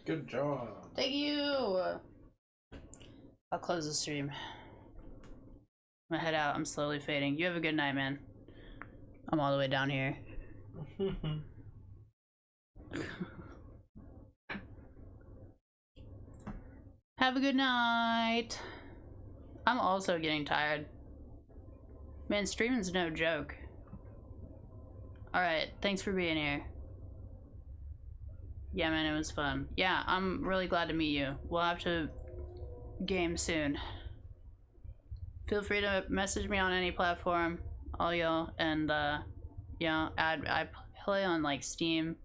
Good job. Thank you. I'll close the stream. I'm gonna head out. I'm slowly fading. You have a good night, man. I'm all the way down here. Have a good night. I'm also getting tired. Man, streaming's no joke. Alright, thanks for being here. Yeah, man, it was fun. Yeah, I'm really glad to meet you. We'll have to game soon. Feel free to message me on any platform, all y'all, and yeah, I play on like Steam,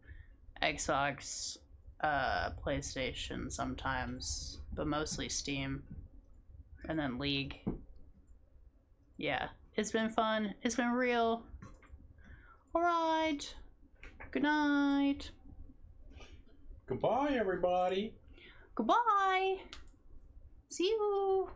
Xbox, PlayStation sometimes, but mostly Steam, and then League. Yeah, it's been fun. It's been real. Alright. Good night. Goodbye, everybody. Goodbye. See you.